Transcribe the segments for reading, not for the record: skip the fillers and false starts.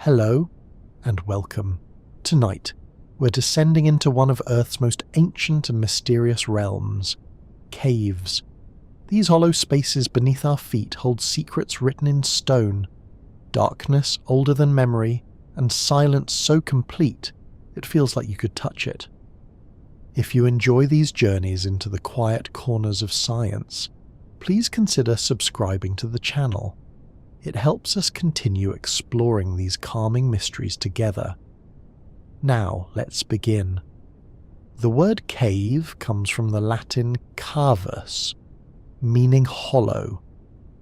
Hello and welcome. Tonight, we're descending into one of Earth's most ancient and mysterious realms, caves. These hollow spaces beneath our feet hold secrets written in stone, darkness older than memory, and silence so complete it feels like you could touch it. If you enjoy these journeys into the quiet corners of science, please consider subscribing to the channel. It helps us continue exploring these calming mysteries together. Now let's begin. The word cave comes from the Latin cavus, meaning hollow,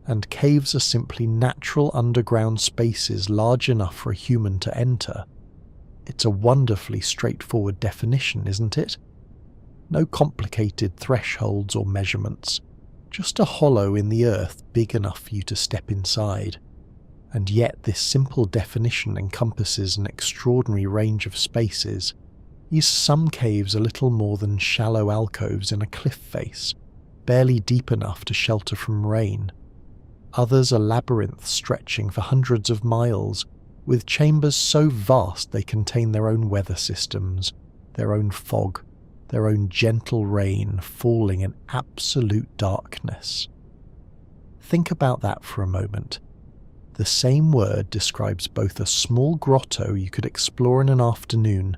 and caves are simply natural underground spaces large enough for a human to enter. It's a wonderfully straightforward definition, isn't it? No complicated thresholds or measurements, just a hollow in the earth big enough for you to step inside. And yet this simple definition encompasses an extraordinary range of spaces. Some caves are little more than shallow alcoves in a cliff face, barely deep enough to shelter from rain. Others are labyrinths stretching for hundreds of miles, with chambers so vast they contain their own weather systems, their own fog, their own gentle rain falling in absolute darkness. Think about that for a moment. The same word describes both a small grotto you could explore in an afternoon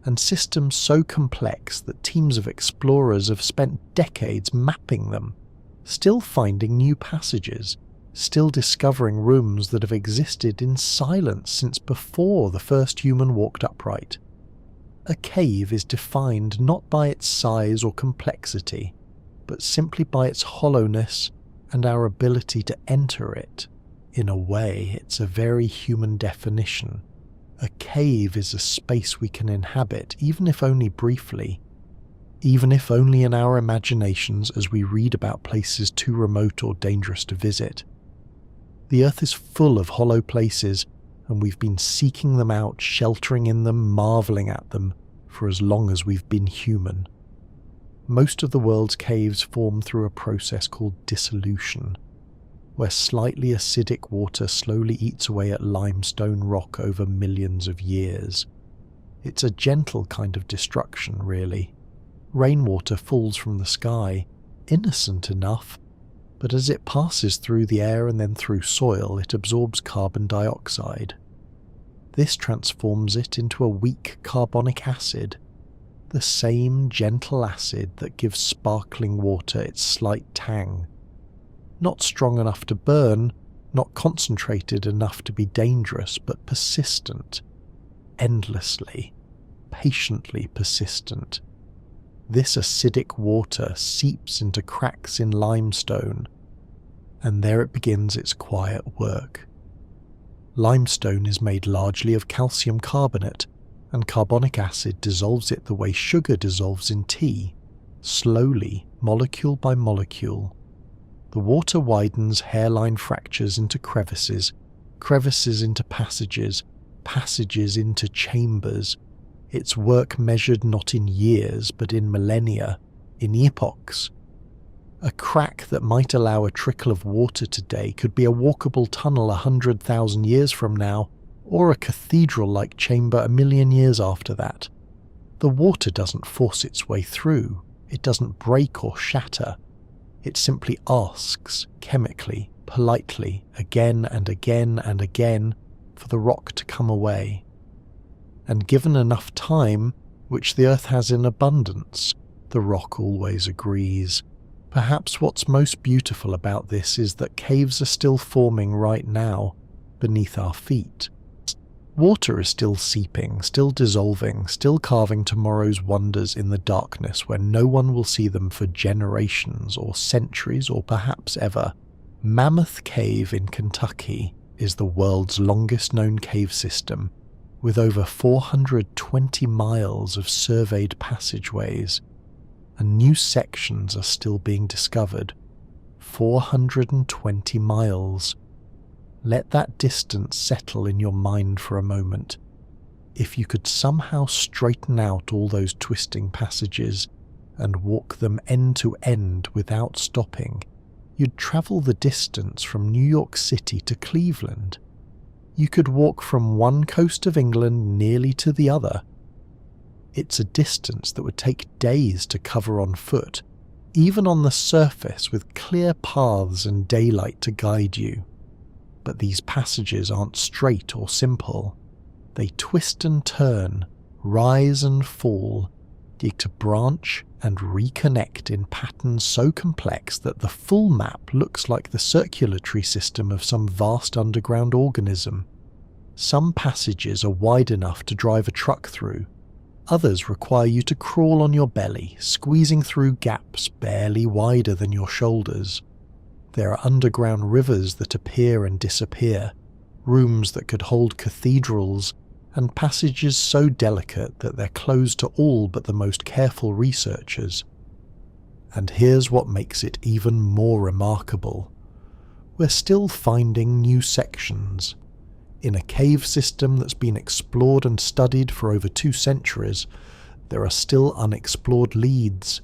and systems so complex that teams of explorers have spent decades mapping them, still finding new passages, still discovering rooms that have existed in silence since before the first human walked upright. A cave is defined not by its size or complexity, but simply by its hollowness and our ability to enter it. In a way, it's a very human definition. A cave is a space we can inhabit, even if only briefly, even if only in our imaginations as we read about places too remote or dangerous to visit. The Earth is full of hollow places, and we've been seeking them out, sheltering in them, marvelling at them, for as long as we've been human. Most of the world's caves form through a process called dissolution, where slightly acidic water slowly eats away at limestone rock over millions of years. It's a gentle kind of destruction, really. Rainwater falls from the sky, innocent enough, but as it passes through the air and then through soil, it absorbs carbon dioxide. This transforms it into a weak carbonic acid, the same gentle acid that gives sparkling water its slight tang. Not strong enough to burn, not concentrated enough to be dangerous, but persistent, endlessly, patiently persistent. This acidic water seeps into cracks in limestone, and there it begins its quiet work. Limestone is made largely of calcium carbonate, and carbonic acid dissolves it the way sugar dissolves in tea, slowly, molecule by molecule. The water widens hairline fractures into crevices, crevices into passages, passages into chambers, its work measured not in years but in millennia, in epochs. A crack that might allow a trickle of water today could be a walkable tunnel 100,000 years from now, or a cathedral-like chamber a million years after that. The water doesn't force its way through, it doesn't break or shatter. It simply asks, chemically, politely, again and again and again, for the rock to come away. And given enough time, which the Earth has in abundance, the rock always agrees. Perhaps what's most beautiful about this is that caves are still forming right now, beneath our feet. Water is still seeping, still dissolving, still carving tomorrow's wonders in the darkness where no one will see them for generations or centuries or perhaps ever. Mammoth Cave in Kentucky is the world's longest known cave system, with over 420 miles of surveyed passageways, and new sections are still being discovered. 420 miles. Let that distance settle in your mind for a moment. If you could somehow straighten out all those twisting passages and walk them end to end without stopping, you'd travel the distance from New York City to Cleveland. You could walk from one coast of England nearly to the other. It's a distance that would take days to cover on foot, even on the surface with clear paths and daylight to guide you. But these passages aren't straight or simple. They twist and turn, rise and fall, to branch and reconnect in patterns so complex that the full map looks like the circulatory system of some vast underground organism. Some passages are wide enough to drive a truck through. Others require you to crawl on your belly, squeezing through gaps barely wider than your shoulders. There are underground rivers that appear and disappear, rooms that could hold cathedrals, and passages so delicate that they're closed to all but the most careful researchers. And here's what makes it even more remarkable. We're still finding new sections. In a cave system that's been explored and studied for over 2 centuries, there are still unexplored leads,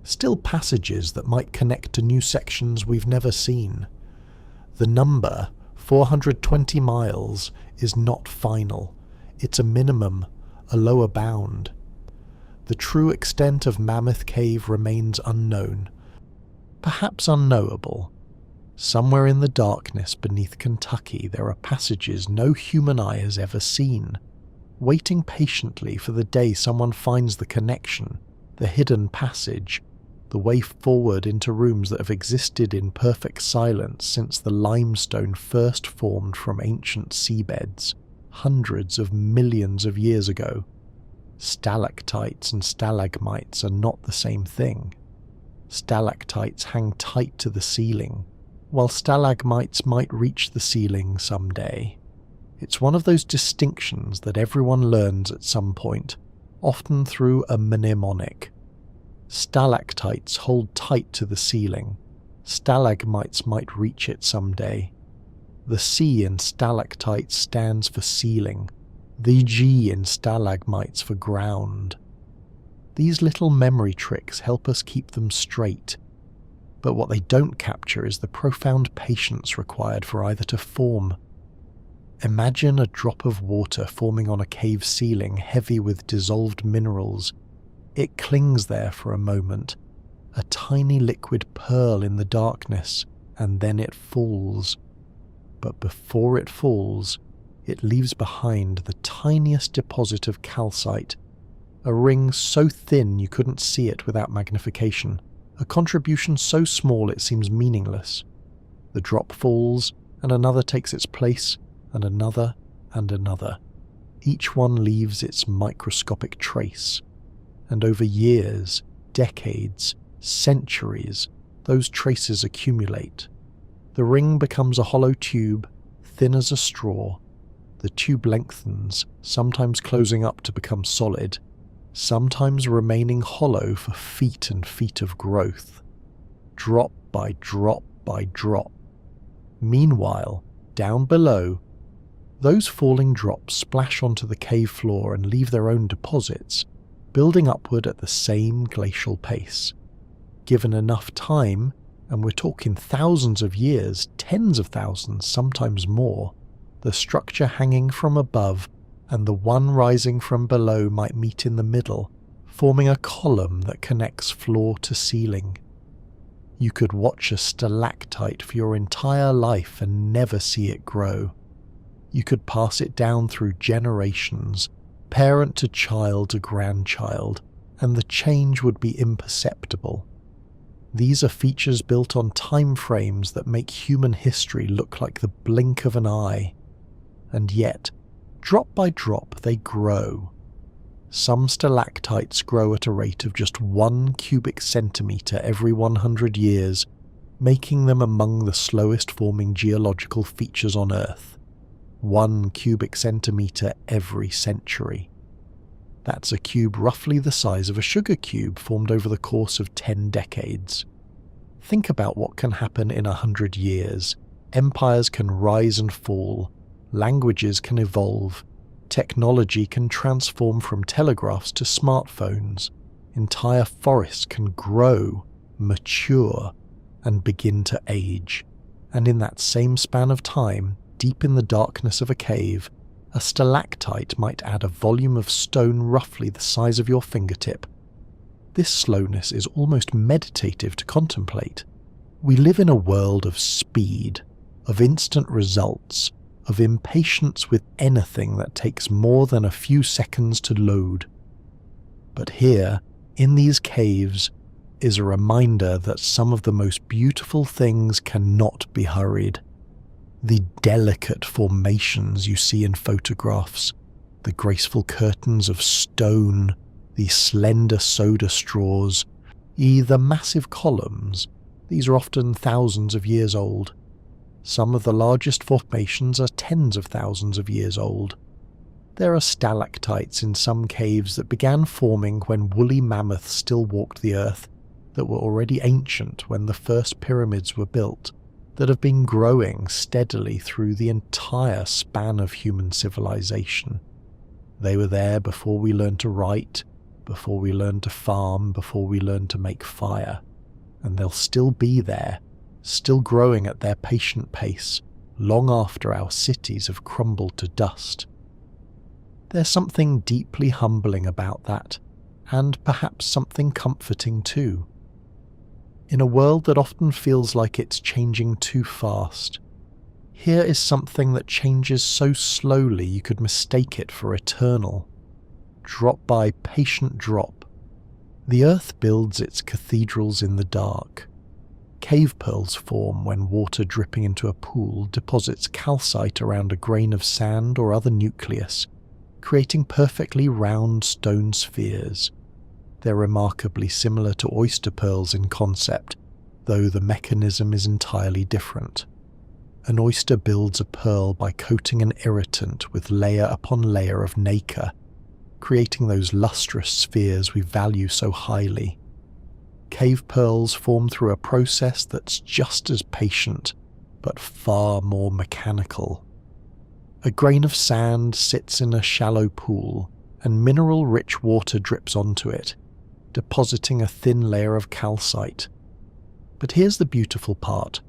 still passages that might connect to new sections we've never seen. The number, 420 miles, is not final. It's a minimum, a lower bound. The true extent of Mammoth Cave remains unknown, perhaps unknowable. Somewhere in the darkness beneath Kentucky there are passages no human eye has ever seen, waiting patiently for the day someone finds the connection, the hidden passage, the way forward into rooms that have existed in perfect silence since the limestone first formed from ancient seabeds, hundreds of millions of years ago. Stalactites and stalagmites are not the same thing. Stalactites hang tight to the ceiling, while stalagmites might reach the ceiling someday. It's one of those distinctions that everyone learns at some point, often through a mnemonic. Stalactites hold tight to the ceiling. Stalagmites might reach it someday. The C in stalactites stands for ceiling, the G in stalagmites for ground. These little memory tricks help us keep them straight, but what they don't capture is the profound patience required for either to form. Imagine a drop of water forming on a cave ceiling heavy with dissolved minerals. It clings there for a moment, a tiny liquid pearl in the darkness, and then it falls. But before it falls, it leaves behind the tiniest deposit of calcite, a ring so thin you couldn't see it without magnification, a contribution so small it seems meaningless. The drop falls, and another takes its place, and another, and another. Each one leaves its microscopic trace, and over years, decades, centuries, those traces accumulate. The ring becomes a hollow tube, thin as a straw. The tube lengthens, sometimes closing up to become solid, sometimes remaining hollow for feet and feet of growth. Drop by drop by drop. Meanwhile, down below, those falling drops splash onto the cave floor and leave their own deposits, building upward at the same glacial pace. Given enough time, and we're talking thousands of years, tens of thousands, sometimes more, the structure hanging from above and the one rising from below might meet in the middle, forming a column that connects floor to ceiling. You could watch a stalactite for your entire life and never see it grow. You could pass it down through generations, parent to child to grandchild, and the change would be imperceptible. These are features built on time frames that make human history look like the blink of an eye. And yet, drop by drop, they grow. Some stalactites grow at a rate of just 1 cubic centimetre every 100 years, making them among the slowest forming geological features on Earth. 1 cubic centimetre every century. That's a cube roughly the size of a sugar cube formed over the course of 10 decades. Think about what can happen in 100 years. Empires can rise and fall. Languages can evolve. Technology can transform from telegraphs to smartphones. Entire forests can grow, mature, and begin to age. And in that same span of time, deep in the darkness of a cave, a stalactite might add a volume of stone roughly the size of your fingertip. This slowness is almost meditative to contemplate. We live in a world of speed, of instant results, of impatience with anything that takes more than a few seconds to load. But here, in these caves, is a reminder that some of the most beautiful things cannot be hurried. The delicate formations you see in photographs, the graceful curtains of stone, the slender soda straws, the massive columns, these are often thousands of years old. Some of the largest formations are tens of thousands of years old. There are stalactites in some caves that began forming when woolly mammoths still walked the earth, that were already ancient when the first pyramids were built, that have been growing steadily through the entire span of human civilization. They were there before we learned to write, before we learned to farm, before we learned to make fire, and they'll still be there, still growing at their patient pace, long after our cities have crumbled to dust. There's something deeply humbling about that, and perhaps something comforting too. In a world that often feels like it's changing too fast, here is something that changes so slowly you could mistake it for eternal. Drop by patient drop. The earth builds its cathedrals in the dark. Cave pearls form when water dripping into a pool deposits calcite around a grain of sand or other nucleus, creating perfectly round stone spheres. They're remarkably similar to oyster pearls in concept, though the mechanism is entirely different. An oyster builds a pearl by coating an irritant with layer upon layer of nacre, creating those lustrous spheres we value so highly. Cave pearls form through a process that's just as patient, but far more mechanical. A grain of sand sits in a shallow pool, and mineral-rich water drips onto it, depositing a thin layer of calcite. But here's the beautiful part.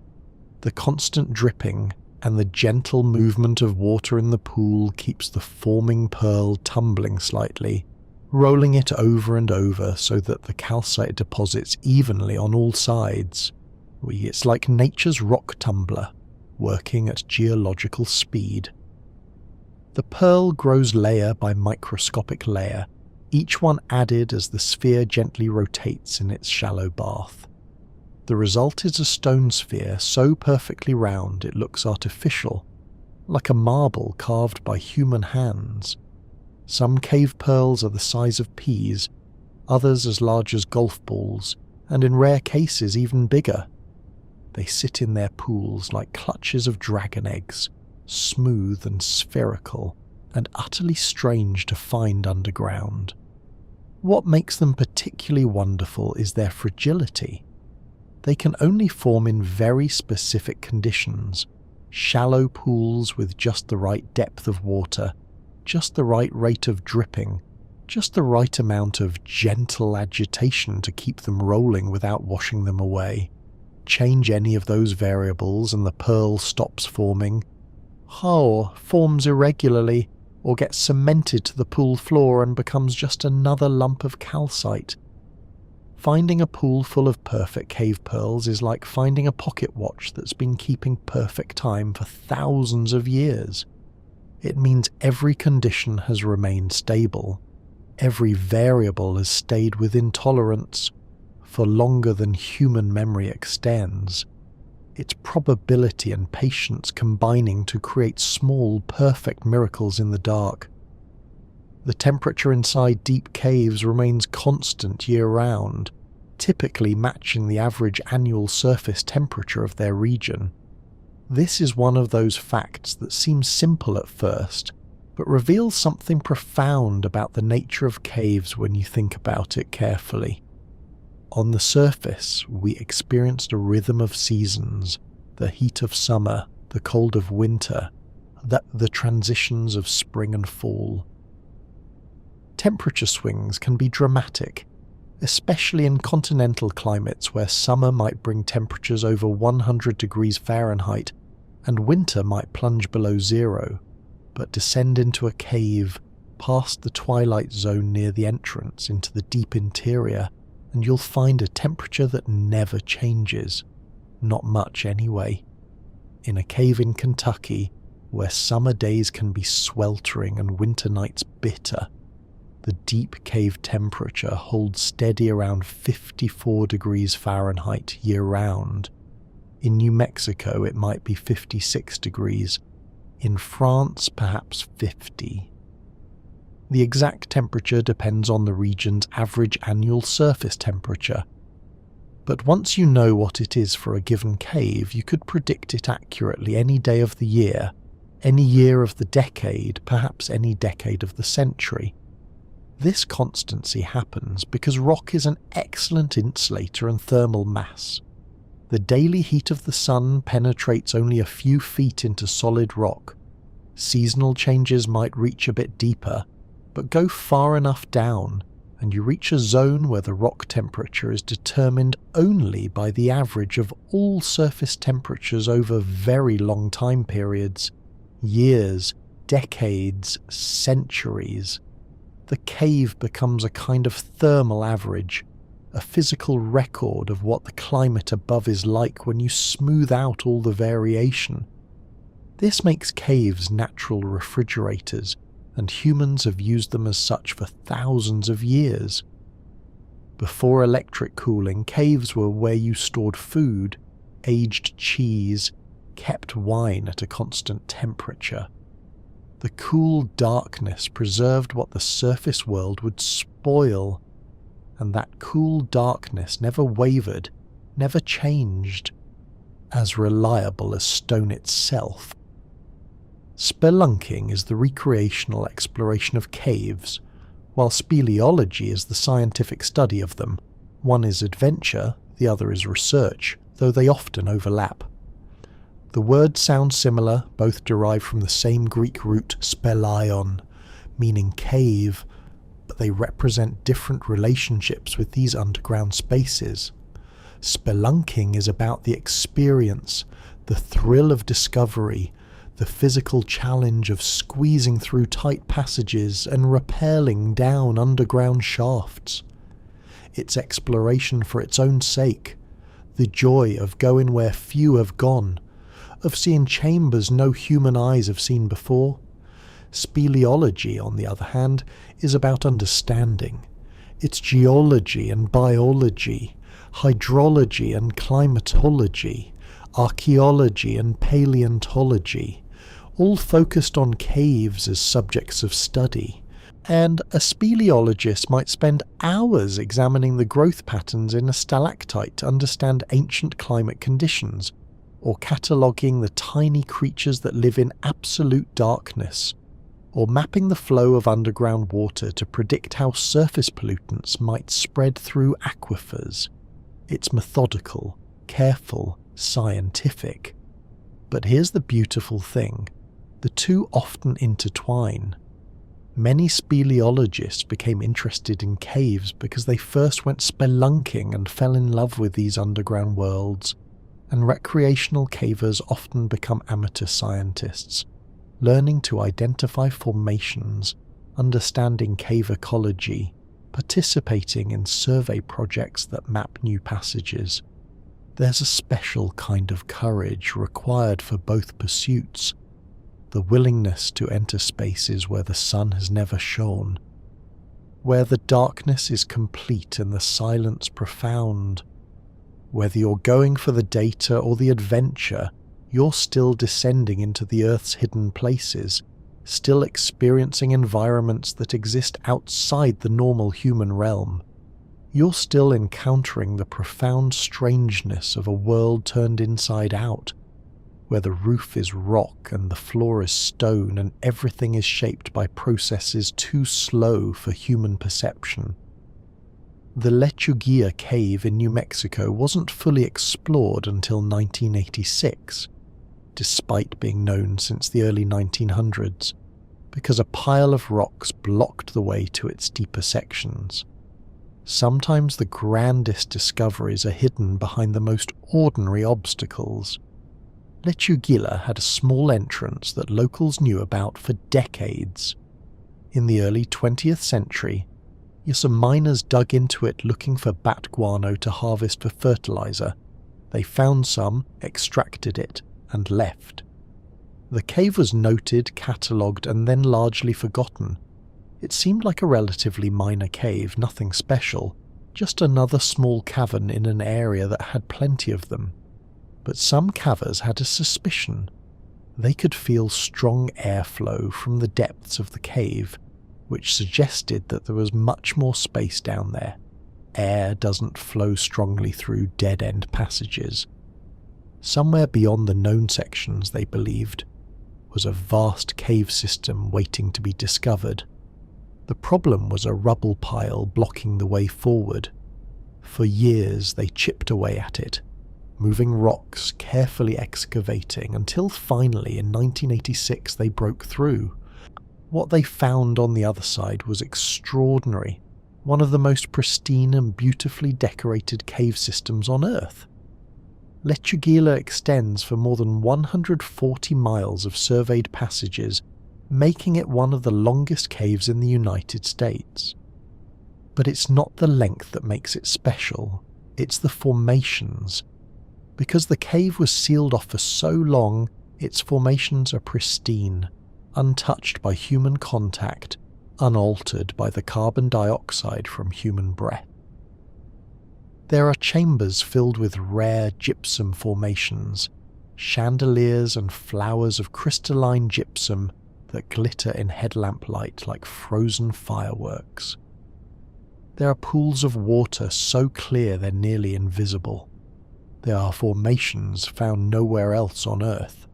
The constant dripping and the gentle movement of water in the pool keeps the forming pearl tumbling slightly, rolling it over and over so that the calcite deposits evenly on all sides. It's like nature's rock tumbler, working at geological speed. The pearl grows layer by microscopic layer, each one added as the sphere gently rotates in its shallow bath. The result is a stone sphere so perfectly round it looks artificial, like a marble carved by human hands. Some cave pearls are the size of peas, others as large as golf balls, and in rare cases even bigger. They sit in their pools like clutches of dragon eggs, smooth and spherical, and utterly strange to find underground. What makes them particularly wonderful is their fragility. They can only form in very specific conditions, shallow pools with just the right depth of water, just the right rate of dripping, just the right amount of gentle agitation to keep them rolling without washing them away. Change any of those variables and the pearl stops forming, forms irregularly, or gets cemented to the pool floor and becomes just another lump of calcite. Finding a pool full of perfect cave pearls is like finding a pocket watch that's been keeping perfect time for thousands of years. It means every condition has remained stable. Every variable has stayed within tolerance for longer than human memory extends. Its probability and patience combining to create small, perfect miracles in the dark. The temperature inside deep caves remains constant year-round, typically matching the average annual surface temperature of their region. This is one of those facts that seems simple at first, but reveals something profound about the nature of caves when you think about it carefully. On the surface, we experienced a rhythm of seasons, the heat of summer, the cold of winter, the transitions of spring and fall. Temperature swings can be dramatic, especially in continental climates where summer might bring temperatures over 100 degrees Fahrenheit and winter might plunge below zero, but descend into a cave past the twilight zone near the entrance into the deep interior, and you'll find a temperature that never changes. Not much anyway. In a cave in Kentucky, where summer days can be sweltering and winter nights bitter, the deep cave temperature holds steady around 54 degrees Fahrenheit year-round. In New Mexico it might be 56 degrees, in France perhaps 50. The exact temperature depends on the region's average annual surface temperature, but once you know what it is for a given cave, you could predict it accurately any day of the year, any year of the decade, perhaps any decade of the century. This constancy happens because rock is an excellent insulator and thermal mass. The daily heat of the sun penetrates only a few feet into solid rock. Seasonal changes might reach a bit deeper, but go far enough down, and you reach a zone where the rock temperature is determined only by the average of all surface temperatures over very long time periods, years, decades, centuries. The cave becomes a kind of thermal average, a physical record of what the climate above is like when you smooth out all the variation. This makes caves natural refrigerators, and humans have used them as such for thousands of years. Before electric cooling, caves were where you stored food, aged cheese, kept wine at a constant temperature. The cool darkness preserved what the surface world would spoil, and that cool darkness never wavered, never changed, as reliable as stone itself. Spelunking is the recreational exploration of caves, while speleology is the scientific study of them. One is adventure, the other is research, though they often overlap. The words sound similar, both derived from the same Greek root spelaion, meaning cave, but they represent different relationships with these underground spaces. Spelunking is about the experience, the thrill of discovery, the physical challenge of squeezing through tight passages and rappelling down underground shafts. It's exploration for its own sake, the joy of going where few have gone, of seeing chambers no human eyes have seen before. Speleology, on the other hand, is about understanding. It's geology and biology, hydrology and climatology, archaeology and paleontology, all focused on caves as subjects of study. And a speleologist might spend hours examining the growth patterns in a stalactite to understand ancient climate conditions, or cataloguing the tiny creatures that live in absolute darkness, or mapping the flow of underground water to predict how surface pollutants might spread through aquifers. It's methodical, careful, scientific. But here's the beautiful thing. The two often intertwine. Many speleologists became interested in caves because they first went spelunking and fell in love with these underground worlds, and recreational cavers often become amateur scientists, learning to identify formations, understanding cave ecology, participating in survey projects that map new passages. There's a special kind of courage required for both pursuits, the willingness to enter spaces where the sun has never shone, where the darkness is complete and the silence profound. Whether you're going for the data or the adventure, you're still descending into the Earth's hidden places, still experiencing environments that exist outside the normal human realm. You're still encountering the profound strangeness of a world turned inside out, where the roof is rock and the floor is stone and everything is shaped by processes too slow for human perception. The Lechuguilla cave in New Mexico wasn't fully explored until 1986, despite being known since the early 1900s, because a pile of rocks blocked the way to its deeper sections. Sometimes the grandest discoveries are hidden behind the most ordinary obstacles. Lechuguilla had a small entrance that locals knew about for decades. In the early 20th century, some miners dug into it looking for bat guano to harvest for fertilizer. They found some, extracted it, and left. The cave was noted, catalogued, and then largely forgotten. It seemed like a relatively minor cave, nothing special, just another small cavern in an area that had plenty of them. But some cavers had a suspicion. They could feel strong airflow from the depths of the cave, which suggested that there was much more space down there. Air doesn't flow strongly through dead-end passages. Somewhere beyond the known sections, they believed, was a vast cave system waiting to be discovered. The problem was a rubble pile blocking the way forward. For years they chipped away at it, moving rocks, carefully excavating, until finally in 1986 they broke through. What they found on the other side was extraordinary, one of the most pristine and beautifully decorated cave systems on Earth. Lechuguilla extends for more than 140 miles of surveyed passages, making it one of the longest caves in the United States. But it's not the length that makes it special, it's the formations. Because the cave was sealed off for so long, its formations are pristine, untouched by human contact, unaltered by the carbon dioxide from human breath. There are chambers filled with rare gypsum formations, chandeliers and flowers of crystalline gypsum that glitter in headlamp light like frozen fireworks. There are pools of water so clear they're nearly invisible. There are formations found nowhere else on Earth.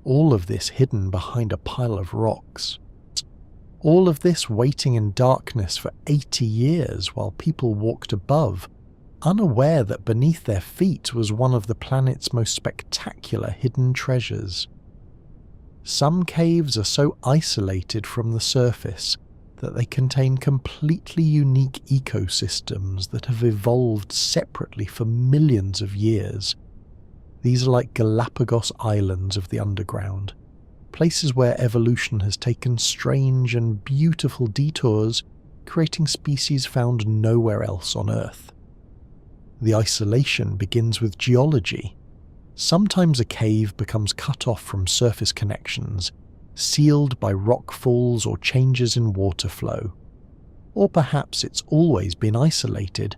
All of this hidden behind a pile of rocks. All of this waiting in darkness for 80 years while people walked above, unaware that beneath their feet was one of the planet's most spectacular hidden treasures. Some caves are so isolated from the surface that they contain completely unique ecosystems that have evolved separately for millions of years. These are like Galapagos Islands of the underground, places where evolution has taken strange and beautiful detours, creating species found nowhere else on Earth. The isolation begins with geology. Sometimes a cave becomes cut off from surface connections, sealed by rock falls or changes in water flow. Or perhaps it's always been isolated,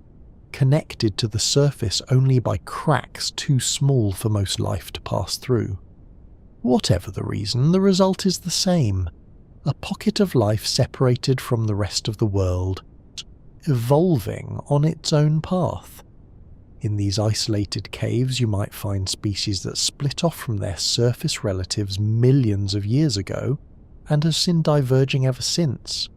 connected to the surface only by cracks too small for most life to pass through. Whatever the reason, the result is the same: a pocket of life separated from the rest of the world, evolving on its own path. In these isolated caves you might find species that split off from their surface relatives millions of years ago and have been diverging ever since.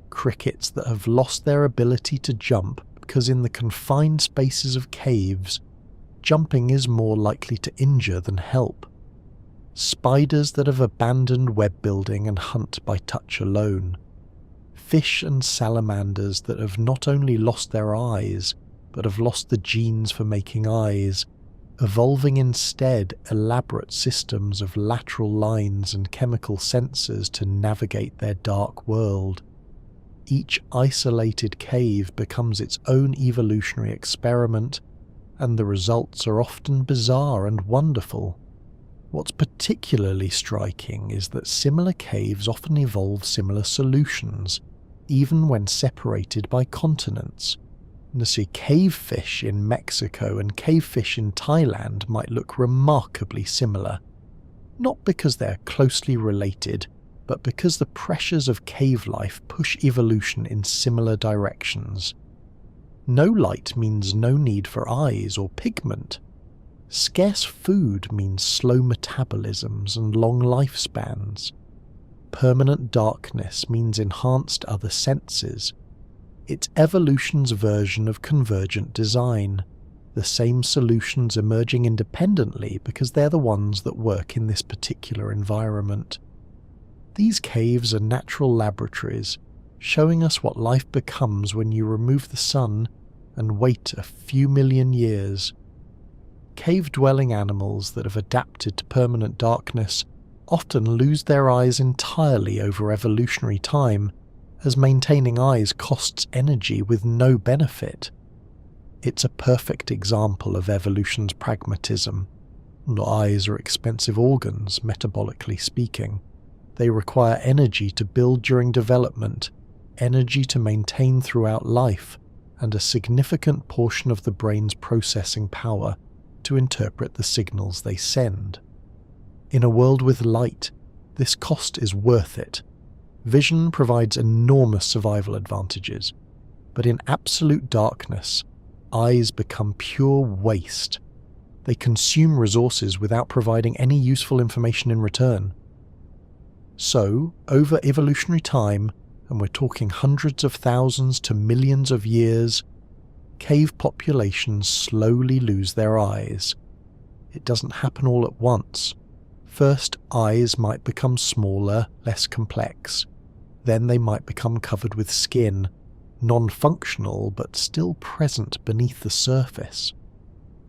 Crickets that have lost their ability to jump because in the confined spaces of caves, jumping is more likely to injure than help. Spiders that have abandoned web building and hunt by touch alone. Fish and salamanders that have not only lost their eyes, but have lost the genes for making eyes, evolving instead elaborate systems of lateral lines and chemical sensors to navigate their dark world. Each isolated cave becomes its own evolutionary experiment, and the results are often bizarre and wonderful. What's particularly striking is that similar caves often evolve similar solutions, even when separated by continents. See, cavefish in Mexico and cavefish in Thailand might look remarkably similar, not because they're closely related, but because the pressures of cave life push evolution in similar directions. No light means no need for eyes or pigment. Scarce food means slow metabolisms and long lifespans. Permanent darkness means enhanced other senses. It's evolution's version of convergent design, the same solutions emerging independently because they're the ones that work in this particular environment. These caves are natural laboratories, showing us what life becomes when you remove the sun and wait a few million years. cave-dwelling animals that have adapted to permanent darkness often lose their eyes entirely over evolutionary time, as maintaining eyes costs energy with no benefit. It's a perfect example of evolution's pragmatism. Eyes are expensive organs, metabolically speaking. They require energy to build during development, energy to maintain throughout life, and a significant portion of the brain's processing power to interpret the signals they send. In a world with light, this cost is worth it. Vision provides enormous survival advantages, but in absolute darkness, eyes become pure waste. They consume resources without providing any useful information in return. So, over evolutionary time, and we're talking hundreds of thousands to millions of years, cave populations slowly lose their eyes. It doesn't happen all at once. First, eyes might become smaller, less complex. Then they might become covered with skin, non-functional but still present beneath the surface.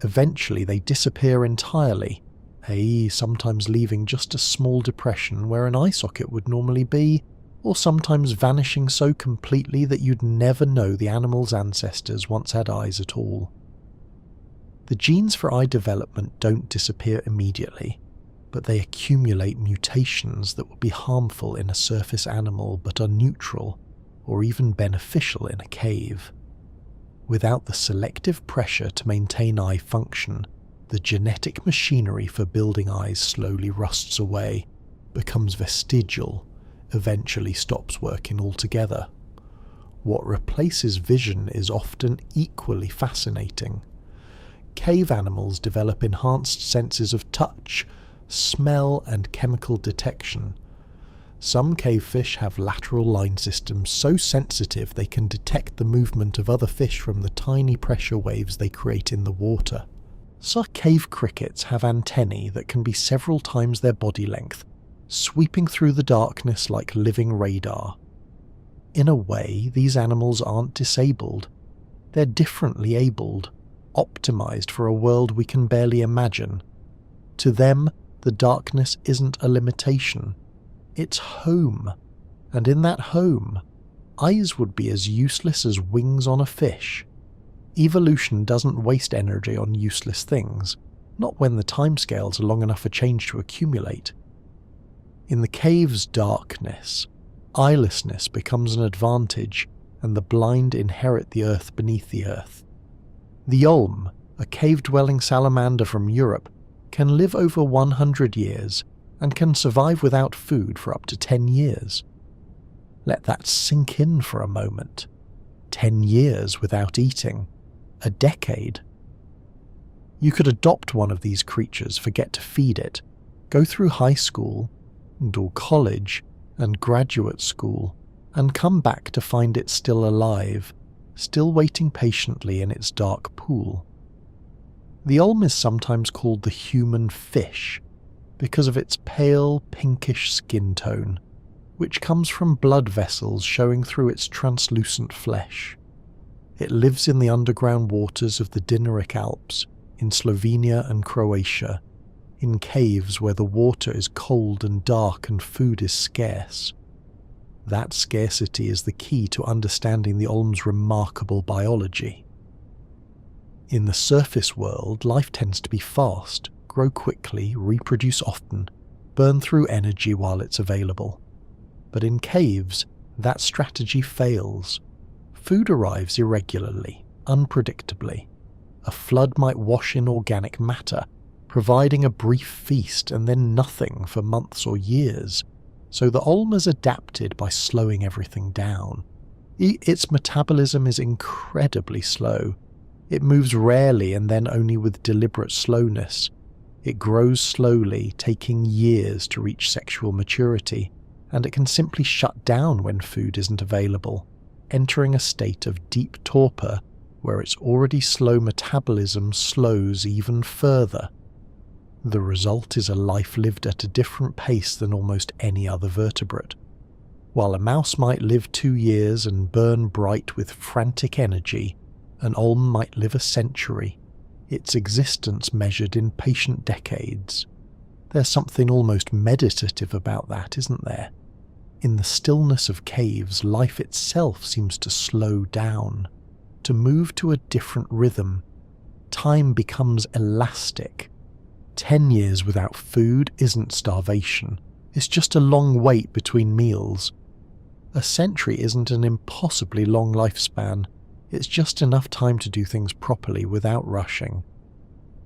Eventually they disappear entirely, i.e. sometimes leaving just a small depression where an eye socket would normally be, or sometimes vanishing so completely that you'd never know the animal's ancestors once had eyes at all. The genes for eye development don't disappear immediately, but they accumulate mutations that will be harmful in a surface animal but are neutral or even beneficial in a cave. Without the selective pressure to maintain eye function, the genetic machinery for building eyes slowly rusts away, becomes vestigial, eventually stops working altogether. What replaces vision is often equally fascinating. Cave animals develop enhanced senses of touch, smell, and chemical detection. Some cave fish have lateral line systems so sensitive they can detect the movement of other fish from the tiny pressure waves they create in the water. Some cave crickets have antennae that can be several times their body length, sweeping through the darkness like living radar. In a way, these animals aren't disabled. They're differently abled, optimized for a world we can barely imagine. To them, the darkness isn't a limitation. It's home, and in that home, eyes would be as useless as wings on a fish. Evolution doesn't waste energy on useless things, not when the timescales are long enough for change to accumulate. In the cave's darkness, eyelessness becomes an advantage, and the blind inherit the earth beneath the earth. The Olm, a cave-dwelling salamander from Europe, can live over 100 years, and can survive without food for up to 10 years. Let that sink in for a moment. 10 years without eating. A decade. You could adopt one of these creatures, forget to feed it, go through high school, or college, and graduate school, and come back to find it still alive, still waiting patiently in its dark pool. The Olm is sometimes called the human fish, because of its pale, pinkish skin tone, which comes from blood vessels showing through its translucent flesh. It lives in the underground waters of the Dinaric Alps, in Slovenia and Croatia, in caves where the water is cold and dark and food is scarce. That scarcity is the key to understanding the Olm's remarkable biology. In the surface world, life tends to be fast, grow quickly, reproduce often, burn through energy while it's available. But in caves, that strategy fails. Food arrives irregularly, unpredictably. A flood might wash in organic matter, providing a brief feast and then nothing for months or years, so the Olm is adapted by slowing everything down. Its metabolism is incredibly slow. It moves rarely and then only with deliberate slowness. It grows slowly, taking years to reach sexual maturity, and it can simply shut down when food isn't available, entering a state of deep torpor where its already slow metabolism slows even further. The result is a life lived at a different pace than almost any other vertebrate. While a mouse might live 2 years and burn bright with frantic energy, an Olm might live a century. its existence measured in patient decades. There's something almost meditative about that, isn't there? In the stillness of caves, life itself seems to slow down, to move to a different rhythm. Time becomes elastic. 10 years without food isn't starvation. It's just a long wait between meals. A century isn't an impossibly long lifespan. It's just enough time to do things properly without rushing.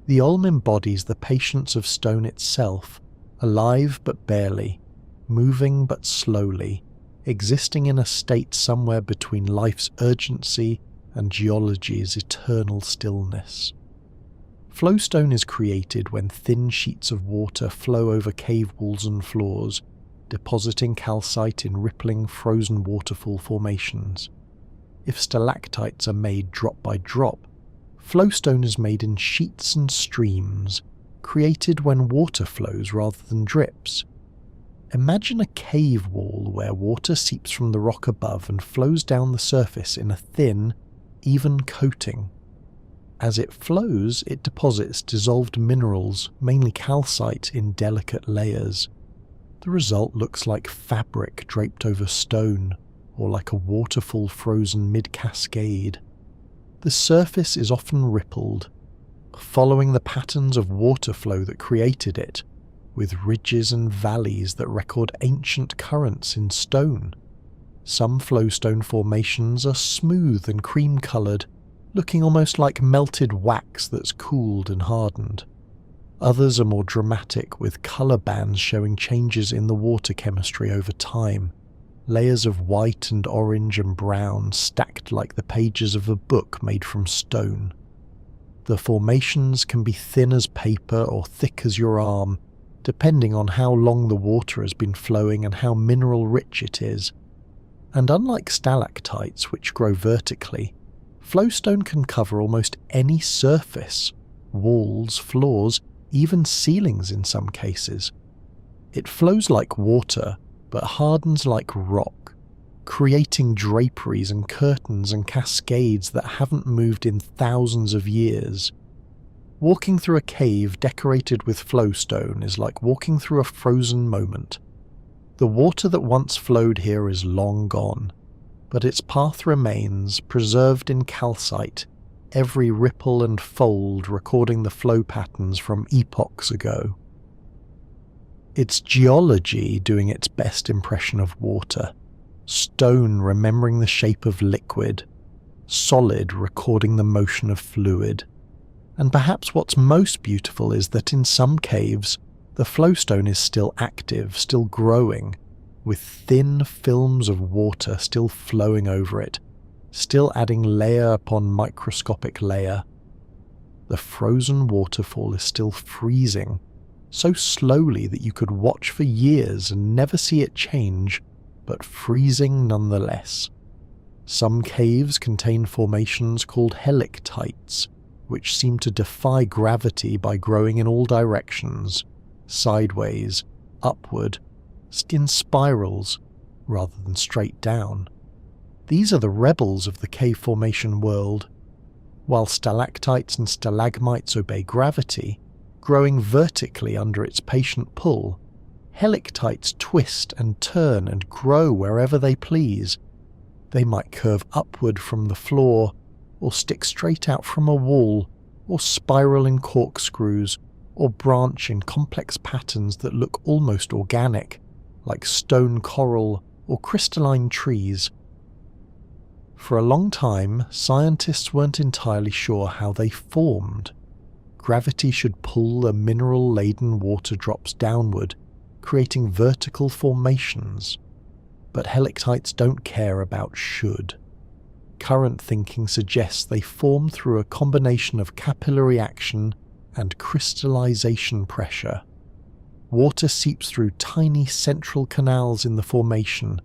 The Olm embodies the patience of stone itself, alive but barely, moving but slowly, existing in a state somewhere between life's urgency and geology's eternal stillness. Flowstone is created when thin sheets of water flow over cave walls and floors, depositing calcite in rippling frozen waterfall formations. If stalactites are made drop by drop, flowstone is made in sheets and streams, created when water flows rather than drips. Imagine a cave wall where water seeps from the rock above and flows down the surface in a thin, even coating. As it flows, it deposits dissolved minerals, mainly calcite, in delicate layers. The result looks like fabric draped over stone, or like a waterfall frozen mid-cascade. The surface is often rippled, following the patterns of water flow that created it, with ridges and valleys that record ancient currents in stone. Some flowstone formations are smooth and cream-coloured, looking almost like melted wax that's cooled and hardened. Others are more dramatic, with colour bands showing changes in the water chemistry over time, layers of white and orange and brown stacked like the pages of a book made from stone. The formations can be thin as paper or thick as your arm, depending on how long the water has been flowing and how mineral-rich it is. And unlike stalactites, which grow vertically, flowstone can cover almost any surface, walls, floors, even ceilings in some cases. It flows like water, but hardens like rock, creating draperies and curtains and cascades that haven't moved in thousands of years. Walking through a cave decorated with flowstone is like walking through a frozen moment. The water that once flowed here is long gone, but its path remains, preserved in calcite, every ripple and fold recording the flow patterns from epochs ago. It's geology doing its best impression of water, stone remembering the shape of liquid, solid recording the motion of fluid. And perhaps what's most beautiful is that in some caves, the flowstone is still active, still growing, with thin films of water still flowing over it, still adding layer upon microscopic layer. The frozen waterfall is still freezing, so slowly that you could watch for years and never see it change, but freezing nonetheless. Some caves contain formations called helictites, which seem to defy gravity by growing in all directions, sideways, upward, in spirals, rather than straight down. These are the rebels of the cave formation world. While stalactites and stalagmites obey gravity, growing vertically under its patient pull, helictites twist and turn and grow wherever they please. They might curve upward from the floor, or stick straight out from a wall, or spiral in corkscrews, or branch in complex patterns that look almost organic, like stone coral or crystalline trees. For a long time, scientists weren't entirely sure how they formed. Gravity should pull the mineral-laden water drops downward, creating vertical formations. But helictites don't care about should. Current thinking suggests they form through a combination of capillary action and crystallization pressure. Water seeps through tiny central canals in the formation,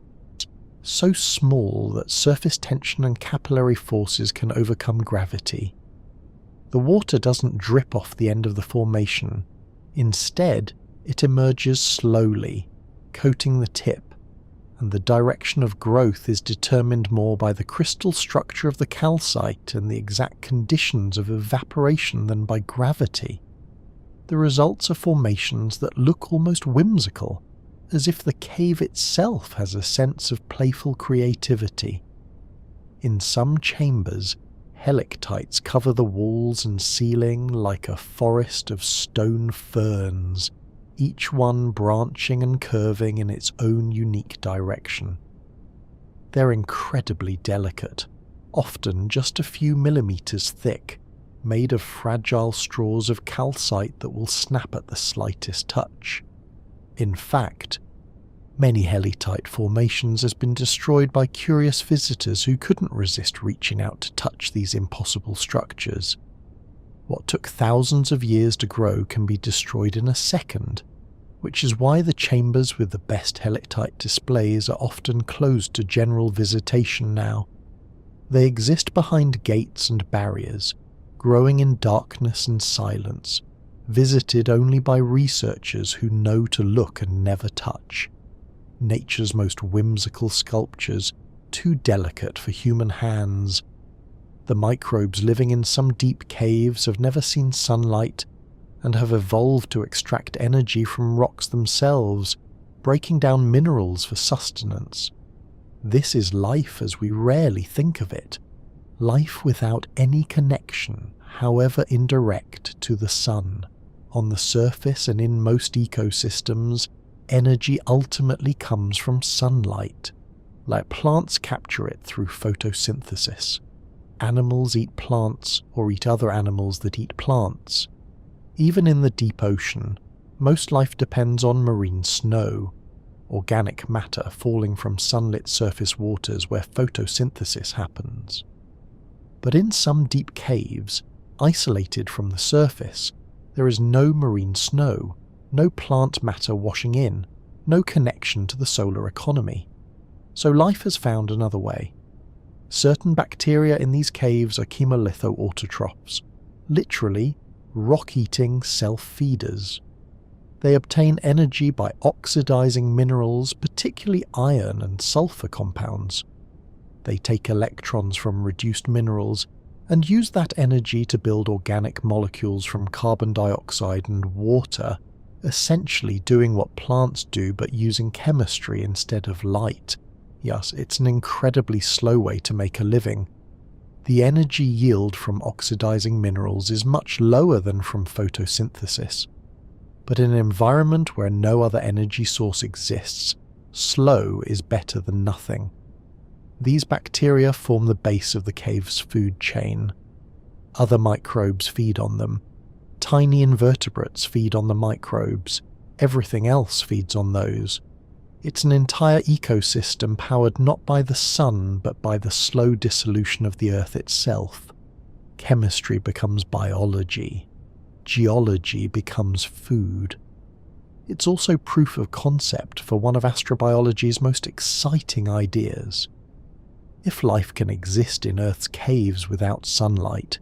so small that surface tension and capillary forces can overcome gravity. The water doesn't drip off the end of the formation. Instead, it emerges slowly, coating the tip, and the direction of growth is determined more by the crystal structure of the calcite and the exact conditions of evaporation than by gravity. The results are formations that look almost whimsical, as if the cave itself has a sense of playful creativity. In some chambers, helictites cover the walls and ceiling like a forest of stone ferns, each one branching and curving in its own unique direction. They're incredibly delicate, often just a few millimeters thick, made of fragile straws of calcite that will snap at the slightest touch. In fact, many helitite formations has been destroyed by curious visitors who couldn't resist reaching out to touch these impossible structures. What took thousands of years to grow can be destroyed in a second, which is why the chambers with the best helitite displays are often closed to general visitation now. They exist behind gates and barriers, growing in darkness and silence, visited only by researchers who know to look and never touch. Nature's most whimsical sculptures, too delicate for human hands. The microbes living in some deep caves have never seen sunlight and have evolved to extract energy from rocks themselves, breaking down minerals for sustenance. This is life as we rarely think of it, life without any connection, however indirect, to the sun. On the surface and in most ecosystems, energy ultimately comes from sunlight. Like plants capture it through photosynthesis. Animals eat plants or eat other animals that eat plants. Even in the deep ocean, most life depends on marine snow, organic matter falling from sunlit surface waters where photosynthesis happens. But in some deep caves, isolated from the surface, there is no marine snow, no plant matter washing in, no connection to the solar economy. So life has found another way. Certain bacteria in these caves are chemolithoautotrophs, literally rock-eating self-feeders. They obtain energy by oxidizing minerals, particularly iron and sulfur compounds. They take electrons from reduced minerals and use that energy to build organic molecules from carbon dioxide and water, essentially doing what plants do but using chemistry instead of light. Yes, it's an incredibly slow way to make a living. The energy yield from oxidizing minerals is much lower than from photosynthesis. But in an environment where no other energy source exists, slow is better than nothing. These bacteria form the base of the cave's food chain. Other microbes feed on them. Tiny invertebrates feed on the microbes. Everything else feeds on those. It's an entire ecosystem powered not by the sun but by the slow dissolution of the earth itself. Chemistry becomes biology. Geology becomes food. It's also proof of concept for one of astrobiology's most exciting ideas. If life can exist in Earth's caves without sunlight,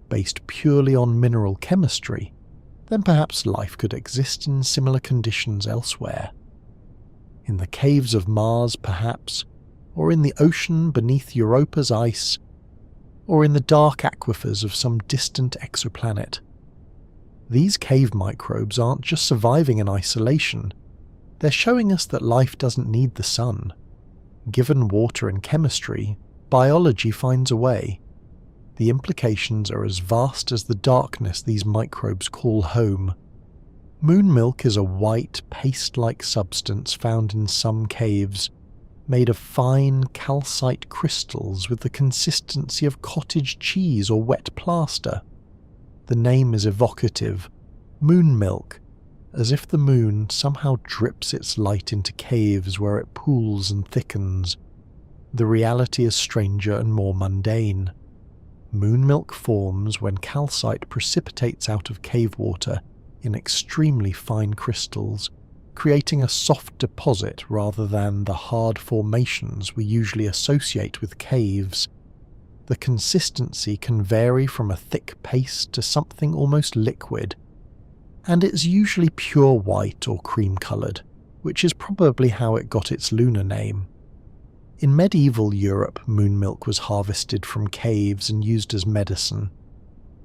based purely on mineral chemistry, then perhaps life could exist in similar conditions elsewhere. In the caves of Mars, perhaps, or in the ocean beneath Europa's ice, or in the dark aquifers of some distant exoplanet. These cave microbes aren't just surviving in isolation, they're showing us that life doesn't need the sun. Given water and chemistry, biology finds a way. The implications are as vast as the darkness these microbes call home. Moon milk is a white, paste-like substance found in some caves, made of fine calcite crystals with the consistency of cottage cheese or wet plaster. The name is evocative, moon milk, as if the moon somehow drips its light into caves where it pools and thickens. The reality is stranger and more mundane. Moon milk forms when calcite precipitates out of cave water in extremely fine crystals, creating a soft deposit rather than the hard formations we usually associate with caves. The consistency can vary from a thick paste to something almost liquid, and it's usually pure white or cream-coloured, which is probably how it got its lunar name. In medieval Europe, moon milk was harvested from caves and used as medicine.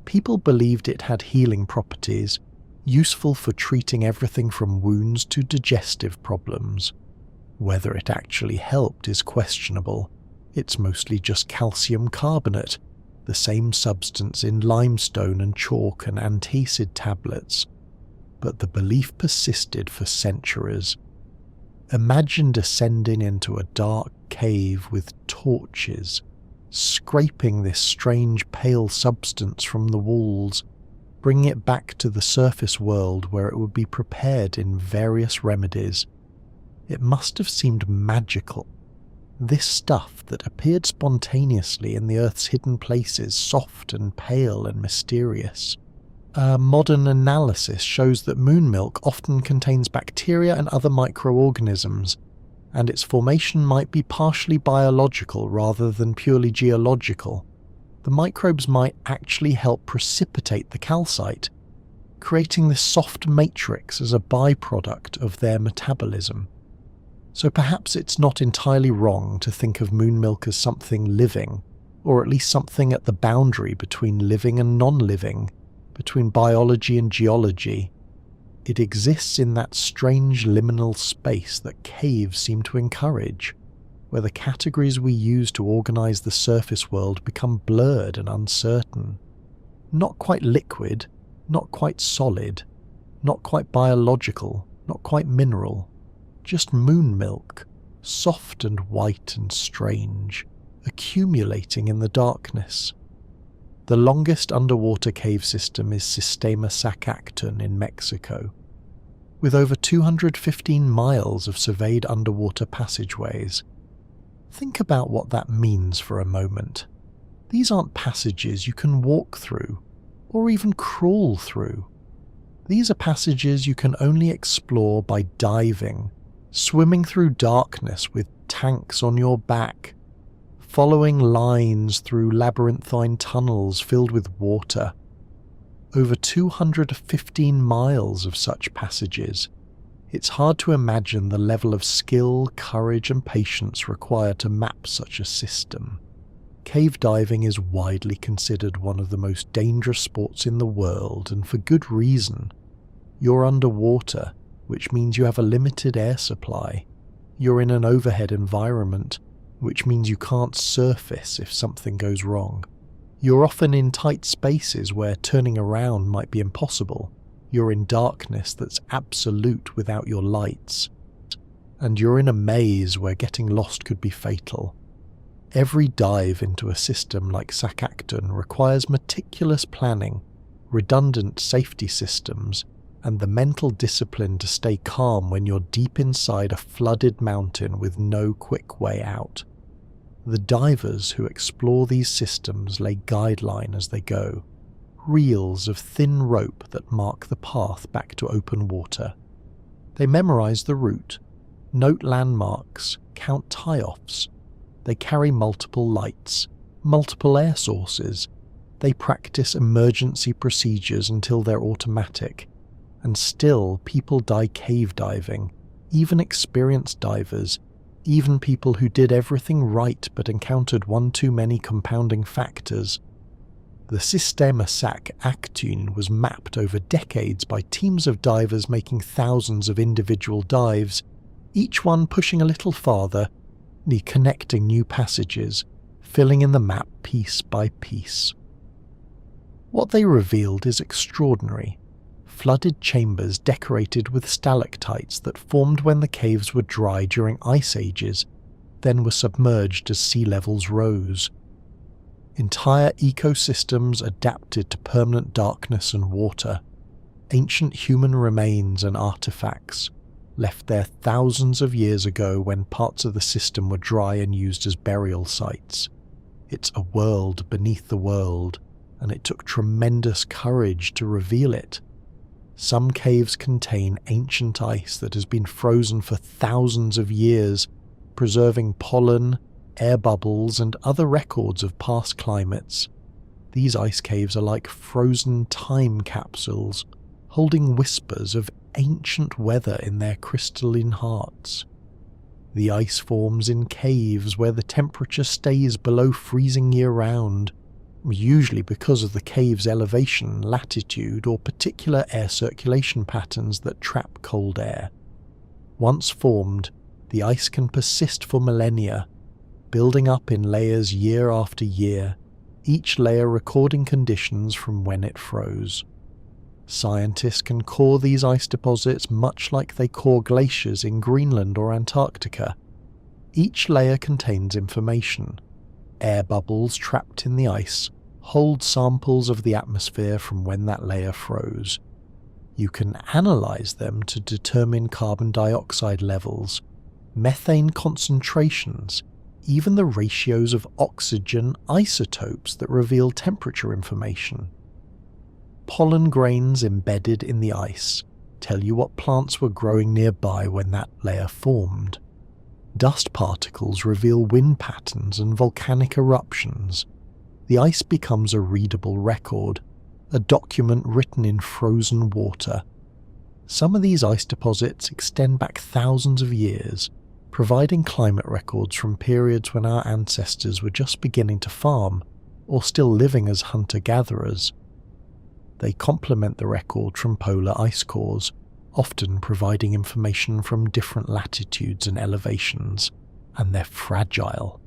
People believed it had healing properties, useful for treating everything from wounds to digestive problems. Whether it actually helped is questionable. It's mostly just calcium carbonate, the same substance in limestone and chalk and antacid tablets. But the belief persisted for centuries. Imagine descending into a dark cave with torches, scraping this strange pale substance from the walls, bringing it back to the surface world where it would be prepared in various remedies. It must have seemed magical. This stuff that appeared spontaneously in the Earth's hidden places, soft and pale and mysterious. A modern analysis shows that moon milk often contains bacteria and other microorganisms, and its formation might be partially biological rather than purely geological. The microbes might actually help precipitate the calcite, creating this soft matrix as a byproduct of their metabolism. So perhaps it's not entirely wrong to think of moon milk as something living, or at least something at the boundary between living and non-living, between biology and geology. It exists in that strange liminal space that caves seem to encourage, where the categories we use to organize the surface world become blurred and uncertain. Not quite liquid, not quite solid, not quite biological, not quite mineral. Just moon milk, soft and white and strange, accumulating in the darkness. The longest underwater cave system is Sistema Sacactun in Mexico, with over 215 miles of surveyed underwater passageways. Think about what that means for a moment. These aren't passages you can walk through, or even crawl through. These are passages you can only explore by diving, swimming through darkness with tanks on your back, following lines through labyrinthine tunnels filled with water. Over 215 miles of such passages. It's hard to imagine the level of skill, courage and patience required to map such a system. Cave diving is widely considered one of the most dangerous sports in the world, and for good reason. You're underwater, which means you have a limited air supply. You're in an overhead environment, which means you can't surface if something goes wrong. You're often in tight spaces where turning around might be impossible. You're in darkness that's absolute without your lights. And you're in a maze where getting lost could be fatal. Every dive into a system like Sacactun requires meticulous planning, redundant safety systems, and the mental discipline to stay calm when you're deep inside a flooded mountain with no quick way out. The divers who explore these systems lay guideline as they go, reels of thin rope that mark the path back to open water. They memorize the route, note landmarks, count tie-offs. They carry multiple lights, multiple air sources. They practice emergency procedures until they're automatic. And still, people die cave diving, even experienced divers, even people who did everything right but encountered one too many compounding factors. The Sistema Sacactun was mapped over decades by teams of divers making thousands of individual dives, each one pushing a little farther, connecting new passages, filling in the map piece by piece. What they revealed is extraordinary. Flooded chambers decorated with stalactites that formed when the caves were dry during ice ages, then were submerged as sea levels rose. Entire ecosystems adapted to permanent darkness and water. Ancient human remains and artifacts, left there thousands of years ago when parts of the system were dry and used as burial sites. It's a world beneath the world, and it took tremendous courage to reveal it. Some caves contain ancient ice that has been frozen for thousands of years, preserving pollen, air bubbles, and other records of past climates. These ice caves are like frozen time capsules, holding whispers of ancient weather in their crystalline hearts. The ice forms in caves where the temperature stays below freezing year-round, usually because of the cave's elevation, latitude, or particular air circulation patterns that trap cold air. Once formed, the ice can persist for millennia, building up in layers year after year, each layer recording conditions from when it froze. Scientists can core these ice deposits much like they core glaciers in Greenland or Antarctica. Each layer contains information. Air bubbles trapped in the ice hold samples of the atmosphere from when that layer froze. You can analyze them to determine carbon dioxide levels, methane concentrations, even the ratios of oxygen isotopes that reveal temperature information. Pollen grains embedded in the ice tell you what plants were growing nearby when that layer formed. Dust particles reveal wind patterns and volcanic eruptions. The ice becomes a readable record, a document written in frozen water. Some of these ice deposits extend back thousands of years, providing climate records from periods when our ancestors were just beginning to farm or still living as hunter-gatherers. They complement the record from polar ice cores, often providing information from different latitudes and elevations, and they're fragile.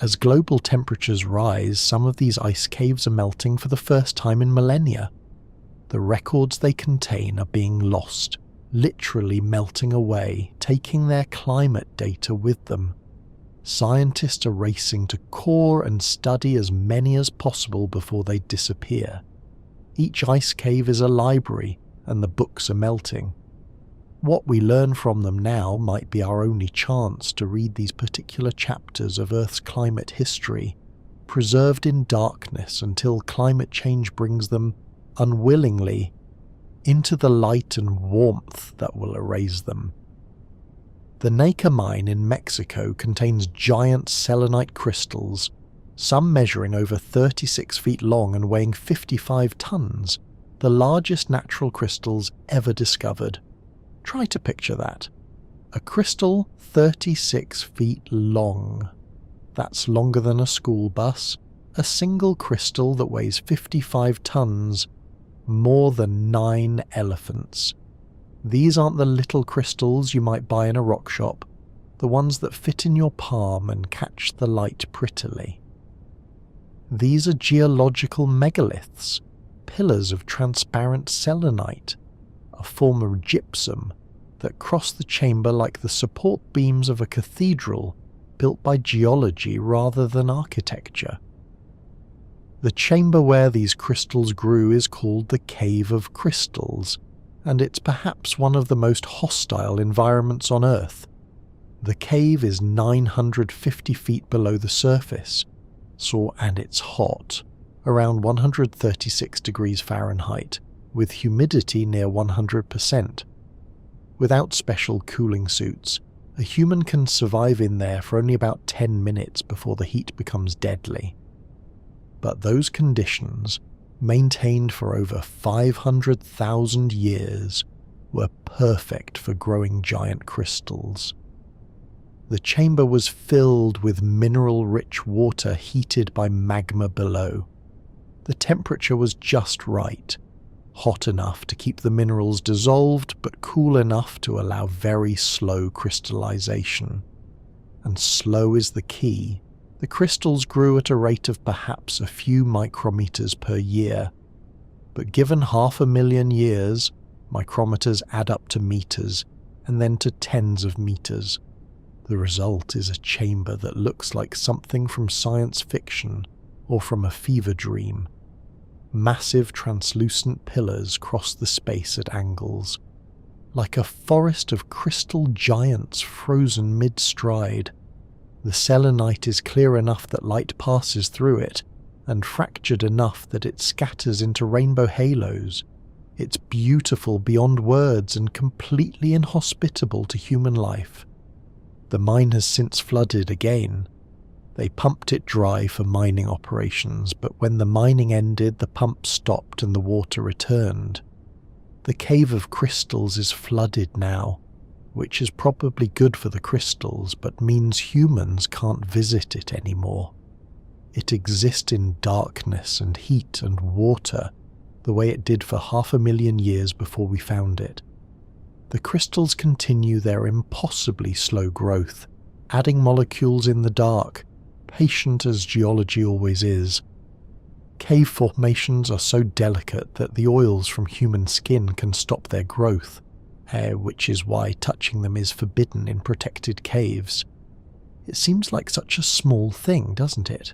As global temperatures rise, some of these ice caves are melting for the first time in millennia. The records they contain are being lost, literally melting away, taking their climate data with them. Scientists are racing to core and study as many as possible before they disappear. Each ice cave is a library, and the books are melting. What we learn from them now might be our only chance to read these particular chapters of Earth's climate history, preserved in darkness until climate change brings them, unwillingly, into the light and warmth that will erase them. The Naka mine in Mexico contains giant selenite crystals, some measuring over 36 feet long and weighing 55 tons, the largest natural crystals ever discovered. Try to picture that. A crystal 36 feet long. That's longer than a school bus. A single crystal that weighs 55 tons, more than 9 elephants. These aren't the little crystals you might buy in a rock shop, the ones that fit in your palm and catch the light prettily. These are geological megaliths, pillars of transparent selenite, a form of gypsum that cross the chamber like the support beams of a cathedral built by geology rather than architecture. The chamber where these crystals grew is called the Cave of Crystals, and it's perhaps one of the most hostile environments on Earth. The cave is 950 feet below the surface, and it's hot, around 136 degrees Fahrenheit, with humidity near 100%. Without special cooling suits, a human can survive in there for only about 10 minutes before the heat becomes deadly. But those conditions, maintained for over 500,000 years, were perfect for growing giant crystals. The chamber was filled with mineral-rich water heated by magma below. The temperature was just right, hot enough to keep the minerals dissolved but cool enough to allow very slow crystallization. And slow is the key. The crystals grew at a rate of perhaps a few micrometers per year, but given 500,000 years, micrometers add up to meters, and then to tens of meters. The result is a chamber that looks like something from science fiction or from a fever dream. Massive translucent pillars cross the space at angles, like a forest of crystal giants frozen mid-stride. The selenite is clear enough that light passes through it, and fractured enough that it scatters into rainbow halos. It's beautiful beyond words and completely inhospitable to human life. The mine has since flooded again. They pumped it dry for mining operations, but when the mining ended, the pump stopped and the water returned. The Cave of Crystals is flooded now, which is probably good for the crystals but means humans can't visit it anymore. It exists in darkness and heat and water, the way it did for 500,000 years before we found it. The crystals continue their impossibly slow growth, adding molecules in the dark, patient as geology always is. Cave formations are so delicate that the oils from human skin can stop their growth, which is why touching them is forbidden in protected caves. It seems like such a small thing, doesn't it?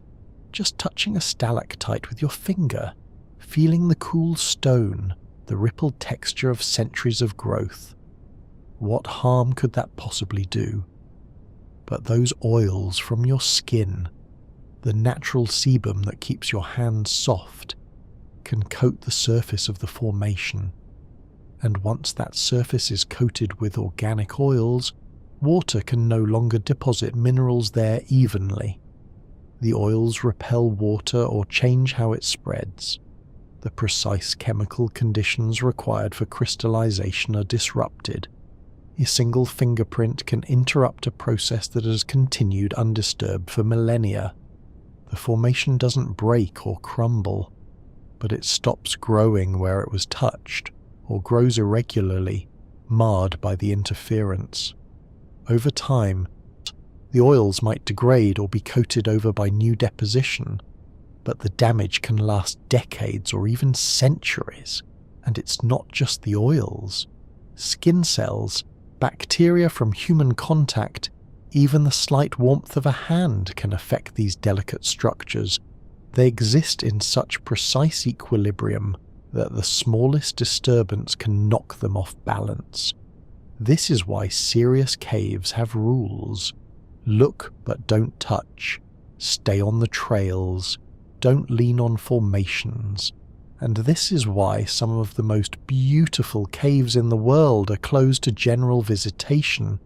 Just touching a stalactite with your finger, feeling the cool stone, the rippled texture of centuries of growth. What harm could that possibly do? But those oils from your skin, the natural sebum that keeps your hands soft, can coat the surface of the formation. And once that surface is coated with organic oils, water can no longer deposit minerals there evenly. The oils repel water or change how it spreads. The precise chemical conditions required for crystallization are disrupted. A single fingerprint can interrupt a process that has continued undisturbed for millennia. The formation doesn't break or crumble, but it stops growing where it was touched, or grows irregularly, marred by the interference. Over time, the oils might degrade or be coated over by new deposition, but the damage can last decades or even centuries. And it's not just the oils. Skin cells, bacteria from human contact, even the slight warmth of a hand can affect these delicate structures. They exist in such precise equilibrium that the smallest disturbance can knock them off balance. This is why serious caves have rules. Look but don't touch. Stay on the trails. Don't lean on formations. And this is why some of the most beautiful caves in the world are closed to general visitation.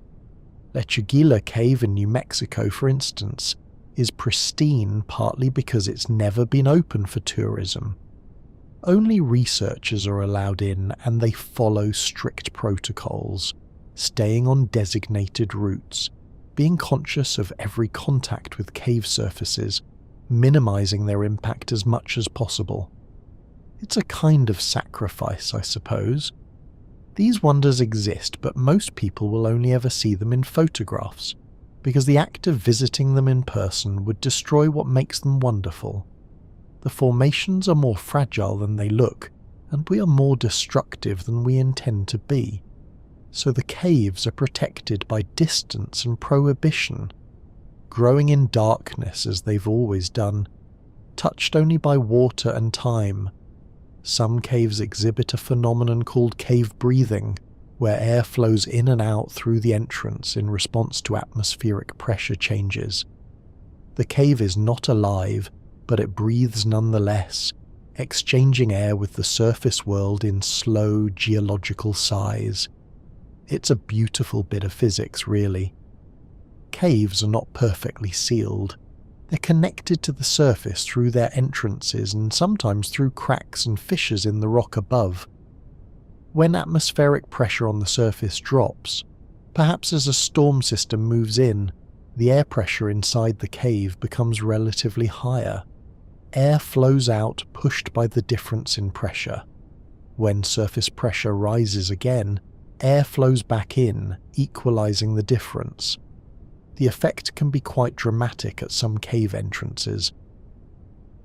Lechuguilla Cave in New Mexico, for instance, is pristine partly because it's never been open for tourism. Only researchers are allowed in, and they follow strict protocols, staying on designated routes, being conscious of every contact with cave surfaces, minimizing their impact as much as possible. It's a kind of sacrifice, I suppose. These wonders exist, but most people will only ever see them in photographs, because the act of visiting them in person would destroy what makes them wonderful. The formations are more fragile than they look, and we are more destructive than we intend to be. So the caves are protected by distance and prohibition, growing in darkness as they've always done, touched only by water and time. Some caves exhibit a phenomenon called cave breathing, where air flows in and out through the entrance in response to atmospheric pressure changes. The cave is not alive, but it breathes nonetheless, exchanging air with the surface world in slow geological sighs. It's a beautiful bit of physics, really. Caves are not perfectly sealed. They're connected to the surface through their entrances and sometimes through cracks and fissures in the rock above. When atmospheric pressure on the surface drops, perhaps as a storm system moves in, the air pressure inside the cave becomes relatively higher. Air flows out, pushed by the difference in pressure. When surface pressure rises again, air flows back in, equalizing the difference. The effect can be quite dramatic at some cave entrances.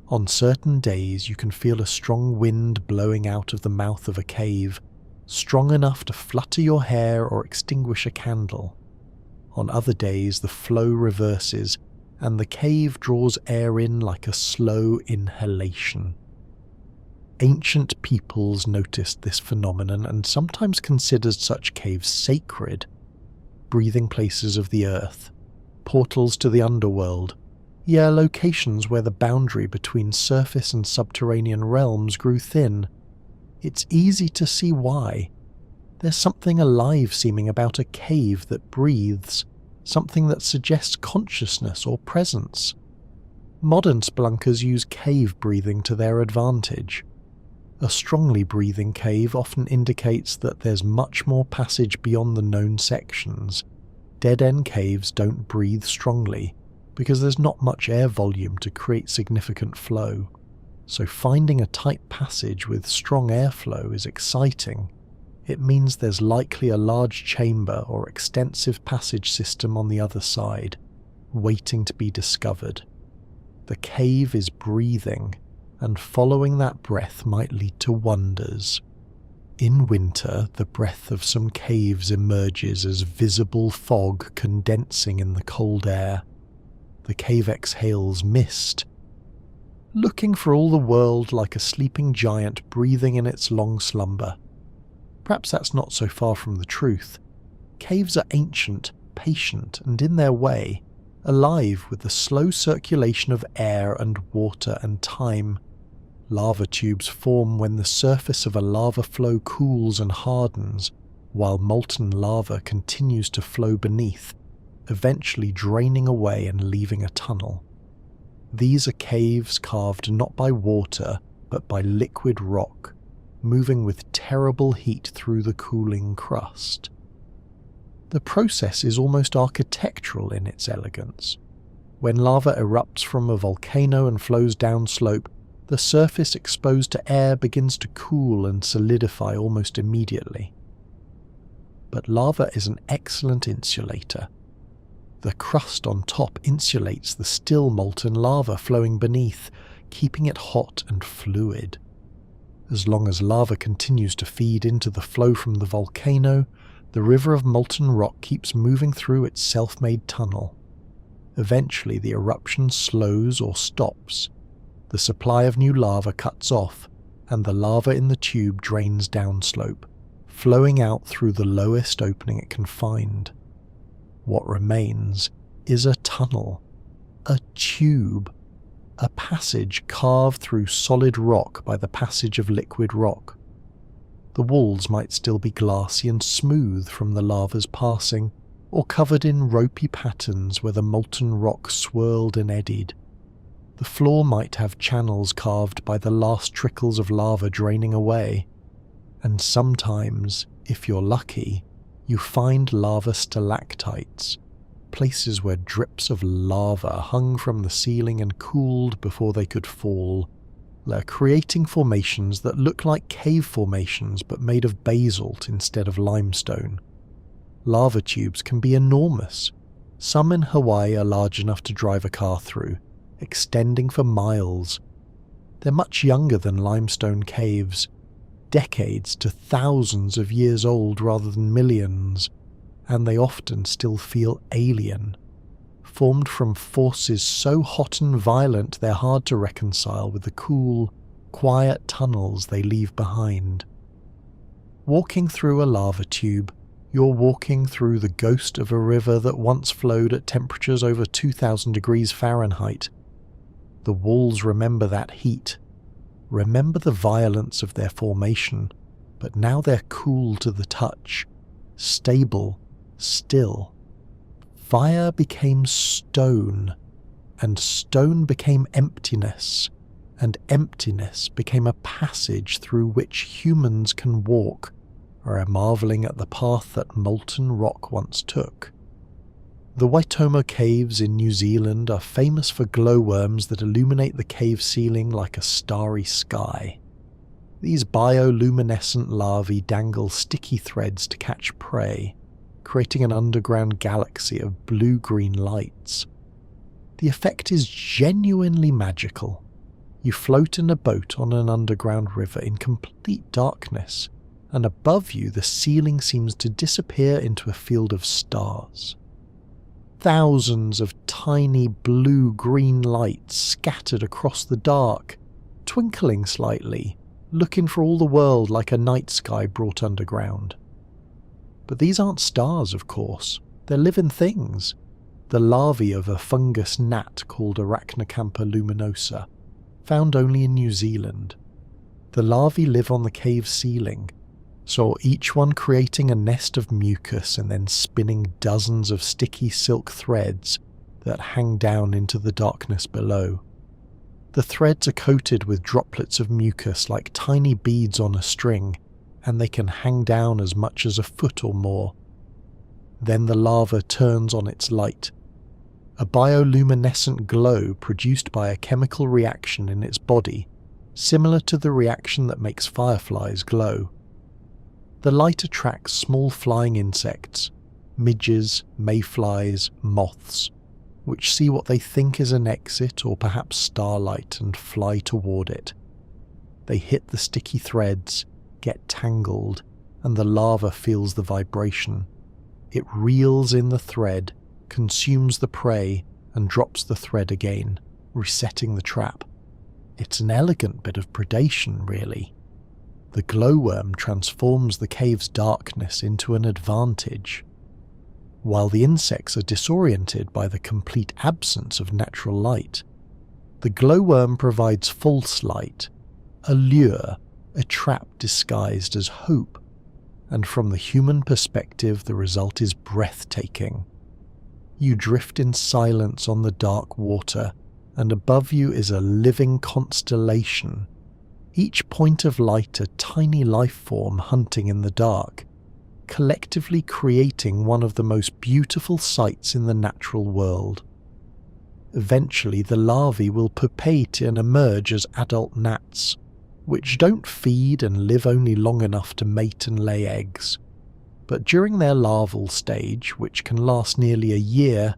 On certain days you can feel a strong wind blowing out of the mouth of a cave, strong enough to flutter your hair or extinguish a candle. On other days the flow reverses, and the cave draws air in like a slow inhalation. Ancient peoples noticed this phenomenon and sometimes considered such caves sacred, breathing places of the earth, portals to the underworld, locations where the boundary between surface and subterranean realms grew thin. It's easy to see why. There's something alive seeming about a cave that breathes, something that suggests consciousness or presence. Modern spelunkers use cave breathing to their advantage. A strongly breathing cave often indicates that there's much more passage beyond the known sections. Dead-end caves don't breathe strongly because there's not much air volume to create significant flow, so finding a tight passage with strong airflow is exciting. It means there's likely a large chamber or extensive passage system on the other side, waiting to be discovered. The cave is breathing, and following that breath might lead to wonders. In winter, the breath of some caves emerges as visible fog condensing in the cold air. The cave exhales mist, looking for all the world like a sleeping giant breathing in its long slumber. Perhaps that's not so far from the truth. Caves are ancient, patient, and in their way, alive with the slow circulation of air and water and time. Lava tubes form when the surface of a lava flow cools and hardens, while molten lava continues to flow beneath, eventually draining away and leaving a tunnel. These are caves carved not by water, but by liquid rock, moving with terrible heat through the cooling crust. The process is almost architectural in its elegance. When lava erupts from a volcano and flows downslope, the surface exposed to air begins to cool and solidify almost immediately. But lava is an excellent insulator. The crust on top insulates the still molten lava flowing beneath, keeping it hot and fluid. As long as lava continues to feed into the flow from the volcano, the river of molten rock keeps moving through its self-made tunnel. Eventually the eruption slows or stops. The supply of new lava cuts off, and the lava in the tube drains downslope, flowing out through the lowest opening it can find. What remains is a tunnel, a tube, a passage carved through solid rock by the passage of liquid rock. The walls might still be glassy and smooth from the lava's passing, or covered in ropey patterns where the molten rock swirled and eddied. The floor might have channels carved by the last trickles of lava draining away, and sometimes, if you're lucky, you find lava stalactites, places where drips of lava hung from the ceiling and cooled before they could fall. They're creating formations that look like cave formations but made of basalt instead of limestone. Lava tubes can be enormous. Some in Hawaii are large enough to drive a car through, extending for miles. They're much younger than limestone caves, decades to thousands of years old rather than millions, and they often still feel alien, formed from forces so hot and violent they're hard to reconcile with the cool, quiet tunnels they leave behind. Walking through a lava tube, you're walking through the ghost of a river that once flowed at temperatures over 2,000 degrees Fahrenheit. The walls remember that heat, remember the violence of their formation, but now they're cool to the touch, stable, still. Fire became stone, and stone became emptiness, and emptiness became a passage through which humans can walk, or are marvelling at the path that molten rock once took. The Waitomo Caves in New Zealand are famous for glowworms that illuminate the cave ceiling like a starry sky. These bioluminescent larvae dangle sticky threads to catch prey, creating an underground galaxy of blue-green lights. The effect is genuinely magical. You float in a boat on an underground river in complete darkness, and above you the ceiling seems to disappear into a field of stars. Thousands of tiny blue-green lights scattered across the dark, twinkling slightly, looking for all the world like a night sky brought underground. But these aren't stars, of course. They're living things. The larvae of a fungus gnat called Arachnocampa luminosa, found only in New Zealand. The larvae live on the cave ceiling, so each one creating a nest of mucus and then spinning dozens of sticky silk threads that hang down into the darkness below. The threads are coated with droplets of mucus like tiny beads on a string, and they can hang down as much as a foot or more. Then the lava turns on its light, a bioluminescent glow produced by a chemical reaction in its body, similar to the reaction that makes fireflies glow. The light attracts small flying insects, midges, mayflies, moths, which see what they think is an exit or perhaps starlight and fly toward it. They hit the sticky threads, get tangled, and the lava feels the vibration. It reels in the thread, consumes the prey, and drops the thread again, resetting the trap. It's an elegant bit of predation, really. The glowworm transforms the cave's darkness into an advantage. While the insects are disoriented by the complete absence of natural light, the glowworm provides false light, a lure, a trap disguised as hope, and from the human perspective the result is breathtaking. You drift in silence on the dark water, and above you is a living constellation, each point of light a tiny life form hunting in the dark, collectively creating one of the most beautiful sights in the natural world. Eventually the larvae will pupate and emerge as adult gnats, which don't feed and live only long enough to mate and lay eggs. But during their larval stage, which can last nearly a year,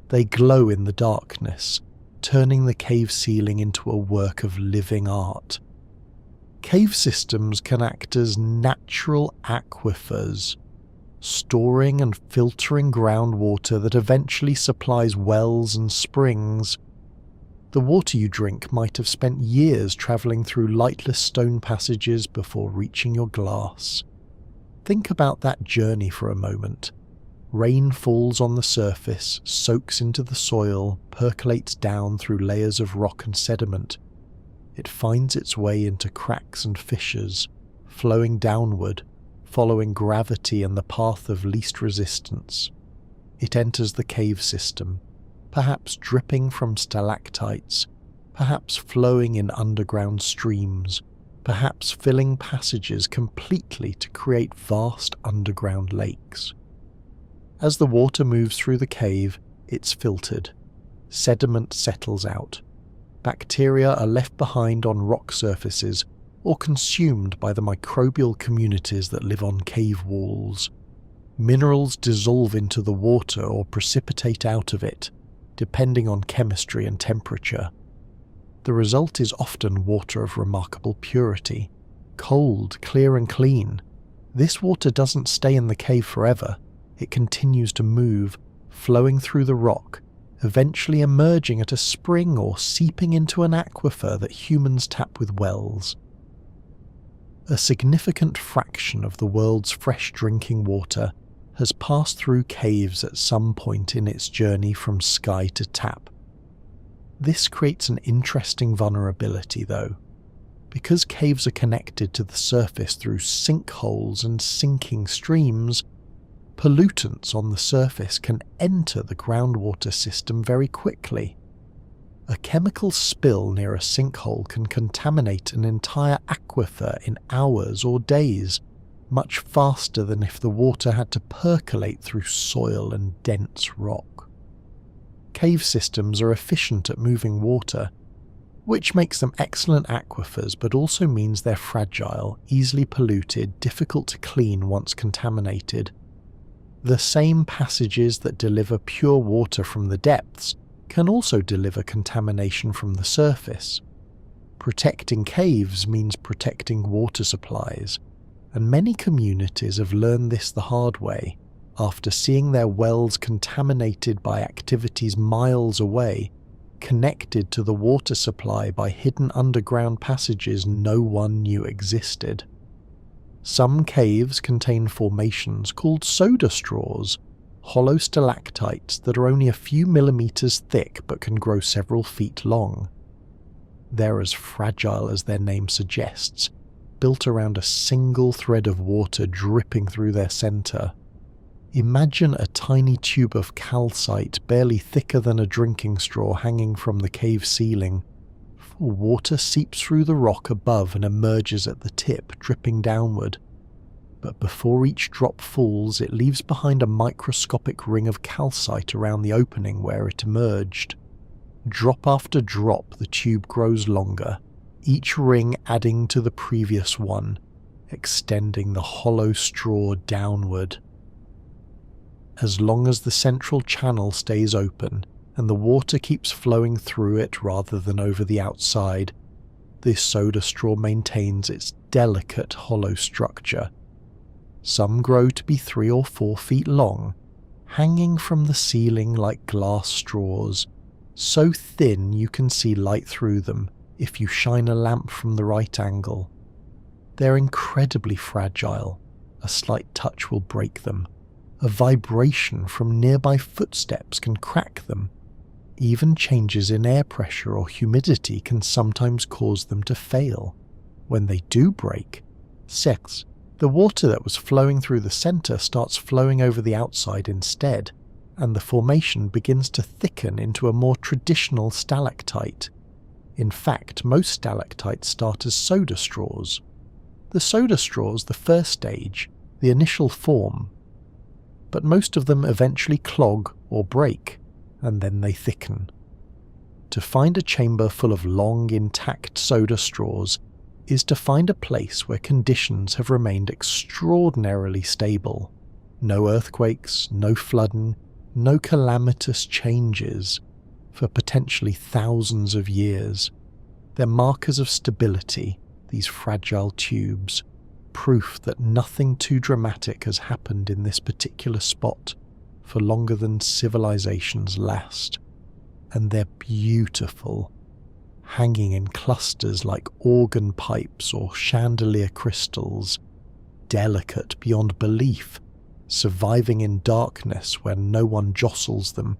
they glow in the darkness, turning the cave ceiling into a work of living art. Cave systems can act as natural aquifers, storing and filtering groundwater that eventually supplies wells and springs. The water you drink might have spent years travelling through lightless stone passages before reaching your glass. Think about that journey for a moment. Rain falls on the surface, soaks into the soil, percolates down through layers of rock and sediment. It finds its way into cracks and fissures, flowing downward, following gravity and the path of least resistance. It enters the cave system, perhaps dripping from stalactites, perhaps flowing in underground streams, perhaps filling passages completely to create vast underground lakes. As the water moves through the cave, it's filtered. Sediment settles out. Bacteria are left behind on rock surfaces or consumed by the microbial communities that live on cave walls. Minerals dissolve into the water or precipitate out of it, depending on chemistry and temperature. The result is often water of remarkable purity, cold, clear and clean. This water doesn't stay in the cave forever. It continues to move, flowing through the rock, eventually emerging at a spring or seeping into an aquifer that humans tap with wells. A significant fraction of the world's fresh drinking water has passed through caves at some point in its journey from sky to tap. This creates an interesting vulnerability though. Because caves are connected to the surface through sinkholes and sinking streams, pollutants on the surface can enter the groundwater system very quickly. A chemical spill near a sinkhole can contaminate an entire aquifer in hours or days, much faster than if the water had to percolate through soil and dense rock. Cave systems are efficient at moving water, which makes them excellent aquifers but also means they're fragile, easily polluted, difficult to clean once contaminated. The same passages that deliver pure water from the depths can also deliver contamination from the surface. Protecting caves means protecting water supplies, and many communities have learned this the hard way after seeing their wells contaminated by activities miles away, connected to the water supply by hidden underground passages no one knew existed. Some caves contain formations called soda straws, hollow stalactites that are only a few millimeters thick but can grow several feet long. They're as fragile as their name suggests, built around a single thread of water dripping through their center. Imagine a tiny tube of calcite barely thicker than a drinking straw hanging from the cave ceiling, water seeps through the rock above and emerges at the tip, dripping downward. But before each drop falls, it leaves behind a microscopic ring of calcite around the opening where it emerged. Drop after drop, the tube grows longer, each ring adding to the previous one, extending the hollow straw downward. As long as the central channel stays open and the water keeps flowing through it rather than over the outside, this soda straw maintains its delicate hollow structure. Some grow to be 3 or 4 feet long, hanging from the ceiling like glass straws, so thin you can see light through them if you shine a lamp from the right angle. They're incredibly fragile. A slight touch will break them. A vibration from nearby footsteps can crack them. Even changes in air pressure or humidity can sometimes cause them to fail. When they do break, the water that was flowing through the center starts flowing over the outside instead, and the formation begins to thicken into a more traditional stalactite. In fact, most stalactites start as soda straws. The soda straw's the first stage, the initial form, but most of them eventually clog or break, and then they thicken. To find a chamber full of long, intact soda straws is to find a place where conditions have remained extraordinarily stable. No earthquakes, no flooding, no calamitous changes for potentially thousands of years. They're markers of stability, these fragile tubes, proof that nothing too dramatic has happened in this particular spot for longer than civilizations last. And they're beautiful, hanging in clusters like organ pipes or chandelier crystals, delicate beyond belief, surviving in darkness where no one jostles them,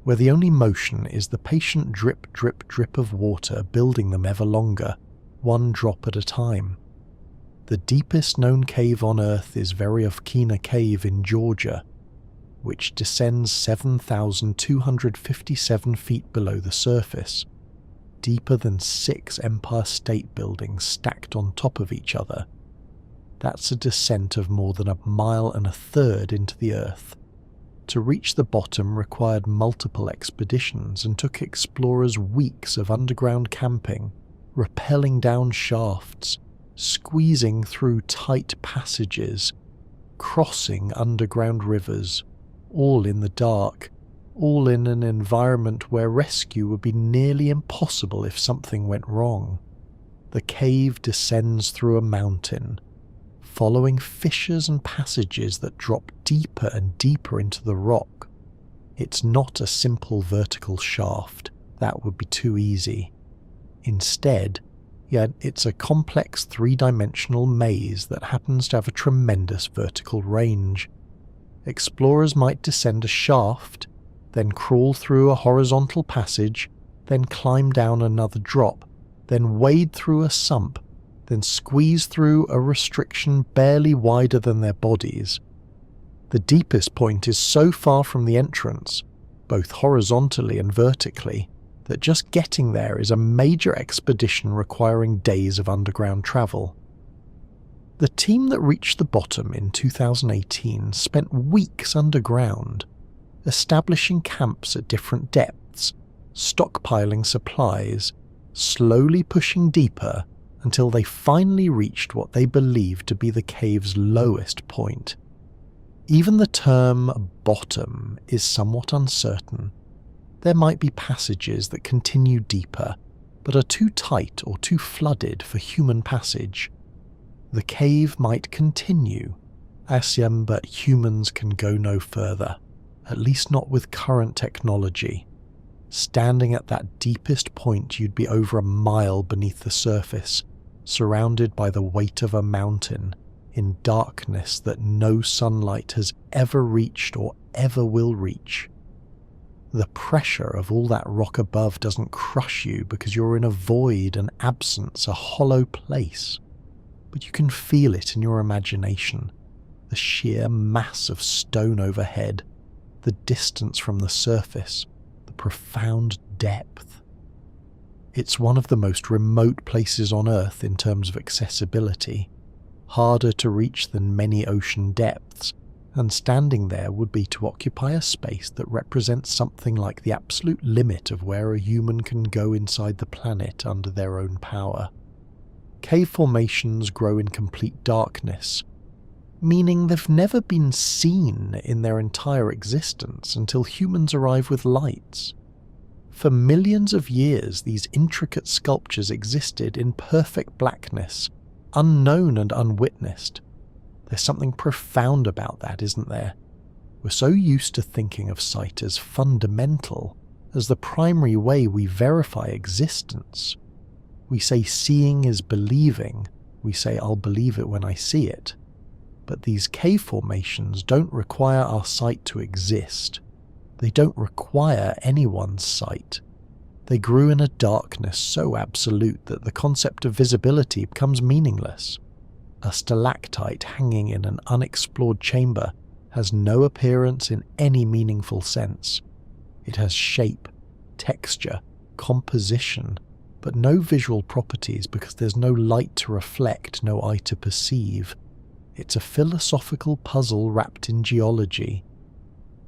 where the only motion is the patient drip, drip, drip of water building them ever longer, one drop at a time. The deepest known cave on Earth is Veriofkina Cave in Georgia, which descends 7,257 feet below the surface, deeper than 6 Empire State Buildings stacked on top of each other. That's a descent of more than 1.5 miles into the Earth. To reach the bottom required multiple expeditions and took explorers weeks of underground camping, rappelling down shafts, squeezing through tight passages, crossing underground rivers, all in the dark, all in an environment where rescue would be nearly impossible if something went wrong. The cave descends through a mountain, following fissures and passages that drop deeper and deeper into the rock. It's not a simple vertical shaft, that would be too easy. Instead, it's a complex 3-dimensional maze that happens to have a tremendous vertical range. Explorers might descend a shaft, then crawl through a horizontal passage, then climb down another drop, then wade through a sump, then squeeze through a restriction barely wider than their bodies. The deepest point is so far from the entrance, both horizontally and vertically, that just getting there is a major expedition requiring days of underground travel. The team that reached the bottom in 2018 spent weeks underground, establishing camps at different depths, stockpiling supplies, slowly pushing deeper until they finally reached what they believed to be the cave's lowest point. Even the term bottom is somewhat uncertain. There might be passages that continue deeper, but are too tight or too flooded for human passage. The cave might continue, but humans can go no further, at least not with current technology. Standing at that deepest point, you'd be over 1 mile beneath the surface, surrounded by the weight of a mountain, in darkness that no sunlight has ever reached or ever will reach. The pressure of all that rock above doesn't crush you because you're in a void, an absence, a hollow place. But you can feel it in your imagination, the sheer mass of stone overhead, the distance from the surface, the profound depth. It's one of the most remote places on Earth in terms of accessibility, harder to reach than many ocean depths, and standing there would be to occupy a space that represents something like the absolute limit of where a human can go inside the planet under their own power. Cave formations grow in complete darkness, meaning they've never been seen in their entire existence until humans arrive with lights. For millions of years, these intricate sculptures existed in perfect blackness, unknown and unwitnessed. There's something profound about that, isn't there? We're so used to thinking of sight as fundamental, as the primary way we verify existence. We say seeing is believing. We say I'll believe it when I see it. But these cave formations don't require our sight to exist. They don't require anyone's sight. They grew in a darkness so absolute that the concept of visibility becomes meaningless. A stalactite hanging in an unexplored chamber has no appearance in any meaningful sense. It has shape, texture, composition, but no visual properties because there's no light to reflect, no eye to perceive. It's a philosophical puzzle wrapped in geology.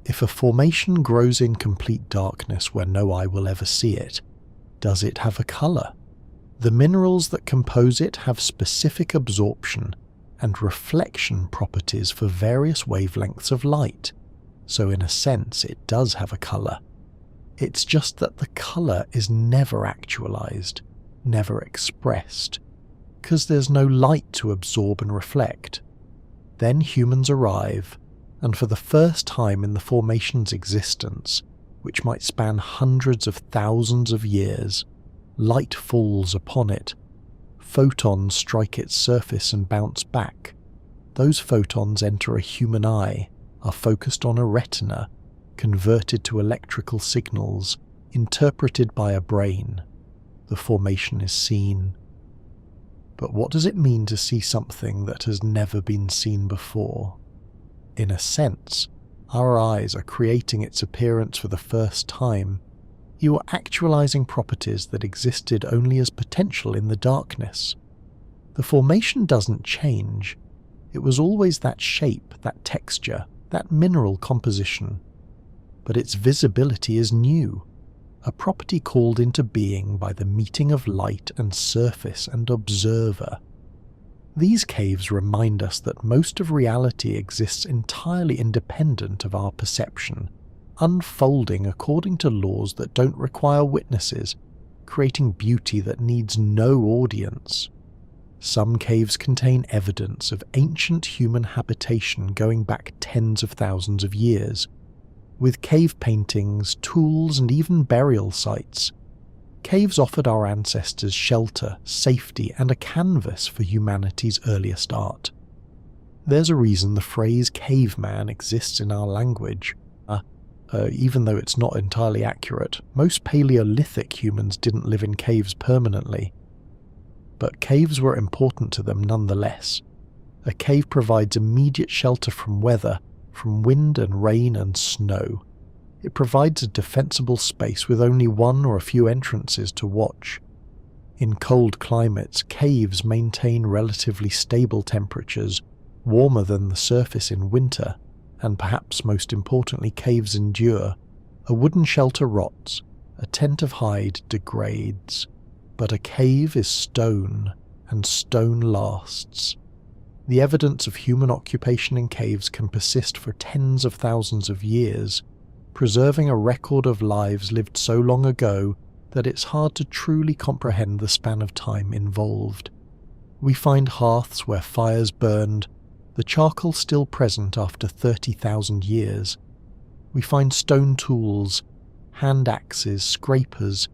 If a formation grows in complete darkness where no eye will ever see it, does it have a colour? The minerals that compose it have specific absorption and reflection properties for various wavelengths of light, so in a sense it does have a colour. It's just that the colour is never actualised, never expressed, because there's no light to absorb and reflect. Then humans arrive, and for the first time in the formation's existence, which might span hundreds of thousands of years, light falls upon it. Photons strike its surface and bounce back. Those photons enter a human eye, are focused on a retina, converted to electrical signals, interpreted by a brain. The formation is seen. But what does it mean to see something that has never been seen before? In a sense, our eyes are creating its appearance for the first time. You are actualizing properties that existed only as potential in the darkness. The formation doesn't change. It was always that shape, that texture, that mineral composition. But its visibility is new, a property called into being by the meeting of light and surface and observer. These caves remind us that most of reality exists entirely independent of our perception, unfolding according to laws that don't require witnesses, creating beauty that needs no audience. Some caves contain evidence of ancient human habitation going back tens of thousands of years, with cave paintings, tools, and even burial sites. Caves offered our ancestors shelter, safety, and a canvas for humanity's earliest art. There's a reason the phrase caveman exists in our language. Even though it's not entirely accurate, most Paleolithic humans didn't live in caves permanently. But caves were important to them nonetheless. A cave provides immediate shelter from weather, from wind and rain and snow. It provides a defensible space with only one or a few entrances to watch. In cold climates, caves maintain relatively stable temperatures, warmer than the surface in winter, and perhaps most importantly, caves endure. A wooden shelter rots, a tent of hide degrades, but a cave is stone, and stone lasts. The evidence of human occupation in caves can persist for tens of thousands of years, preserving a record of lives lived so long ago that it's hard to truly comprehend the span of time involved. We find hearths where fires burned, the charcoal still present after 30,000 years. We find stone tools, hand axes, scrapers,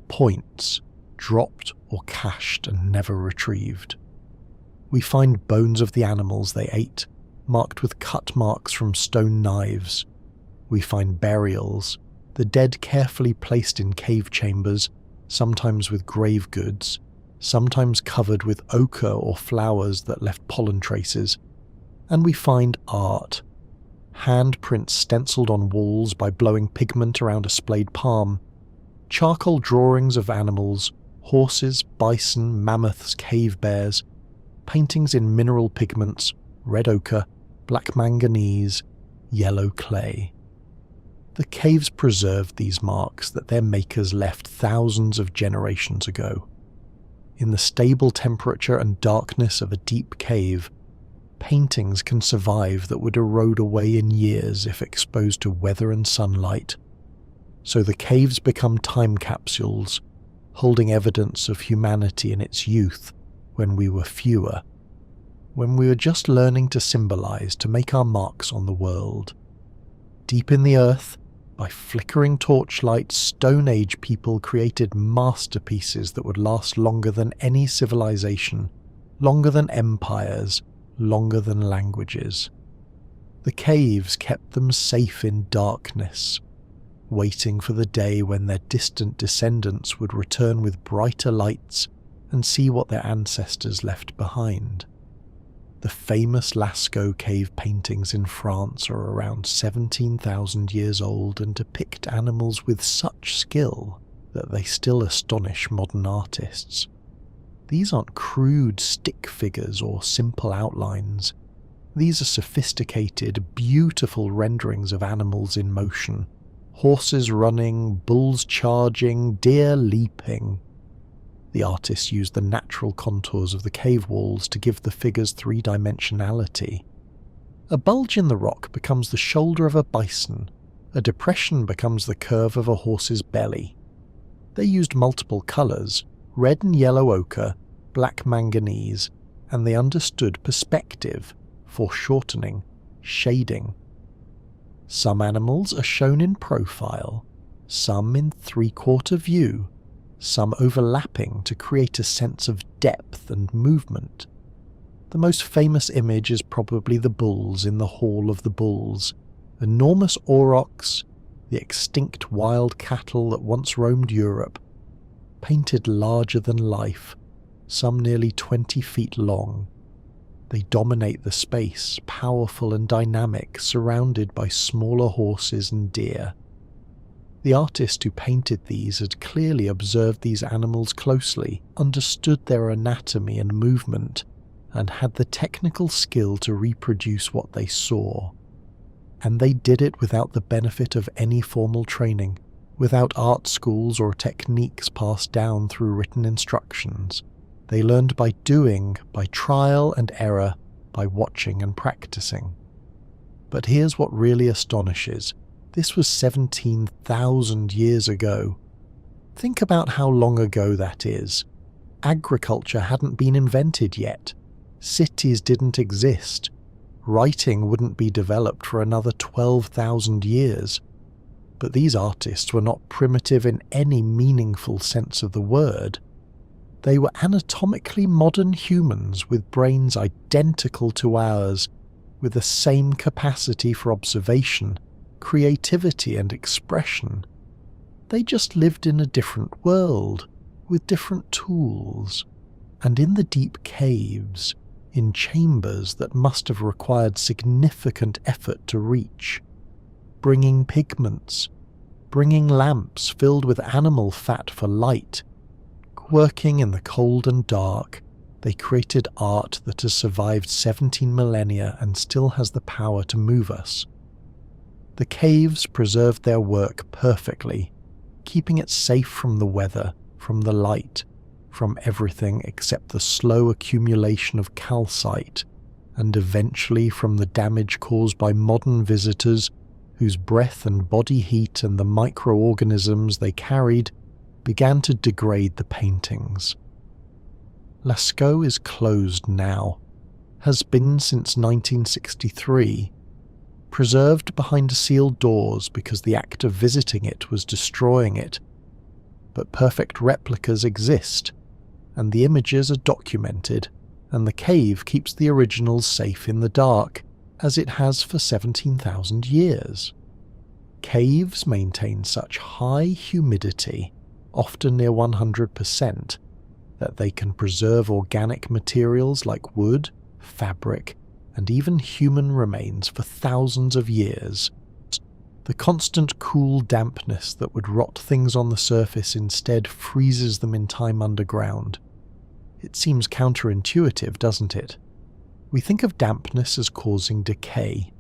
points, dropped or cached and never retrieved. We find bones of the animals they ate, marked with cut marks from stone knives. We find burials, the dead carefully placed in cave chambers, sometimes with grave goods, sometimes covered with ochre or flowers that left pollen traces. And we find art, handprints stenciled on walls by blowing pigment around a splayed palm, Charcoal drawings of animals, horses, bison, mammoths, cave bears, paintings in mineral pigments, red ochre, black manganese, yellow clay. The caves preserved these marks that their makers left thousands of generations ago. In the stable temperature and darkness of a deep cave, paintings can survive that would erode away in years if exposed to weather and sunlight. So the caves become time capsules, holding evidence of humanity in its youth when we were fewer, when we were just learning to symbolize, to make our marks on the world. Deep in the earth, by flickering torchlight, Stone Age people created masterpieces that would last longer than any civilization, longer than empires, longer than languages. The caves kept them safe in darkness, waiting for the day when their distant descendants would return with brighter lights and see what their ancestors left behind. The famous Lascaux cave paintings in France are around 17,000 years old and depict animals with such skill that they still astonish modern artists. These aren't crude stick figures or simple outlines. These are sophisticated, beautiful renderings of animals in motion. Horses running, bulls charging, deer leaping. The artists used the natural contours of the cave walls to give the figures three-dimensionality. A bulge in the rock becomes the shoulder of a bison. A depression becomes the curve of a horse's belly. They used multiple colours, red and yellow ochre, black manganese, and they understood perspective, foreshortening, shading. Some animals are shown in profile, some in three-quarter view, some overlapping to create a sense of depth and movement. The most famous image is probably the bulls in the Hall of the Bulls, enormous aurochs, the extinct wild cattle that once roamed Europe, painted larger than life, some nearly 20 feet long. They dominate the space, powerful and dynamic, surrounded by smaller horses and deer. The artist who painted these had clearly observed these animals closely, understood their anatomy and movement, and had the technical skill to reproduce what they saw. And they did it without the benefit of any formal training, without art schools or techniques passed down through written instructions. They learned by doing, by trial and error, by watching and practicing. But here's what really astonishes. This was 17,000 years ago. Think about how long ago that is. Agriculture hadn't been invented yet. Cities didn't exist. Writing wouldn't be developed for another 12,000 years. But these artists were not primitive in any meaningful sense of the word. They were anatomically modern humans with brains identical to ours, with the same capacity for observation, creativity and expression. They just lived in a different world, with different tools, and in the deep caves, in chambers that must have required significant effort to reach, bringing pigments, bringing lamps filled with animal fat for light. Working in the cold and dark, they created art that has survived 17 millennia and still has the power to move us. The caves preserved their work perfectly, keeping it safe from the weather, from the light, from everything except the slow accumulation of calcite, and eventually from the damage caused by modern visitors whose breath and body heat and the microorganisms they carried began to degrade the paintings. Lascaux is closed now, has been since 1963, preserved behind sealed doors because the act of visiting it was destroying it. But perfect replicas exist, and the images are documented, and the cave keeps the originals safe in the dark, as it has for 17,000 years. Caves maintain such high humidity, often near 100%, that they can preserve organic materials like wood, fabric, and even human remains for thousands of years. The constant cool dampness that would rot things on the surface instead freezes them in time underground. It seems counterintuitive, doesn't it? We think of dampness as causing decay.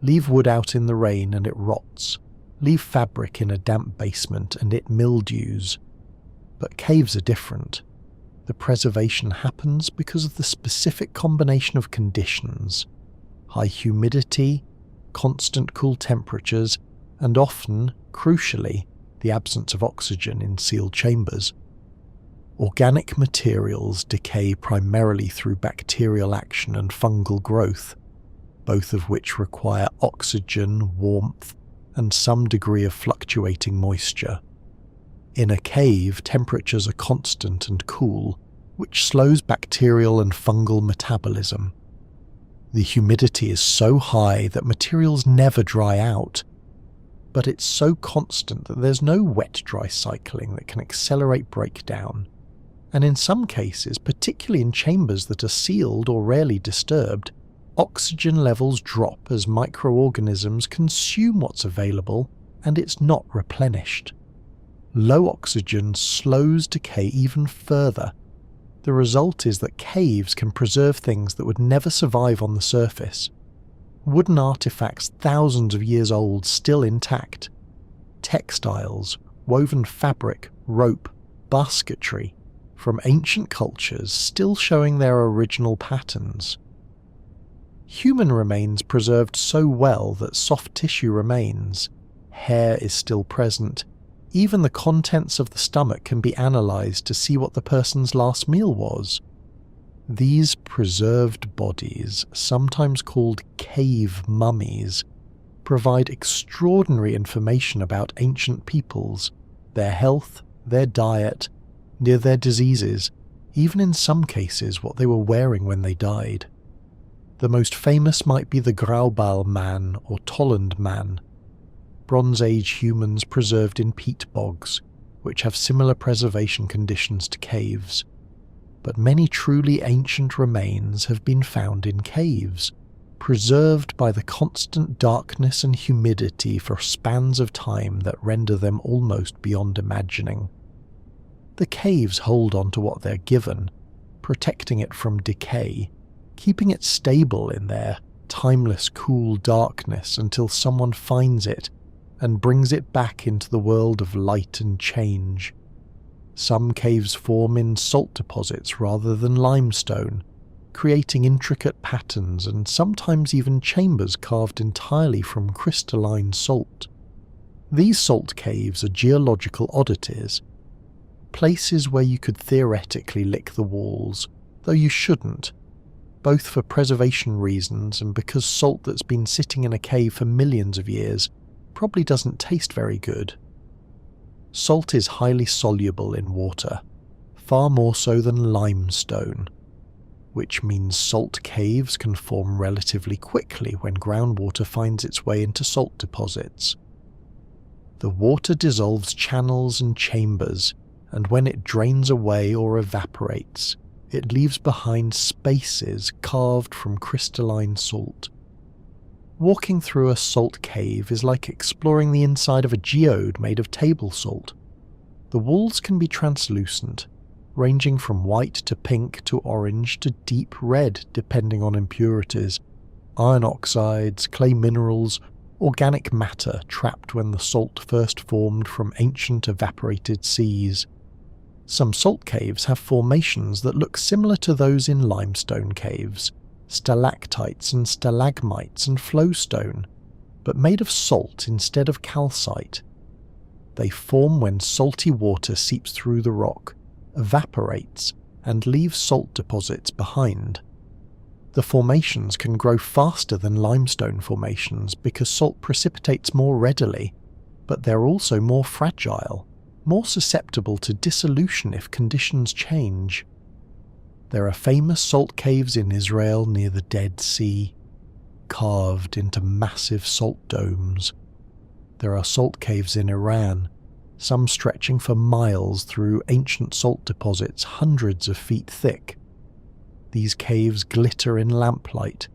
Leave wood out in the rain and it rots. Leave fabric in a damp basement and it mildews. But caves are different. The preservation happens because of the specific combination of conditions: high humidity, constant cool temperatures, and often, crucially, the absence of oxygen in sealed chambers. Organic materials decay primarily through bacterial action and fungal growth, both of which require oxygen, warmth, and some degree of fluctuating moisture. In a cave, temperatures are constant and cool, which slows bacterial and fungal metabolism. The humidity is so high that materials never dry out, but it's so constant that there's no wet-dry cycling that can accelerate breakdown. And in some cases, particularly in chambers that are sealed or rarely disturbed, oxygen levels drop as microorganisms consume what's available and it's not replenished. Low oxygen slows decay even further. The result is that caves can preserve things that would never survive on the surface. Wooden artifacts thousands of years old still intact. Textiles, woven fabric, rope, basketry, from ancient cultures still showing their original patterns. Human remains preserved so well that soft tissue remains, hair is still present, even the contents of the stomach can be analysed to see what the person's last meal was. These preserved bodies, sometimes called cave mummies, provide extraordinary information about ancient peoples, their health, their diet, their diseases, even in some cases what they were wearing when they died. The most famous might be the Graubaal man or Tolland man, Bronze Age humans preserved in peat bogs, which have similar preservation conditions to caves. But many truly ancient remains have been found in caves, preserved by the constant darkness and humidity for spans of time that render them almost beyond imagining. The caves hold on to what they're given, protecting it from decay, keeping it stable in their timeless cool darkness until someone finds it and brings it back into the world of light and change. Some caves form in salt deposits rather than limestone, creating intricate patterns and sometimes even chambers carved entirely from crystalline salt. These salt caves are geological oddities, places where you could theoretically lick the walls, though you shouldn't, both for preservation reasons and because salt that's been sitting in a cave for millions of years probably doesn't taste very good. Salt is highly soluble in water, far more so than limestone, which means salt caves can form relatively quickly when groundwater finds its way into salt deposits. The water dissolves channels and chambers, and when it drains away or evaporates, it leaves behind spaces carved from crystalline salt. Walking through a salt cave is like exploring the inside of a geode made of table salt. The walls can be translucent, ranging from white to pink to orange to deep red depending on impurities, iron oxides, clay minerals, organic matter trapped when the salt first formed from ancient evaporated seas. Some salt caves have formations that look similar to those in limestone caves, stalactites and stalagmites and flowstone, but made of salt instead of calcite. They form when salty water seeps through the rock, evaporates, and leaves salt deposits behind. The formations can grow faster than limestone formations because salt precipitates more readily, but they're also more fragile, more susceptible to dissolution if conditions change. There are famous salt caves in Israel near the Dead Sea, carved into massive salt domes. There are salt caves in Iran, some stretching for miles through ancient salt deposits hundreds of feet thick. These caves glitter in lamplight,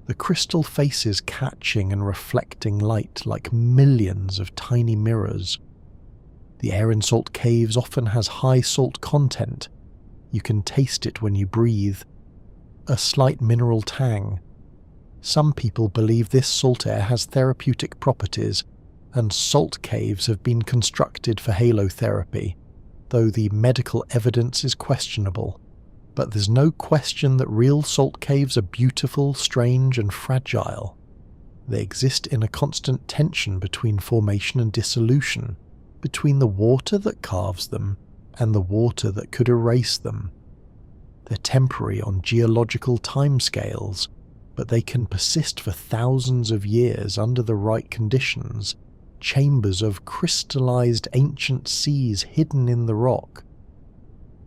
the crystal faces catching and reflecting light like millions of tiny mirrors. The air in salt caves often has high salt content. You can taste it when you breathe. A slight mineral tang. Some people believe this salt air has therapeutic properties, and salt caves have been constructed for halotherapy, though the medical evidence is questionable. But there's no question that real salt caves are beautiful, strange, and fragile. They exist in a constant tension between formation and dissolution, between the water that carves them and the water that could erase them. They're temporary on geological timescales, but they can persist for thousands of years under the right conditions, chambers of crystallized ancient seas hidden in the rock.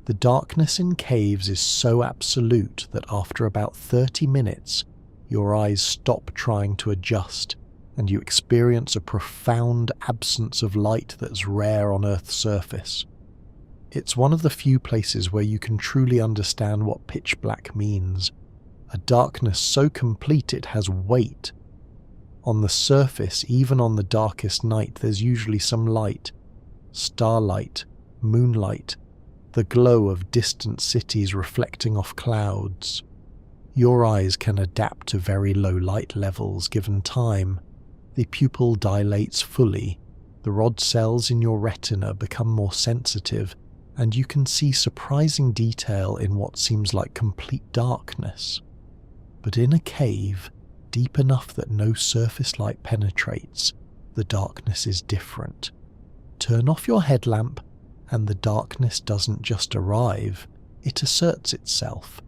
The darkness in caves is so absolute that after about 30 minutes, your eyes stop trying to adjust, and you experience a profound absence of light that's rare on Earth's surface. It's one of the few places where you can truly understand what pitch black means, a darkness so complete it has weight. On the surface, even on the darkest night, there's usually some light, starlight, moonlight, the glow of distant cities reflecting off clouds. Your eyes can adapt to very low light levels given time. The pupil dilates fully, the rod cells in your retina become more sensitive, and you can see surprising detail in what seems like complete darkness. But in a cave, deep enough that no surface light penetrates, the darkness is different. Turn off your headlamp, and the darkness doesn't just arrive, it asserts itself.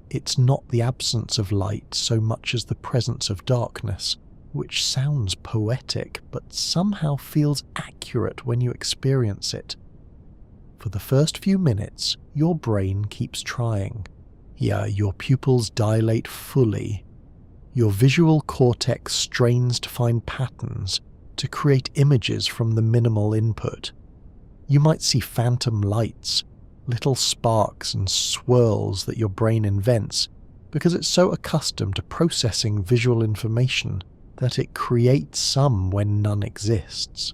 It's not the absence of light so much as the presence of darkness, which sounds poetic but somehow feels accurate when you experience it. For the first few minutes, your brain keeps trying. Your pupils dilate fully. Your visual cortex strains to find patterns, to create images from the minimal input. You might see phantom lights, little sparks and swirls that your brain invents because it's so accustomed to processing visual information that it creates some when none exists.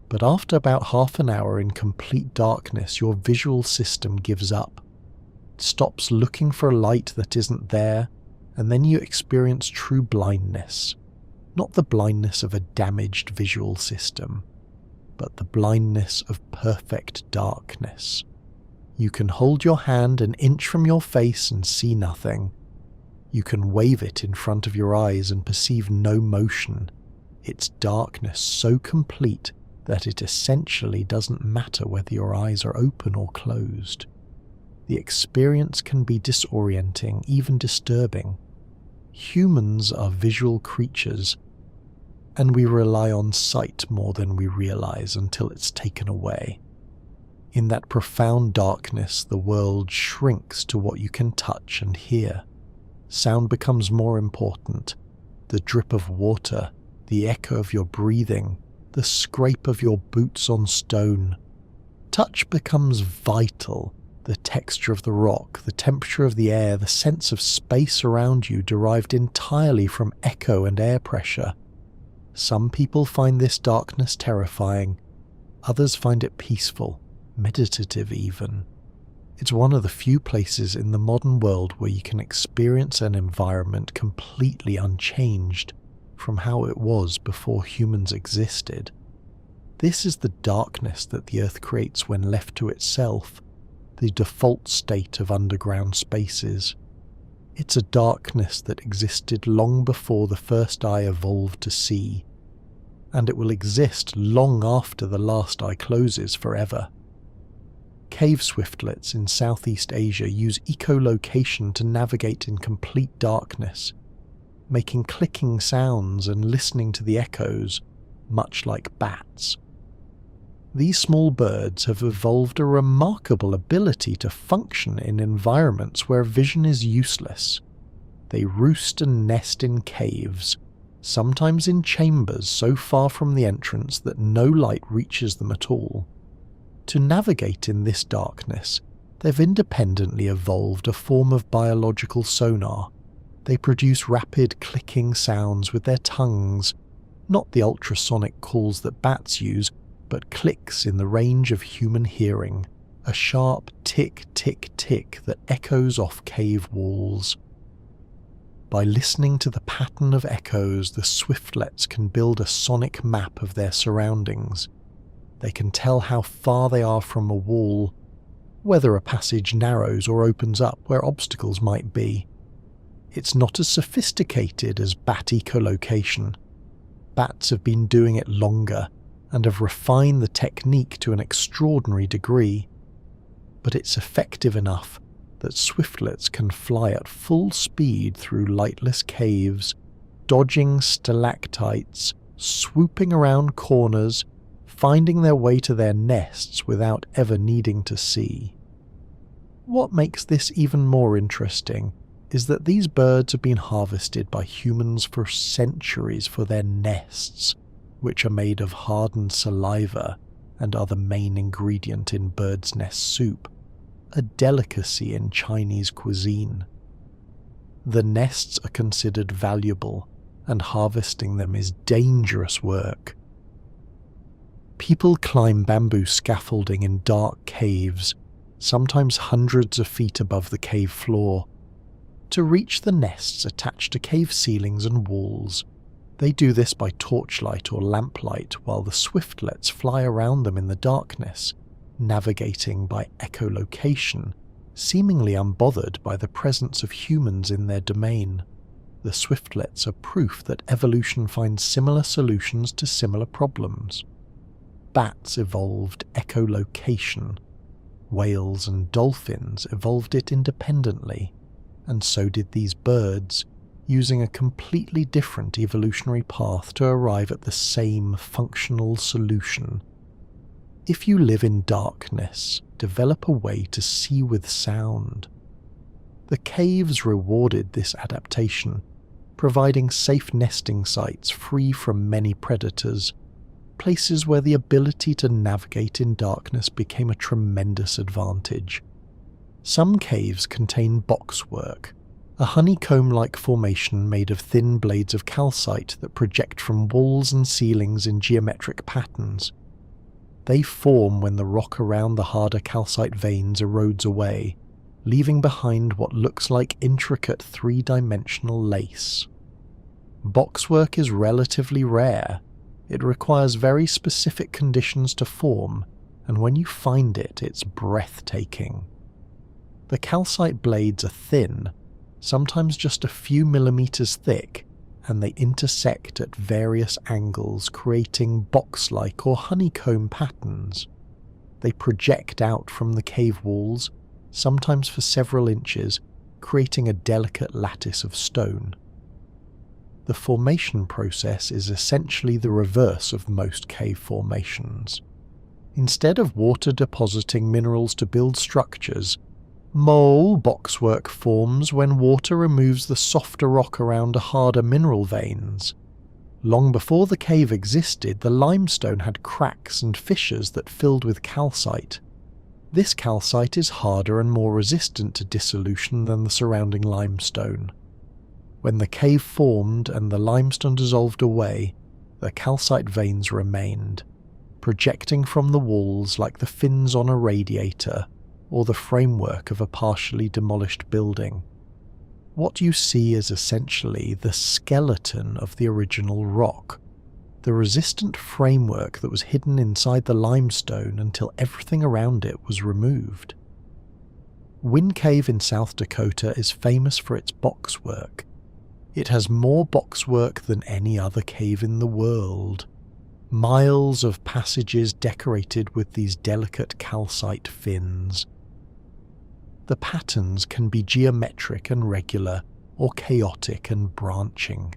But after about half an hour in complete darkness, your visual system gives up. It stops looking for a light that isn't there, and then you experience true blindness. Not the blindness of a damaged visual system, but the blindness of perfect darkness. You can hold your hand an inch from your face and see nothing. You can wave it in front of your eyes and perceive no motion. It's darkness so complete that it essentially doesn't matter whether your eyes are open or closed. The experience can be disorienting, even disturbing. Humans are visual creatures, and we rely on sight more than we realize until it's taken away. In that profound darkness, the world shrinks to what you can touch and hear. Sound becomes more important. The drip of water, the echo of your breathing, the scrape of your boots on stone. Touch becomes vital. The texture of the rock, the temperature of the air, the sense of space around you derived entirely from echo and air pressure. Some people find this darkness terrifying. Others find it peaceful, meditative even. It's one of the few places in the modern world where you can experience an environment completely unchanged from how it was before humans existed. This is the darkness that the Earth creates when left to itself, the default state of underground spaces. It's a darkness that existed long before the first eye evolved to see, and it will exist long after the last eye closes forever. Cave swiftlets in Southeast Asia use echolocation to navigate in complete darkness, making clicking sounds and listening to the echoes, much like bats. These small birds have evolved a remarkable ability to function in environments where vision is useless. They roost and nest in caves, sometimes in chambers so far from the entrance that no light reaches them at all. To navigate in this darkness, they've independently evolved a form of biological sonar, They produce rapid clicking sounds with their tongues, not the ultrasonic calls that bats use, but clicks in the range of human hearing, a sharp tick, tick, tick that echoes off cave walls. By listening to the pattern of echoes, the swiftlets can build a sonic map of their surroundings. They can tell how far they are from a wall, whether a passage narrows or opens up where obstacles might be. It's not as sophisticated as bat echolocation. Bats have been doing it longer and have refined the technique to an extraordinary degree, but it's effective enough that swiftlets can fly at full speed through lightless caves, dodging stalactites, swooping around corners, finding their way to their nests without ever needing to see. What makes this even more interesting is that these birds have been harvested by humans for centuries for their nests, which are made of hardened saliva and are the main ingredient in bird's nest soup, a delicacy in Chinese cuisine. The nests are considered valuable, and harvesting them is dangerous work. People climb bamboo scaffolding in dark caves, sometimes hundreds of feet above the cave floor, to reach the nests attached to cave ceilings and walls. They do this by torchlight or lamplight while the swiftlets fly around them in the darkness, navigating by echolocation, seemingly unbothered by the presence of humans in their domain. The swiftlets are proof that evolution finds similar solutions to similar problems. Bats evolved echolocation. Whales and dolphins evolved it independently, and so did these birds, using a completely different evolutionary path to arrive at the same functional solution. If you live in darkness, develop a way to see with sound. The caves rewarded this adaptation, providing safe nesting sites free from many predators, places where the ability to navigate in darkness became a tremendous advantage. Some caves contain boxwork, a honeycomb-like formation made of thin blades of calcite that project from walls and ceilings in geometric patterns. They form when the rock around the harder calcite veins erodes away, leaving behind what looks like intricate three-dimensional lace. Boxwork is relatively rare. It requires very specific conditions to form, and when you find it, it's breathtaking. The calcite blades are thin, sometimes just a few millimeters thick, and they intersect at various angles, creating box-like or honeycomb patterns. They project out from the cave walls, sometimes for several inches, creating a delicate lattice of stone. The formation process is essentially the reverse of most cave formations. Instead of water depositing minerals to build structures, mole boxwork forms when water removes the softer rock around a harder mineral veins. Long before the cave existed, the limestone had cracks and fissures that filled with calcite. This calcite is harder and more resistant to dissolution than the surrounding limestone. When the cave formed and the limestone dissolved away, the calcite veins remained, projecting from the walls like the fins on a radiator or the framework of a partially demolished building. What you see is essentially the skeleton of the original rock, the resistant framework that was hidden inside the limestone until everything around it was removed. Wind Cave in South Dakota is famous for its boxwork. It has more boxwork than any other cave in the world. Miles of passages decorated with these delicate calcite fins. The patterns can be geometric and regular, or chaotic and branching,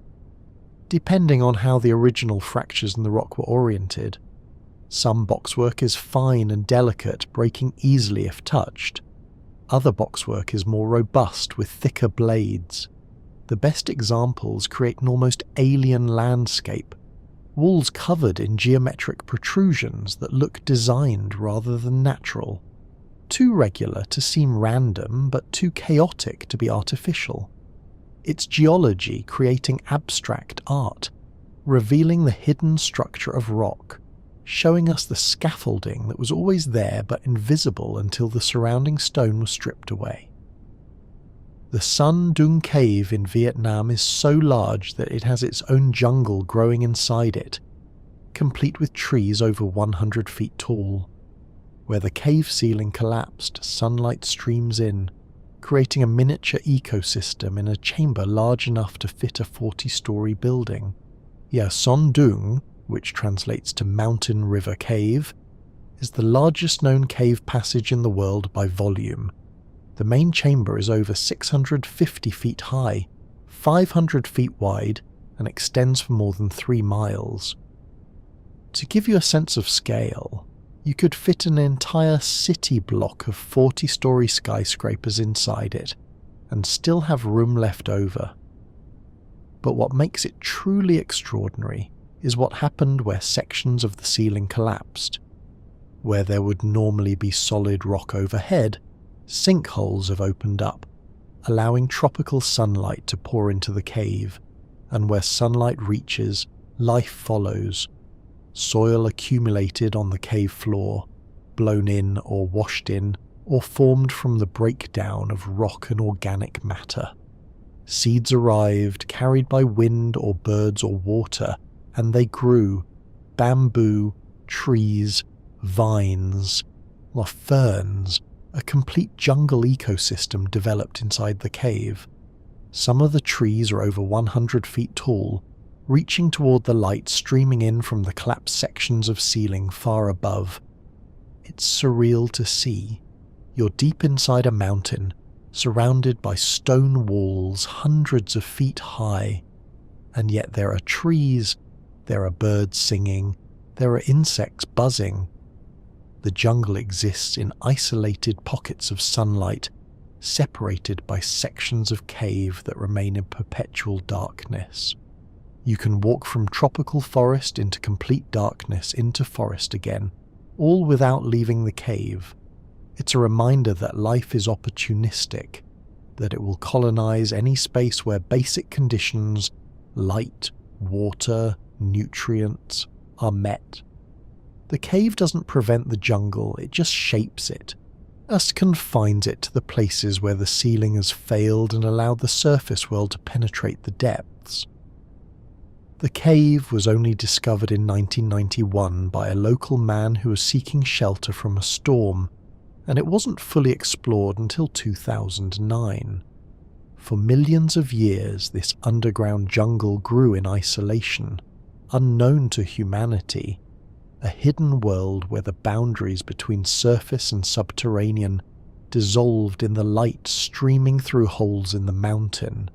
depending on how the original fractures in the rock were oriented. Some boxwork is fine and delicate, breaking easily if touched. Other boxwork is more robust with thicker blades. The best examples create an almost alien landscape, walls covered in geometric protrusions that look designed rather than natural. Too regular to seem random, but too chaotic to be artificial. its geology creating abstract art, revealing the hidden structure of rock, showing us the scaffolding that was always there but invisible until the surrounding stone was stripped away. The Son Doong Cave in Vietnam is so large that it has its own jungle growing inside it, complete with trees over 100 feet tall. Where the cave ceiling collapsed, sunlight streams in, creating a miniature ecosystem in a chamber large enough to fit a 40-story building. Ya Son Doong, which translates to Mountain River Cave, is the largest known cave passage in the world by volume. The main chamber is over 650 feet high, 500 feet wide, and extends for more than 3 miles. To give you a sense of scale, you could fit an entire city block of 40-story skyscrapers inside it, and still have room left over. But what makes it truly extraordinary is what happened where sections of the ceiling collapsed. Where there would normally be solid rock overhead, sinkholes have opened up, allowing tropical sunlight to pour into the cave, and where sunlight reaches, life follows. Soil accumulated on the cave floor, blown in or washed in, or formed from the breakdown of rock and organic matter. Seeds arrived, carried by wind or birds or water, and they grew. Bamboo, trees, vines, or ferns. A complete jungle ecosystem developed inside the cave. Some of the trees are over 100 feet tall, reaching toward the light streaming in from the collapsed sections of ceiling far above. It's surreal to see. You're deep inside a mountain, surrounded by stone walls hundreds of feet high, and yet there are trees, there are birds singing, there are insects buzzing. The jungle exists in isolated pockets of sunlight, separated by sections of cave that remain in perpetual darkness. You can walk from tropical forest into complete darkness into forest again, all without leaving the cave. It's a reminder that life is opportunistic, that it will colonize any space where basic conditions, light, water, nutrients, are met. The cave doesn't prevent the jungle, it just shapes it, just confines it to the places where the ceiling has failed and allowed the surface world to penetrate the depths. The cave was only discovered in 1991 by a local man who was seeking shelter from a storm, and it wasn't fully explored until 2009. For millions of years, this underground jungle grew in isolation, unknown to humanity, a hidden world where the boundaries between surface and subterranean dissolved in the light streaming through holes in the mountain.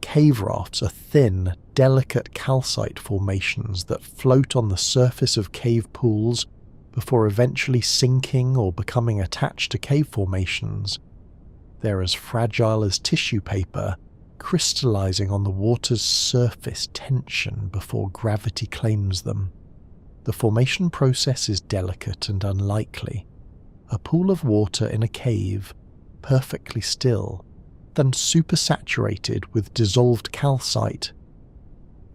Cave rafts are thin, delicate calcite formations that float on the surface of cave pools before eventually sinking or becoming attached to cave formations. They're as fragile as tissue paper, crystallizing on the water's surface tension before gravity claims them. The formation process is delicate and unlikely. A pool of water in a cave, perfectly still, then supersaturated with dissolved calcite.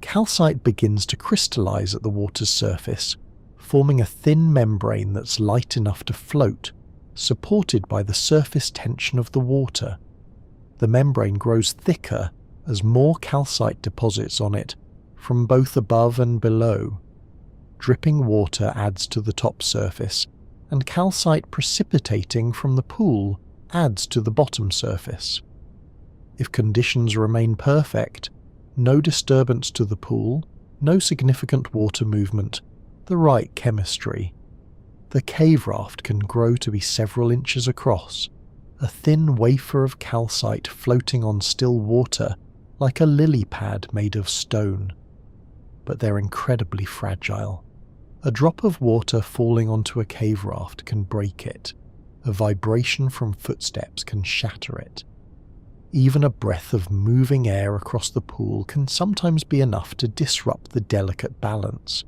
Calcite begins to crystallize at the water's surface, forming a thin membrane that's light enough to float, supported by the surface tension of the water. The membrane grows thicker as more calcite deposits on it from both above and below. Dripping water adds to the top surface, and calcite precipitating from the pool adds to the bottom surface. If conditions remain perfect, no disturbance to the pool, no significant water movement, the right chemistry, the cave raft can grow to be several inches across, a thin wafer of calcite floating on still water like a lily pad made of stone. But they're incredibly fragile. A drop of water falling onto a cave raft can break it. A vibration from footsteps can shatter it. Even a breath of moving air across the pool can sometimes be enough to disrupt the delicate balance.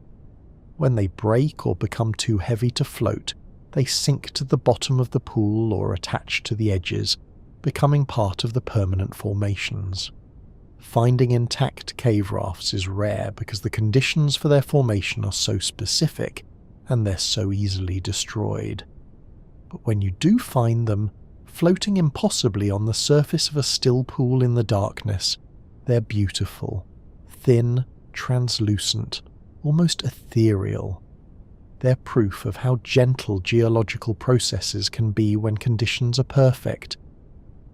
When they break or become too heavy to float, they sink to the bottom of the pool or attach to the edges, becoming part of the permanent formations. Finding intact cave rafts is rare because the conditions for their formation are so specific and they're so easily destroyed. But when you do find them, floating impossibly on the surface of a still pool in the darkness, they're beautiful, thin, translucent, almost ethereal. They're proof of how gentle geological processes can be when conditions are perfect,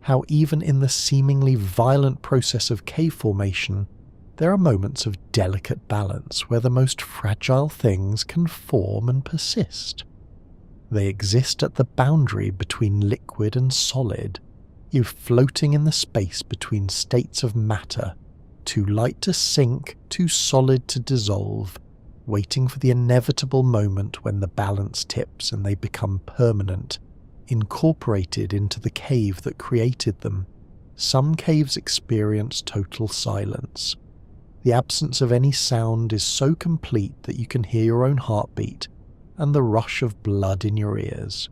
how even in the seemingly violent process of cave formation, there are moments of delicate balance where the most fragile things can form and persist. They exist at the boundary between liquid and solid, you floating in the space between states of matter, too light to sink, too solid to dissolve, waiting for the inevitable moment when the balance tips and they become permanent, incorporated into the cave that created them. Some caves experience total silence. The absence of any sound is so complete that you can hear your own heartbeat and the rush of blood in your ears.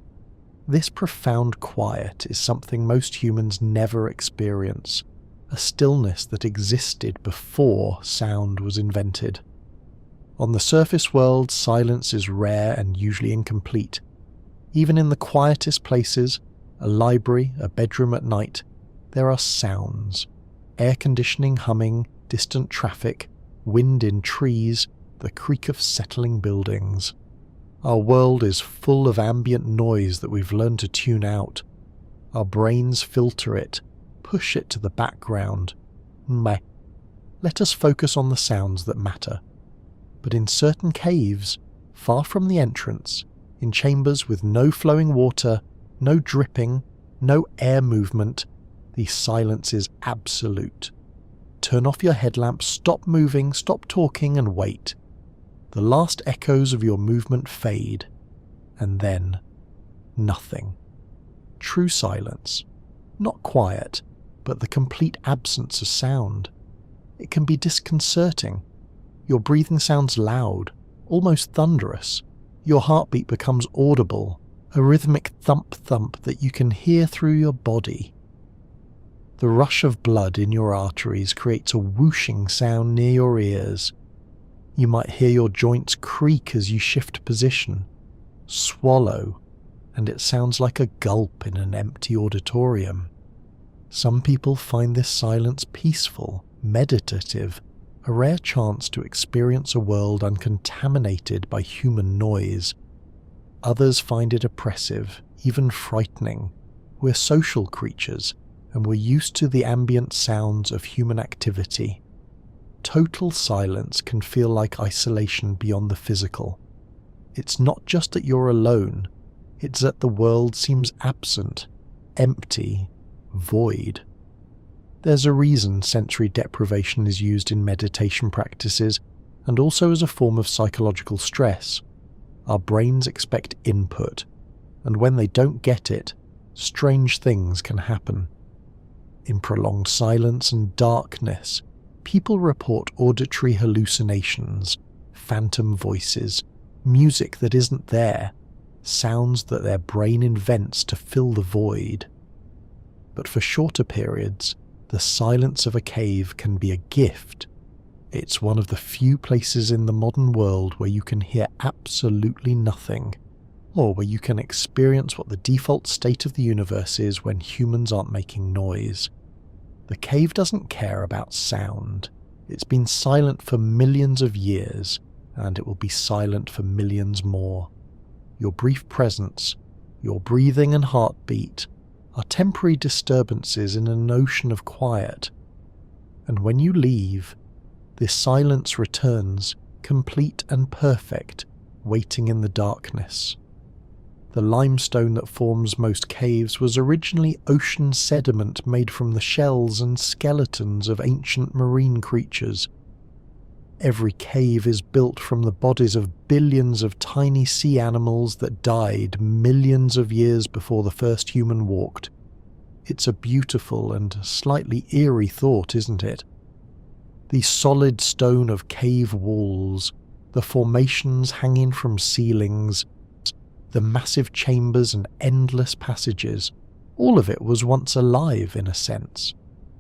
This profound quiet is something most humans never experience, a stillness that existed before sound was invented. On the surface world, silence is rare and usually incomplete. Even in the quietest places, a library, a bedroom at night, there are sounds. Air conditioning humming, distant traffic, wind in trees, the creak of settling buildings. Our world is full of ambient noise that we've learned to tune out. Our brains filter it, push it to the background. Meh. Let us focus on the sounds that matter. But in certain caves, far from the entrance, in chambers with no flowing water, no dripping, no air movement, the silence is absolute. Turn off your headlamp, stop moving, stop talking, and wait. The last echoes of your movement fade, and then nothing. True silence. Not quiet, but the complete absence of sound. It can be disconcerting. Your breathing sounds loud, almost thunderous. Your heartbeat becomes audible, a rhythmic thump-thump that you can hear through your body. The rush of blood in your arteries creates a whooshing sound near your ears. You might hear your joints creak as you shift position, swallow, and it sounds like a gulp in an empty auditorium. Some people find this silence peaceful, meditative, a rare chance to experience a world uncontaminated by human noise. Others find it oppressive, even frightening. We're social creatures, and we're used to the ambient sounds of human activity. Total silence can feel like isolation beyond the physical. It's not just that you're alone, it's that the world seems absent, empty, void. There's a reason sensory deprivation is used in meditation practices and also as a form of psychological stress. Our brains expect input, and when they don't get it, strange things can happen. In prolonged silence and darkness, people report auditory hallucinations, phantom voices, music that isn't there, sounds that their brain invents to fill the void. But for shorter periods, the silence of a cave can be a gift. It's one of the few places in the modern world where you can hear absolutely nothing, or where you can experience what the default state of the universe is when humans aren't making noise. The cave doesn't care about sound. It's been silent for millions of years, and it will be silent for millions more. Your brief presence, your breathing and heartbeat, are temporary disturbances in an ocean of quiet. And when you leave, this silence returns, complete and perfect, waiting in the darkness. The limestone that forms most caves was originally ocean sediment made from the shells and skeletons of ancient marine creatures. Every cave is built from the bodies of billions of tiny sea animals that died millions of years before the first human walked. It's a beautiful and slightly eerie thought, isn't it? The solid stone of cave walls, the formations hanging from ceilings, the massive chambers and endless passages, all of it was once alive in a sense.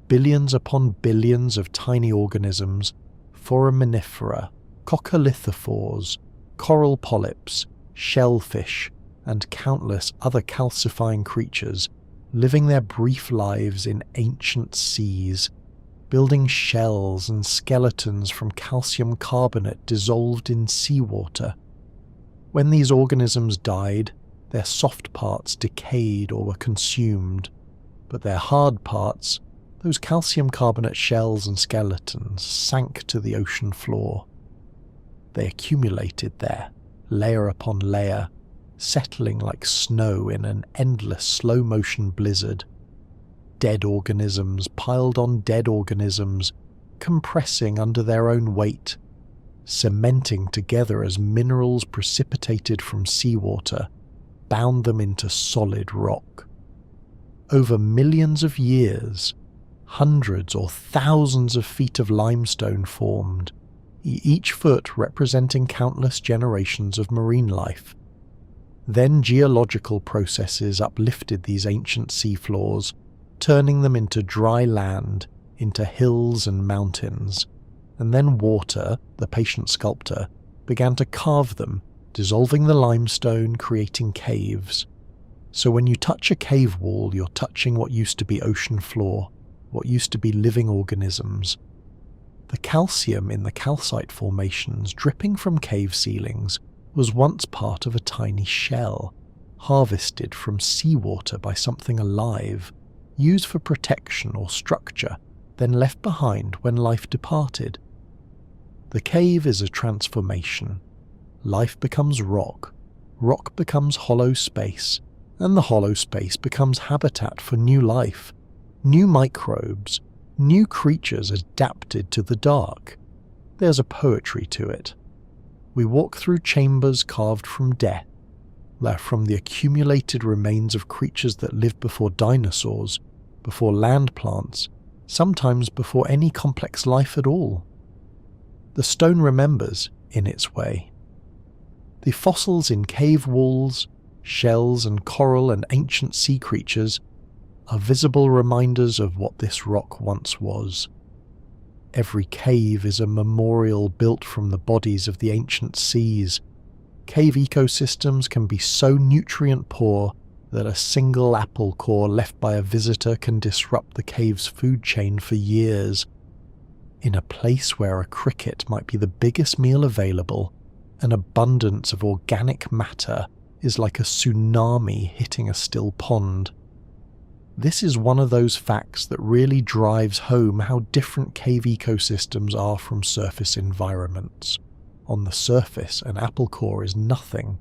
billions upon billions of tiny organisms, foraminifera, coccolithophores, coral polyps, shellfish, and countless other calcifying creatures living their brief lives in ancient seas, building shells and skeletons from calcium carbonate dissolved in seawater. When these organisms died, their soft parts decayed or were consumed, but their hard parts, those calcium carbonate shells and skeletons, sank to the ocean floor. They accumulated there, layer upon layer, settling like snow in an endless slow-motion blizzard. Dead organisms piled on dead organisms, compressing under their own weight, cementing together as minerals precipitated from seawater bound them into solid rock. Over millions of years, hundreds or thousands of feet of limestone formed, each foot representing countless generations of marine life. Then geological processes uplifted these ancient seafloors, turning them into dry land, into hills and mountains, and then water, the patient sculptor, began to carve them, dissolving the limestone, creating caves. So when you touch a cave wall, you're touching what used to be ocean floor, what used to be living organisms. The calcium in the calcite formations dripping from cave ceilings was once part of a tiny shell, harvested from seawater by something alive, used for protection or structure, then left behind when life departed. The cave is a transformation. Life becomes rock, rock becomes hollow space, and the hollow space becomes habitat for new life, new microbes, new creatures adapted to the dark. There's a poetry to it. We walk through chambers carved from death. They're from the accumulated remains of creatures that lived before dinosaurs, before land plants, sometimes before any complex life at all. The stone remembers, in its way. The fossils in cave walls, shells and coral and ancient sea creatures are visible reminders of what this rock once was. Every cave is a memorial built from the bodies of the ancient seas. Cave ecosystems can be so nutrient poor that a single apple core left by a visitor can disrupt the cave's food chain for years. In a place where a cricket might be the biggest meal available, an abundance of organic matter is like a tsunami hitting a still pond. This is one of those facts that really drives home how different cave ecosystems are from surface environments. On the surface, an apple core is nothing.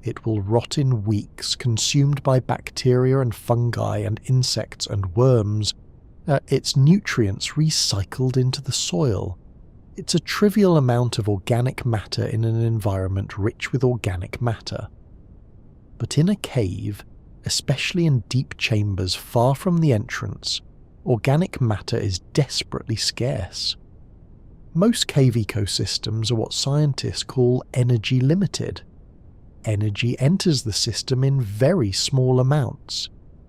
It will rot in weeks, consumed by bacteria and fungi and insects and worms, its nutrients recycled into the soil. It's a trivial amount of organic matter in an environment rich with organic matter. But in a cave, especially in deep chambers far from the entrance, organic matter is desperately scarce. Most cave ecosystems are what scientists call energy limited. Energy enters the system in very small amounts,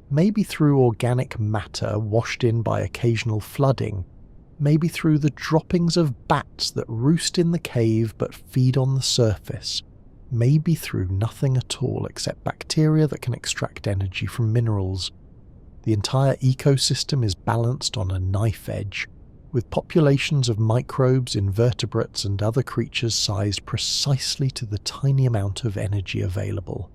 maybe through organic matter washed in by occasional flooding, maybe through the droppings of bats that roost in the cave but feed on the surface, maybe through nothing at all except bacteria that can extract energy from minerals. The entire ecosystem is balanced on a knife edge, with populations of microbes, invertebrates, and other creatures sized precisely to the tiny amount of energy available.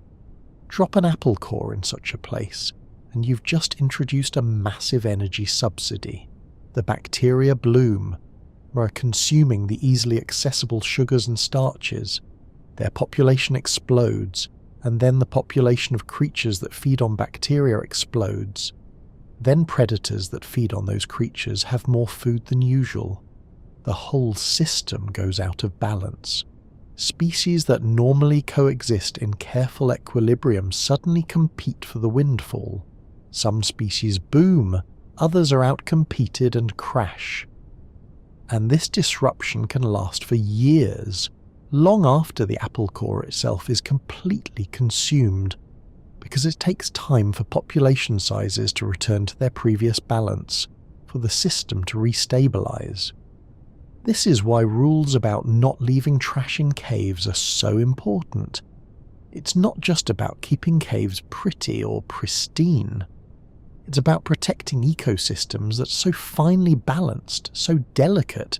Drop an apple core in such a place, and you've just introduced a massive energy subsidy. The bacteria bloom, are consuming the easily accessible sugars and starches. Their population explodes, and then the population of creatures that feed on bacteria explodes. Then predators that feed on those creatures have more food than usual. The whole system goes out of balance. Species that normally coexist in careful equilibrium suddenly compete for the windfall. Some species boom, others are outcompeted and crash. And this disruption can last for years, long after the apple core itself is completely consumed, because it takes time for population sizes to return to their previous balance, for the system to restabilize. This is why rules about not leaving trash in caves are so important. It's not just about keeping caves pretty or pristine. It's about protecting ecosystems that are so finely balanced, so delicate,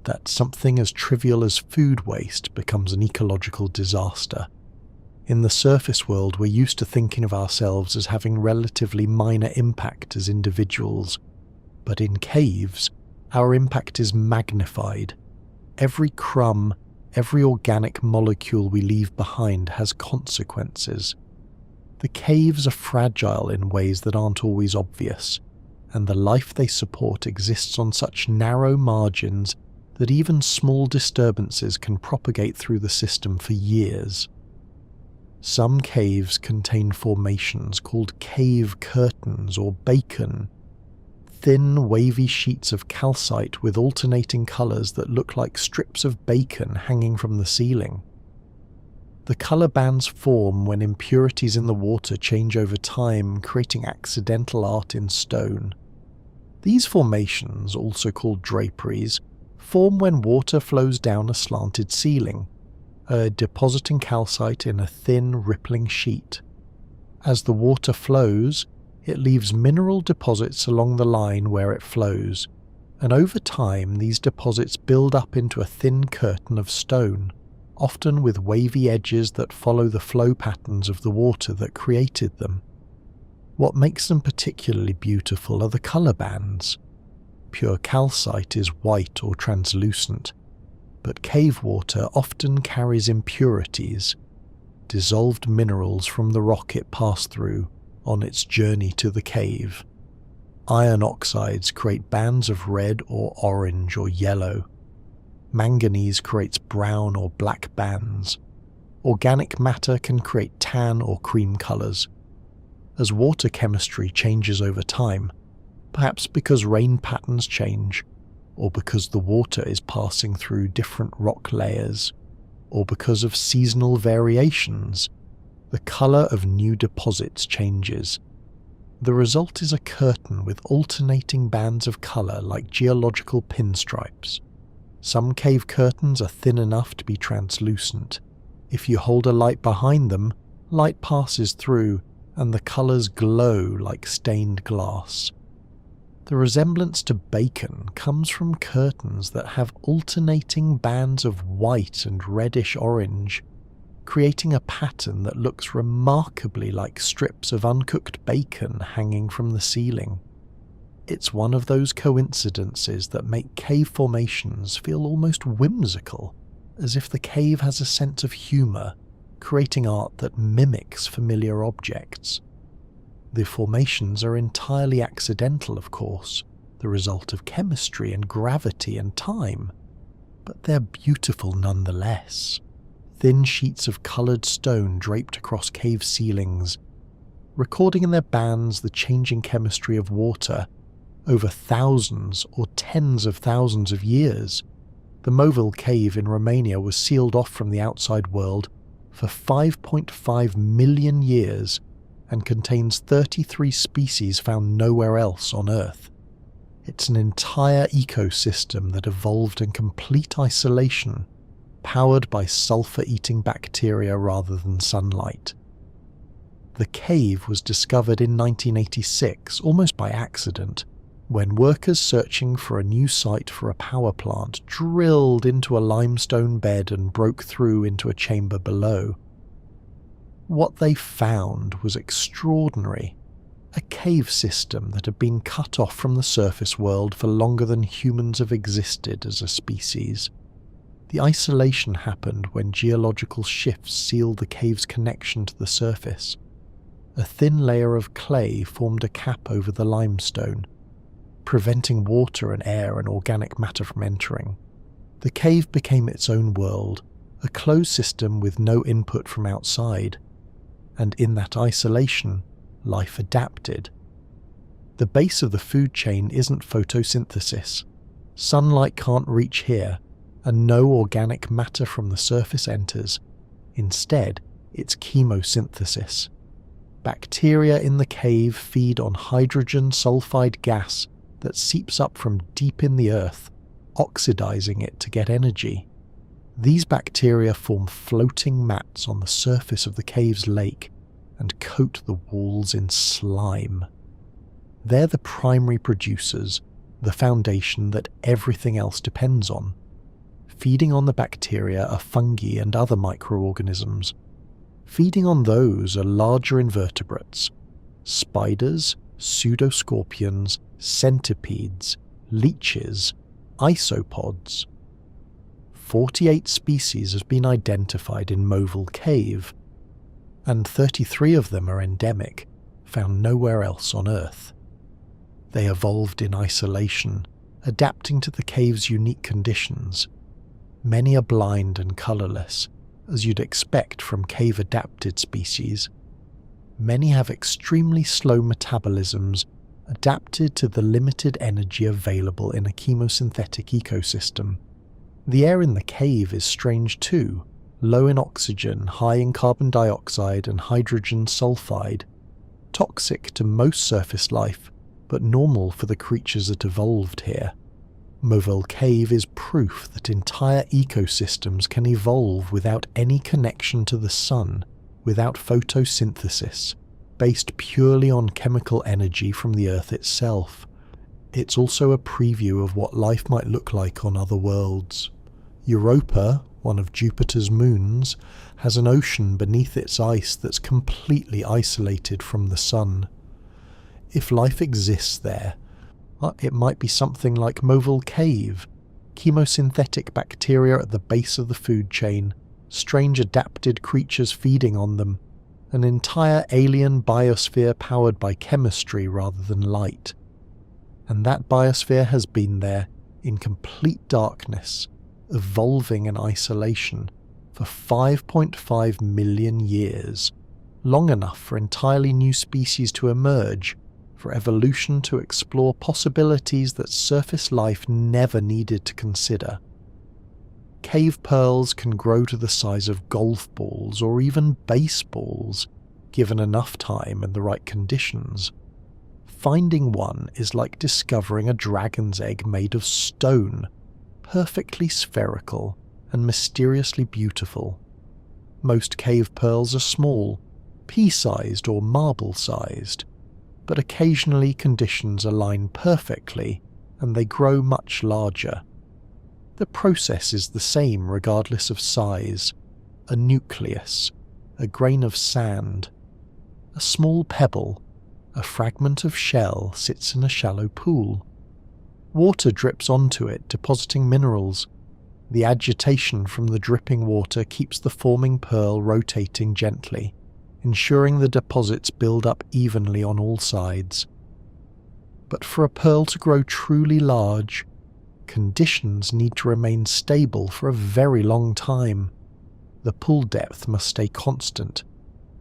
that something as trivial as food waste becomes an ecological disaster. In the surface world, we're used to thinking of ourselves as having relatively minor impact as individuals, but in caves, our impact is magnified. Every crumb, every organic molecule we leave behind has consequences. The caves are fragile in ways that aren't always obvious, and the life they support exists on such narrow margins that even small disturbances can propagate through the system for years. Some caves contain formations called cave curtains or bacon, thin, wavy sheets of calcite with alternating colours that look like strips of bacon hanging from the ceiling. The colour bands form when impurities in the water change over time, creating accidental art in stone. These formations, also called draperies, form when water flows down a slanted ceiling, depositing calcite in a thin, rippling sheet. As the water flows, it leaves mineral deposits along the line where it flows, and over time these deposits build up into a thin curtain of stone, often with wavy edges that follow the flow patterns of the water that created them. What makes them particularly beautiful are the colour bands. Pure calcite is white or translucent, but cave water often carries impurities, dissolved minerals from the rock it passed through on its journey to the cave. Iron oxides create bands of red or orange or yellow. Manganese creates brown or black bands. Organic matter can create tan or cream colours. As water chemistry changes over time, perhaps because rain patterns change, or because the water is passing through different rock layers, or because of seasonal variations, the colour of new deposits changes. The result is a curtain with alternating bands of colour like geological pinstripes. Some cave curtains are thin enough to be translucent. If you hold a light behind them, light passes through and the colours glow like stained glass. The resemblance to bacon comes from curtains that have alternating bands of white and reddish orange, creating a pattern that looks remarkably like strips of uncooked bacon hanging from the ceiling. It's one of those coincidences that make cave formations feel almost whimsical, as if the cave has a sense of humour, creating art that mimics familiar objects. The formations are entirely accidental, of course, the result of chemistry and gravity and time, but they're beautiful nonetheless. Thin sheets of coloured stone draped across cave ceilings, recording in their bands the changing chemistry of water over thousands or tens of thousands of years. The Movil cave in Romania was sealed off from the outside world for 5.5 million years and contains 33 species found nowhere else on Earth. It's an entire ecosystem that evolved in complete isolation, powered by sulfur-eating bacteria rather than sunlight. The cave was discovered in 1986, almost by accident, when workers searching for a new site for a power plant drilled into a limestone bed and broke through into a chamber below. What they found was extraordinary. A cave system that had been cut off from the surface world for longer than humans have existed as a species. The isolation happened when geological shifts sealed the cave's connection to the surface. A thin layer of clay formed a cap over the limestone, preventing water and air and organic matter from entering. The cave became its own world, a closed system with no input from outside, and in that isolation, life adapted. The base of the food chain isn't photosynthesis. Sunlight can't reach here, and no organic matter from the surface enters. Instead, it's chemosynthesis. Bacteria in the cave feed on hydrogen sulfide gas that seeps up from deep in the earth, oxidizing it to get energy. These bacteria form floating mats on the surface of the cave's lake and coat the walls in slime. They're the primary producers, the foundation that everything else depends on. Feeding on the bacteria are fungi and other microorganisms. Feeding on those are larger invertebrates, spiders, pseudoscorpions, centipedes, leeches, isopods. 48 species have been identified in Moville Cave, and 33 of them are endemic, found nowhere else on Earth. They evolved in isolation, adapting to the cave's unique conditions. Many are blind and colourless, as you'd expect from cave-adapted species. Many have extremely slow metabolisms adapted to the limited energy available in a chemosynthetic ecosystem. The air in the cave is strange too, low in oxygen, high in carbon dioxide and hydrogen sulfide, toxic to most surface life, but normal for the creatures that evolved here. Moville Cave is proof that entire ecosystems can evolve without any connection to the sun, without photosynthesis, based purely on chemical energy from the Earth itself. It's also a preview of what life might look like on other worlds. Europa, one of Jupiter's moons, has an ocean beneath its ice that's completely isolated from the sun. If life exists there, it might be something like Moville Cave, chemosynthetic bacteria at the base of the food chain, strange adapted creatures feeding on them, an entire alien biosphere powered by chemistry rather than light. And that biosphere has been there, in complete darkness, evolving in isolation, for 5.5 million years, long enough for entirely new species to emerge, for evolution to explore possibilities that surface life never needed to consider. Cave pearls can grow to the size of golf balls or even baseballs, given enough time and the right conditions. Finding one is like discovering a dragon's egg made of stone, perfectly spherical and mysteriously beautiful. Most cave pearls are small, pea-sized or marble-sized, but occasionally conditions align perfectly and they grow much larger. The process is the same regardless of size: a nucleus, a grain of sand, a small pebble, a fragment of shell sits in a shallow pool. Water drips onto it, depositing minerals. The agitation from the dripping water keeps the forming pearl rotating gently, ensuring the deposits build up evenly on all sides. But for a pearl to grow truly large, conditions need to remain stable for a very long time. The pool depth must stay constant.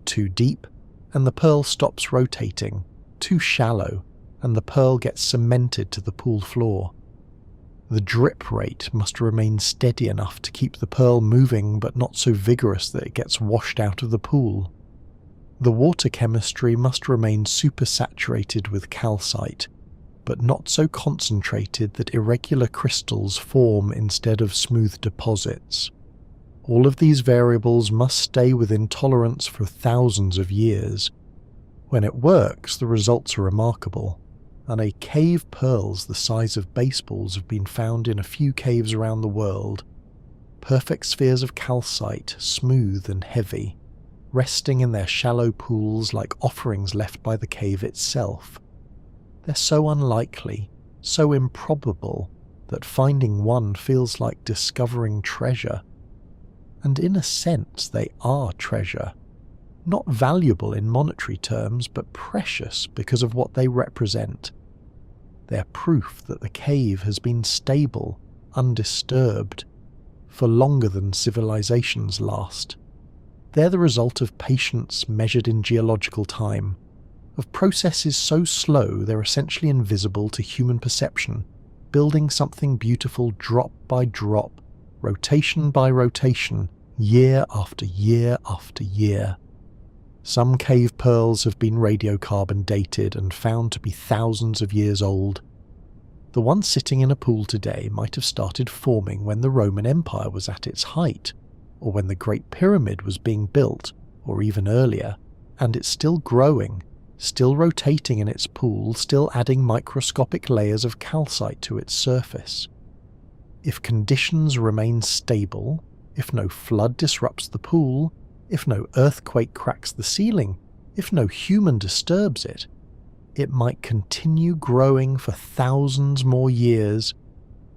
Too deep, and the pearl stops rotating. Too shallow, and the pearl gets cemented to the pool floor. The drip rate must remain steady enough to keep the pearl moving but not so vigorous that it gets washed out of the pool. The water chemistry must remain supersaturated with calcite, but not so concentrated that irregular crystals form instead of smooth deposits. All of these variables must stay within tolerance for thousands of years. When it works, the results are remarkable, and cave pearls the size of baseballs have been found in a few caves around the world. Perfect spheres of calcite, smooth and heavy, resting in their shallow pools like offerings left by the cave itself. They're so unlikely, so improbable, that finding one feels like discovering treasure. And in a sense they are treasure. Not valuable in monetary terms, but precious because of what they represent. They're proof that the cave has been stable, undisturbed, for longer than civilizations last. They're the result of patience measured in geological time, of processes so slow they're essentially invisible to human perception, building something beautiful drop by drop, rotation by rotation, year after year after year. Some cave pearls have been radiocarbon dated and found to be thousands of years old. The one sitting in a pool today might have started forming when the Roman Empire was at its height, or when the Great Pyramid was being built, or even earlier, and it's still growing, still rotating in its pool, still adding microscopic layers of calcite to its surface. If conditions remain stable, if no flood disrupts the pool, if no earthquake cracks the ceiling, if no human disturbs it, it might continue growing for thousands more years,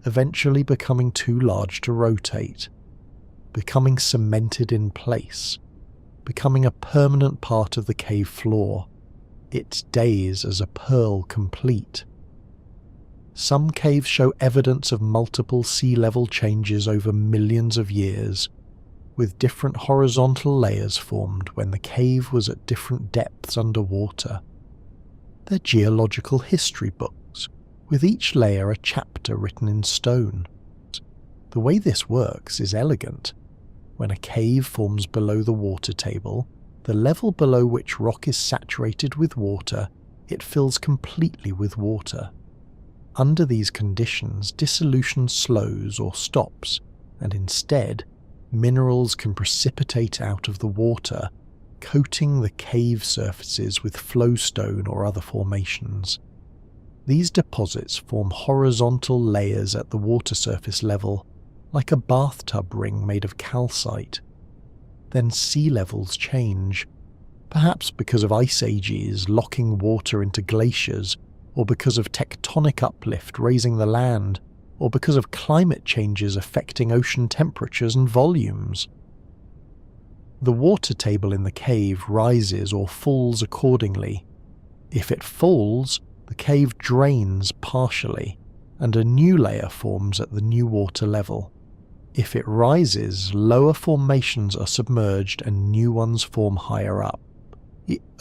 eventually becoming too large to rotate, becoming cemented in place, becoming a permanent part of the cave floor, its days as a pearl complete. Some caves show evidence of multiple sea level changes over millions of years, with different horizontal layers formed when the cave was at different depths underwater. They're geological history books, with each layer a chapter written in stone. The way this works is elegant. When a cave forms below the water table, the level below which rock is saturated with water, it fills completely with water. Under these conditions, dissolution slows or stops, and instead, minerals can precipitate out of the water, coating the cave surfaces with flowstone or other formations. These deposits form horizontal layers at the water surface level, like a bathtub ring made of calcite. Then sea levels change, perhaps because of ice ages locking water into glaciers, or because of tectonic uplift raising the land, or because of climate changes affecting ocean temperatures and volumes. The water table in the cave rises or falls accordingly. If it falls, the cave drains partially, and a new layer forms at the new water level. If it rises, lower formations are submerged and new ones form higher up.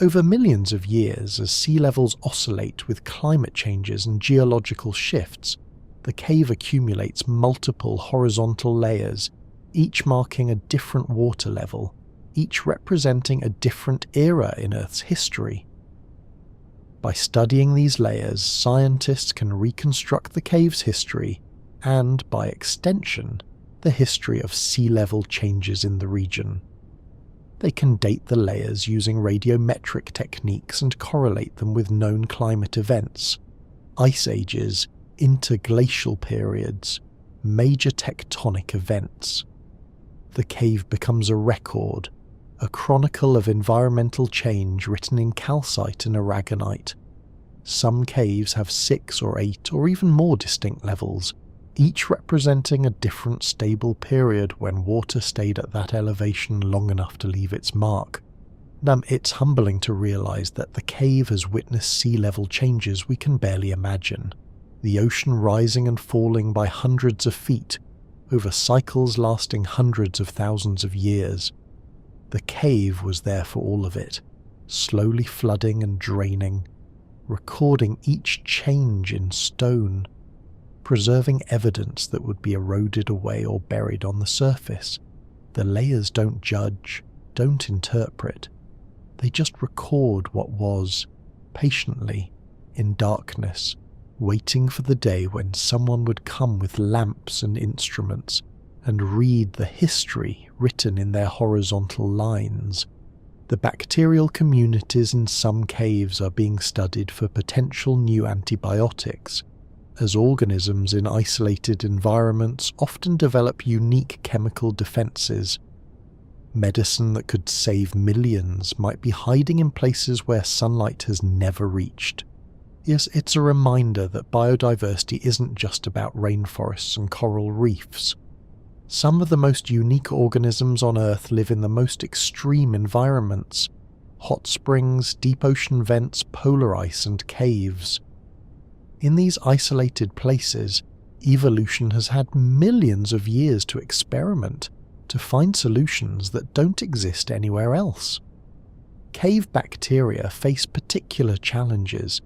Over millions of years, as sea levels oscillate with climate changes and geological shifts, the cave accumulates multiple horizontal layers, each marking a different water level, each representing a different era in Earth's history. By studying these layers, scientists can reconstruct the cave's history and, by extension, the history of sea level changes in the region. They can date the layers using radiometric techniques and correlate them with known climate events, ice ages, interglacial periods, major tectonic events. The cave becomes a record, a chronicle of environmental change written in calcite and aragonite. Some caves have 6 or 8 or even more distinct levels, each representing a different stable period when water stayed at that elevation long enough to leave its mark. It's humbling to realize that the cave has witnessed sea level changes we can barely imagine, the ocean rising and falling by hundreds of feet over cycles lasting hundreds of thousands of years. The cave was there for all of it, slowly flooding and draining, recording each change in stone, preserving evidence that would be eroded away or buried on the surface. The layers don't judge, don't interpret. They just record what was, patiently, in darkness, waiting for the day when someone would come with lamps and instruments and read the history written in their horizontal lines. The bacterial communities in some caves are being studied for potential new antibiotics, as organisms in isolated environments often develop unique chemical defenses. Medicine that could save millions might be hiding in places where sunlight has never reached. Yes, it's a reminder that biodiversity isn't just about rainforests and coral reefs. Some of the most unique organisms on Earth live in the most extreme environments: hot springs, deep ocean vents, polar ice, and caves. In these isolated places, evolution has had millions of years to experiment, to find solutions that don't exist anywhere else. Cave bacteria face particular challenges.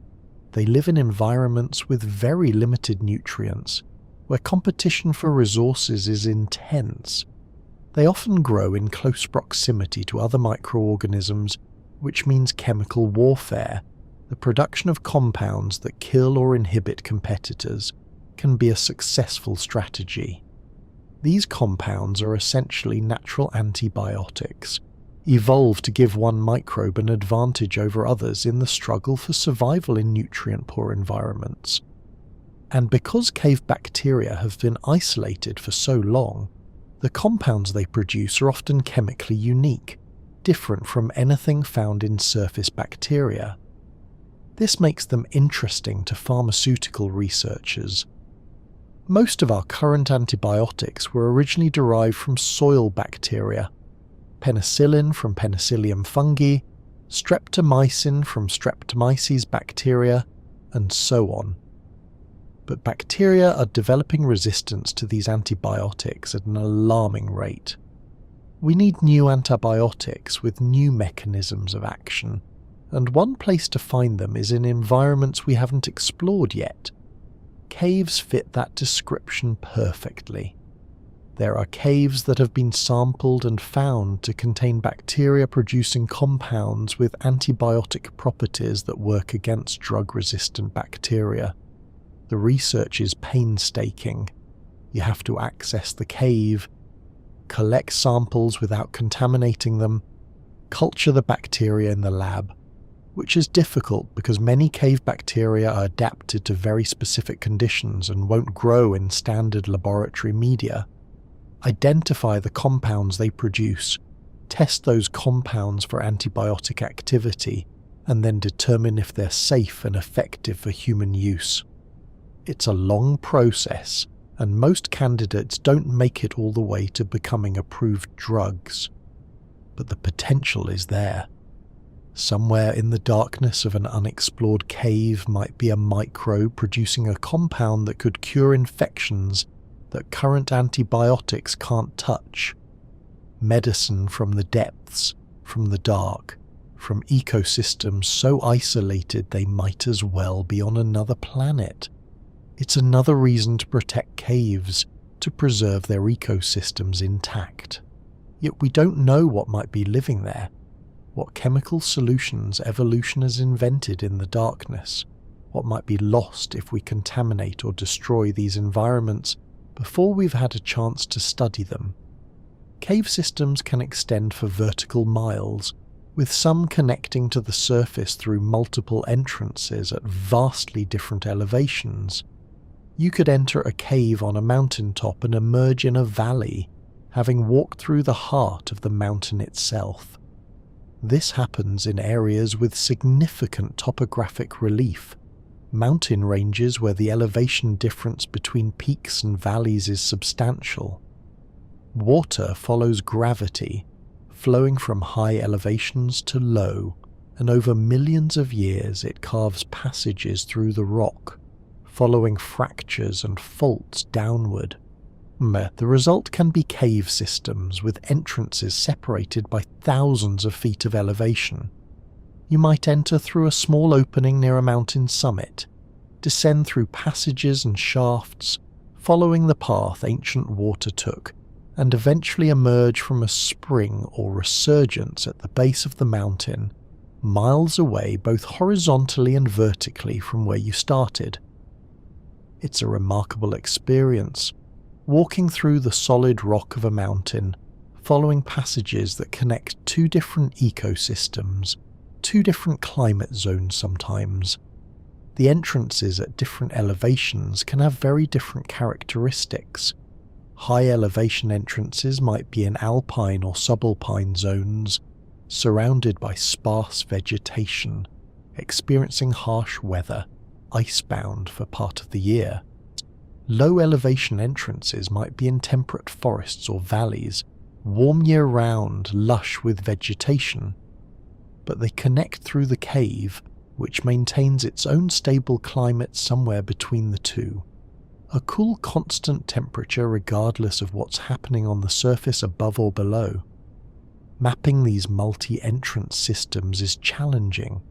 They live in environments with very limited nutrients, where competition for resources is intense. They often grow in close proximity to other microorganisms, which means chemical warfare, the production of compounds that kill or inhibit competitors can be a successful strategy. These compounds are essentially natural antibiotics, evolved to give one microbe an advantage over others in the struggle for survival in nutrient-poor environments. And because cave bacteria have been isolated for so long, the compounds they produce are often chemically unique, different from anything found in surface bacteria. This makes them interesting to pharmaceutical researchers. Most of our current antibiotics were originally derived from soil bacteria, penicillin from Penicillium fungi, streptomycin from Streptomyces bacteria, and so on. But bacteria are developing resistance to these antibiotics at an alarming rate. We need new antibiotics with new mechanisms of action, and one place to find them is in environments we haven't explored yet. Caves fit that description perfectly. There are caves that have been sampled and found to contain bacteria-producing compounds with antibiotic properties that work against drug-resistant bacteria. The research is painstaking. You have to access the cave, collect samples without contaminating them, culture the bacteria in the lab, which is difficult because many cave bacteria are adapted to very specific conditions and won't grow in standard laboratory media. Identify the compounds they produce, test those compounds for antibiotic activity, and then determine if they're safe and effective for human use. It's a long process, and most candidates don't make it all the way to becoming approved drugs. But the potential is there. Somewhere in the darkness of an unexplored cave might be a microbe producing a compound that could cure infections that current antibiotics can't touch. Medicine from the depths, from the dark, from ecosystems so isolated they might as well be on another planet. It's another reason to protect caves, to preserve their ecosystems intact. Yet we don't know what might be living there, what chemical solutions evolution has invented in the darkness, what might be lost if we contaminate or destroy these environments before we've had a chance to study them. Cave systems can extend for vertical miles, with some connecting to the surface through multiple entrances at vastly different elevations. You could enter a cave on a mountaintop and emerge in a valley, having walked through the heart of the mountain itself. This happens in areas with significant topographic relief, mountain ranges where the elevation difference between peaks and valleys is substantial. Water follows gravity, flowing from high elevations to low, and over millions of years it carves passages through the rock, following fractures and faults downward. The result can be cave systems with entrances separated by thousands of feet of elevation. You might enter through a small opening near a mountain summit, descend through passages and shafts, following the path ancient water took, and eventually emerge from a spring or resurgence at the base of the mountain, miles away both horizontally and vertically from where you started. It's a remarkable experience, walking through the solid rock of a mountain, following passages that connect two different ecosystems, two different climate zones sometimes. The entrances at different elevations can have very different characteristics. High elevation entrances might be in alpine or subalpine zones, surrounded by sparse vegetation, experiencing harsh weather, icebound for part of the year. Low elevation entrances might be in temperate forests or valleys, warm year-round, lush with vegetation. But they connect through the cave, which maintains its own stable climate somewhere between the two. A cool constant temperature regardless of what's happening on the surface above or below. Mapping these multi-entrance systems is challenging.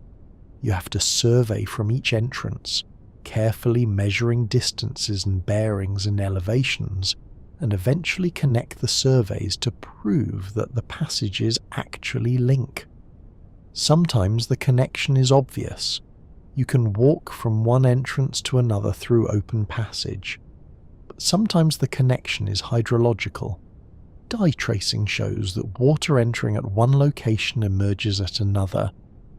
You have to survey from each entrance, carefully measuring distances and bearings and elevations, and eventually connect the surveys to prove that the passages actually link. Sometimes the connection is obvious. You can walk from one entrance to another through open passage, but sometimes the connection is hydrological. Dye tracing shows that water entering at one location emerges at another,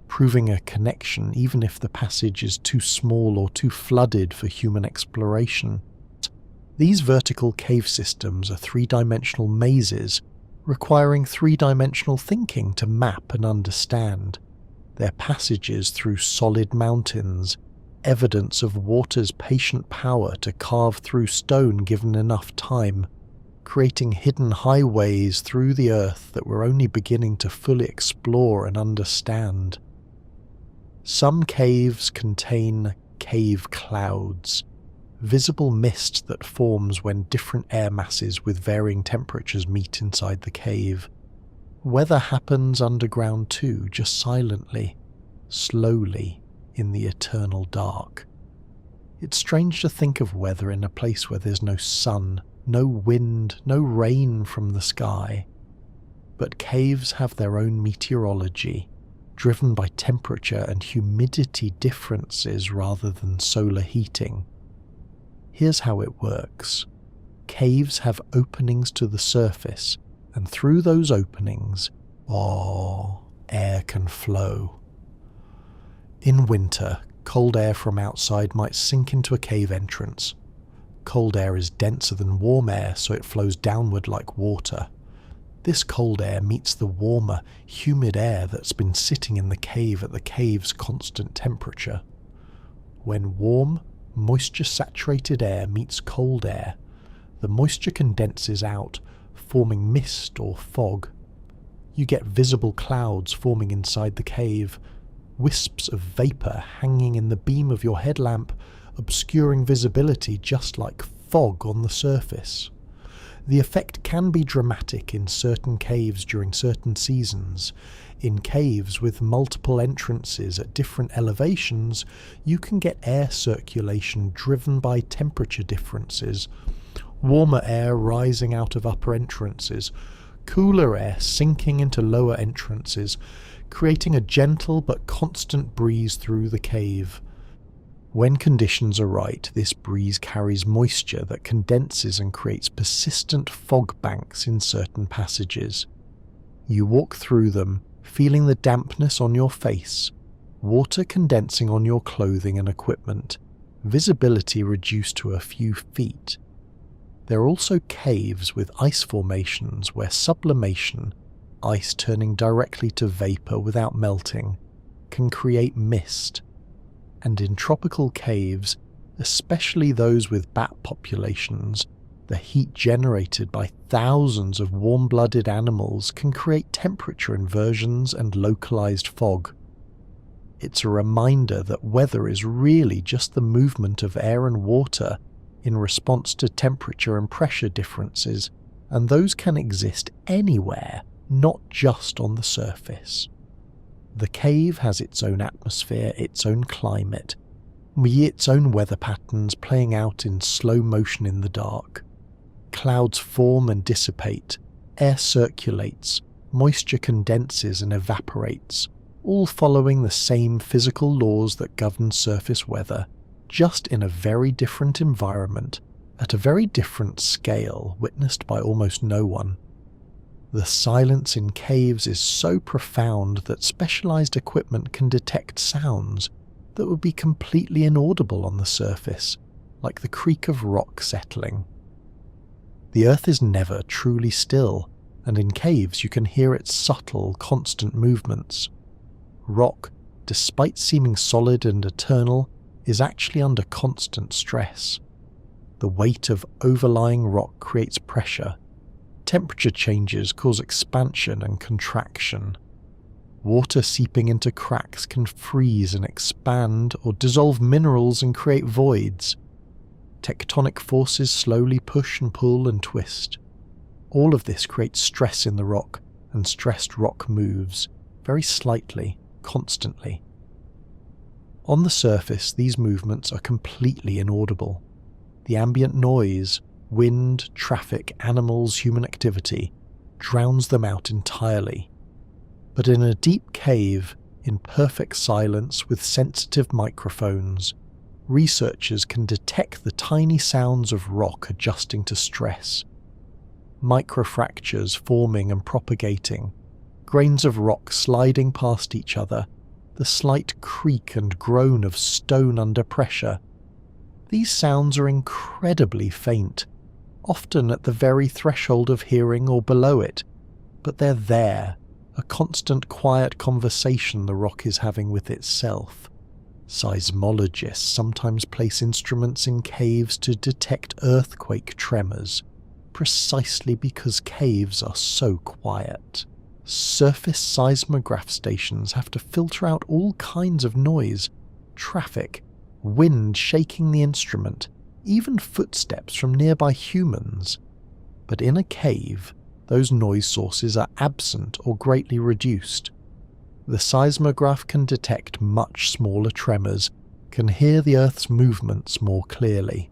proving a connection even if the passage is too small or too flooded for human exploration. These vertical cave systems are three-dimensional mazes, requiring three-dimensional thinking to map and understand. Their passages through solid mountains, evidence of water's patient power to carve through stone given enough time, creating hidden highways through the earth that we're only beginning to fully explore and understand. Some caves contain cave clouds, visible mist that forms when different air masses with varying temperatures meet inside the cave. Weather happens underground too, just silently, slowly, in the eternal dark. It's strange to think of weather in a place where there's no sun, no wind, no rain from the sky. But caves have their own meteorology, driven by temperature and humidity differences rather than solar heating. Here's how it works. Caves have openings to the surface, and through those openings, air can flow. In winter, cold air from outside might sink into a cave entrance. Cold air is denser than warm air, so it flows downward like water. This cold air meets the warmer, humid air that's been sitting in the cave at the cave's constant temperature. When warm, moisture-saturated air meets cold air, the moisture condenses out, forming mist or fog. You get visible clouds forming inside the cave, wisps of vapour hanging in the beam of your headlamp, obscuring visibility just like fog on the surface. The effect can be dramatic in certain caves during certain seasons. In caves with multiple entrances at different elevations, you can get air circulation driven by temperature differences. Warmer air rising out of upper entrances, cooler air sinking into lower entrances, creating a gentle but constant breeze through the cave. When conditions are right, this breeze carries moisture that condenses and creates persistent fog banks in certain passages. You walk through them, feeling the dampness on your face, water condensing on your clothing and equipment, visibility reduced to a few feet. There are also caves with ice formations where sublimation, ice turning directly to vapour without melting, can create mist. And in tropical caves, especially those with bat populations, the heat generated by thousands of warm-blooded animals can create temperature inversions and localized fog. It's a reminder that weather is really just the movement of air and water in response to temperature and pressure differences, and those can exist anywhere, not just on the surface. The cave has its own atmosphere, its own climate, its own weather patterns playing out in slow motion in the dark. Clouds form and dissipate, air circulates, moisture condenses and evaporates, all following the same physical laws that govern surface weather, just in a very different environment, at a very different scale witnessed by almost no one. The silence in caves is so profound that specialized equipment can detect sounds that would be completely inaudible on the surface, like the creak of rock settling. The earth is never truly still, and in caves you can hear its subtle, constant movements. Rock, despite seeming solid and eternal, is actually under constant stress. The weight of overlying rock creates pressure. Temperature changes cause expansion and contraction. Water seeping into cracks can freeze and expand or dissolve minerals and create voids. Tectonic forces slowly push and pull and twist. All of this creates stress in the rock, and stressed rock moves, very slightly, constantly. On the surface, these movements are completely inaudible. The ambient noise, wind, traffic, animals, human activity, drowns them out entirely. But in a deep cave, In perfect silence with sensitive microphones, researchers can detect the tiny sounds of rock adjusting to stress. Microfractures forming and propagating, grains of rock sliding past each other, the slight creak and groan of stone under pressure. These sounds are incredibly faint, often at the very threshold of hearing or below it, but they're there, a constant quiet conversation the rock is having with itself. Seismologists sometimes place instruments in caves to detect earthquake tremors, precisely because caves are so quiet. Surface seismograph stations have to filter out all kinds of noise, traffic, wind shaking the instrument, even footsteps from nearby humans. But in a cave, those noise sources are absent or greatly reduced. The seismograph can detect much smaller tremors, can hear the Earth's movements more clearly.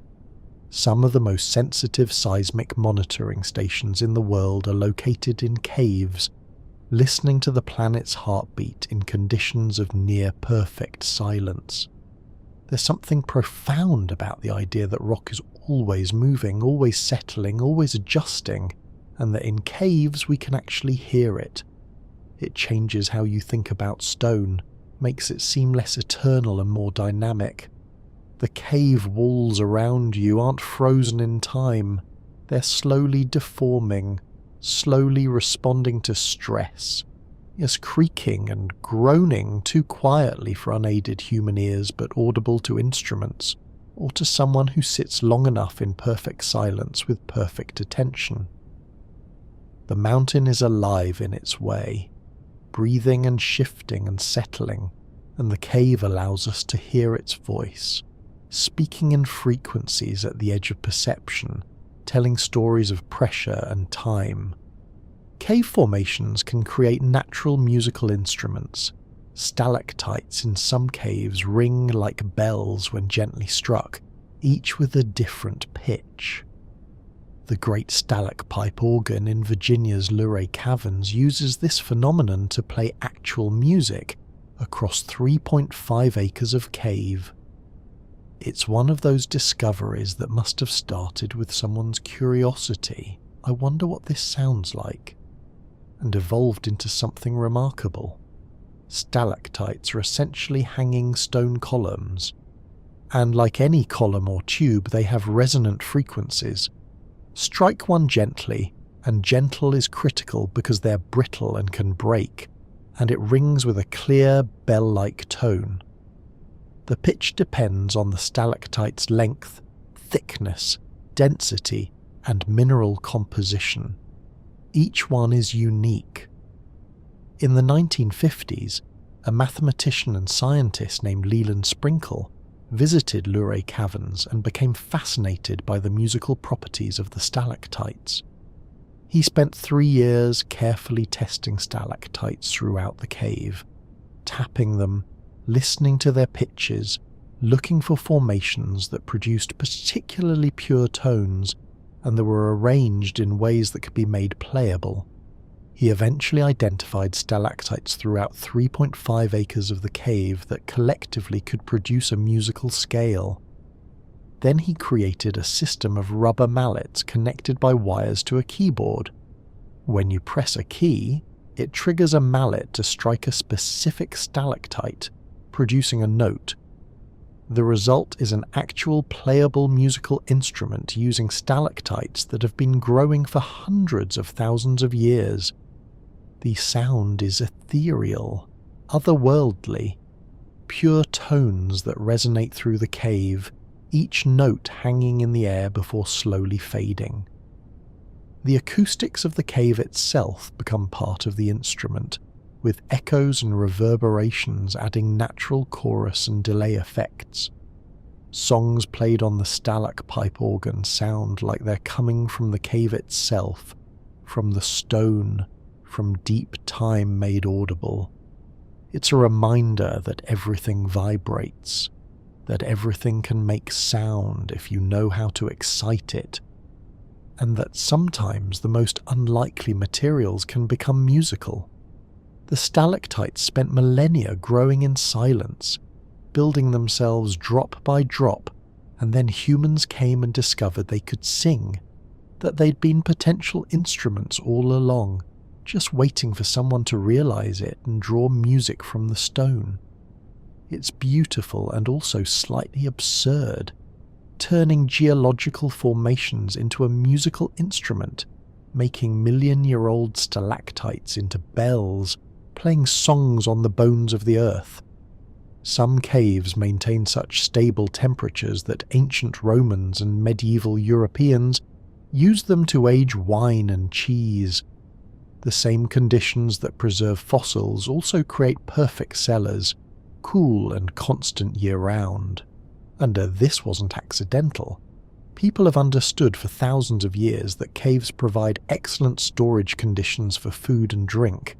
Some of the most sensitive seismic monitoring stations in the world are located in caves, listening to the planet's heartbeat in conditions of near-perfect silence. There's something profound about the idea that rock is always moving, always settling, always adjusting, and that in caves we can actually hear it. It changes how you think about stone, makes it seem less eternal and more dynamic. The cave walls around you aren't frozen in time, they're slowly deforming, slowly responding to stress, yes, creaking and groaning too quietly for unaided human ears but audible to instruments, or to someone who sits long enough in perfect silence with perfect attention. The mountain is alive in its way, breathing and shifting and settling, and the cave allows us to hear its voice, speaking in frequencies at the edge of perception, telling stories of pressure and time. Cave formations can create natural musical instruments. Stalactites in some caves ring like bells when gently struck, each with a different pitch. The Great Stalacpipe organ in Virginia's Luray Caverns uses this phenomenon to play actual music across 3.5 acres of cave. It's one of those discoveries that must have started with someone's curiosity, I wonder what this sounds like, and evolved into something remarkable. Stalactites are essentially hanging stone columns, and like any column or tube, they have resonant frequencies. Strike one gently, and gentle is critical because they're brittle and can break, and it rings with a clear, bell-like tone. The pitch depends on the stalactite's length, thickness, density, and mineral composition. Each one is unique. In the 1950s, a mathematician and scientist named Leland Sprinkle visited Luray Caverns and became fascinated by the musical properties of the stalactites. He spent 3 years carefully testing stalactites throughout the cave, tapping them, listening to their pitches, looking for formations that produced particularly pure tones and that were arranged in ways that could be made playable. He eventually identified stalactites throughout 3.5 acres of the cave that collectively could produce a musical scale. Then he created a system of rubber mallets connected by wires to a keyboard. When you press a key, it triggers a mallet to strike a specific stalactite, producing a note. The result is an actual playable musical instrument using stalactites that have been growing for hundreds of thousands of years. The sound is ethereal, otherworldly, pure tones that resonate through the cave, each note hanging in the air before slowly fading. The acoustics of the cave itself become part of the instrument, with echoes and reverberations adding natural chorus and delay effects. Songs played on the stalacpipe organ sound like they're coming from the cave itself, from the stone, from deep time made audible. It's a reminder that everything vibrates, that everything can make sound if you know how to excite it, and that sometimes the most unlikely materials can become musical. The stalactites spent millennia growing in silence, building themselves drop by drop, and then humans came and discovered they could sing, that they'd been potential instruments all along, just waiting for someone to realize it and draw music from the stone. It's beautiful and also slightly absurd, turning geological formations into a musical instrument, making million-year-old stalactites into bells, playing songs on the bones of the earth. Some caves maintain such stable temperatures that ancient Romans and medieval Europeans used them to age wine and cheese. The same conditions that preserve fossils also create perfect cellars, cool and constant year-round. And this wasn't accidental. People have understood for thousands of years that caves provide excellent storage conditions for food and drink.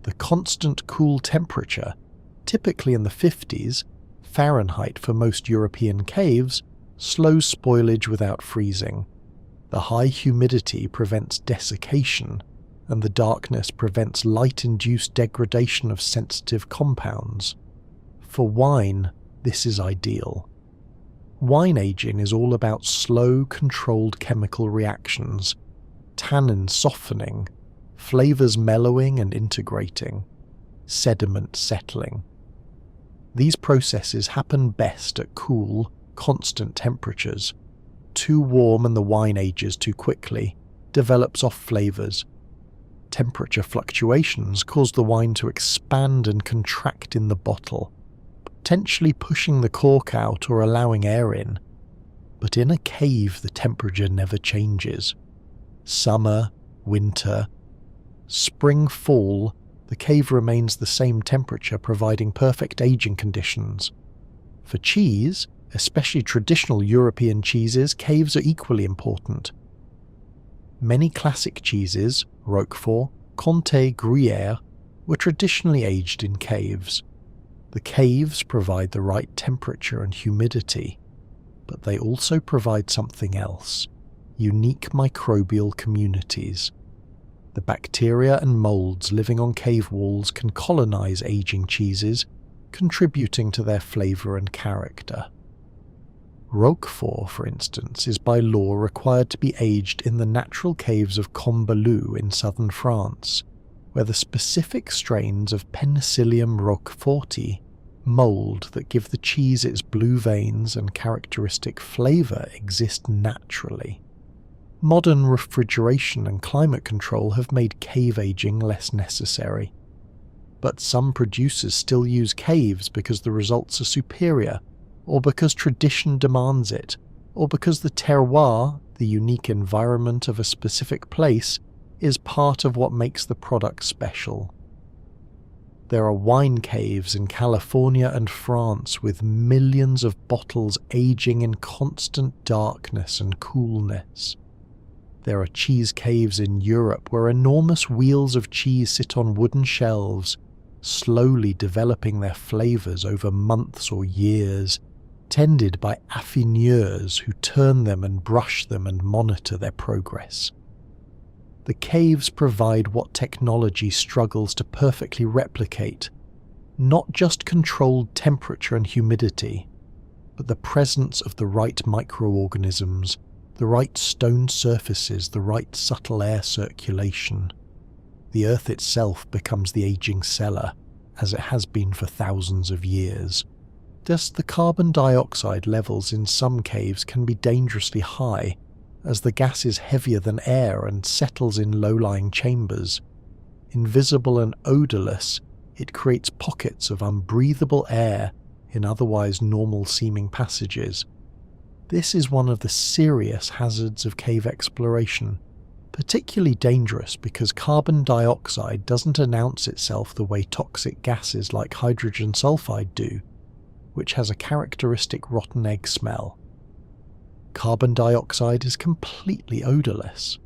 The constant cool temperature, typically in the 50s Fahrenheit for most European caves, slows spoilage without freezing. The high humidity prevents desiccation, and the darkness prevents light-induced degradation of sensitive compounds. For wine, this is ideal. Wine aging is all about slow, controlled chemical reactions, tannin softening, flavors mellowing and integrating, sediment settling. These processes happen best at cool, constant temperatures. Too warm and the wine ages too quickly, develops off flavors. Temperature fluctuations cause the wine to expand and contract in the bottle, potentially pushing the cork out or allowing air in. But in a cave, the temperature never changes. Summer, winter, spring, fall, the cave remains the same temperature, providing perfect aging conditions. For cheese, especially traditional European cheeses, caves are equally important. Many classic cheeses, Roquefort, Comté, Gruyère, were traditionally aged in caves. The caves provide the right temperature and humidity, but they also provide something else: unique microbial communities. The bacteria and molds living on cave walls can colonize aging cheeses, contributing to their flavor and character. Roquefort, for instance, is by law required to be aged in the natural caves of Combalou in southern France, where the specific strains of Penicillium roqueforti, mold that give the cheese its blue veins and characteristic flavor, exist naturally. Modern refrigeration and climate control have made cave aging less necessary. But some producers still use caves because the results are superior, or because tradition demands it, or because the terroir, the unique environment of a specific place, is part of what makes the product special. There are wine caves in California and France with millions of bottles aging in constant darkness and coolness. There are cheese caves in Europe where enormous wheels of cheese sit on wooden shelves, slowly developing their flavors over months or years, tended by affineurs who turn them and brush them and monitor their progress. The caves provide what technology struggles to perfectly replicate, not just controlled temperature and humidity, but the presence of the right microorganisms, the right stone surfaces, the right subtle air circulation. The earth itself becomes the aging cellar, as it has been for thousands of years. Thus, the carbon dioxide levels in some caves can be dangerously high, as the gas is heavier than air and settles in low-lying chambers. Invisible and odorless, it creates pockets of unbreathable air in otherwise normal-seeming passages. This is one of the serious hazards of cave exploration, particularly dangerous because carbon dioxide doesn't announce itself the way toxic gases like hydrogen sulfide do, which has a characteristic rotten egg smell. Carbon dioxide is completely odorless.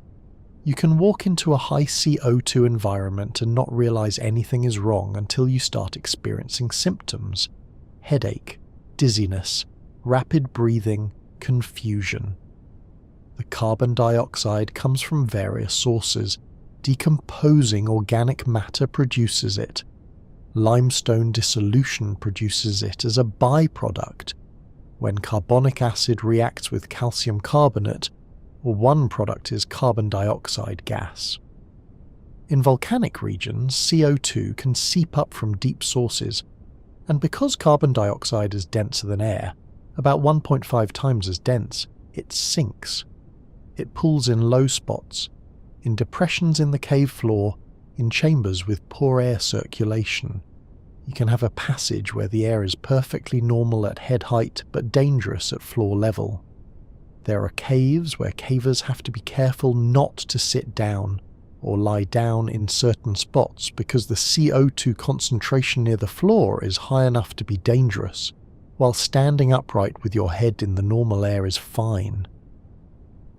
You can walk into a high CO2 environment and not realize anything is wrong until you start experiencing symptoms: headache, dizziness, rapid breathing, confusion. The carbon dioxide comes from various sources, Decomposing organic matter produces it. Limestone dissolution produces it as a byproduct. When carbonic acid reacts with calcium carbonate, one product is carbon dioxide gas. In volcanic regions, CO2 can seep up from deep sources, and because carbon dioxide is denser than air, about 1.5 times as dense, it sinks. It pools in low spots, in depressions in the cave floor, in chambers with poor air circulation. You can have a passage where the air is perfectly normal at head height but dangerous at floor level. There are caves where cavers have to be careful not to sit down or lie down in certain spots because the CO2 concentration near the floor is high enough to be dangerous, while standing upright with your head in the normal air is fine.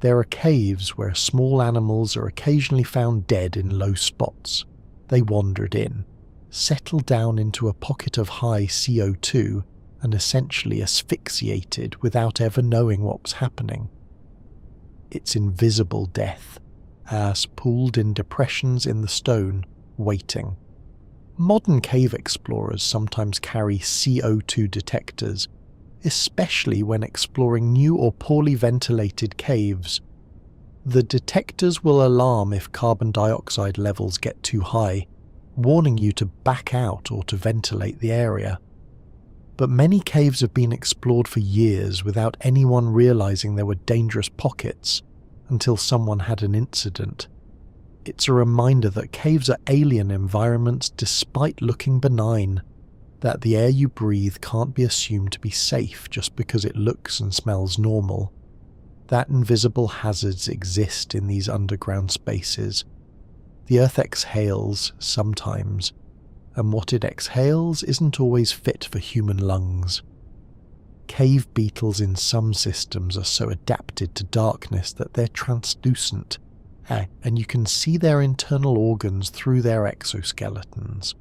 There are caves where small animals are occasionally found dead in low spots. They wandered in, settled down into a pocket of high CO2, and essentially asphyxiated without ever knowing what was happening. It's invisible death, as pooled in depressions in the stone, waiting. Modern cave explorers sometimes carry CO2 detectors, especially when exploring new or poorly ventilated caves. The detectors will alarm if carbon dioxide levels get too high, warning you to back out or to ventilate the area. But many caves have been explored for years without anyone realizing there were dangerous pockets until someone had an incident. It's a reminder that caves are alien environments despite looking benign, that the air you breathe can't be assumed to be safe just because it looks and smells normal, that invisible hazards exist in these underground spaces. The earth exhales sometimes, and what it exhales isn't always fit for human lungs. Cave beetles in some systems are so adapted to darkness that they're translucent, and you can see their internal organs through their exoskeletons.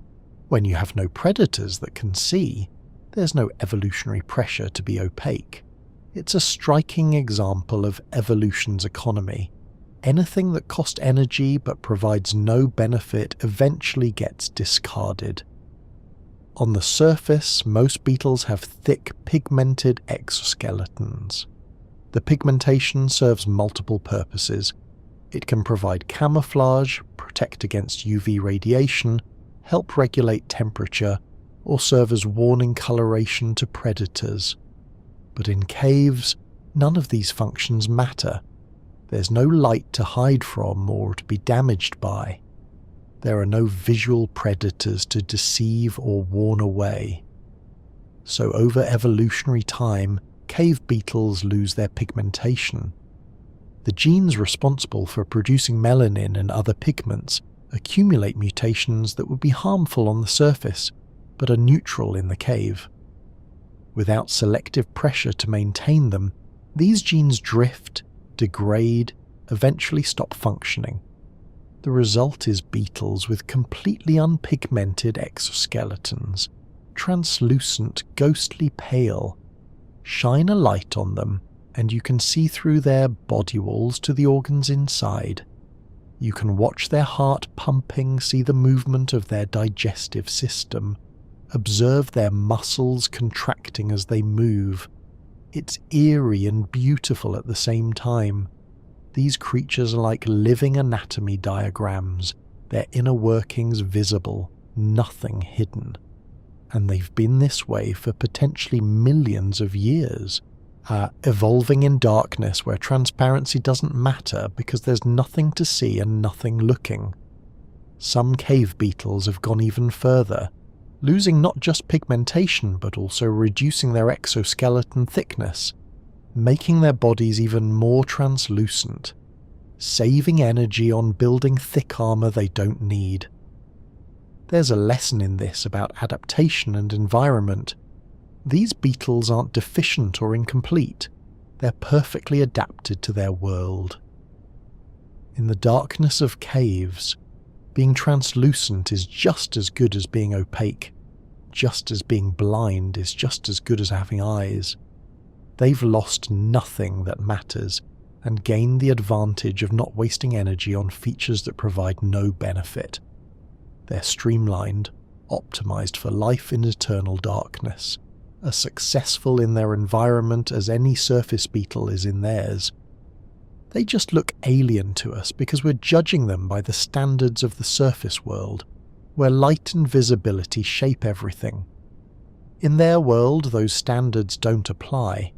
When you have no predators that can see, there's no evolutionary pressure to be opaque. It's a striking example of evolution's economy. Anything that costs energy but provides no benefit eventually gets discarded. On the surface, most beetles have thick, pigmented exoskeletons. The pigmentation serves multiple purposes. It can provide camouflage, protect against UV radiation, help regulate temperature, or serve as warning coloration to predators. But in caves, none of these functions matter. There's no light to hide from or to be damaged by. There are no visual predators to deceive or warn away. So over evolutionary time, cave beetles lose their pigmentation. The genes responsible for producing melanin and other pigments accumulate mutations that would be harmful on the surface, but are neutral in the cave. Without selective pressure to maintain them, these genes drift, degrade, eventually stop functioning. The result is beetles with completely unpigmented exoskeletons, translucent, ghostly pale. Shine a light on them, and you can see through their body walls to the organs inside. You can watch their heart pumping, see the movement of their digestive system, observe their muscles contracting as they move. It's eerie and beautiful at the same time. These creatures are like living anatomy diagrams, their inner workings visible, nothing hidden. And they've been this way for potentially millions of years, evolving in darkness where transparency doesn't matter because there's nothing to see and nothing looking. Some cave beetles have gone even further, losing not just pigmentation but also reducing their exoskeleton thickness, making their bodies even more translucent, saving energy on building thick armor they don't need. There's a lesson in this about adaptation and environment. These beetles aren't deficient or incomplete. They're perfectly adapted to their world. In the darkness of caves, being translucent is just as good as being opaque, just as being blind is just as good as having eyes. They've lost nothing that matters, and gain the advantage of not wasting energy on features that provide no benefit. They're streamlined, optimized for life in eternal darkness, as successful in their environment as any surface beetle is in theirs. They just look alien to us because we're judging them by the standards of the surface world, where light and visibility shape everything. In their world, those standards don't apply.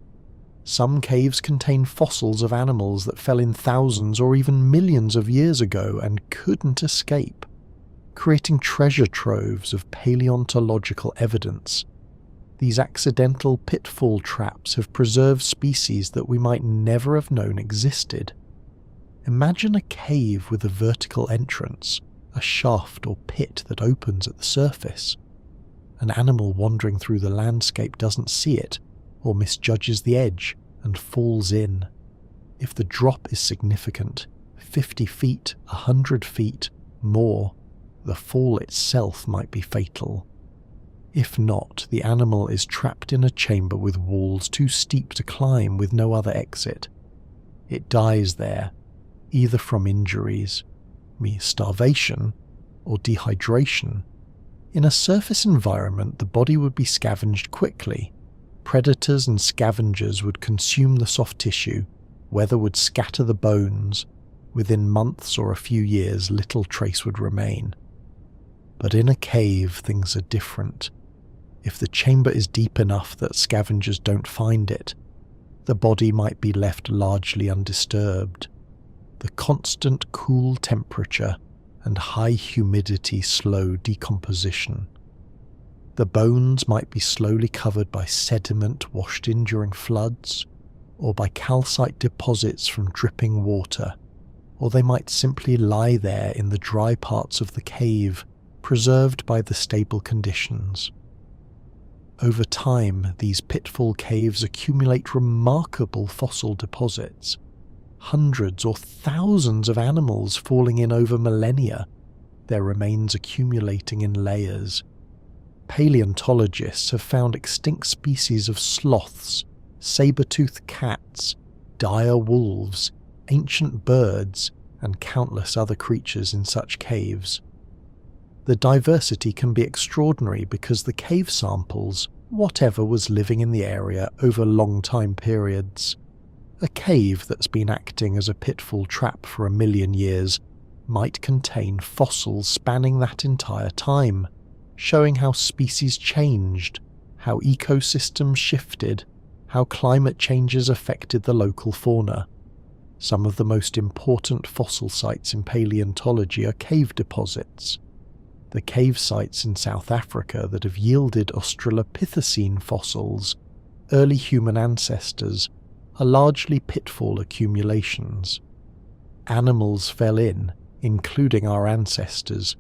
Some caves contain fossils of animals that fell in thousands or even millions of years ago and couldn't escape, creating treasure troves of paleontological evidence. These accidental pitfall traps have preserved species that we might never have known existed. Imagine a cave with a vertical entrance, a shaft or pit that opens at the surface. An animal wandering through the landscape doesn't see it, or misjudges the edge and falls in. If the drop is significant, 50 feet, 100 feet, more, the fall itself might be fatal. If not, the animal is trapped in a chamber with walls too steep to climb with no other exit. It dies there, either from injuries, starvation, or dehydration. In a surface environment, the body would be scavenged quickly. Predators and scavengers would consume the soft tissue, weather would scatter the bones. Within months or a few years, little trace would remain. But in a cave, things are different. If the chamber is deep enough that scavengers don't find it, the body might be left largely undisturbed. The constant cool temperature and high humidity slow decomposition. The bones might be slowly covered by sediment washed in during floods, or by calcite deposits from dripping water, or they might simply lie there in the dry parts of the cave, preserved by the stable conditions. Over time, these pitfall caves accumulate remarkable fossil deposits, hundreds or thousands of animals falling in over millennia, their remains accumulating in layers. Paleontologists have found extinct species of sloths, saber-toothed cats, dire wolves, ancient birds, and countless other creatures in such caves. The diversity can be extraordinary because the cave samples whatever was living in the area over long time periods. A cave that's been acting as a pitfall trap for 1 million years might contain fossils spanning that entire time, showing how species changed, how ecosystems shifted, how climate changes affected the local fauna. Some of the most important fossil sites in paleontology are cave deposits. The cave sites in South Africa that have yielded Australopithecine fossils, early human ancestors, are largely pitfall accumulations. Animals fell in, including our ancestors,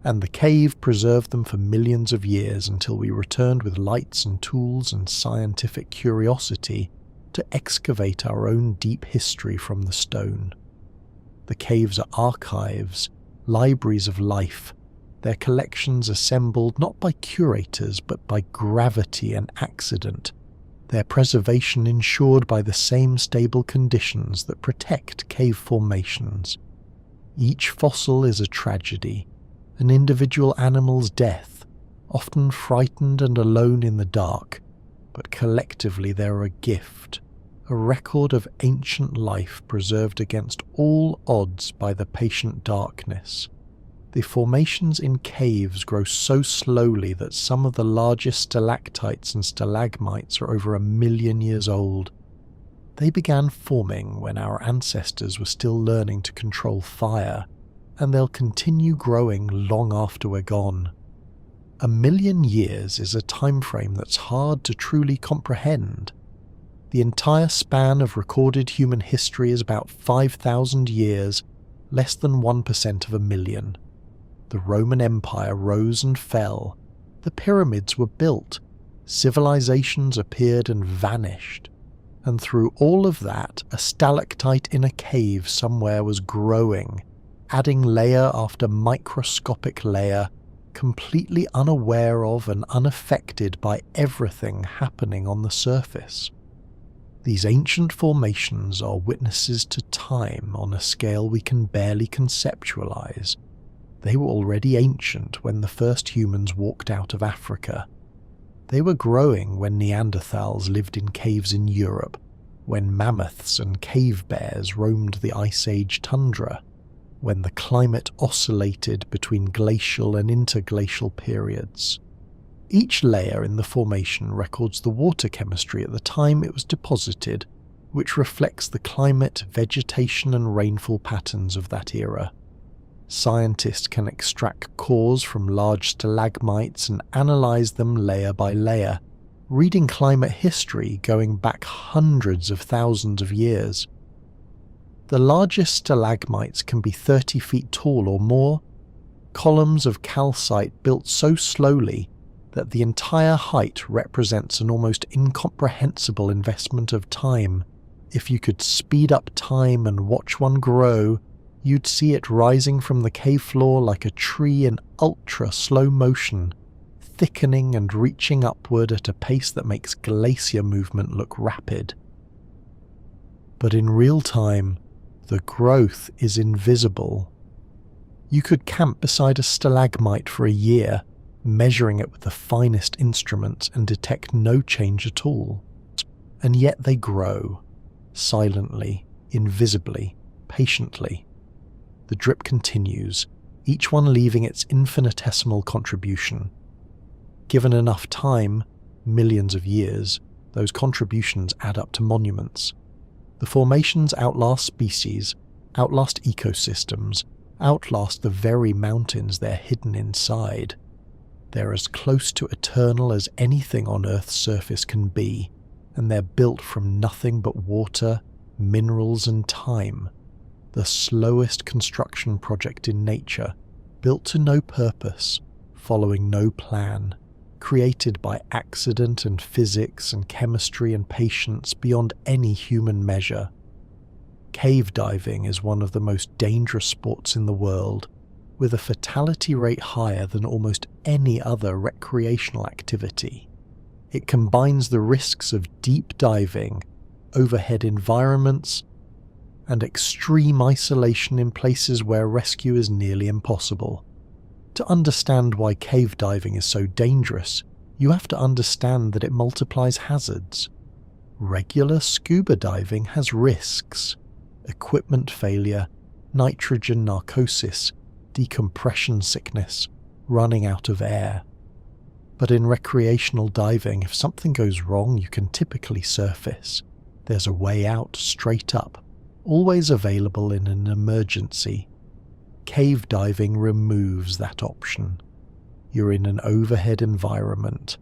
and the cave preserved them for millions of years until we returned with lights and tools and scientific curiosity to excavate our own deep history from the stone. The caves are archives, libraries of life, their collections assembled not by curators but by gravity and accident, their preservation ensured by the same stable conditions that protect cave formations. Each fossil is a tragedy, an individual animal's death, often frightened and alone in the dark, but collectively they're a gift, a record of ancient life preserved against all odds by the patient darkness. The formations in caves grow so slowly that some of the largest stalactites and stalagmites are over 1 million years old. They began forming when our ancestors were still learning to control fire, and they'll continue growing long after we're gone. 1 million years is a time frame that's hard to truly comprehend. The entire span of recorded human history is about 5,000 years, less than 1% of a million. The Roman Empire rose and fell, the pyramids were built, civilizations appeared and vanished, and through all of that, a stalactite in a cave somewhere was growing, adding layer after microscopic layer, completely unaware of and unaffected by everything happening on the surface. These ancient formations are witnesses to time on a scale we can barely conceptualize. They were already ancient when the first humans walked out of Africa. They were growing when Neanderthals lived in caves in Europe, when mammoths and cave bears roamed the Ice Age tundra, when the climate oscillated between glacial and interglacial periods. Each layer in the formation records the water chemistry at the time it was deposited, which reflects the climate, vegetation and rainfall patterns of that era. Scientists can extract cores from large stalagmites and analyze them layer by layer, reading climate history going back hundreds of thousands of years. The largest stalagmites can be 30 feet tall or more, columns of calcite built so slowly that the entire height represents an almost incomprehensible investment of time. If you could speed up time and watch one grow, you'd see it rising from the cave floor like a tree in ultra slow motion, thickening and reaching upward at a pace that makes glacier movement look rapid. But in real time, the growth is invisible. You could camp beside a stalagmite for a year, measuring it with the finest instruments and detect no change at all. And yet they grow, silently, invisibly, patiently. The drip continues, each one leaving its infinitesimal contribution. Given enough time, millions of years, those contributions add up to monuments. The formations outlast species, outlast ecosystems, outlast the very mountains they're hidden inside. They're as close to eternal as anything on Earth's surface can be, and they're built from nothing but water, minerals and time. The slowest construction project in nature, built to no purpose, following no plan, created by accident and physics and chemistry and patience beyond any human measure. Cave diving is one of the most dangerous sports in the world, with a fatality rate higher than almost any other recreational activity. It combines the risks of deep diving, overhead environments, and extreme isolation in places where rescue is nearly impossible. To understand why cave diving is so dangerous, you have to understand that it multiplies hazards. Regular scuba diving has risks: equipment failure, nitrogen narcosis, decompression sickness, running out of air. But in recreational diving, if something goes wrong, you can typically surface. There's a way out straight up, always available in an emergency. Cave diving removes that option. You're in an overhead environment.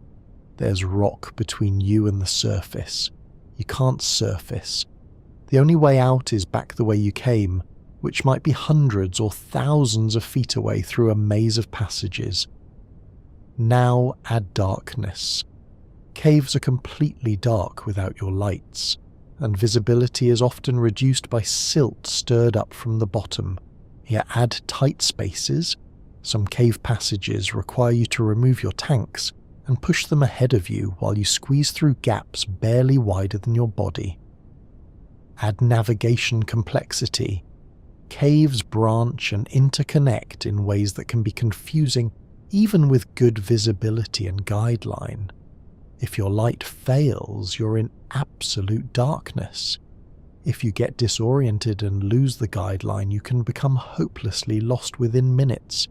There's rock between you and the surface. You can't surface. The only way out is back the way you came, which might be hundreds or thousands of feet away through a maze of passages. Now add darkness. Caves are completely dark without your lights, and visibility is often reduced by silt stirred up from the bottom. Yet add tight spaces. Some cave passages require you to remove your tanks and push them ahead of you while you squeeze through gaps barely wider than your body. Add navigation complexity. Caves branch and interconnect in ways that can be confusing even with good visibility and guideline. If your light fails, you're in absolute darkness. If you get disoriented and lose the guideline, you can become hopelessly lost within minutes.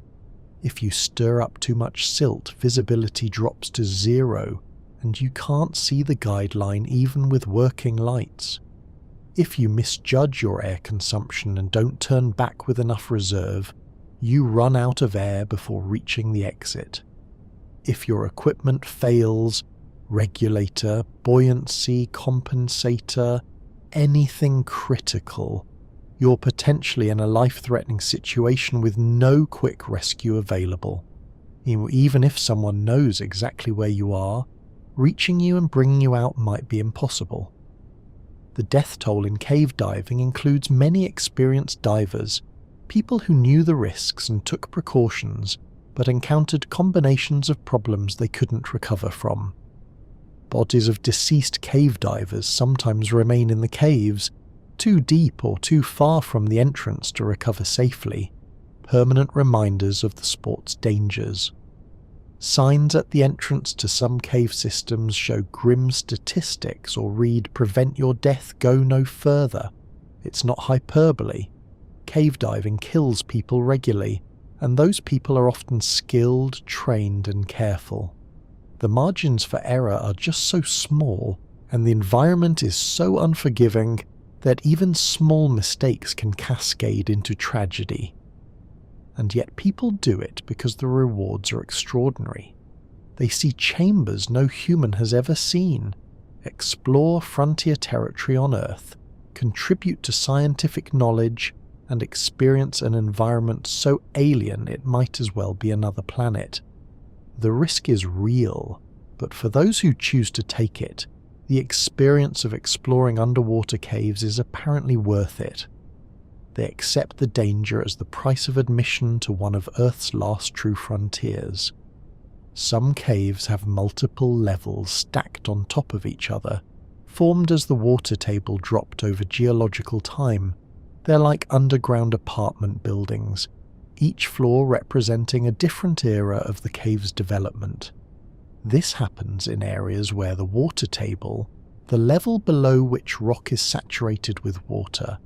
If you stir up too much silt, visibility drops to 0, and you can't see the guideline even with working lights. If you misjudge your air consumption and don't turn back with enough reserve, you run out of air before reaching the exit. If your equipment fails, regulator, buoyancy, compensator, anything critical, you're potentially in a life-threatening situation with no quick rescue available. Even if someone knows exactly where you are, reaching you and bringing you out might be impossible. The death toll in cave diving includes many experienced divers, people who knew the risks and took precautions, but encountered combinations of problems they couldn't recover from. Bodies of deceased cave divers sometimes remain in the caves, too deep or too far from the entrance to recover safely, permanent reminders of the sport's dangers. Signs at the entrance to some cave systems show grim statistics or read "Prevent your death, go no further." It's not hyperbole. Cave diving kills people regularly, and those people are often skilled, trained, and careful. The margins for error are just so small, and the environment is so unforgiving that even small mistakes can cascade into tragedy. And yet people do it because the rewards are extraordinary. They see chambers no human has ever seen, explore frontier territory on Earth, contribute to scientific knowledge, and experience an environment so alien it might as well be another planet. The risk is real, but for those who choose to take it, the experience of exploring underwater caves is apparently worth it. They accept the danger as the price of admission to one of Earth's last true frontiers. Some caves have multiple levels stacked on top of each other, formed as the water table dropped over geological time. They're like underground apartment buildings, each floor representing a different era of the cave's development. This happens in areas where the water table, the level below which rock is saturated with water,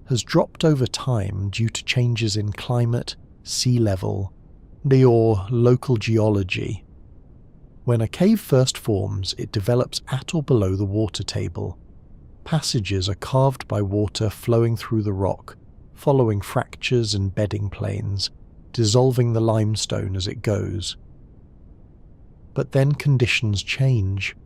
has dropped over time due to changes in climate, sea level, or local geology. When a cave first forms, it develops at or below the water table. Passages are carved by water flowing through the rock, following fractures and bedding planes, dissolving the limestone as it goes. But then conditions change.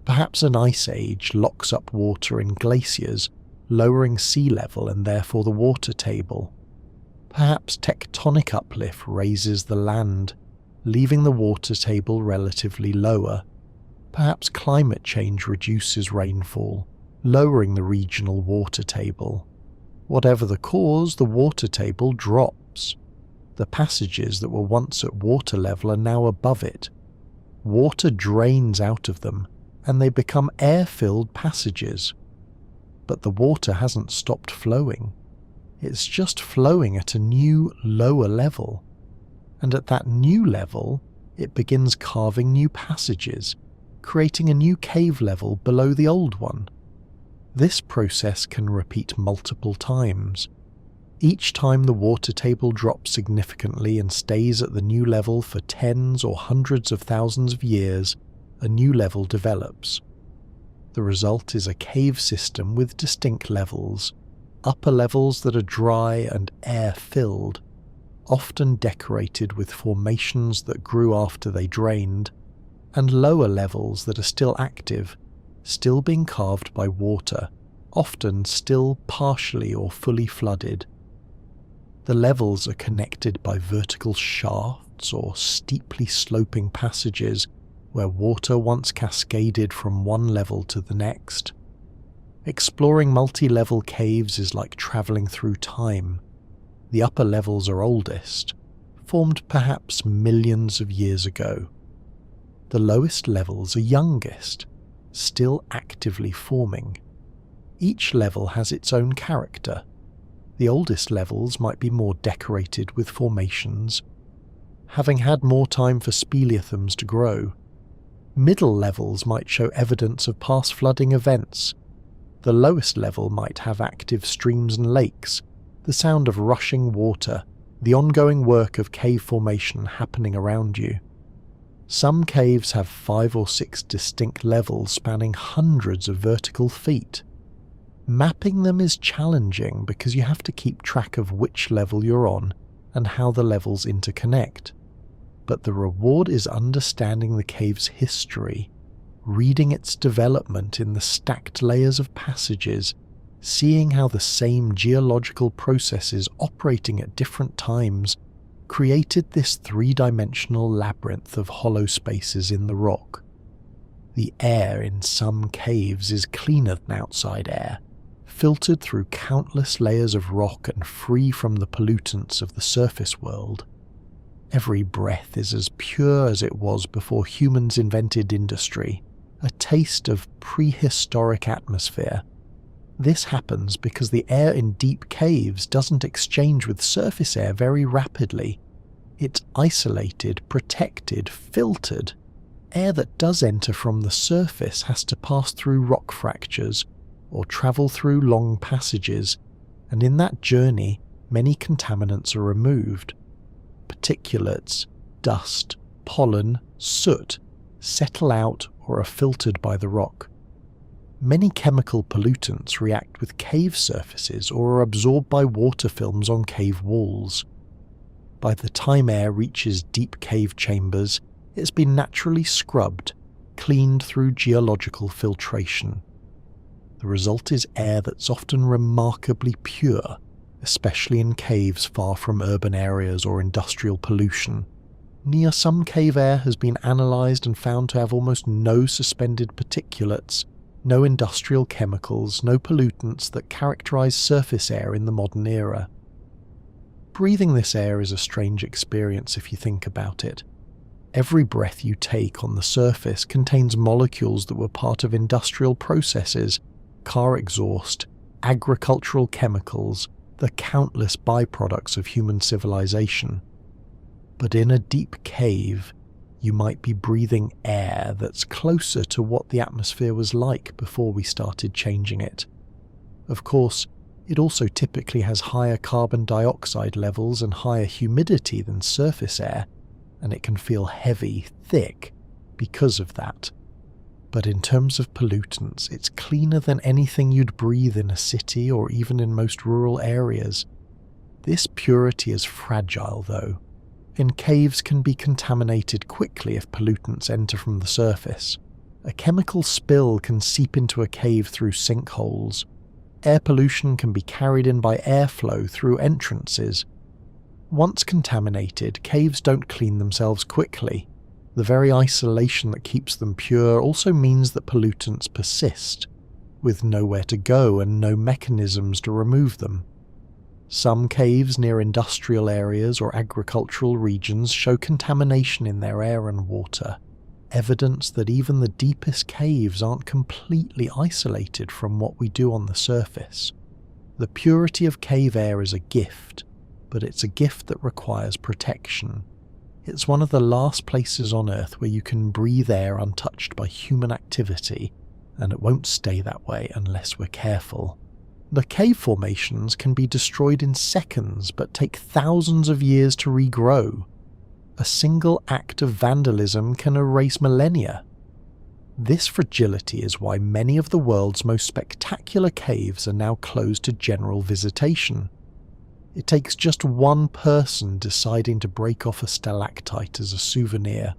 Perhaps an ice age locks up water in glaciers, lowering sea level and therefore the water table. Perhaps tectonic uplift raises the land, leaving the water table relatively lower. Perhaps climate change reduces rainfall, lowering the regional water table. Whatever the cause, the water table drops. The passages that were once at water level are now above it. Water drains out of them, and they become air-filled passages. But the water hasn't stopped flowing. It's just flowing at a new, lower level. And at that new level, it begins carving new passages, creating a new cave level below the old one. This process can repeat multiple times. Each time the water table drops significantly and stays at the new level for tens or hundreds of thousands of years, a new level develops. The result is a cave system with distinct levels, upper levels that are dry and air-filled, often decorated with formations that grew after they drained, and lower levels that are still active, still being carved by water, often still partially or fully flooded. The levels are connected by vertical shafts or steeply sloping passages where water once cascaded from one level to the next. Exploring multi-level caves is like travelling through time. The upper levels are oldest, formed perhaps millions of years ago. The lowest levels are youngest, still actively forming. Each level has its own character. The oldest levels might be more decorated with formations, having had more time for speleothems to grow. Middle levels might show evidence of past flooding events. The lowest level might have active streams and lakes, the sound of rushing water, the ongoing work of cave formation happening around you. Some caves have 5 or 6 distinct levels spanning hundreds of vertical feet. Mapping them is challenging because you have to keep track of which level you're on and how the levels interconnect. But the reward is understanding the cave's history, reading its development in the stacked layers of passages, seeing how the same geological processes operating at different times created this three-dimensional labyrinth of hollow spaces in the rock. The air in some caves is cleaner than outside air, filtered through countless layers of rock and free from the pollutants of the surface world. Every breath is as pure as it was before humans invented industry, a taste of prehistoric atmosphere. This happens because the air in deep caves doesn't exchange with surface air very rapidly. It's isolated, protected, filtered. Air that does enter from the surface has to pass through rock fractures or travel through long passages, and in that journey, many contaminants are removed. Particulates, dust, pollen, soot settle out or are filtered by the rock. Many chemical pollutants react with cave surfaces or are absorbed by water films on cave walls. By the time air reaches deep cave chambers, it's been naturally scrubbed, cleaned through geological filtration. The result is air that's often remarkably pure, especially in caves far from urban areas or industrial pollution. Near some cave air has been analysed and found to have almost no suspended particulates, no industrial chemicals, no pollutants that characterise surface air in the modern era. Breathing this air is a strange experience if you think about it. Every breath you take on the surface contains molecules that were part of industrial processes, car exhaust, agricultural chemicals, the countless byproducts of human civilization. But in a deep cave, you might be breathing air that's closer to what the atmosphere was like before we started changing it. Of course, it also typically has higher carbon dioxide levels and higher humidity than surface air, and it can feel heavy, thick, because of that. But in terms of pollutants, it's cleaner than anything you'd breathe in a city or even in most rural areas. This purity is fragile, though, and caves can be contaminated quickly if pollutants enter from the surface. A chemical spill can seep into a cave through sinkholes. Air pollution can be carried in by airflow through entrances. Once contaminated, caves don't clean themselves quickly. The very isolation that keeps them pure also means that pollutants persist, with nowhere to go and no mechanisms to remove them. Some caves near industrial areas or agricultural regions show contamination in their air and water, evidence that even the deepest caves aren't completely isolated from what we do on the surface. The purity of cave air is a gift, but it's a gift that requires protection. It's one of the last places on Earth where you can breathe air untouched by human activity, and it won't stay that way unless we're careful. The cave formations can be destroyed in seconds but take thousands of years to regrow. A single act of vandalism can erase millennia. This fragility is why many of the world's most spectacular caves are now closed to general visitation. It takes just one person deciding to break off a stalactite as a souvenir,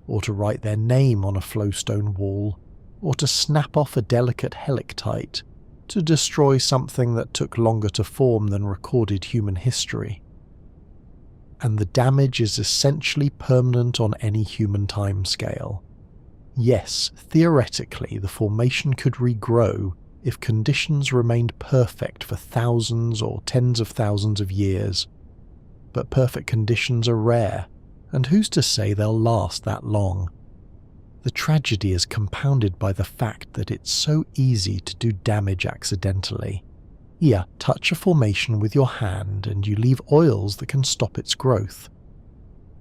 or to write their name on a flowstone wall, or to snap off a delicate helictite, to destroy something that took longer to form than recorded human history. And the damage is essentially permanent on any human timescale. Yes, theoretically the formation could regrow if conditions remained perfect for thousands or tens of thousands of years. But perfect conditions are rare, and who's to say they'll last that long? The tragedy is compounded by the fact that it's so easy to do damage accidentally. Yeah, touch a formation with your hand and you leave oils that can stop its growth.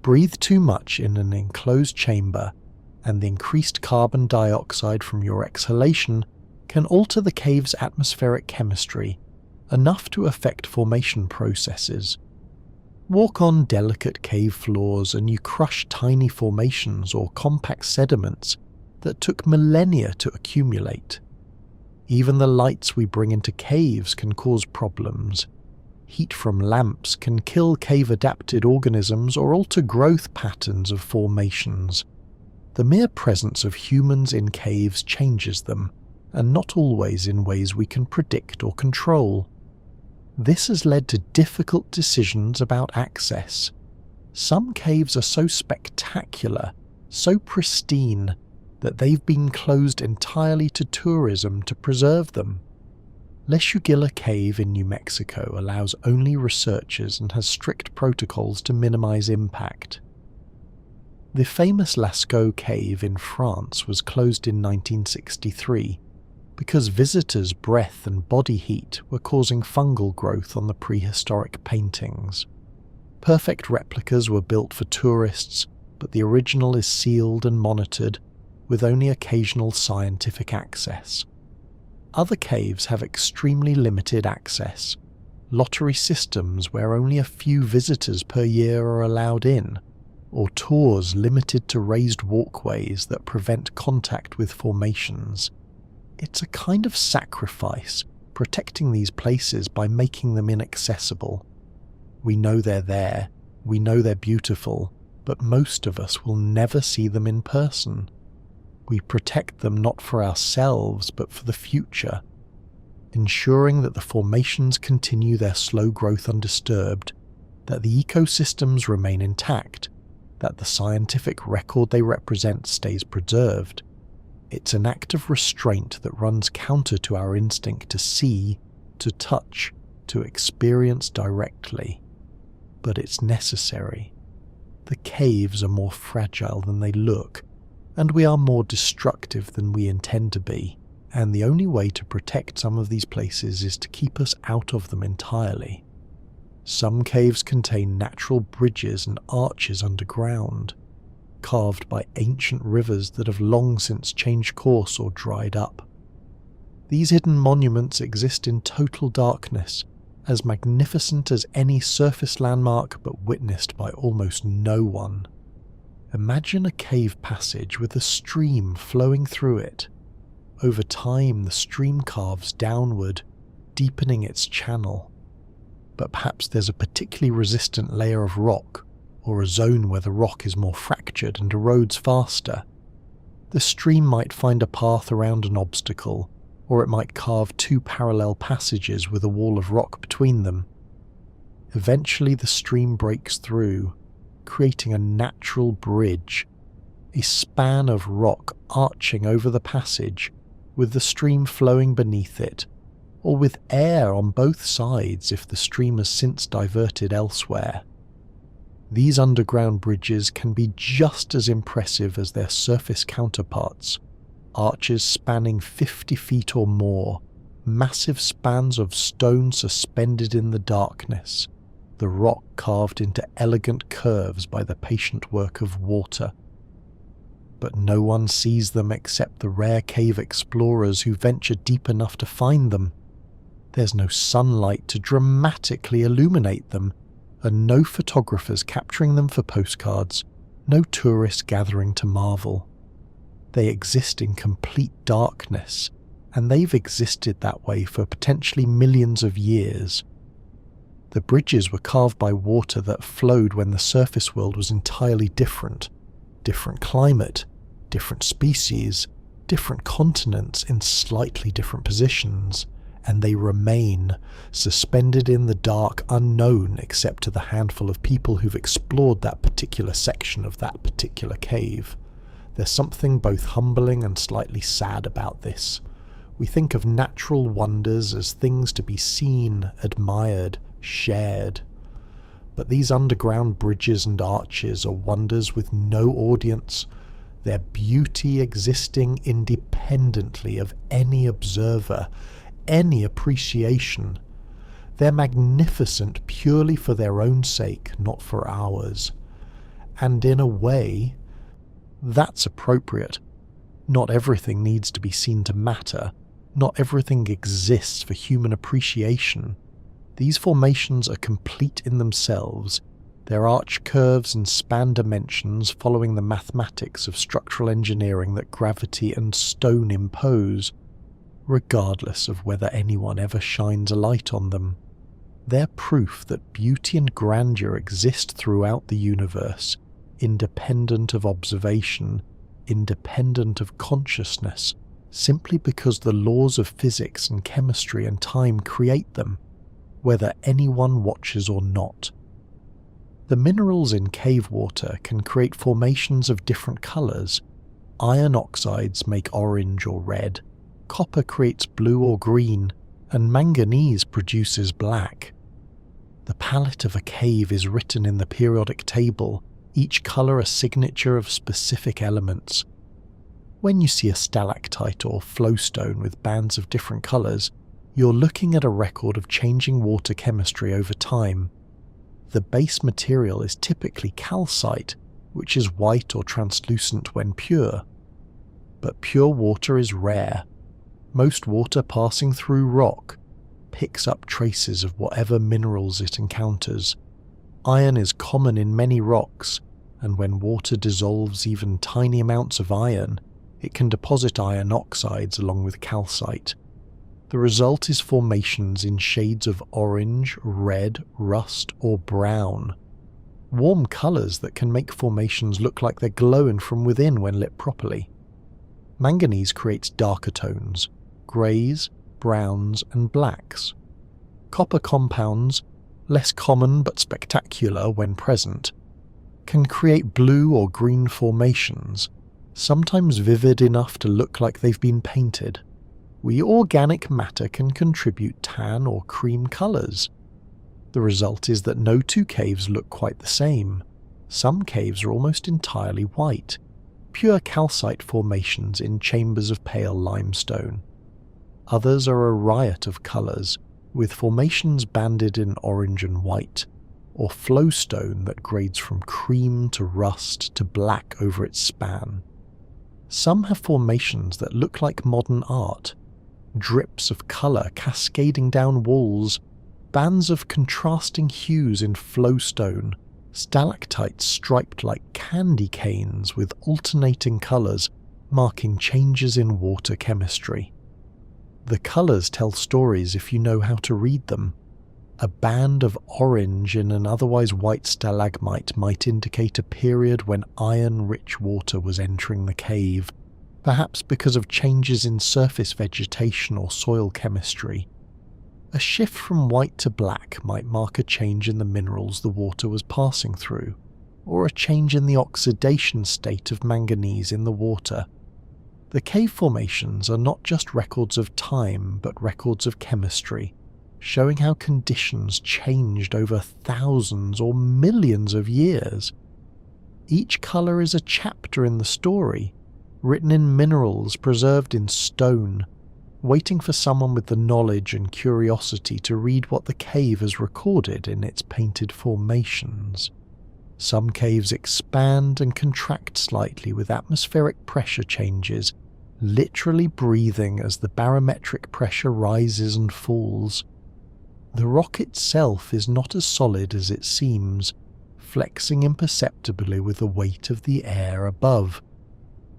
Breathe too much in an enclosed chamber, and the increased carbon dioxide from your exhalation can alter the cave's atmospheric chemistry, enough to affect formation processes. Walk on delicate cave floors and you crush tiny formations or compact sediments that took millennia to accumulate. Even the lights we bring into caves can cause problems. Heat from lamps can kill cave-adapted organisms or alter growth patterns of formations. The mere presence of humans in caves changes them, and not always in ways we can predict or control. This has led to difficult decisions about access. Some caves are so spectacular, so pristine, that they've been closed entirely to tourism to preserve them. Lechuguilla Cave in New Mexico allows only researchers and has strict protocols to minimize impact. The famous Lascaux cave in France was closed in 1963 because visitors' breath and body heat were causing fungal growth on the prehistoric paintings. Perfect replicas were built for tourists, but the original is sealed and monitored, with only occasional scientific access. Other caves have extremely limited access, lottery systems where only a few visitors per year are allowed in, or tours limited to raised walkways that prevent contact with formations. It's a kind of sacrifice, protecting these places by making them inaccessible. We know they're there, we know they're beautiful, but most of us will never see them in person. We protect them not for ourselves, but for the future, ensuring that the formations continue their slow growth undisturbed, that the ecosystems remain intact, that the scientific record they represent stays preserved. It's an act of restraint that runs counter to our instinct to see, to touch, to experience directly. But it's necessary. The caves are more fragile than they look, and we are more destructive than we intend to be, and the only way to protect some of these places is to keep us out of them entirely. Some caves contain natural bridges and arches underground, carved by ancient rivers that have long since changed course or dried up. These hidden monuments exist in total darkness, as magnificent as any surface landmark but witnessed by almost no one. Imagine a cave passage with a stream flowing through it. Over time, the stream carves downward, deepening its channel. But perhaps there's a particularly resistant layer of rock, or a zone where the rock is more fractured and erodes faster. The stream might find a path around an obstacle, or it might carve two parallel passages with a wall of rock between them. Eventually the stream breaks through, creating a natural bridge, a span of rock arching over the passage, with the stream flowing beneath it, or with air on both sides if the stream has since diverted elsewhere. These underground bridges can be just as impressive as their surface counterparts, arches spanning 50 feet or more, massive spans of stone suspended in the darkness, the rock carved into elegant curves by the patient work of water. But no one sees them except the rare cave explorers who venture deep enough to find them. There's no sunlight to dramatically illuminate them, and no photographers capturing them for postcards, no tourists gathering to marvel. They exist in complete darkness, and they've existed that way for potentially millions of years. The bridges were carved by water that flowed when the surface world was entirely different. Different climate, different species, different continents in slightly different positions, and they remain suspended in the dark, unknown except to the handful of people who've explored that particular section of that particular cave. There's something both humbling and slightly sad about this. We think of natural wonders as things to be seen, admired, shared. But these underground bridges and arches are wonders with no audience, their beauty existing independently of any observer, any appreciation. They're magnificent purely for their own sake, not for ours. And in a way, that's appropriate. Not everything needs to be seen to matter. Not everything exists for human appreciation. These formations are complete in themselves, their arch curves and span dimensions following the mathematics of structural engineering that gravity and stone impose, regardless of whether anyone ever shines a light on them. They're proof that beauty and grandeur exist throughout the universe, independent of observation, independent of consciousness, simply because the laws of physics and chemistry and time create them, whether anyone watches or not. The minerals in cave water can create formations of different colours. Iron oxides make orange or red, copper creates blue or green, and manganese produces black. The palette of a cave is written in the periodic table, each colour a signature of specific elements. When you see a stalactite or flowstone with bands of different colours, you're looking at a record of changing water chemistry over time. The base material is typically calcite, which is white or translucent when pure. But pure water is rare. Most water passing through rock picks up traces of whatever minerals it encounters. Iron is common in many rocks, and when water dissolves even tiny amounts of iron, it can deposit iron oxides along with calcite. The result is formations in shades of orange, red, rust, or brown. Warm colours that can make formations look like they're glowing from within when lit properly. Manganese creates darker tones, greys, browns, and blacks. Copper compounds, less common but spectacular when present, can create blue or green formations, sometimes vivid enough to look like they've been painted. Organic matter can contribute tan or cream colours. The result is that no two caves look quite the same. Some caves are almost entirely white, pure calcite formations in chambers of pale limestone. Others are a riot of colours, with formations banded in orange and white, or flowstone that grades from cream to rust to black over its span. Some have formations that look like modern art, drips of colour cascading down walls, bands of contrasting hues in flowstone, stalactites striped like candy canes with alternating colours marking changes in water chemistry. The colours tell stories if you know how to read them. A band of orange in an otherwise white stalagmite might indicate a period when iron-rich water was entering the cave, perhaps because of changes in surface vegetation or soil chemistry. A shift from white to black might mark a change in the minerals the water was passing through, or a change in the oxidation state of manganese in the water. The cave formations are not just records of time, but records of chemistry, showing how conditions changed over thousands or millions of years. Each colour is a chapter in the story, written in minerals preserved in stone, waiting for someone with the knowledge and curiosity to read what the cave has recorded in its painted formations. Some caves expand and contract slightly with atmospheric pressure changes, literally breathing as the barometric pressure rises and falls. The rock itself is not as solid as it seems, flexing imperceptibly with the weight of the air above.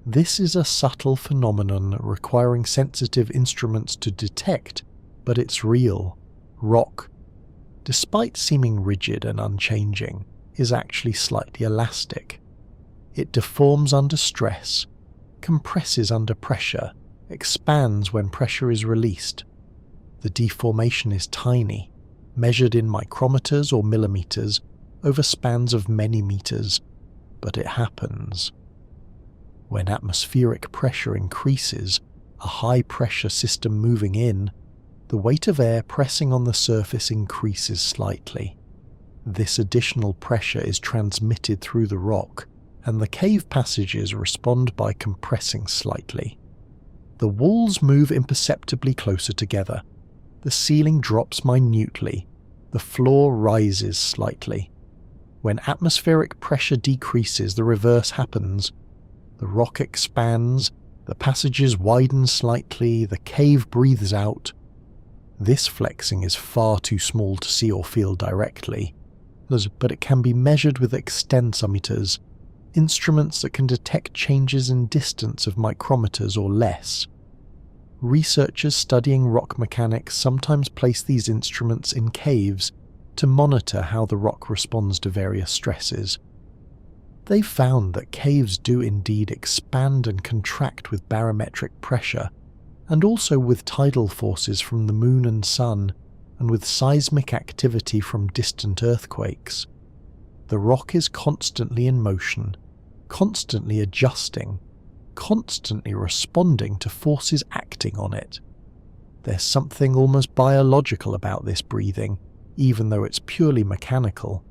This is a subtle phenomenon requiring sensitive instruments to detect, but it's real. Rock, despite seeming rigid and unchanging, is actually slightly elastic. It deforms under stress, compresses under pressure, expands when pressure is released. The deformation is tiny, measured in micrometers or millimeters over spans of many meters, but it happens. When atmospheric pressure increases, a high-pressure system moving in, the weight of air pressing on the surface increases slightly. This additional pressure is transmitted through the rock, and the cave passages respond by compressing slightly. The walls move imperceptibly closer together. The ceiling drops minutely. The floor rises slightly. When atmospheric pressure decreases, the reverse happens. The rock expands, the passages widen slightly, the cave breathes out. This flexing is far too small to see or feel directly, but it can be measured with extensometers, instruments that can detect changes in distance of micrometers or less. Researchers studying rock mechanics sometimes place these instruments in caves to monitor how the rock responds to various stresses. They found that caves do indeed expand and contract with barometric pressure, and also with tidal forces from the moon and sun, and with seismic activity from distant earthquakes. The rock is constantly in motion, constantly adjusting, constantly responding to forces acting on it. There's something almost biological about this breathing, even though it's purely mechanical.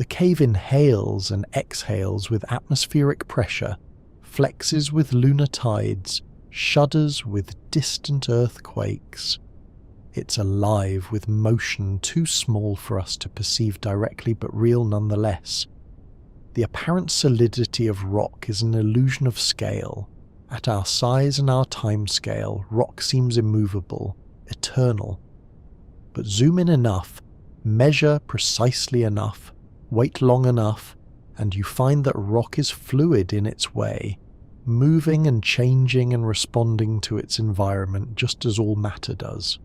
The cave inhales and exhales with atmospheric pressure, flexes with lunar tides, shudders with distant earthquakes. It's alive with motion too small for us to perceive directly but real nonetheless. The apparent solidity of rock is an illusion of scale. At our size and our time scale, rock seems immovable, eternal. But zoom in enough, measure precisely enough, wait long enough, and you find that rock is fluid in its way, moving and changing and responding to its environment just as all matter does.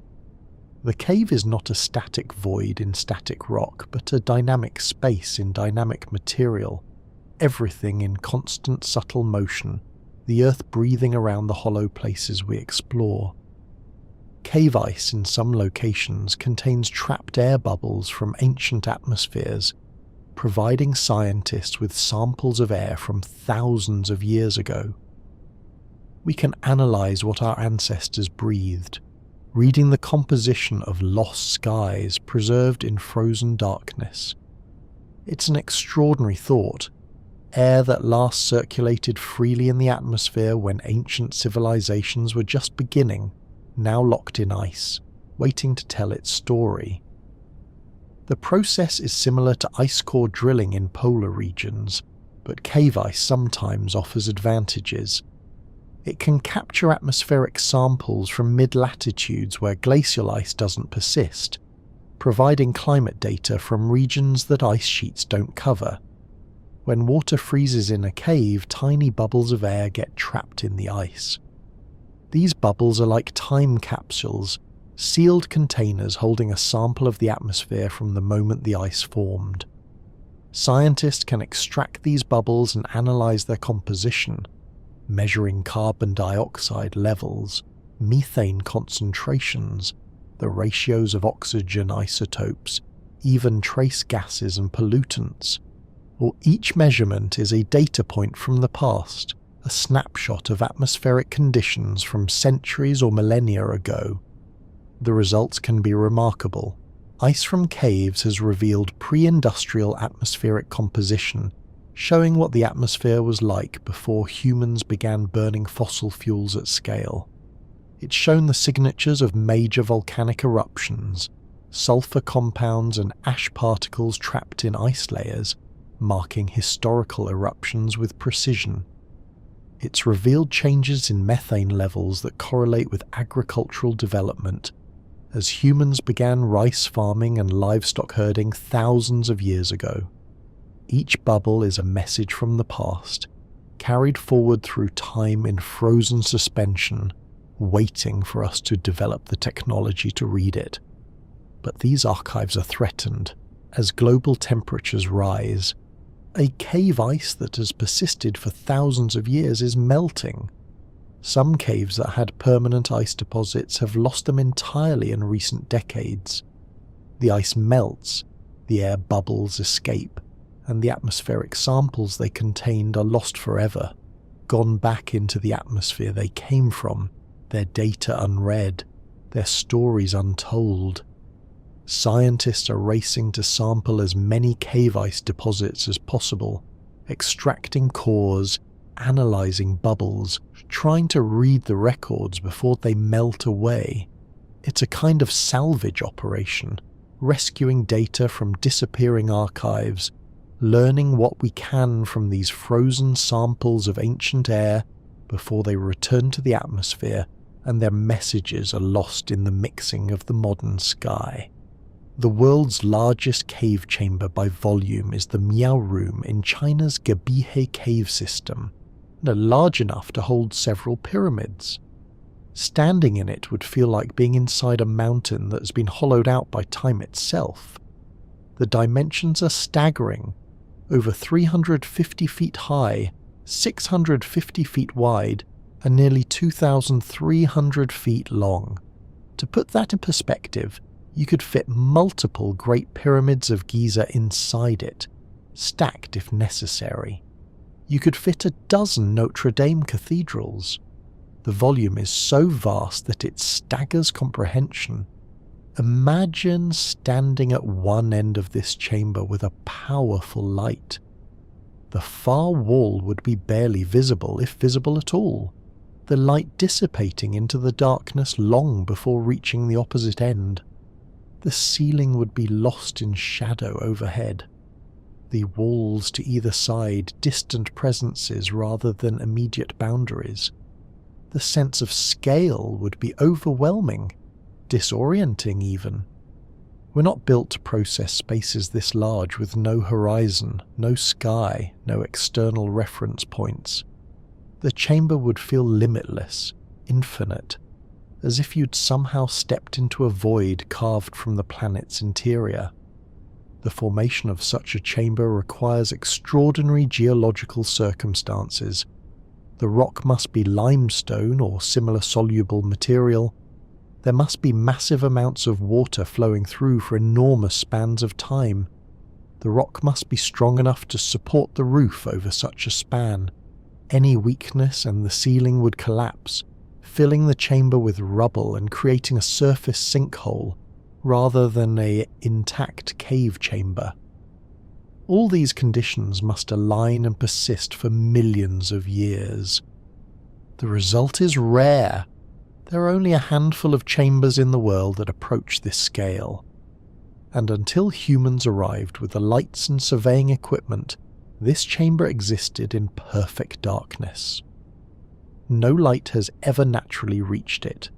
The cave is not a static void in static rock, but a dynamic space in dynamic material, everything in constant subtle motion, the earth breathing around the hollow places we explore. Cave ice in some locations contains trapped air bubbles from ancient atmospheres, providing scientists with samples of air from thousands of years ago. We can analyze what our ancestors breathed, reading the composition of lost skies preserved in frozen darkness. It's an extraordinary thought. Air that last circulated freely in the atmosphere when ancient civilizations were just beginning, now locked in ice, waiting to tell its story. The process is similar to ice core drilling in polar regions, but cave ice sometimes offers advantages. It can capture atmospheric samples from mid-latitudes where glacial ice doesn't persist, providing climate data from regions that ice sheets don't cover. When water freezes in a cave, tiny bubbles of air get trapped in the ice. These bubbles are like time capsules, sealed containers holding a sample of the atmosphere from the moment the ice formed. Scientists can extract these bubbles and analyze their composition, measuring carbon dioxide levels, methane concentrations, the ratios of oxygen isotopes, even trace gases and pollutants. Or each measurement is a data point from the past, a snapshot of atmospheric conditions from centuries or millennia ago. The results can be remarkable. Ice from caves has revealed pre-industrial atmospheric composition, showing what the atmosphere was like before humans began burning fossil fuels at scale. It's shown the signatures of major volcanic eruptions, sulfur compounds and ash particles trapped in ice layers, marking historical eruptions with precision. It's revealed changes in methane levels that correlate with agricultural development, as humans began rice farming and livestock herding thousands of years ago. Each bubble is a message from the past, carried forward through time in frozen suspension, waiting for us to develop the technology to read it. But these archives are threatened as global temperatures rise. A cave ice that has persisted for thousands of years is melting. Some caves that had permanent ice deposits have lost them entirely in recent decades. The ice melts, the air bubbles escape, and the atmospheric samples they contained are lost forever, gone back into the atmosphere they came from, their data unread, their stories untold. Scientists are racing to sample as many cave ice deposits as possible, extracting cores, analyzing bubbles, trying to read the records before they melt away. It's a kind of salvage operation, rescuing data from disappearing archives, learning what we can from these frozen samples of ancient air before they return to the atmosphere and their messages are lost in the mixing of the modern sky. The world's largest cave chamber by volume is the Miao Room in China's Gebihe cave system, large enough to hold several pyramids. Standing in it would feel like being inside a mountain that has been hollowed out by time itself. The dimensions are staggering, over 350 feet high, 650 feet wide, and nearly 2,300 feet long. To put that in perspective, you could fit multiple Great Pyramids of Giza inside it, stacked if necessary. You could fit a dozen Notre Dame cathedrals. The volume is so vast that it staggers comprehension. Imagine standing at one end of this chamber with a powerful light. The far wall would be barely visible, if visible at all, the light dissipating into the darkness long before reaching the opposite end. The ceiling would be lost in shadow overhead. The walls to either side distant presences rather than immediate boundaries. The sense of scale would be overwhelming, disorienting even. We're not built to process spaces this large with no horizon, no sky, no external reference points. The chamber would feel limitless, infinite, as if you'd somehow stepped into a void carved from the planet's interior. The formation of such a chamber requires extraordinary geological circumstances. The rock must be limestone or similar soluble material. There must be massive amounts of water flowing through for enormous spans of time. The rock must be strong enough to support the roof over such a span. Any weakness and the ceiling would collapse, filling the chamber with rubble and creating a surface sinkhole rather than an intact cave chamber. All these conditions must align and persist for millions of years. The result is rare. There are only a handful of chambers in the world that approach this scale. And until humans arrived with the lights and surveying equipment, this chamber existed in perfect darkness. No light has ever naturally reached it.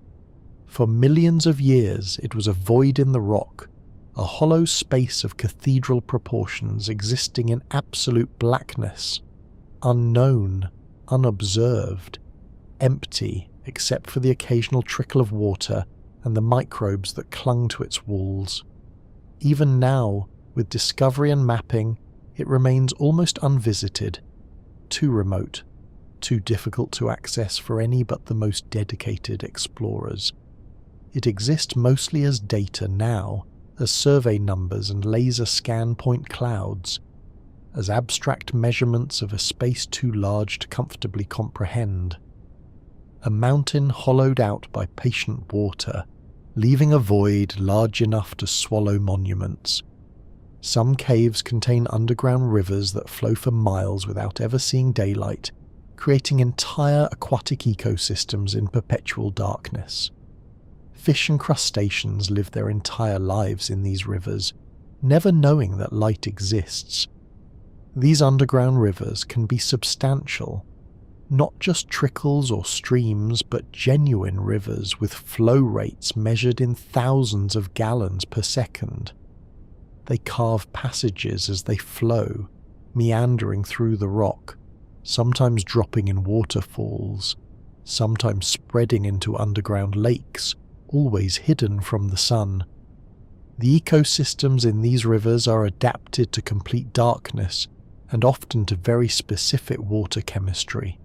For millions of years it was a void in the rock, a hollow space of cathedral proportions existing in absolute blackness, unknown, unobserved, empty except for the occasional trickle of water and the microbes that clung to its walls. Even now, with discovery and mapping, it remains almost unvisited, too remote, too difficult to access for any but the most dedicated explorers. It exists mostly as data now, as survey numbers and laser scan point clouds, as abstract measurements of a space too large to comfortably comprehend. A mountain hollowed out by patient water, leaving a void large enough to swallow monuments. Some caves contain underground rivers that flow for miles without ever seeing daylight, creating entire aquatic ecosystems in perpetual darkness. Fish and crustaceans live their entire lives in these rivers, never knowing that light exists. These underground rivers can be substantial, not just trickles or streams, but genuine rivers with flow rates measured in thousands of gallons per second. They carve passages as they flow, meandering through the rock, sometimes dropping in waterfalls, sometimes spreading into underground lakes, always hidden from the sun. The ecosystems in these rivers are adapted to complete darkness and often to very specific water chemistry.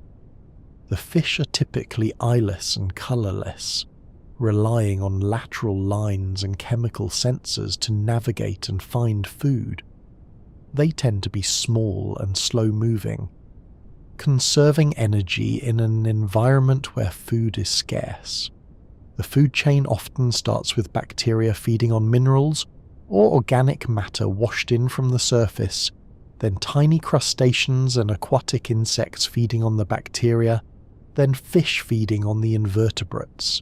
The fish are typically eyeless and colourless, relying on lateral lines and chemical sensors to navigate and find food. They tend to be small and slow-moving, conserving energy in an environment where food is scarce. The food chain often starts with bacteria feeding on minerals or organic matter washed in from the surface, then tiny crustaceans and aquatic insects feeding on the bacteria, then fish feeding on the invertebrates.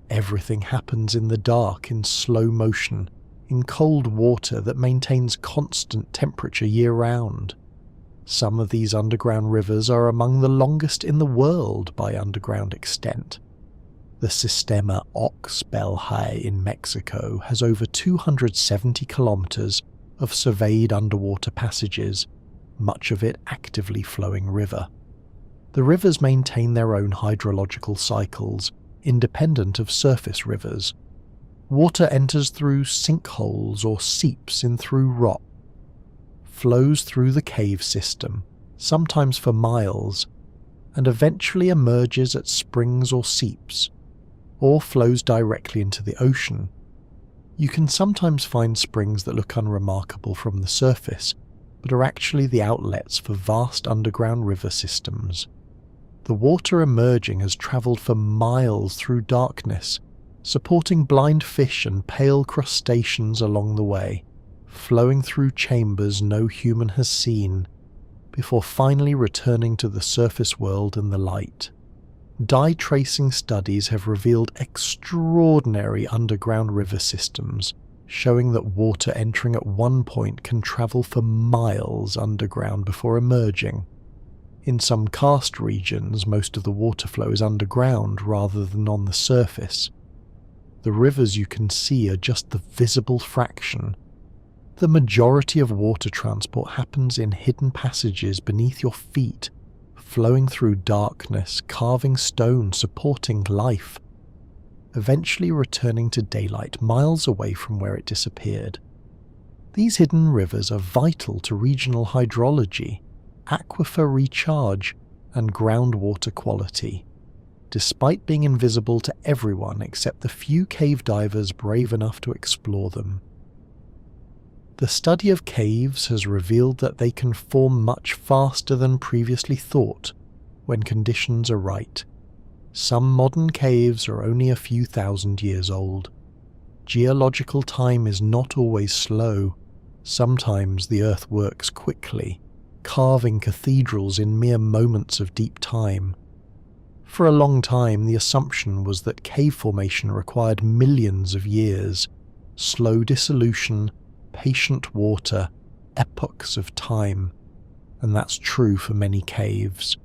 Everything happens in the dark, in slow motion, in cold water that maintains constant temperature year-round. Some of these underground rivers are among the longest in the world by underground extent. The Sistema Oxbelhay in Mexico has over 270 kilometers of surveyed underwater passages, much of it actively flowing river. The rivers maintain their own hydrological cycles, independent of surface rivers. Water enters through sinkholes or seeps in through rock, flows through the cave system, sometimes for miles, and eventually emerges at springs or seeps, or flows directly into the ocean. You can sometimes find springs that look unremarkable from the surface, but are actually the outlets for vast underground river systems. The water emerging has travelled for miles through darkness, supporting blind fish and pale crustaceans along the way, flowing through chambers no human has seen, before finally returning to the surface world and the light. Dye tracing studies have revealed extraordinary underground river systems, showing that water entering at one point can travel for miles underground before emerging. In some karst regions, most of the water flow is underground rather than on the surface. The rivers you can see are just the visible fraction. The majority of water transport happens in hidden passages beneath your feet, flowing through darkness, carving stone, supporting life, eventually returning to daylight miles away from where it disappeared. These hidden rivers are vital to regional hydrology, aquifer recharge, and groundwater quality, despite being invisible to everyone except the few cave divers brave enough to explore them. The study of caves has revealed that they can form much faster than previously thought when conditions are right. Some modern caves are only a few thousand years old. Geological time is not always slow. Sometimes the earth works quickly, carving cathedrals in mere moments of deep time. For a long time, the assumption was that cave formation required millions of years, slow dissolution, patient water, epochs of time, and that's true for many caves.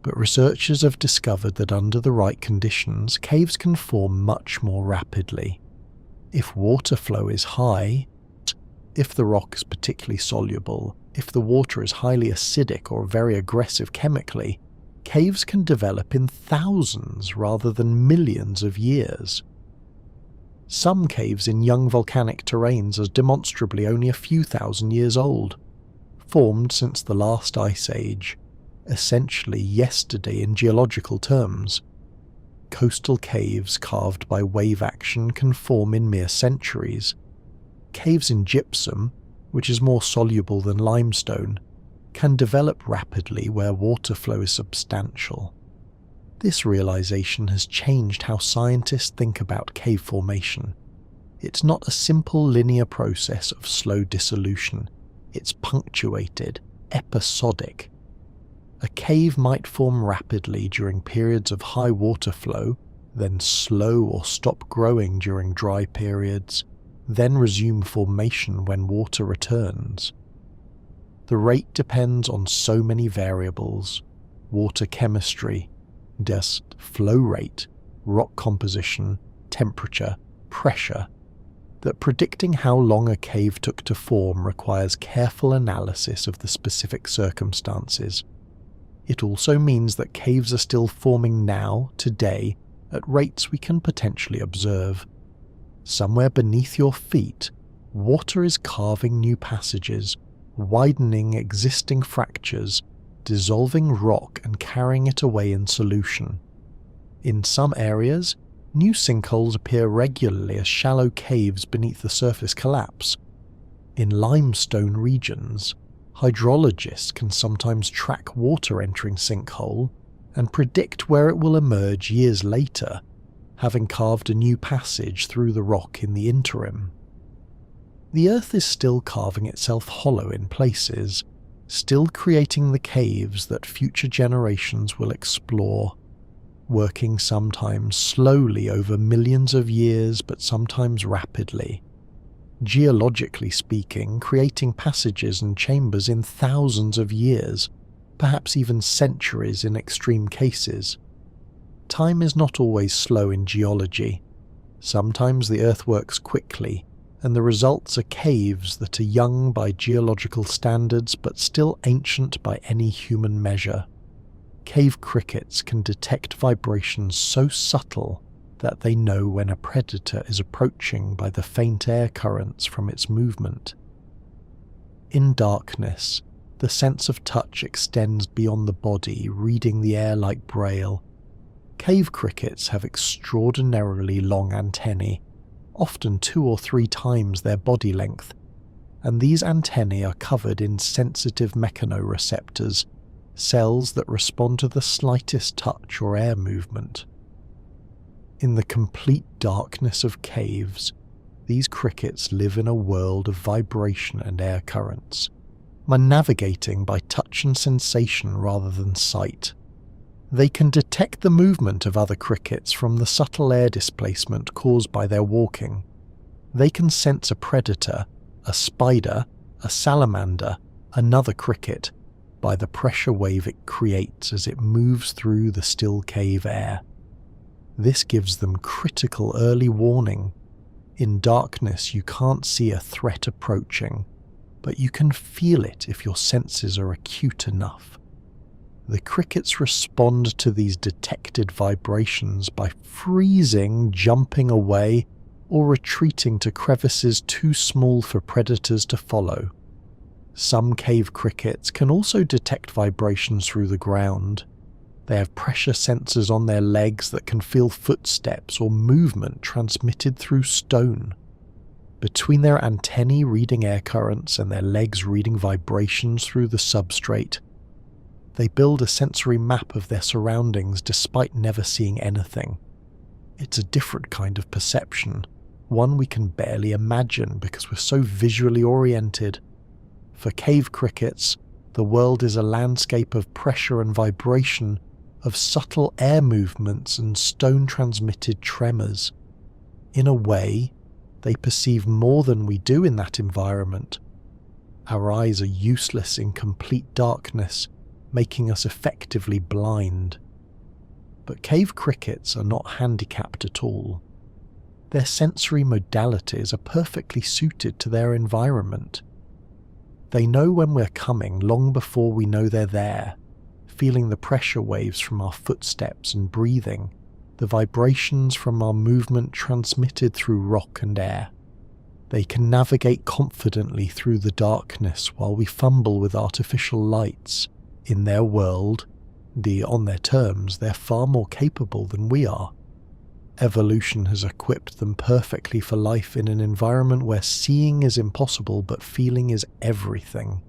But researchers have discovered that under the right conditions, caves can form much more rapidly. If water flow is high, if the rock is particularly soluble, if the water is highly acidic or very aggressive chemically, caves can develop in thousands rather than millions of years. Some caves in young volcanic terrains are demonstrably only a few thousand years old, formed since the last ice age, essentially yesterday in geological terms. Coastal caves carved by wave action can form in mere centuries. Caves in gypsum, which is more soluble than limestone, can develop rapidly where water flow is substantial. This realization has changed how scientists think about cave formation. It's not a simple linear process of slow dissolution. It's punctuated, episodic. A cave might form rapidly during periods of high water flow, then slow or stop growing during dry periods, then resume formation when water returns. The rate depends on so many variables: water chemistry, dust flow rate, rock composition, temperature, pressure, that predicting how long a cave took to form requires careful analysis of the specific circumstances. It also means that caves are still forming now, today, at rates we can potentially observe. Somewhere beneath your feet, water is carving new passages, widening existing fractures, dissolving rock and carrying it away in solution. In some areas, new sinkholes appear regularly as shallow caves beneath the surface collapse. In limestone regions, hydrologists can sometimes track water entering sinkhole and predict where it will emerge years later, having carved a new passage through the rock in the interim. The earth is still carving itself hollow in places, still creating the caves that future generations will explore, working sometimes slowly over millions of years but sometimes rapidly. Geologically speaking, creating passages and chambers in thousands of years, perhaps even centuries in extreme cases. Time is not always slow in geology. Sometimes the earth works quickly, and the results are caves that are young by geological standards but still ancient by any human measure. Cave crickets can detect vibrations so subtle that they know when a predator is approaching by the faint air currents from its movement. In darkness, the sense of touch extends beyond the body, reading the air like braille. Cave crickets have extraordinarily long antennae, often 2 or 3 times their body length, and these antennae are covered in sensitive mechanoreceptors, cells that respond to the slightest touch or air movement. In the complete darkness of caves, these crickets live in a world of vibration and air currents, navigating by touch and sensation rather than sight. They can detect the movement of other crickets from the subtle air displacement caused by their walking. They can sense a predator, a spider, a salamander, another cricket, by the pressure wave it creates as it moves through the still cave air. This gives them critical early warning. In darkness, you can't see a threat approaching, but you can feel it if your senses are acute enough. The crickets respond to these detected vibrations by freezing, jumping away, or retreating to crevices too small for predators to follow. Some cave crickets can also detect vibrations through the ground. They have pressure sensors on their legs that can feel footsteps or movement transmitted through stone. Between their antennae reading air currents and their legs reading vibrations through the substrate, they build a sensory map of their surroundings despite never seeing anything. It's a different kind of perception, one we can barely imagine because we're so visually oriented. For cave crickets, the world is a landscape of pressure and vibration, of subtle air movements and stone-transmitted tremors. In a way, they perceive more than we do in that environment. Our eyes are useless in complete darkness, making us effectively blind. But cave crickets are not handicapped at all. Their sensory modalities are perfectly suited to their environment. They know when we're coming long before we know they're there, feeling the pressure waves from our footsteps and breathing, the vibrations from our movement transmitted through rock and air. They can navigate confidently through the darkness while we fumble with artificial lights. In their world, on their terms, they're far more capable than we are. Evolution has equipped them perfectly for life in an environment where seeing is impossible but feeling is everything.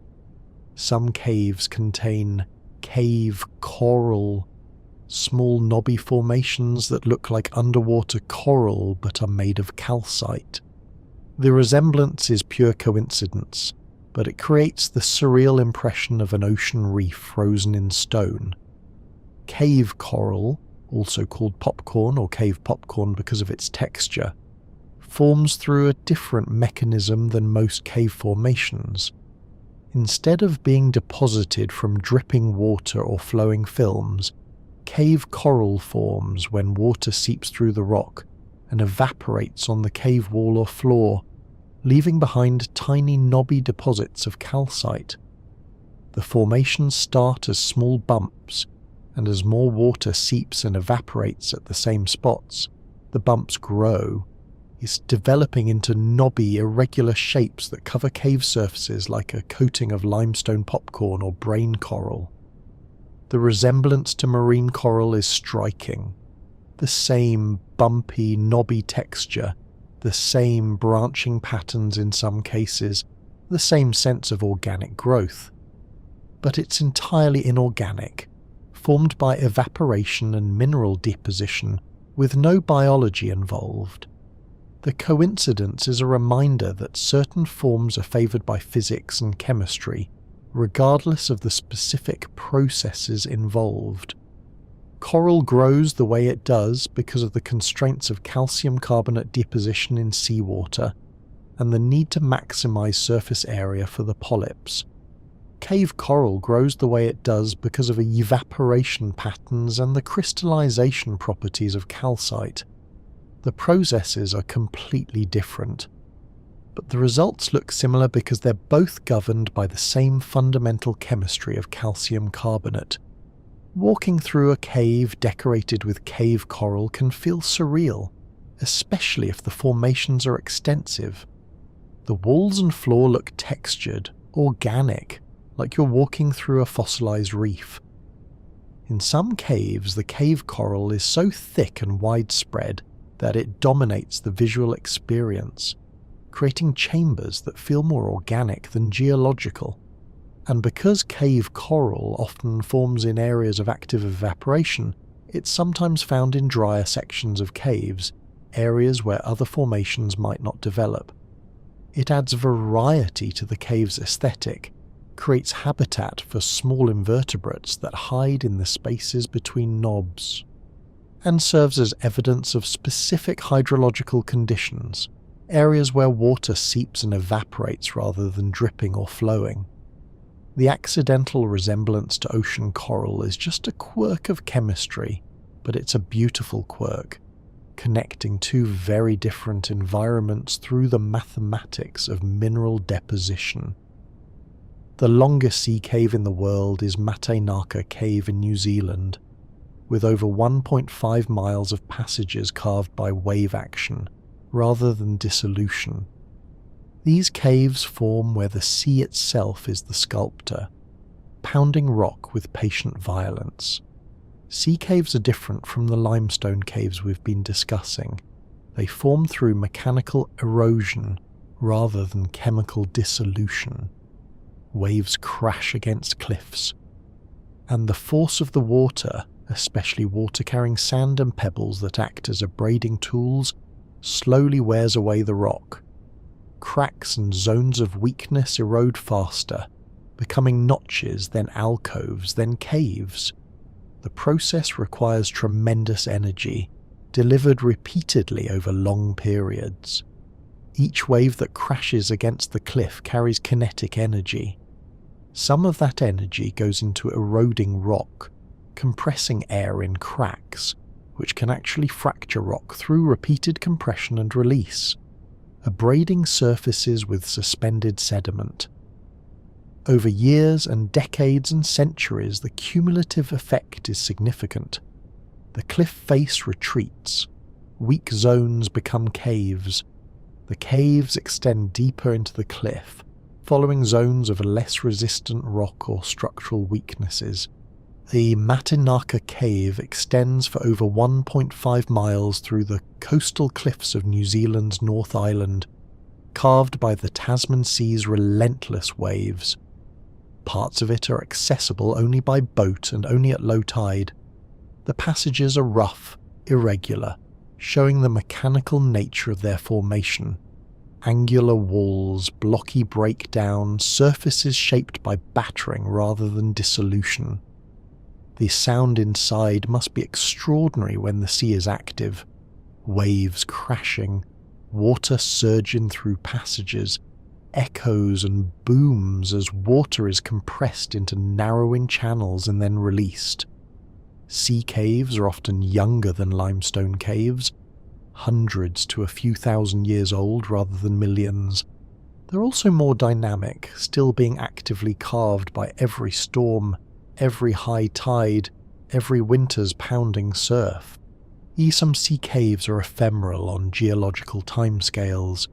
Some caves contain cave coral, small knobby formations that look like underwater coral but are made of calcite. The resemblance is pure coincidence, but it creates the surreal impression of an ocean reef frozen in stone. Cave coral, also called popcorn or cave popcorn because of its texture, forms through a different mechanism than most cave formations. Instead of being deposited from dripping water or flowing films, cave coral forms when water seeps through the rock and evaporates on the cave wall or floor, leaving behind tiny knobby deposits of calcite. The formations start as small bumps, and as more water seeps and evaporates at the same spots, the bumps grow. It's developing into knobby, irregular shapes that cover cave surfaces like a coating of limestone popcorn or brain coral. The resemblance to marine coral is striking. The same bumpy, knobby texture, the same branching patterns in some cases, the same sense of organic growth. But it's entirely inorganic, formed by evaporation and mineral deposition, with no biology involved. The coincidence is a reminder that certain forms are favoured by physics and chemistry, regardless of the specific processes involved. Coral grows the way it does because of the constraints of calcium carbonate deposition in seawater and the need to maximise surface area for the polyps. Cave coral grows the way it does because of evaporation patterns and the crystallization properties of calcite. The processes are completely different, but the results look similar because they're both governed by the same fundamental chemistry of calcium carbonate. Walking through a cave decorated with cave coral can feel surreal, especially if the formations are extensive. The walls and floor look textured, organic, like you're walking through a fossilized reef. In some caves, the cave coral is so thick and widespread that it dominates the visual experience, creating chambers that feel more organic than geological. And because cave coral often forms in areas of active evaporation, It's sometimes found in drier sections of caves, areas where other formations might not develop. It adds variety to the cave's aesthetic, creates habitat for small invertebrates that hide in the spaces between knobs, and serves as evidence of specific hydrological conditions, areas where water seeps and evaporates rather than dripping or flowing. The accidental resemblance to ocean coral is just a quirk of chemistry, but it's a beautiful quirk, connecting two very different environments through the mathematics of mineral deposition. The longest sea cave in the world is Matenaka Cave in New Zealand, with over 1.5 miles of passages carved by wave action, rather than dissolution. These caves form where the sea itself is the sculptor, pounding rock with patient violence. Sea caves are different from the limestone caves we've been discussing. They form through mechanical erosion rather than chemical dissolution. Waves crash against cliffs, and the force of the water, especially water-carrying sand and pebbles that act as abrading tools, slowly wears away the rock. Cracks and zones of weakness erode faster, becoming notches, then alcoves, then caves. The process requires tremendous energy, delivered repeatedly over long periods. Each wave that crashes against the cliff carries kinetic energy. Some of that energy goes into eroding rock, compressing air in cracks, which can actually fracture rock through repeated compression and release, abrading surfaces with suspended sediment. Over years and decades and centuries, the cumulative effect is significant. The cliff face retreats, weak zones become caves, the caves extend deeper into the cliff, following zones of less resistant rock or structural weaknesses. The Matenaka Cave extends for over 1.5 miles through the coastal cliffs of New Zealand's North Island, carved by the Tasman Sea's relentless waves. Parts of it are accessible only by boat and only at low tide. The passages are rough, irregular, showing the mechanical nature of their formation. Angular walls, blocky breakdown, surfaces shaped by battering rather than dissolution. The sound inside must be extraordinary when the sea is active. Waves crashing, water surging through passages, echoes and booms as water is compressed into narrowing channels and then released. Sea caves are often younger than limestone caves, hundreds to a few thousand years old rather than millions. They're also more dynamic, still being actively carved by every storm, every high tide, every winter's pounding surf. Some sea caves are ephemeral on geological timescales.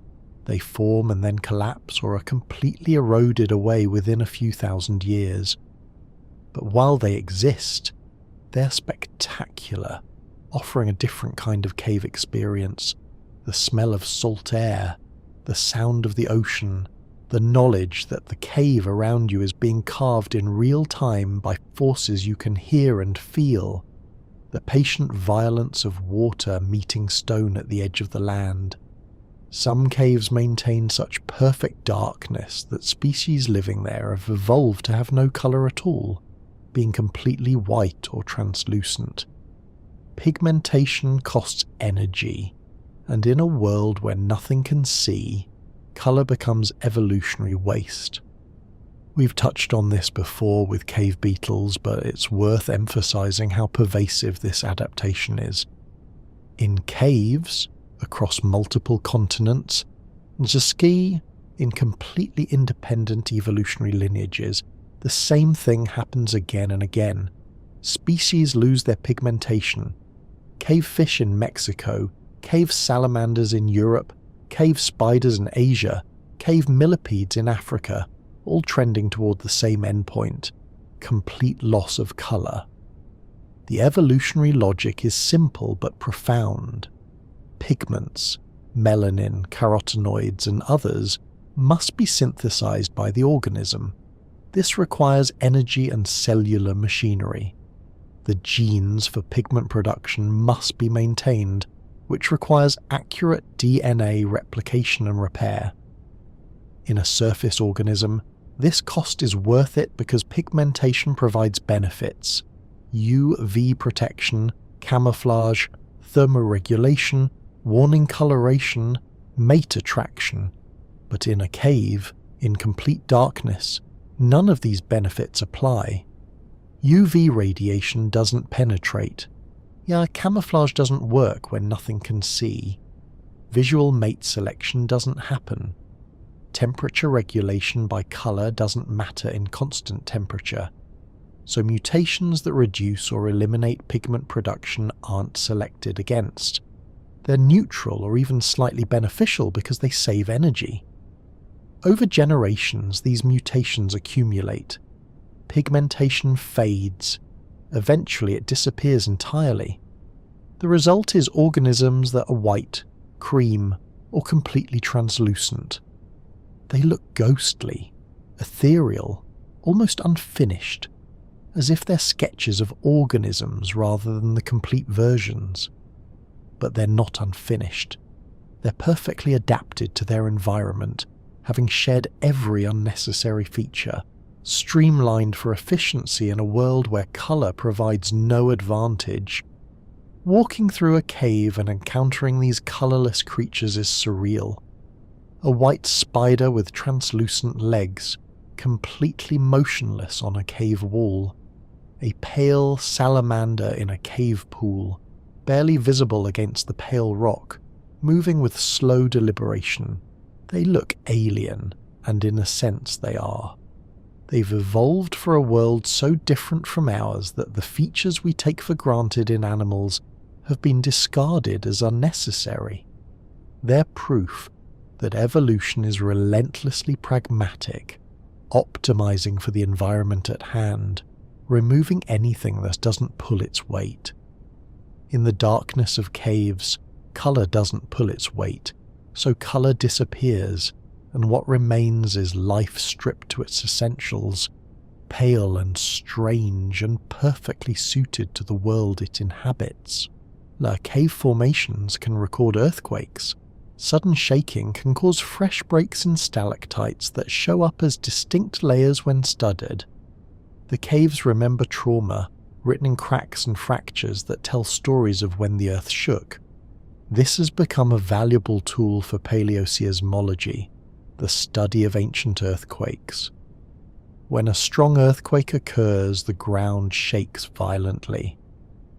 They form and then collapse or are completely eroded away within a few thousand years. But while they exist, they're spectacular, offering a different kind of cave experience. The smell of salt air, the sound of the ocean, the knowledge that the cave around you is being carved in real time by forces you can hear and feel, the patient violence of water meeting stone at the edge of the land. Some caves maintain such perfect darkness that species living there have evolved to have no colour at all, being completely white or translucent. Pigmentation costs energy, and in a world where nothing can see, colour becomes evolutionary waste. We've touched on this before with cave beetles, but it's worth emphasising how pervasive this adaptation is. In caves, across multiple continents, Zuski, in completely independent evolutionary lineages, the same thing happens again and again. Species lose their pigmentation. Cave fish in Mexico, cave salamanders in Europe, cave spiders in Asia, cave millipedes in Africa, all trending toward the same endpoint: complete loss of colour. The evolutionary logic is simple but profound. Pigments, melanin, carotenoids, and others must be synthesized by the organism. This requires energy and cellular machinery. The genes for pigment production must be maintained, which requires accurate DNA replication and repair. In a surface organism, this cost is worth it because pigmentation provides benefits: UV protection, camouflage, thermoregulation, warning coloration, mate attraction. But in a cave, in complete darkness, none of these benefits apply. UV radiation doesn't penetrate. Yeah, camouflage doesn't work when nothing can see. Visual mate selection doesn't happen. Temperature regulation by color doesn't matter in constant temperature. So mutations that reduce or eliminate pigment production aren't selected against. They're neutral or even slightly beneficial because they save energy. Over generations, these mutations accumulate. Pigmentation fades. Eventually it disappears entirely. The result is organisms that are white, cream, or completely translucent. They look ghostly, ethereal, almost unfinished, as if they're sketches of organisms rather than the complete versions. But they're not unfinished. They're perfectly adapted to their environment, having shed every unnecessary feature, streamlined for efficiency in a world where colour provides no advantage. Walking through a cave and encountering these colourless creatures is surreal. A white spider with translucent legs, completely motionless on a cave wall. A pale salamander in a cave pool, barely visible against the pale rock, moving with slow deliberation. They look alien, and in a sense they are. They've evolved for a world so different from ours that the features we take for granted in animals have been discarded as unnecessary. They're proof that evolution is relentlessly pragmatic, optimizing for the environment at hand, removing anything that doesn't pull its weight. In the darkness of caves, colour doesn't pull its weight, so colour disappears, and what remains is life stripped to its essentials, pale and strange and perfectly suited to the world it inhabits. Cave formations can record earthquakes. Sudden shaking can cause fresh breaks in stalactites that show up as distinct layers when studied. The caves remember trauma, written in cracks and fractures that tell stories of when the earth shook. This has become a valuable tool for paleoseismology, the study of ancient earthquakes. When a strong earthquake occurs, the ground shakes violently.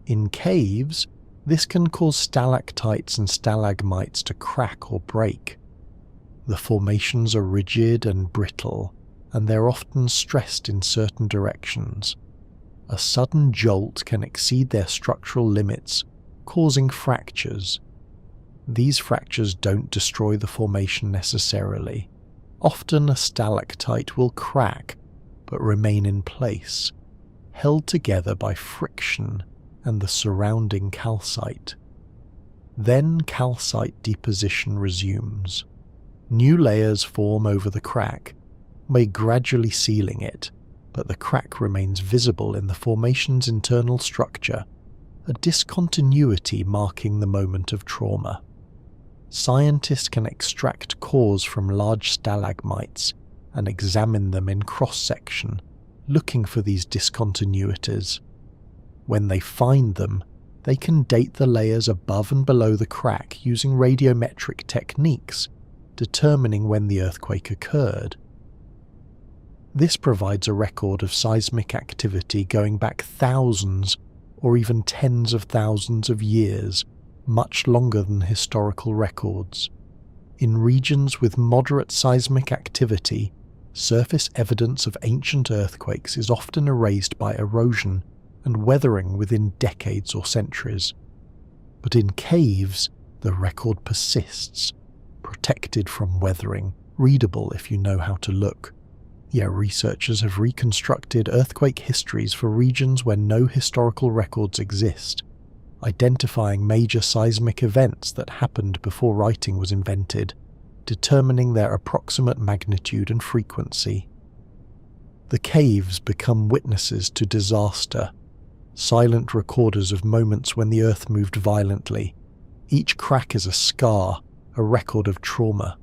In caves, this can cause stalactites and stalagmites to crack or break. The formations are rigid and brittle, and they're often stressed in certain directions. A sudden jolt can exceed their structural limits, causing fractures. These fractures don't destroy the formation necessarily. Often a stalactite will crack, but remain in place, held together by friction and the surrounding calcite. Then calcite deposition resumes. New layers form over the crack, by gradually sealing it, but the crack remains visible in the formation's internal structure, a discontinuity marking the moment of trauma. Scientists can extract cores from large stalagmites and examine them in cross-section, looking for these discontinuities. When they find them, they can date the layers above and below the crack using radiometric techniques, determining when the earthquake occurred. This provides a record of seismic activity going back thousands or even tens of thousands of years, much longer than historical records. In regions with moderate seismic activity, surface evidence of ancient earthquakes is often erased by erosion and weathering within decades or centuries. But in caves, the record persists, protected from weathering, readable if you know how to look. Yet researchers have reconstructed earthquake histories for regions where no historical records exist, identifying major seismic events that happened before writing was invented, determining their approximate magnitude and frequency. The caves become witnesses to disaster. silent recorders of moments when the earth moved violently. Each crack is a scar, a record of trauma.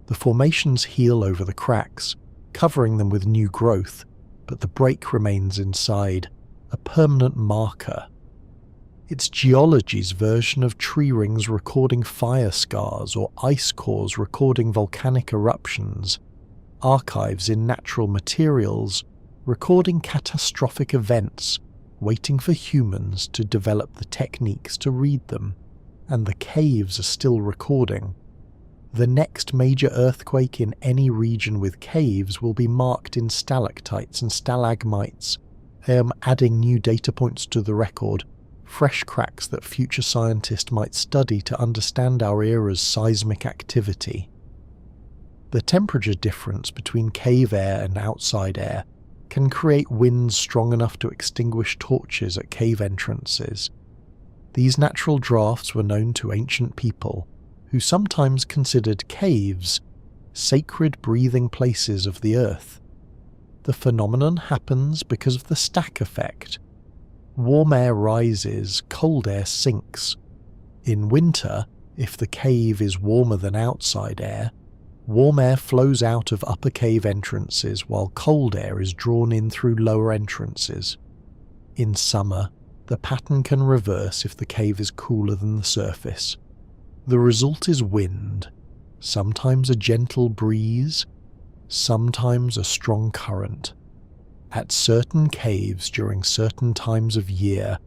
The formations heal over the cracks, covering them with new growth, but the break remains inside, a permanent marker. It's geology's version of tree rings recording fire scars or ice cores recording volcanic eruptions, archives in natural materials recording catastrophic events, waiting for humans to develop the techniques to read them, and the caves are still recording. The next major earthquake in any region with caves will be marked in stalactites and stalagmites. They are adding new data points to the record, fresh cracks that future scientists might study to understand our era's seismic activity. The temperature difference between cave air and outside air can create winds strong enough to extinguish torches at cave entrances. These natural drafts were known to ancient people, who sometimes considered caves sacred breathing places of the earth. The phenomenon happens because of the stack effect. Warm air rises, cold air sinks. In winter, if the cave is warmer than outside air, warm air flows out of upper cave entrances while cold air is drawn in through lower entrances. In summer, the pattern can reverse if the cave is cooler than the surface. The result is wind, sometimes a gentle breeze, sometimes a strong current. At certain caves during certain times of year,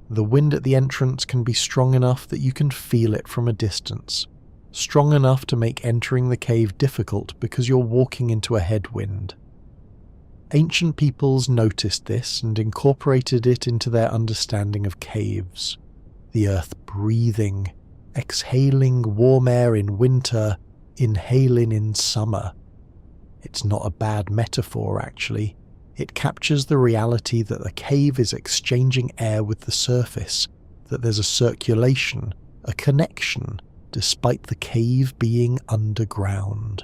the wind at the entrance can be strong enough that you can feel it from a distance, strong enough to make entering the cave difficult because you're walking into a headwind. Ancient peoples noticed this and incorporated it into their understanding of caves. The earth breathing, exhaling warm air in winter, inhaling in summer. It's not a bad metaphor, actually. It captures the reality that the cave is exchanging air with the surface, that there's a circulation, a connection, despite the cave being underground.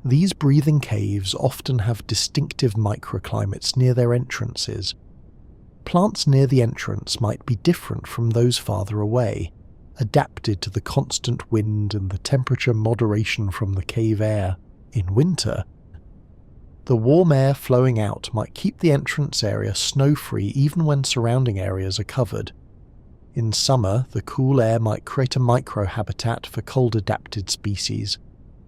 These breathing caves often have distinctive microclimates near their entrances. Plants near the entrance might be different from those farther away, adapted to the constant wind and the temperature moderation from the cave air. In winter, the warm air flowing out might keep the entrance area snow-free even when surrounding areas are covered. In summer, the cool air might create a microhabitat for cold-adapted species.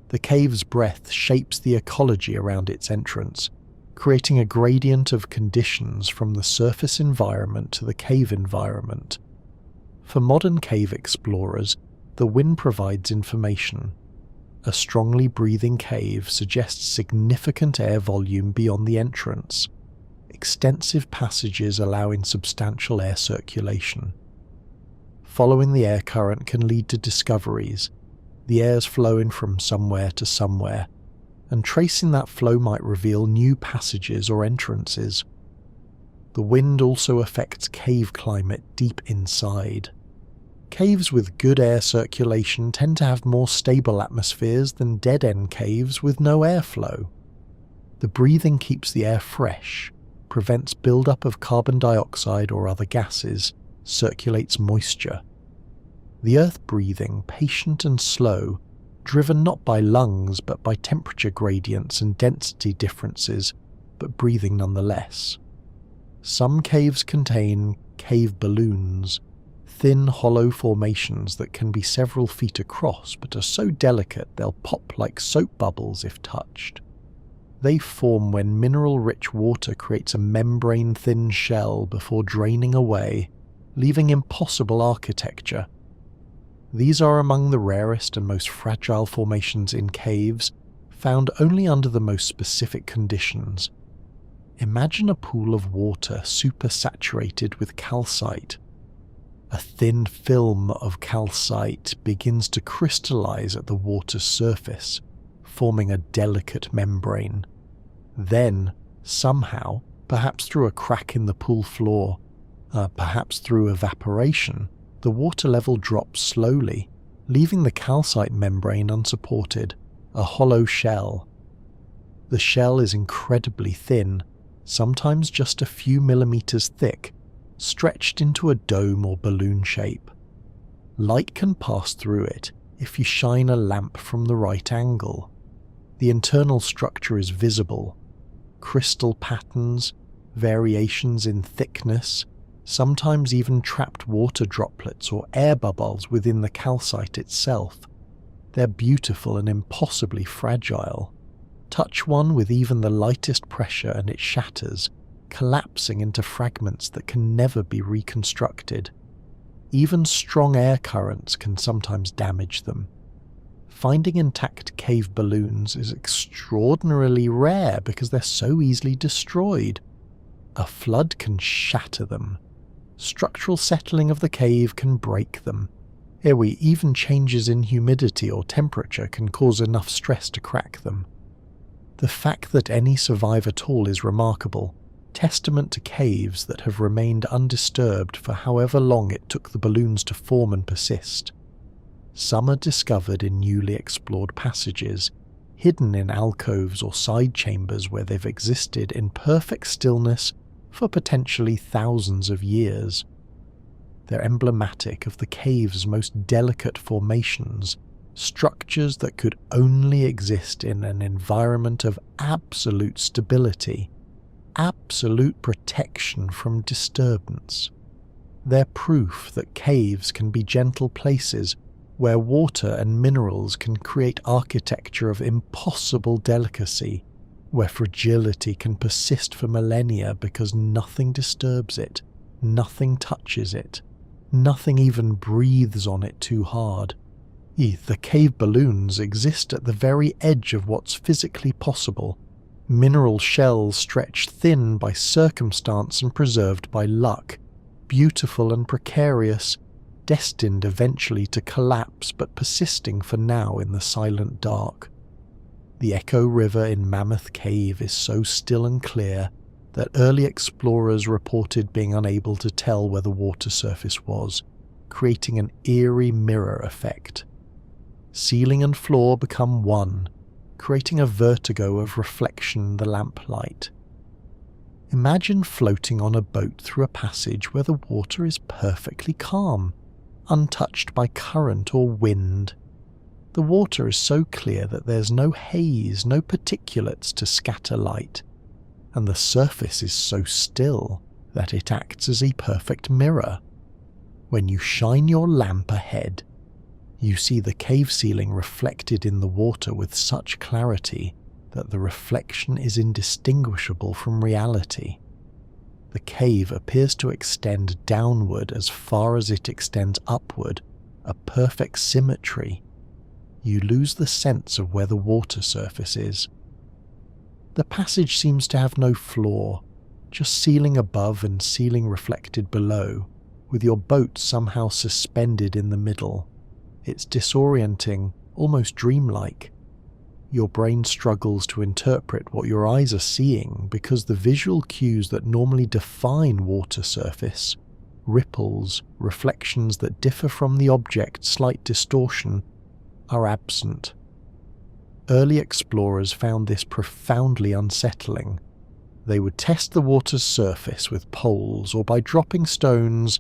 The cave's breath shapes the ecology around its entrance, creating a gradient of conditions from the surface environment to the cave environment. For modern cave explorers, the wind provides information. A strongly breathing cave suggests significant air volume beyond the entrance, extensive passages allowing substantial air circulation. Following the air current can lead to discoveries. The air's flowing from somewhere to somewhere, and tracing that flow might reveal new passages or entrances. The wind also affects cave climate deep inside. Caves with good air circulation tend to have more stable atmospheres than dead-end caves with no airflow. The breathing keeps the air fresh, prevents buildup of carbon dioxide or other gases, circulates moisture. The earth breathing, patient and slow, driven not by lungs but by temperature gradients and density differences, but breathing nonetheless. Some caves contain cave balloons, thin hollow formations that can be several feet across but are so delicate they'll pop like soap bubbles if touched. They form when mineral-rich water creates a membrane-thin shell before draining away, leaving impossible architecture. These are among the rarest and most fragile formations in caves, found only under the most specific conditions. Imagine a pool of water supersaturated with calcite. A thin film of calcite begins to crystallize at the water's surface, forming a delicate membrane. Then, somehow, perhaps through a crack in the pool floor, perhaps through evaporation, the water level drops slowly, leaving the calcite membrane unsupported, a hollow shell. The shell is incredibly thin, sometimes just a few millimeters thick, stretched into a dome or balloon shape. Light can pass through it if you shine a lamp from the right angle. The internal structure is visible. Crystal patterns, variations in thickness, sometimes even trapped water droplets or air bubbles within the calcite itself. They're beautiful and impossibly fragile. Touch one with even the lightest pressure and it shatters, collapsing into fragments that can never be reconstructed. Even strong air currents can sometimes damage them. Finding intact cave balloons is extraordinarily rare because they're so easily destroyed. A flood can shatter them. Structural settling of the cave can break them. Even changes in humidity or temperature can cause enough stress to crack them. The fact that any survive at all is remarkable, testament to caves that have remained undisturbed for however long it took the balloons to form and persist. Some are discovered in newly explored passages, hidden in alcoves or side chambers where they've existed in perfect stillness for potentially thousands of years. They're emblematic of the cave's most delicate formations, structures that could only exist in an environment of absolute stability, absolute protection from disturbance. They're proof that caves can be gentle places where water and minerals can create architecture of impossible delicacy, where fragility can persist for millennia because nothing disturbs it, nothing touches it, nothing even breathes on it too hard. The cave balloons exist at the very edge of what's physically possible, mineral shells stretched thin by circumstance and preserved by luck, beautiful and precarious, destined eventually to collapse but persisting for now in the silent dark. The Echo River in Mammoth Cave is so still and clear that early explorers reported being unable to tell where the water surface was, creating an eerie mirror effect. Ceiling and floor become one, creating a vertigo of reflection in the lamplight. Imagine floating on a boat through a passage where the water is perfectly calm, untouched by current or wind. The water is so clear that there's no haze, no particulates to scatter light, and the surface is so still that it acts as a perfect mirror. When you shine your lamp ahead, you see the cave ceiling reflected in the water with such clarity that the reflection is indistinguishable from reality. The cave appears to extend downward as far as it extends upward, a perfect symmetry. You lose the sense of where the water surface is. The passage seems to have no floor, just ceiling above and ceiling reflected below, with your boat somehow suspended in the middle. It's disorienting, almost dreamlike. Your brain struggles to interpret what your eyes are seeing because the visual cues that normally define water surface, ripples, reflections that differ from the object's slight distortion, are absent. Early explorers found this profoundly unsettling. They would test the water's surface with poles or by dropping stones,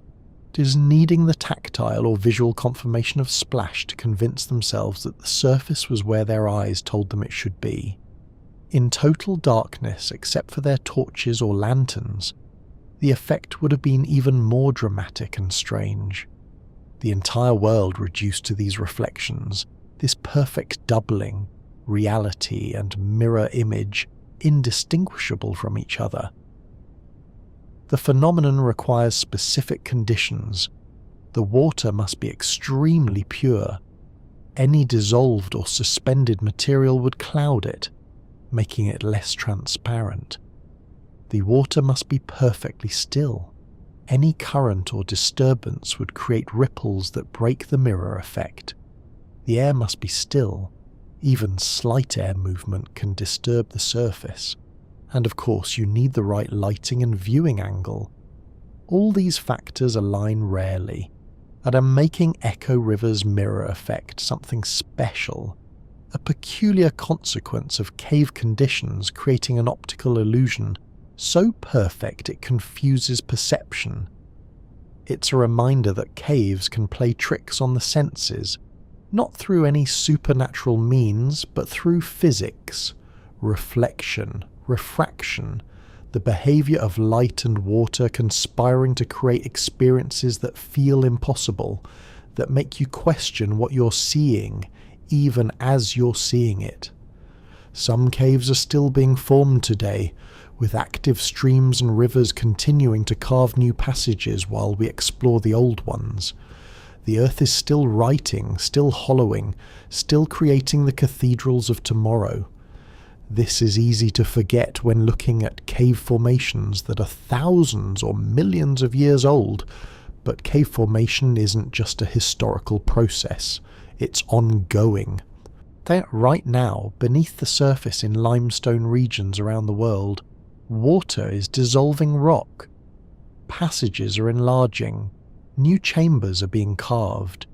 just needing the tactile or visual confirmation of splash to convince themselves that the surface was where their eyes told them it should be. In total darkness, except for their torches or lanterns, the effect would have been even more dramatic and strange. The entire world reduced to these reflections, this perfect doubling, reality and mirror image, indistinguishable from each other. The phenomenon requires specific conditions. The water must be extremely pure. Any dissolved or suspended material would cloud it, making it less transparent. The water must be perfectly still. Any current or disturbance would create ripples that break the mirror effect. The air must be still. Even slight air movement can disturb the surface. And of course you need the right lighting and viewing angle. All these factors align rarely, and are making Echo River's mirror effect something special, a peculiar consequence of cave conditions creating an optical illusion so perfect it confuses perception, It's a reminder that caves can play tricks on the senses, not through any supernatural means, but through physics, reflection, refraction, the behavior of light and water conspiring to create experiences that feel impossible, that make you question what you're seeing, even as you're seeing it. Some caves are still being formed today, with active streams and rivers continuing to carve new passages while we explore the old ones. The earth is still writing, still hollowing, still creating the cathedrals of tomorrow. This is easy to forget when looking at cave formations that are thousands or millions of years old, but cave formation isn't just a historical process, it's ongoing. Right now, beneath the surface in limestone regions around the world, water is dissolving rock. Passages are enlarging. New chambers are being carved.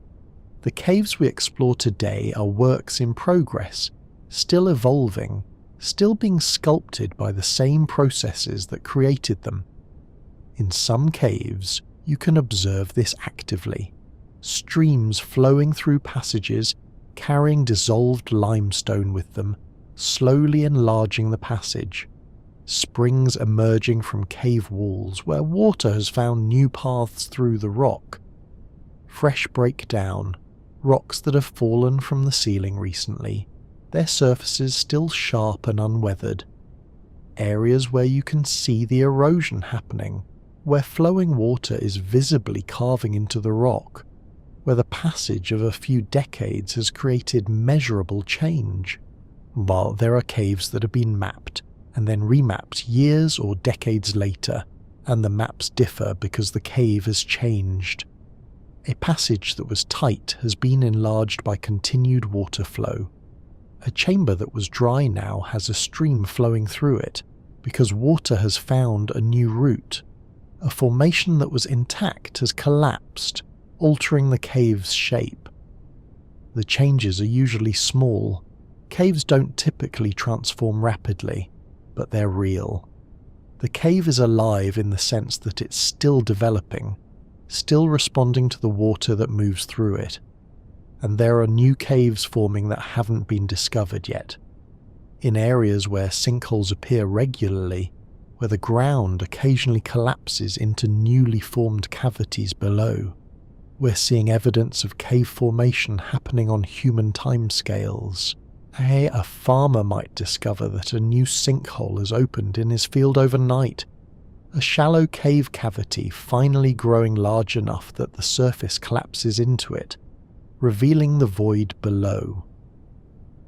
The caves we explore today are works in progress, still evolving, still being sculpted by the same processes that created them. In some caves, you can observe this actively. Streams flowing through passages, carrying dissolved limestone with them, slowly enlarging the passage. Springs emerging from cave walls where water has found new paths through the rock. Fresh breakdown, rocks that have fallen from the ceiling recently, their surfaces still sharp and unweathered. Areas where you can see the erosion happening, where flowing water is visibly carving into the rock, where the passage of a few decades has created measurable change. While there are caves that have been mapped and then remapped years or decades later, and the maps differ because the cave has changed. A passage that was tight has been enlarged by continued water flow. A chamber that was dry now has a stream flowing through it because water has found a new route. A formation that was intact has collapsed, altering the cave's shape. The changes are usually small. Caves don't typically transform rapidly, but they're real. The cave is alive in the sense that it's still developing, still responding to the water that moves through it. And there are new caves forming that haven't been discovered yet. In areas where sinkholes appear regularly, where the ground occasionally collapses into newly formed cavities below, we're seeing evidence of cave formation happening on human timescales. A farmer might discover that a new sinkhole has opened in his field overnight, a shallow cave cavity finally growing large enough that the surface collapses into it, revealing the void below.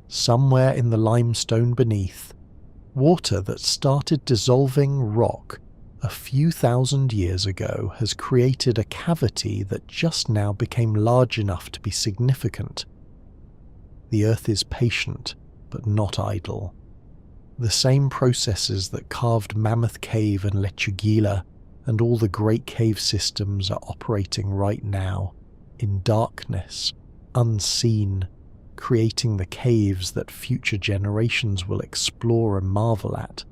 Somewhere in the limestone beneath, water that started dissolving rock a few thousand years ago has created a cavity that just now became large enough to be significant. The earth is patient, but not idle. The same processes that carved Mammoth Cave and Lechuguilla and all the great cave systems are operating right now, in darkness, unseen, creating the caves that future generations will explore and marvel at.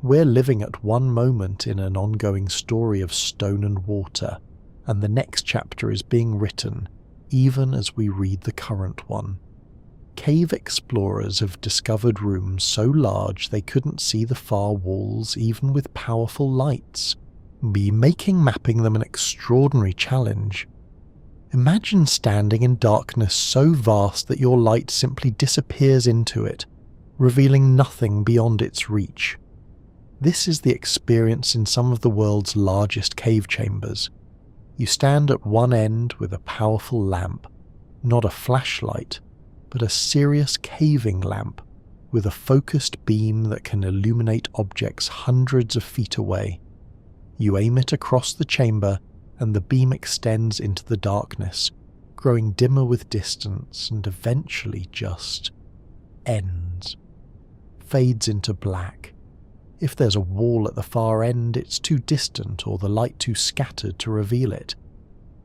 We're living at one moment in an ongoing story of stone and water, and the next chapter is being written even as we read the current one. Cave explorers have discovered rooms so large they couldn't see the far walls even with powerful lights, making mapping them an extraordinary challenge. Imagine standing in darkness so vast that your light simply disappears into it, revealing nothing beyond its reach. This is the experience in some of the world's largest cave chambers. You stand at one end with a powerful lamp, not a flashlight, but a serious caving lamp with a focused beam that can illuminate objects hundreds of feet away. You aim it across the chamber and the beam extends into the darkness, growing dimmer with distance and eventually just ends, fades into black. If there's a wall at the far end, it's too distant or the light too scattered to reveal it.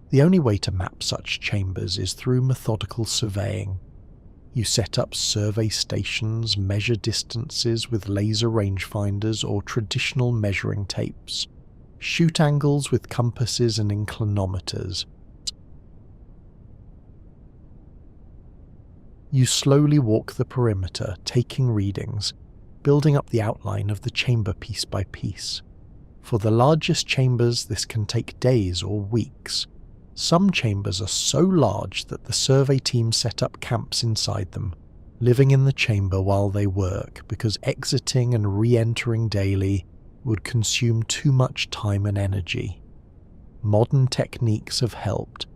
The only way to map such chambers is through methodical surveying. You set up survey stations, measure distances with laser rangefinders or traditional measuring tapes, shoot angles with compasses and inclinometers. You slowly walk the perimeter, taking readings, building up the outline of the chamber piece by piece. For the largest chambers, this can take days or weeks. Some chambers are so large that the survey team set up camps inside them, living in the chamber while they work, because exiting and re-entering daily would consume too much time and energy. Modern techniques have helped.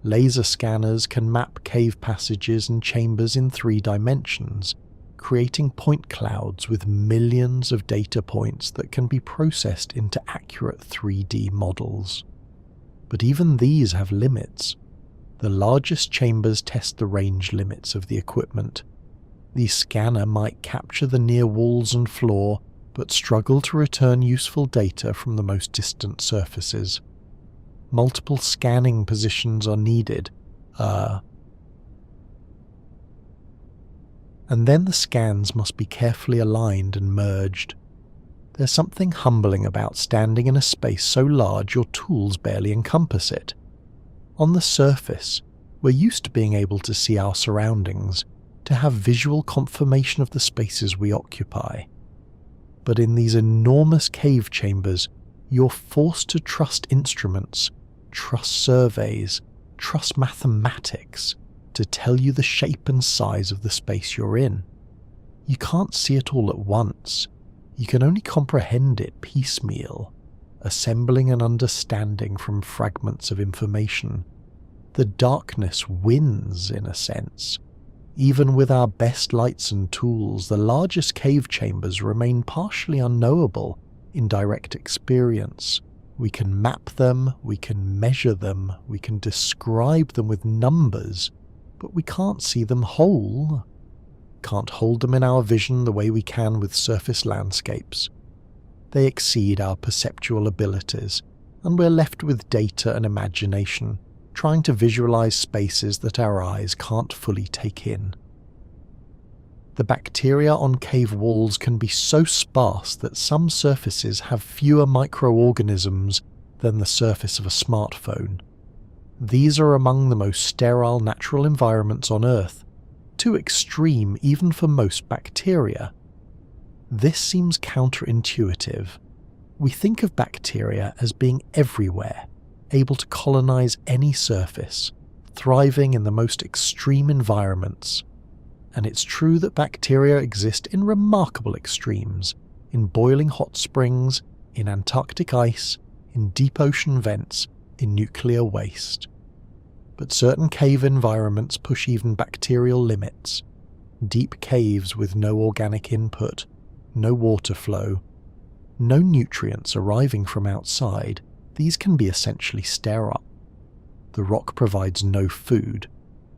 Laser scanners can map cave passages and chambers in 3 dimensions, creating point clouds with millions of data points that can be processed into accurate 3D models. But even these have limits. The largest chambers test the range limits of the equipment. The scanner might capture the near walls and floor, but struggle to return useful data from the most distant surfaces. Multiple scanning positions are needed, and then the scans must be carefully aligned and merged. There's something humbling about standing in a space so large your tools barely encompass it. On the surface, we're used to being able to see our surroundings, to have visual confirmation of the spaces we occupy. But in these enormous cave chambers, you're forced to trust instruments, trust surveys, trust mathematics to tell you the shape and size of the space you're in. You can't see it all at once. You can only comprehend it piecemeal, assembling an understanding from fragments of information. The darkness wins, in a sense. Even with our best lights and tools, the largest cave chambers remain partially unknowable in direct experience. We can map them, we can measure them, we can describe them with numbers, but we can't see them whole. Can't hold them in our vision the way we can with surface landscapes. They exceed our perceptual abilities, and we're left with data and imagination, trying to visualize spaces that our eyes can't fully take in. The bacteria on cave walls can be so sparse that some surfaces have fewer microorganisms than the surface of a smartphone. These are among the most sterile natural environments on Earth, too extreme even for most bacteria. This seems counterintuitive. We think of bacteria as being everywhere, able to colonize any surface, thriving in the most extreme environments. And it's true that bacteria exist in remarkable extremes, in boiling hot springs, in Antarctic ice, in deep ocean vents, in nuclear waste. But certain cave environments push even bacterial limits. Deep caves with no organic input, no water flow, no nutrients arriving from outside, these can be essentially sterile. The rock provides no food.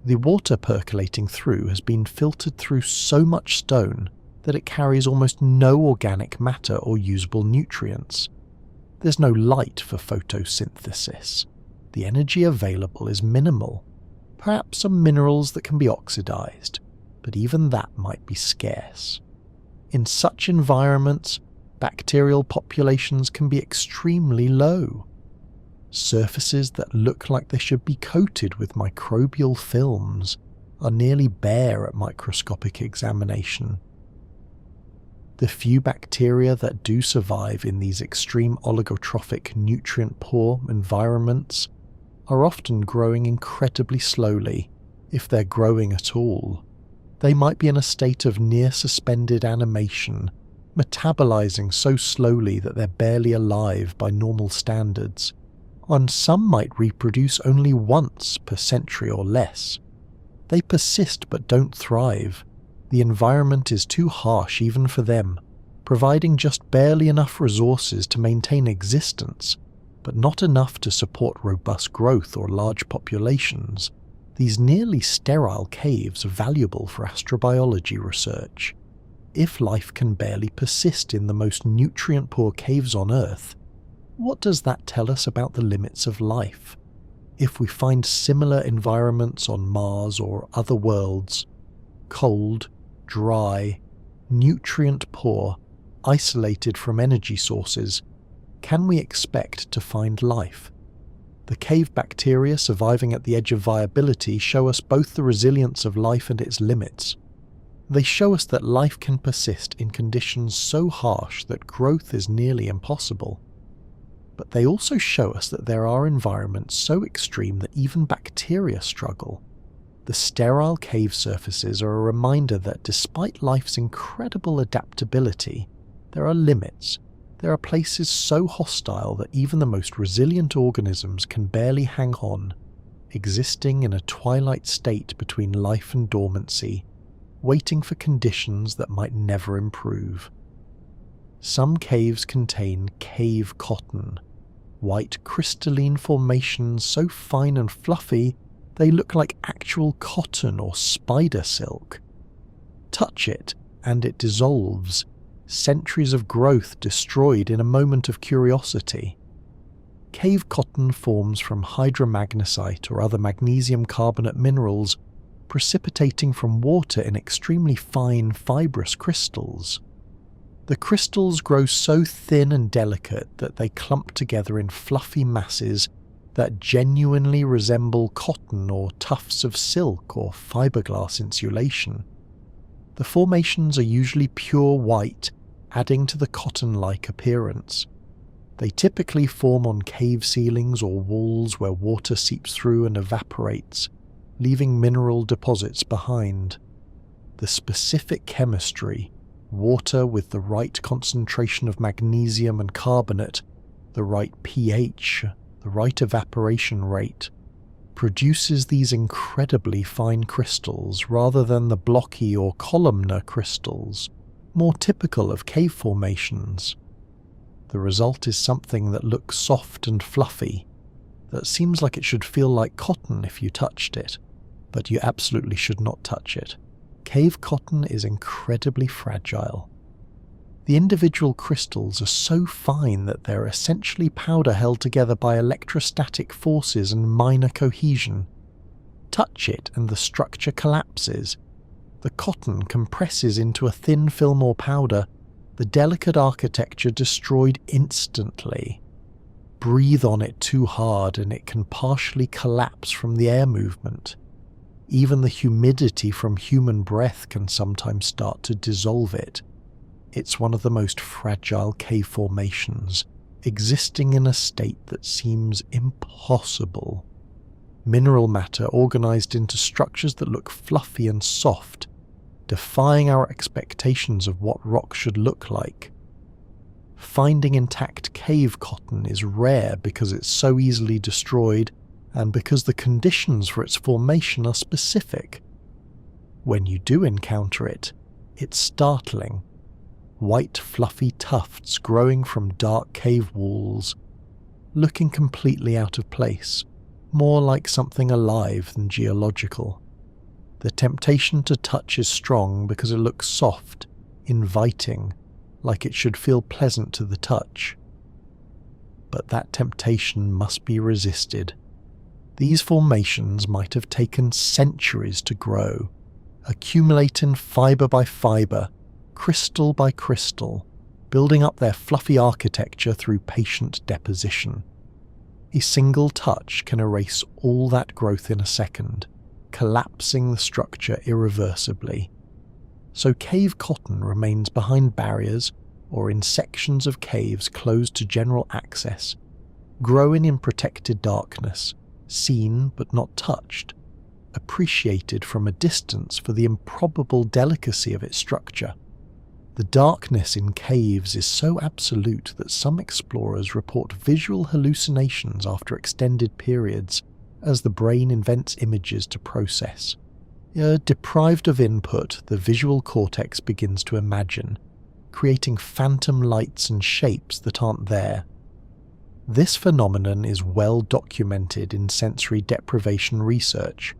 The water percolating through has been filtered through so much stone that it carries almost no organic matter or usable nutrients. There's no light for photosynthesis. The energy available is minimal. Perhaps some minerals that can be oxidized, but even that might be scarce. In such environments, bacterial populations can be extremely low. Surfaces that look like they should be coated with microbial films are nearly bare at microscopic examination. The few bacteria that do survive in these extreme oligotrophic, nutrient-poor environments are often growing incredibly slowly, if they're growing at all. They might be in a state of near-suspended animation, metabolizing so slowly that they're barely alive by normal standards, and some might reproduce only once per century or less. They persist but don't thrive. The environment is too harsh even for them, providing just barely enough resources to maintain existence, but not enough to support robust growth or large populations. These nearly sterile caves are valuable for astrobiology research. If life can barely persist in the most nutrient-poor caves on Earth, what does that tell us about the limits of life? If we find similar environments on Mars or other worlds, cold, dry, nutrient-poor, isolated from energy sources, can we expect to find life? The cave bacteria surviving at the edge of viability show us both the resilience of life and its limits. They show us that life can persist in conditions so harsh that growth is nearly impossible. But they also show us that there are environments so extreme that even bacteria struggle. The sterile cave surfaces are a reminder that despite life's incredible adaptability, there are limits. There are places so hostile that even the most resilient organisms can barely hang on, existing in a twilight state between life and dormancy, waiting for conditions that might never improve. Some caves contain cave cotton, white crystalline formations so fine and fluffy they look like actual cotton or spider silk. Touch it and it dissolves, centuries of growth destroyed in a moment of curiosity. Cave cotton forms from hydromagnesite or other magnesium carbonate minerals precipitating from water in extremely fine fibrous crystals. The crystals grow so thin and delicate that they clump together in fluffy masses that genuinely resemble cotton or tufts of silk or fiberglass insulation. The formations are usually pure white, adding to the cotton-like appearance. They typically form on cave ceilings or walls where water seeps through and evaporates, leaving mineral deposits behind. The specific chemistry, water with the right concentration of magnesium and carbonate, the right pH, the right evaporation rate, produces these incredibly fine crystals rather than the blocky or columnar crystals, more typical of cave formations. The result is something that looks soft and fluffy, that seems like it should feel like cotton if you touched it, but you absolutely should not touch it. Cave cotton is incredibly fragile. The individual crystals are so fine that they're essentially powder held together by electrostatic forces and minor cohesion. Touch it and the structure collapses. The cotton compresses into a thin film or powder, the delicate architecture destroyed instantly. Breathe on it too hard and it can partially collapse from the air movement. Even the humidity from human breath can sometimes start to dissolve it. It's one of the most fragile cave formations, existing in a state that seems impossible. Mineral matter organized into structures that look fluffy and soft, defying our expectations of what rock should look like. Finding intact cave cotton is rare because it's so easily destroyed and because the conditions for its formation are specific. When you do encounter it, it's startling. White fluffy tufts growing from dark cave walls, looking completely out of place, more like something alive than geological. The temptation to touch is strong because it looks soft, inviting, like it should feel pleasant to the touch. But that temptation must be resisted. These formations might have taken centuries to grow, accumulating fibre by fibre, crystal by crystal, building up their fluffy architecture through patient deposition. A single touch can erase all that growth in a second, collapsing the structure irreversibly. So cave cotton remains behind barriers or in sections of caves closed to general access, growing in protected darkness, seen but not touched, appreciated from a distance for the improbable delicacy of its structure. The darkness in caves is so absolute that some explorers report visual hallucinations after extended periods as the brain invents images to process. Deprived of input, the visual cortex begins to imagine, creating phantom lights and shapes that aren't there. This phenomenon is well documented in sensory deprivation research.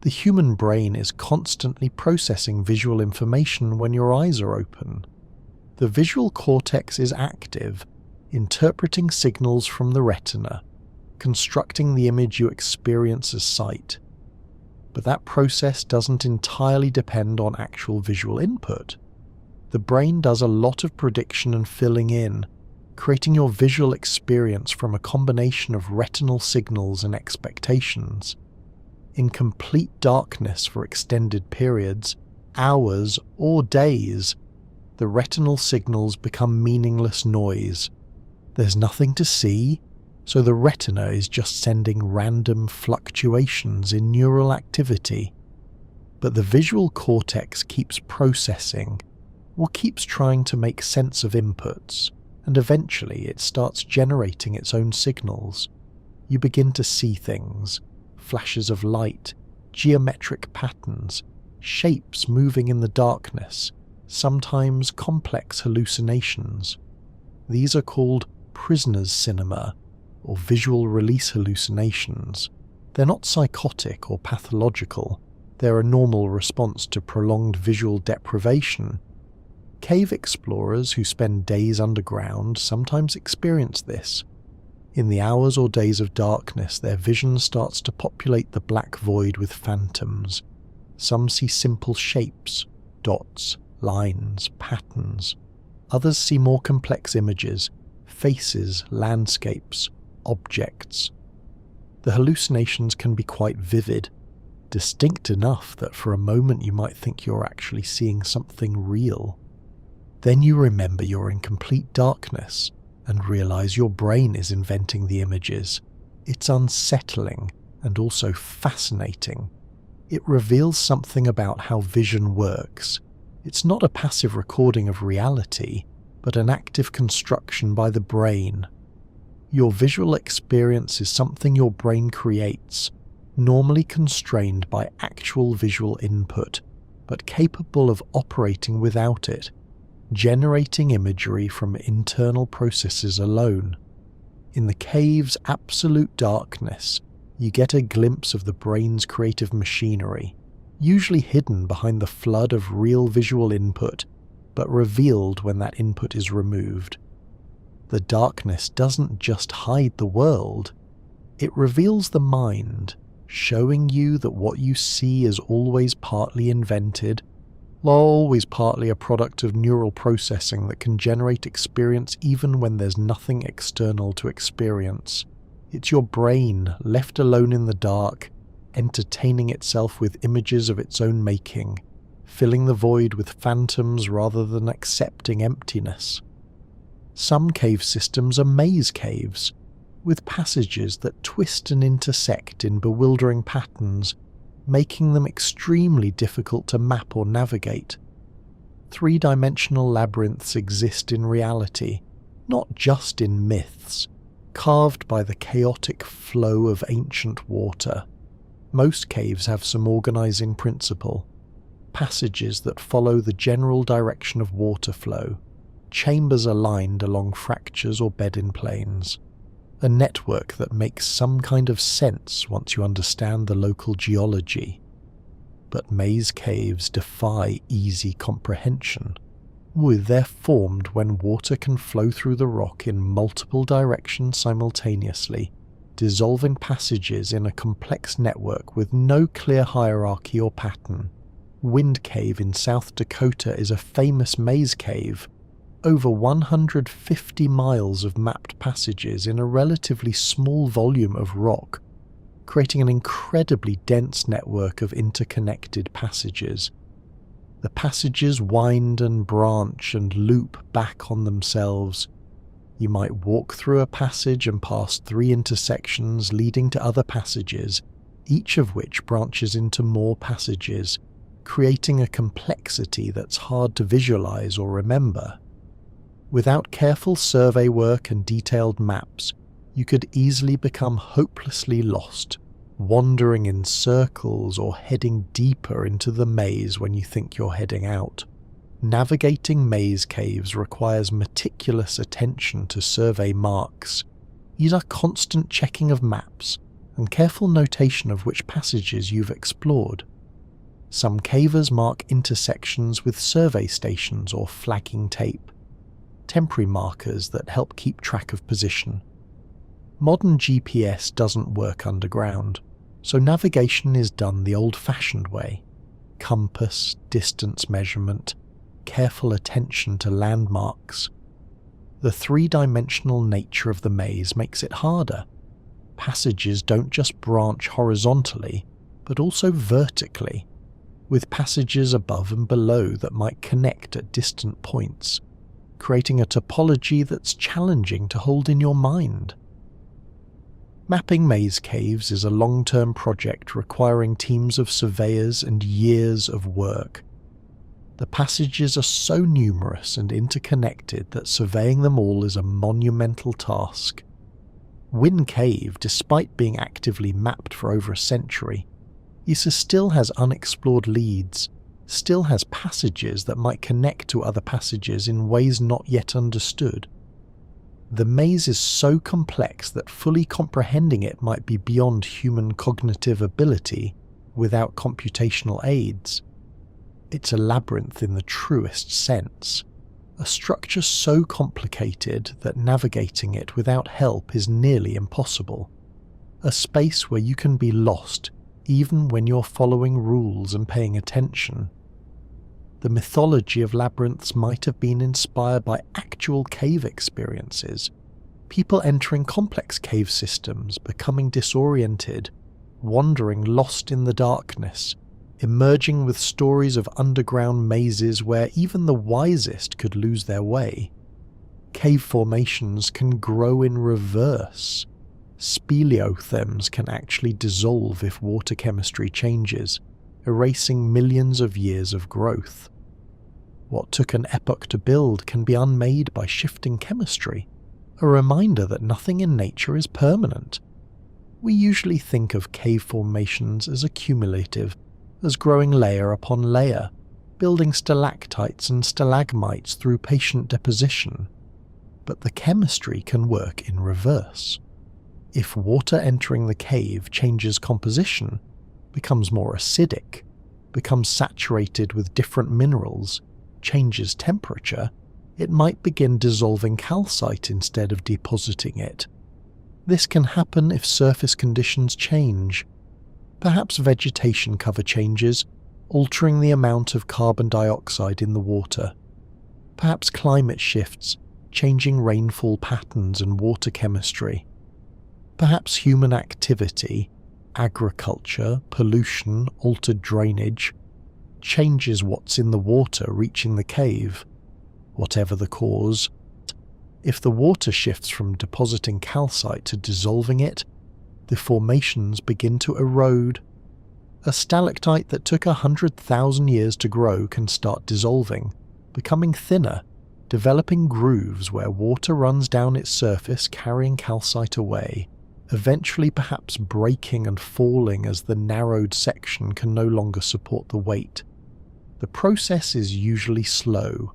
The human brain is constantly processing visual information when your eyes are open. The visual cortex is active, interpreting signals from the retina, constructing the image you experience as sight. But that process doesn't entirely depend on actual visual input. The brain does a lot of prediction and filling in, creating your visual experience from a combination of retinal signals and expectations. In complete darkness for extended periods, hours or days, the retinal signals become meaningless noise. There's nothing to see, so the retina is just sending random fluctuations in neural activity. But the visual cortex keeps processing, or keeps trying to make sense of inputs, and eventually it starts generating its own signals. You begin to see things, flashes of light, geometric patterns, shapes moving in the darkness, sometimes complex hallucinations. These are called prisoner's cinema, or visual release hallucinations. They're not psychotic or pathological, they're a normal response to prolonged visual deprivation. Cave explorers who spend days underground sometimes experience this. In the hours or days of darkness, their vision starts to populate the black void with phantoms. Some see simple shapes, dots, lines, patterns. Others see more complex images, faces, landscapes, objects. The hallucinations can be quite vivid, distinct enough that for a moment you might think you're actually seeing something real. Then you remember you're in complete darkness and realize your brain is inventing the images. It's unsettling and also fascinating. It reveals something about how vision works. It's not a passive recording of reality, but an active construction by the brain. Your visual experience is something your brain creates, normally constrained by actual visual input, but capable of operating without it, generating imagery from internal processes alone. In the cave's absolute darkness, you get a glimpse of the brain's creative machinery, usually hidden behind the flood of real visual input, but revealed when that input is removed. The darkness doesn't just hide the world, it reveals the mind, showing you that what you see is always partly invented, always partly a product of neural processing that can generate experience even when there's nothing external to experience. It's your brain, left alone in the dark, entertaining itself with images of its own making, filling the void with phantoms rather than accepting emptiness. Some cave systems are maze caves, with passages that twist and intersect in bewildering patterns, making them extremely difficult to map or navigate. Three-dimensional labyrinths exist in reality, not just in myths, carved by the chaotic flow of ancient water. Most caves have some organizing principle, passages that follow the general direction of water flow, chambers aligned along fractures or bed-in planes, a network that makes some kind of sense once you understand the local geology. But maze caves defy easy comprehension. They're formed when water can flow through the rock in multiple directions simultaneously, dissolving passages in a complex network with no clear hierarchy or pattern. Wind Cave in South Dakota is a famous maze cave. Over 150 miles of mapped passages in a relatively small volume of rock, creating an incredibly dense network of interconnected passages. The passages wind and branch and loop back on themselves. You might walk through a passage and pass 3 intersections leading to other passages, each of which branches into more passages, creating a complexity that's hard to visualize or remember. Without careful survey work and detailed maps, you could easily become hopelessly lost, wandering in circles or heading deeper into the maze when you think you're heading out. Navigating maze caves requires meticulous attention to survey marks. These are constant checking of maps and careful notation of which passages you've explored. Some cavers mark intersections with survey stations or flagging tape, temporary markers that help keep track of position. Modern GPS doesn't work underground, so navigation is done the old-fashioned way. Compass, distance measurement, careful attention to landmarks. The three-dimensional nature of the maze makes it harder. Passages don't just branch horizontally, but also vertically, with passages above and below that might connect at distant points, creating a topology that's challenging to hold in your mind. Mapping maze caves is a long-term project requiring teams of surveyors and years of work. The passages are so numerous and interconnected that surveying them all is a monumental task. Wynn Cave, despite being actively mapped for over a century, still has unexplored leads, still has passages that might connect to other passages in ways not yet understood. The maze is so complex that fully comprehending it might be beyond human cognitive ability without computational aids. It's a labyrinth in the truest sense, a structure so complicated that navigating it without help is nearly impossible, a space where you can be lost even when you're following rules and paying attention. The mythology of labyrinths might have been inspired by actual cave experiences, people entering complex cave systems, becoming disoriented, wandering lost in the darkness, emerging with stories of underground mazes where even the wisest could lose their way. Cave formations can grow in reverse. Speleothems can actually dissolve if water chemistry changes, erasing millions of years of growth. What took an epoch to build can be unmade by shifting chemistry, a reminder that nothing in nature is permanent. We usually think of cave formations as accumulative, as growing layer upon layer, building stalactites and stalagmites through patient deposition. But the chemistry can work in reverse. If water entering the cave changes composition, becomes more acidic, becomes saturated with different minerals, changes temperature, it might begin dissolving calcite instead of depositing it. This can happen if surface conditions change. Perhaps vegetation cover changes, altering the amount of carbon dioxide in the water. Perhaps climate shifts, changing rainfall patterns and water chemistry. Perhaps human activity, agriculture, pollution, altered drainage, changes what's in the water reaching the cave. Whatever the cause, if the water shifts from depositing calcite to dissolving it, the formations begin to erode. A stalactite that took 100,000 years to grow can start dissolving, becoming thinner, developing grooves where water runs down its surface carrying calcite away, eventually perhaps breaking and falling as the narrowed section can no longer support the weight. The process is usually slow.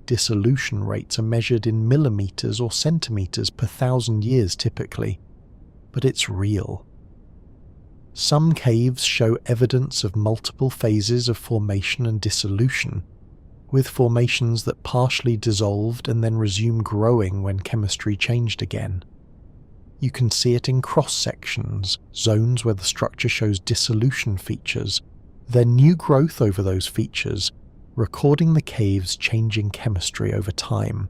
Dissolution rates are measured in millimeters or centimeters per 1,000 years typically, but it's real. Some caves show evidence of multiple phases of formation and dissolution, with formations that partially dissolved and then resume growing when chemistry changed again. You can see it in cross-sections, zones where the structure shows dissolution features, then new growth over those features, recording the cave's changing chemistry over time.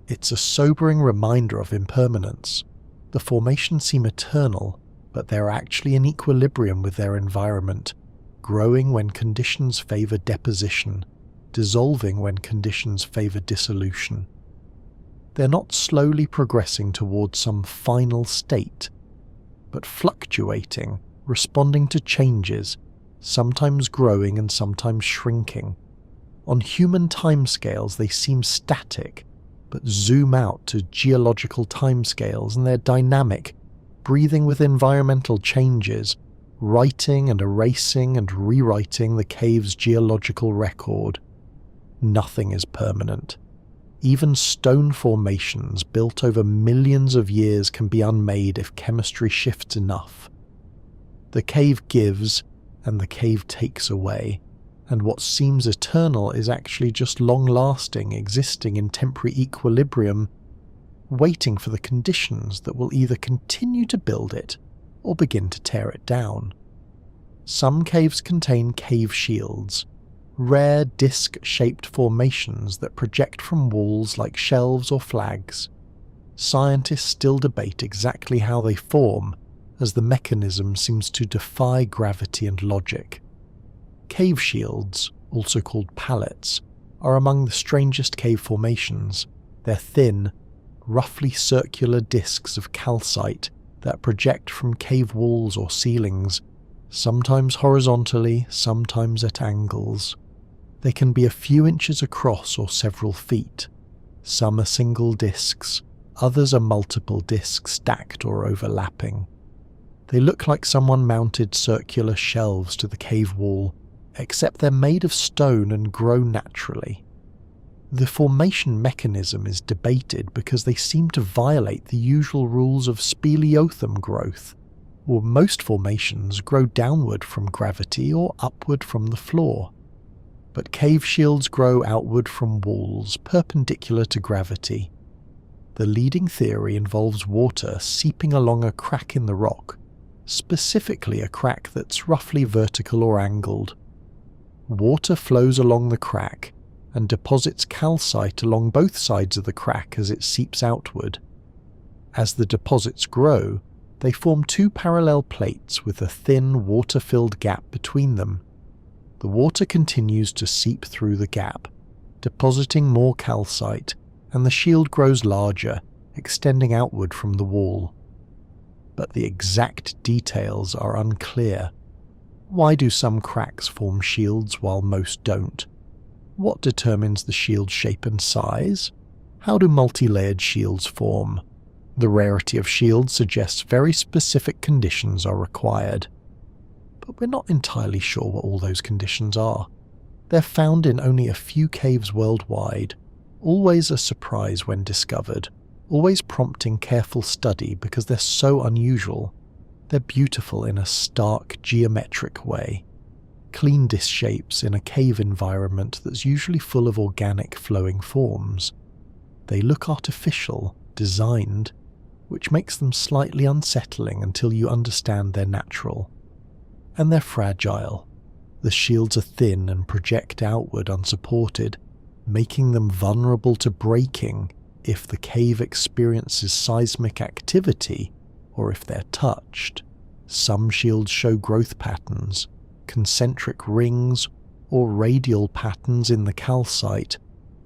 It's a sobering reminder of impermanence. The formations seem eternal, but they're actually in equilibrium with their environment, growing when conditions favor deposition, dissolving when conditions favor dissolution. They're not slowly progressing towards some final state, but fluctuating, responding to changes, sometimes growing and sometimes shrinking. On human timescales they seem static, but zoom out to geological timescales and they're dynamic, breathing with environmental changes, writing and erasing and rewriting the cave's geological record. Nothing is permanent. Even stone formations built over millions of years can be unmade if chemistry shifts enough. The cave gives, and the cave takes away, and what seems eternal is actually just long-lasting, existing in temporary equilibrium, waiting for the conditions that will either continue to build it or begin to tear it down. Some caves contain cave shields, rare disc-shaped formations that project from walls like shelves or flags. Scientists still debate exactly how they form, as the mechanism seems to defy gravity and logic. Cave shields, also called pallets, are among the strangest cave formations. They're thin, roughly circular discs of calcite that project from cave walls or ceilings, sometimes horizontally, sometimes at angles. They can be a few inches across or several feet. Some are single discs, others are multiple discs stacked or overlapping. They look like someone mounted circular shelves to the cave wall, except they're made of stone and grow naturally. The formation mechanism is debated because they seem to violate the usual rules of speleothem growth, or most formations grow downward from gravity or upward from the floor. But cave shields grow outward from walls, perpendicular to gravity. The leading theory involves water seeping along a crack in the rock, specifically a crack that's roughly vertical or angled. Water flows along the crack and deposits calcite along both sides of the crack as it seeps outward. As the deposits grow, they form two parallel plates with a thin, water-filled gap between them. The water continues to seep through the gap, depositing more calcite, and the shield grows larger, extending outward from the wall. But the exact details are unclear. Why do some cracks form shields while most don't? What determines the shield shape and size? How do multi-layered shields form? The rarity of shields suggests very specific conditions are required. But we're not entirely sure what all those conditions are. They're found in only a few caves worldwide, always a surprise when discovered, always prompting careful study because they're so unusual. They're beautiful in a stark, geometric way. Clean disc shapes in a cave environment that's usually full of organic flowing forms. They look artificial, designed, which makes them slightly unsettling until you understand they're natural. And they're fragile. The shields are thin and project outward unsupported, making them vulnerable to breaking if the cave experiences seismic activity or if they're touched. Some shields show growth patterns, concentric rings, or radial patterns in the calcite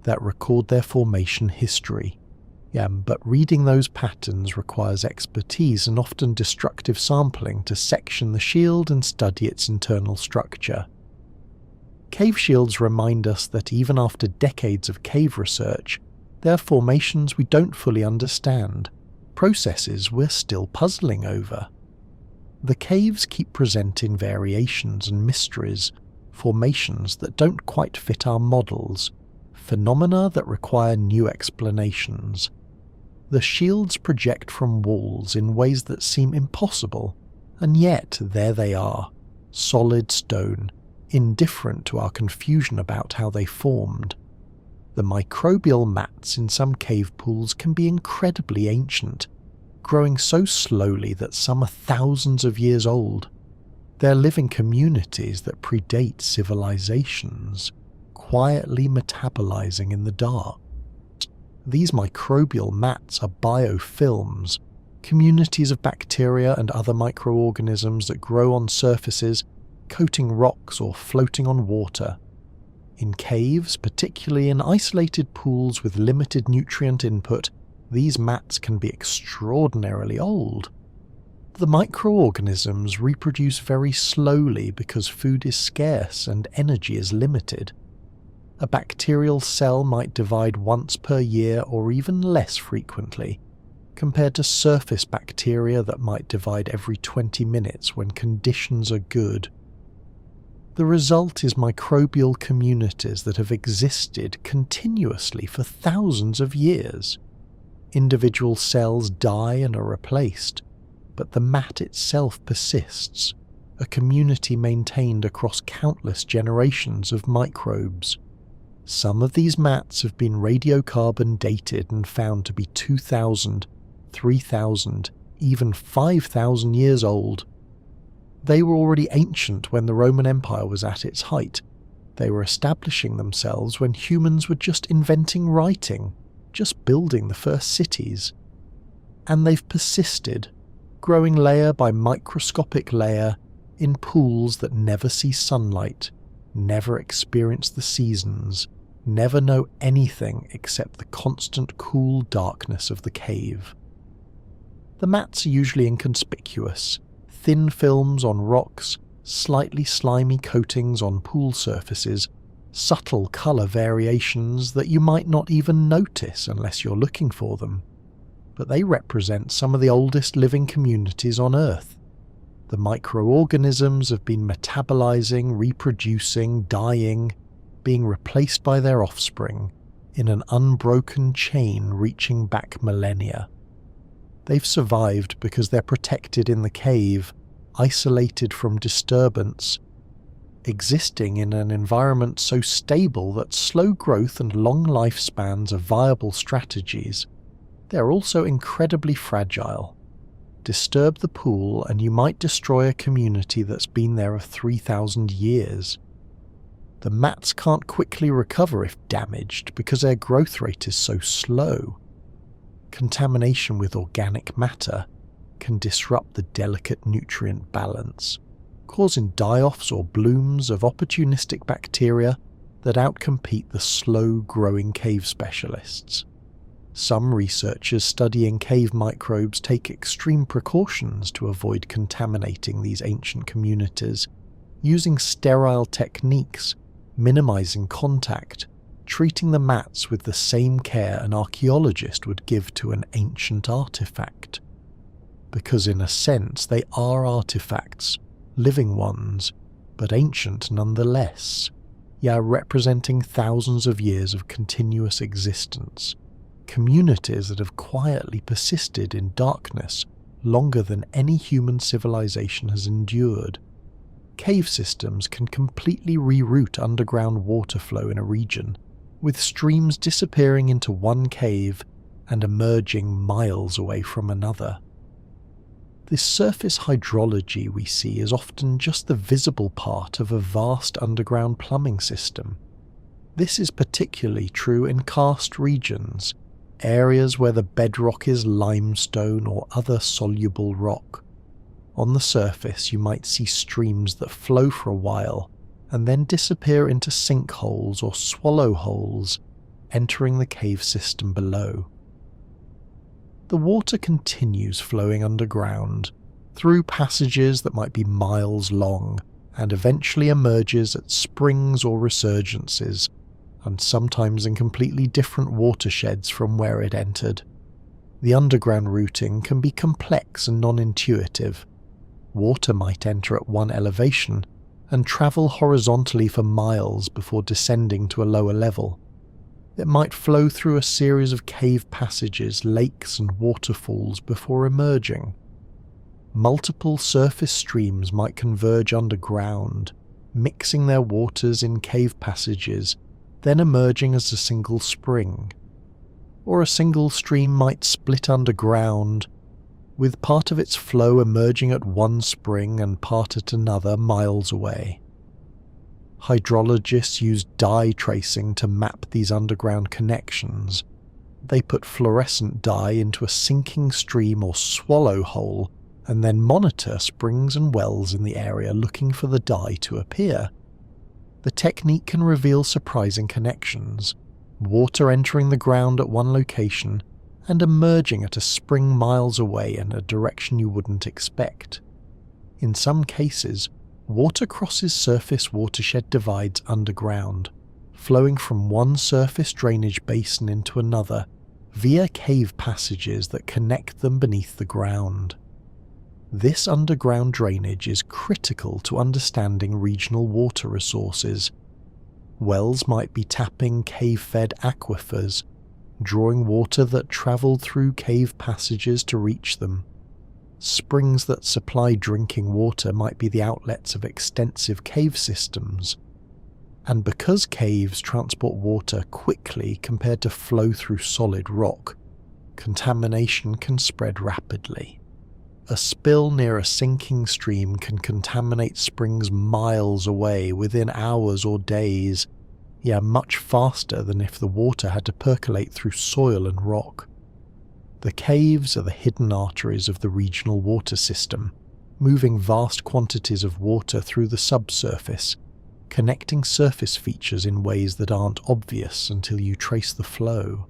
that record their formation history. But reading those patterns requires expertise and often destructive sampling to section the shield and study its internal structure. Cave shields remind us that even after decades of cave research, there are formations we don't fully understand, processes we're still puzzling over. The caves keep presenting variations and mysteries, formations that don't quite fit our models, phenomena that require new explanations. The shields project from walls in ways that seem impossible, and yet there they are, solid stone, indifferent to our confusion about how they formed. The microbial mats in some cave pools can be incredibly ancient, growing so slowly that some are thousands of years old. They're living communities that predate civilizations, quietly metabolizing in the dark. These microbial mats are biofilms, communities of bacteria and other microorganisms that grow on surfaces, coating rocks or floating on water. In caves, particularly in isolated pools with limited nutrient input, these mats can be extraordinarily old. The microorganisms reproduce very slowly because food is scarce and energy is limited. A bacterial cell might divide once per year or even less frequently, compared to surface bacteria that might divide every 20 minutes when conditions are good. The result is microbial communities that have existed continuously for thousands of years. Individual cells die and are replaced, but the mat itself persists, a community maintained across countless generations of microbes. Some of these mats have been radiocarbon dated and found to be 2,000, 3,000, even 5,000 years old. They were already ancient when the Roman Empire was at its height. They were establishing themselves when humans were just inventing writing, just building the first cities. And they've persisted, growing layer by microscopic layer in pools that never see sunlight, never experience the seasons, never know anything except the constant cool darkness of the cave. The mats are usually inconspicuous, thin films on rocks, slightly slimy coatings on pool surfaces, subtle colour variations that you might not even notice unless you're looking for them. But they represent some of the oldest living communities on Earth. The microorganisms have been metabolizing, reproducing, dying, being replaced by their offspring in an unbroken chain reaching back millennia. They've survived because they're protected in the cave, isolated from disturbance, existing in an environment so stable that slow growth and long lifespans are viable strategies. They're also incredibly fragile. Disturb the pool and you might destroy a community that's been there for 3,000 years. The mats can't quickly recover if damaged because their growth rate is so slow. Contamination with organic matter can disrupt the delicate nutrient balance, causing die-offs or blooms of opportunistic bacteria that outcompete the slow-growing cave specialists. Some researchers studying cave microbes take extreme precautions to avoid contaminating these ancient communities, using sterile techniques, minimizing contact, treating the mats with the same care an archaeologist would give to an ancient artifact. Because in a sense they are artifacts, living ones, but ancient nonetheless, yet representing thousands of years of continuous existence. Communities that have quietly persisted in darkness longer than any human civilization has endured. Cave systems can completely reroute underground water flow in a region, with streams disappearing into one cave and emerging miles away from another. This surface hydrology we see is often just the visible part of a vast underground plumbing system. This is particularly true in karst regions, areas where the bedrock is limestone or other soluble rock. On the surface you might see streams that flow for a while and then disappear into sinkholes or swallow holes, entering the cave system below. The water continues flowing underground, through passages that might be miles long, and eventually emerges at springs or resurgences, and sometimes in completely different watersheds from where it entered. The underground routing can be complex and non-intuitive. Water might enter at one elevation and travel horizontally for miles before descending to a lower level. It might flow through a series of cave passages, lakes and waterfalls before emerging. Multiple surface streams might converge underground, mixing their waters in cave passages, then emerging as a single spring. Or a single stream might split underground, with part of its flow emerging at one spring and part at another miles away. Hydrologists use dye tracing to map these underground connections. They put fluorescent dye into a sinking stream or swallow hole and then monitor springs and wells in the area looking for the dye to appear. The technique can reveal surprising connections, water entering the ground at one location and emerging at a spring miles away in a direction you wouldn't expect. In some cases, water crosses surface watershed divides underground, flowing from one surface drainage basin into another via cave passages that connect them beneath the ground. This underground drainage is critical to understanding regional water resources. Wells might be tapping cave-fed aquifers, drawing water that travelled through cave passages to reach them. Springs that supply drinking water might be the outlets of extensive cave systems. And because caves transport water quickly compared to flow through solid rock, contamination can spread rapidly. A spill near a sinking stream can contaminate springs miles away within hours or days, yeah, much faster than if the water had to percolate through soil and rock. The caves are the hidden arteries of the regional water system, moving vast quantities of water through the subsurface, connecting surface features in ways that aren't obvious until you trace the flow.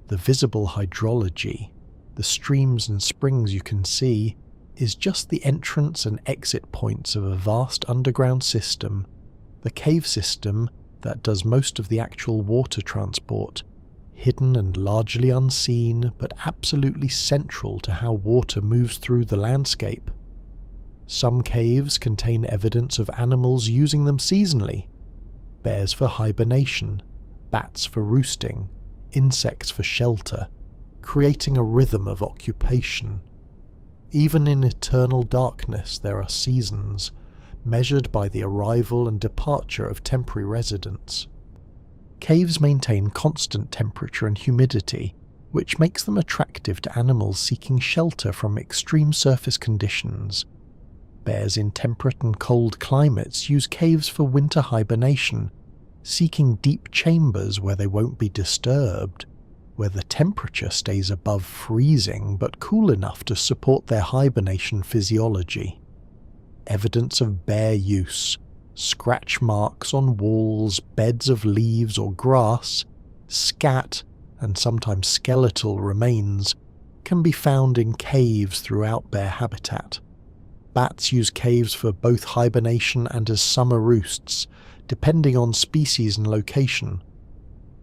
The visible hydrology, the streams and springs you can see, is just the entrance and exit points of a vast underground system, the cave system that does most of the actual water transport, hidden and largely unseen, but absolutely central to how water moves through the landscape. Some caves contain evidence of animals using them seasonally: bears for hibernation, bats for roosting, insects for shelter, creating a rhythm of occupation. Even in eternal darkness there are seasons, measured by the arrival and departure of temporary residents. Caves maintain constant temperature and humidity, which makes them attractive to animals seeking shelter from extreme surface conditions. Bears in temperate and cold climates use caves for winter hibernation, seeking deep chambers where they won't be disturbed, where the temperature stays above freezing but cool enough to support their hibernation physiology. Evidence of bear use, scratch marks on walls, beds of leaves or grass, scat, and sometimes skeletal remains, can be found in caves throughout bear habitat. Bats use caves for both hibernation and as summer roosts, depending on species and location.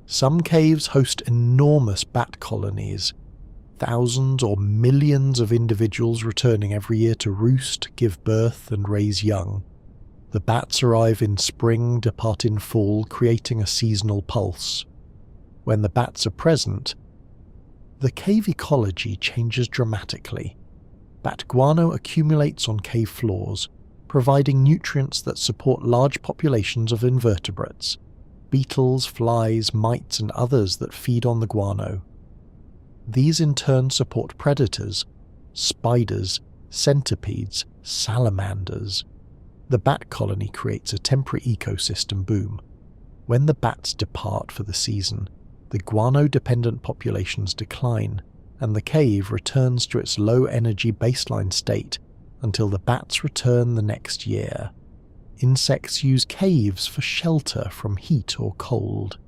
Some caves host enormous bat colonies, thousands or millions of individuals returning every year to roost, give birth, and raise young. The bats arrive in spring, depart in fall, creating a seasonal pulse. When the bats are present, the cave ecology changes dramatically. Bat guano accumulates on cave floors, providing nutrients that support large populations of invertebrates: beetles, flies, mites, and others that feed on the guano. These in turn support predators: spiders, centipedes, salamanders. The bat colony creates a temporary ecosystem boom. When the bats depart for the season, the guano-dependent populations decline, and the cave returns to its low-energy baseline state until the bats return the next year. Insects use caves for shelter from heat or cold.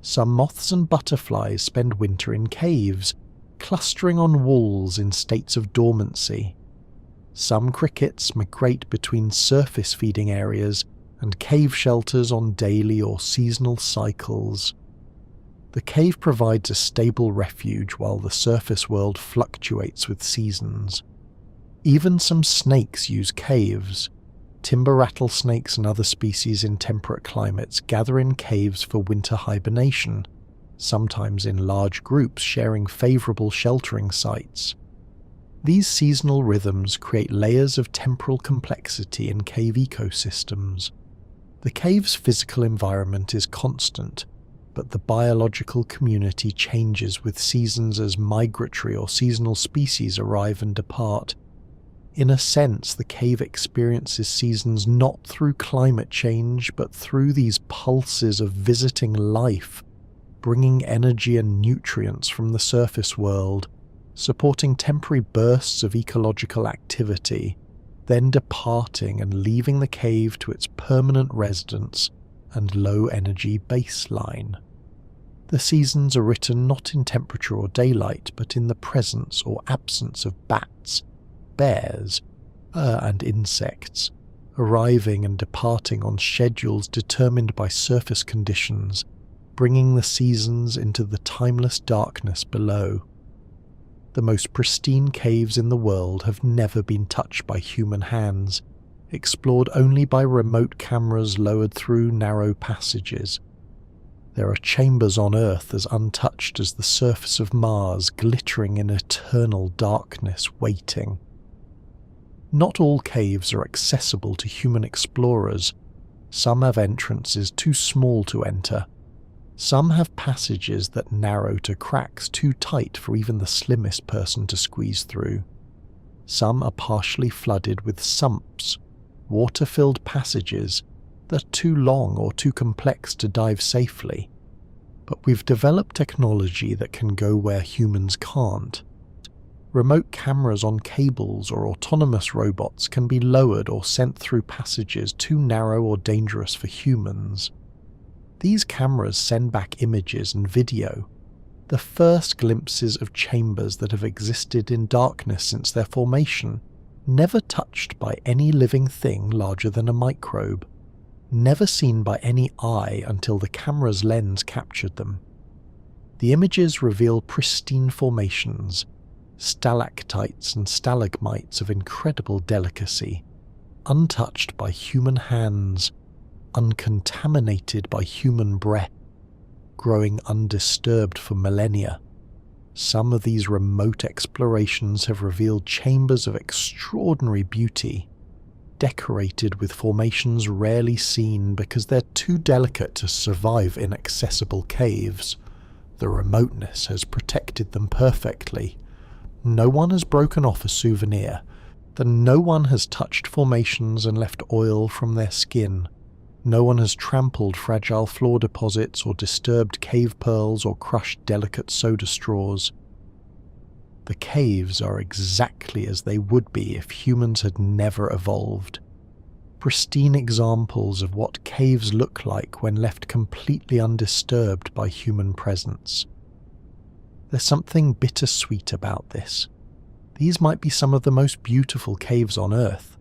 Some moths and butterflies spend winter in caves, clustering on walls in states of dormancy. Some crickets migrate between surface feeding areas and cave shelters on daily or seasonal cycles. The cave provides a stable refuge while the surface world fluctuates with seasons. Even some snakes use caves. Timber rattlesnakes and other species in temperate climates gather in caves for winter hibernation, sometimes in large groups sharing favourable sheltering sites. These seasonal rhythms create layers of temporal complexity in cave ecosystems. The cave's physical environment is constant, but the biological community changes with seasons as migratory or seasonal species arrive and depart. In a sense, the cave experiences seasons not through climate change, but through these pulses of visiting life, bringing energy and nutrients from the surface world, supporting temporary bursts of ecological activity, then departing and leaving the cave to its permanent residence and low-energy baseline. The seasons are written not in temperature or daylight, but in the presence or absence of bats, bears, and insects, arriving and departing on schedules determined by surface conditions, bringing the seasons into the timeless darkness below. The most pristine caves in the world have never been touched by human hands, explored only by remote cameras lowered through narrow passages. There are chambers on Earth as untouched as the surface of Mars, glittering in eternal darkness, waiting. Not all caves are accessible to human explorers. Some have entrances too small to enter. Some have passages that narrow to cracks too tight for even the slimmest person to squeeze through. Some are partially flooded with sumps, water-filled passages that are too long or too complex to dive safely. But we've developed technology that can go where humans can't. Remote cameras on cables or autonomous robots can be lowered or sent through passages too narrow or dangerous for humans. These cameras send back images and video, the first glimpses of chambers that have existed in darkness since their formation, never touched by any living thing larger than a microbe, never seen by any eye until the camera's lens captured them. The images reveal pristine formations, stalactites and stalagmites of incredible delicacy, untouched by human hands, uncontaminated by human breath, growing undisturbed for millennia. Some of these remote explorations have revealed chambers of extraordinary beauty, decorated with formations rarely seen because they're too delicate to survive in accessible caves. The remoteness has protected them perfectly. No one has broken off a souvenir, then no one has touched formations and left oil from their skin. No one has trampled fragile floor deposits or disturbed cave pearls or crushed delicate soda straws. The caves are exactly as they would be if humans had never evolved. Pristine examples of what caves look like when left completely undisturbed by human presence. There's something bittersweet about this. These might be some of the most beautiful caves on Earth,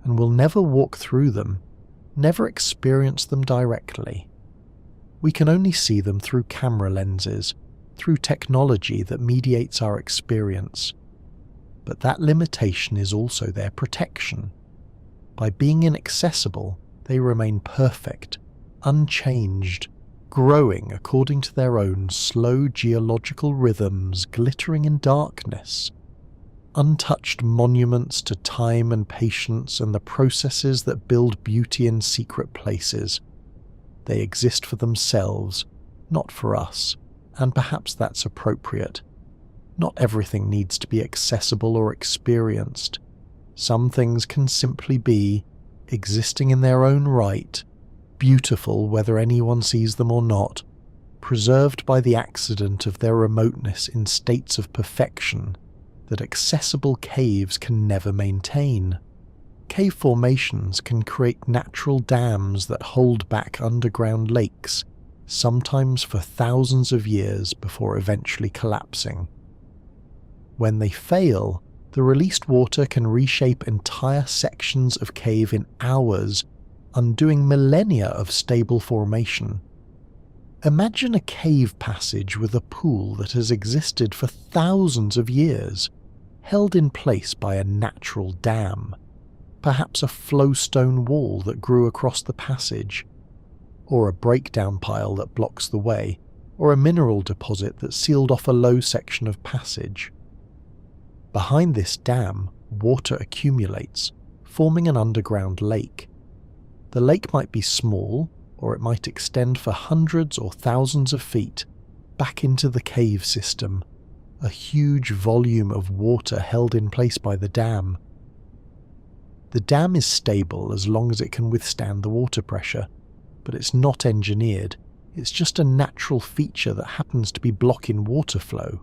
and we'll never walk through them, never experience them directly. We can only see them through camera lenses, through technology that mediates our experience. But that limitation is also their protection. By being inaccessible, they remain perfect, unchanged, growing according to their own slow geological rhythms, glittering in darkness. Untouched monuments to time and patience and the processes that build beauty in secret places. They exist for themselves, not for us, and perhaps that's appropriate. Not everything needs to be accessible or experienced. Some things can simply be, existing in their own right, beautiful whether anyone sees them or not, preserved by the accident of their remoteness in states of perfection that accessible caves can never maintain. Cave formations can create natural dams that hold back underground lakes, sometimes for thousands of years before eventually collapsing. When they fail, the released water can reshape entire sections of cave in hours, undoing millennia of stable formation. Imagine a cave passage with a pool that has existed for thousands of years, held in place by a natural dam, perhaps a flowstone wall that grew across the passage, or a breakdown pile that blocks the way, or a mineral deposit that sealed off a low section of passage. Behind this dam, water accumulates, forming an underground lake. The lake might be small, or it might extend for hundreds or thousands of feet, back into the cave system, a huge volume of water held in place by the dam. The dam is stable as long as it can withstand the water pressure, but it's not engineered, it's just a natural feature that happens to be blocking water flow.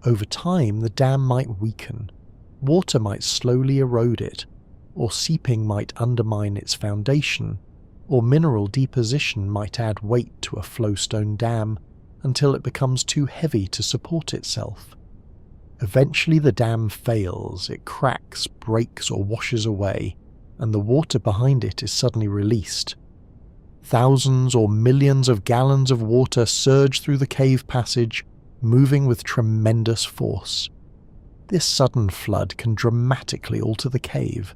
Over time, the dam might weaken, water might slowly erode it, or seeping might undermine its foundation, or mineral deposition might add weight to a flowstone dam until it becomes too heavy to support itself. Eventually the dam fails, it cracks, breaks or washes away, and the water behind it is suddenly released. Thousands or millions of gallons of water surge through the cave passage, moving with tremendous force. This sudden flood can dramatically alter the cave.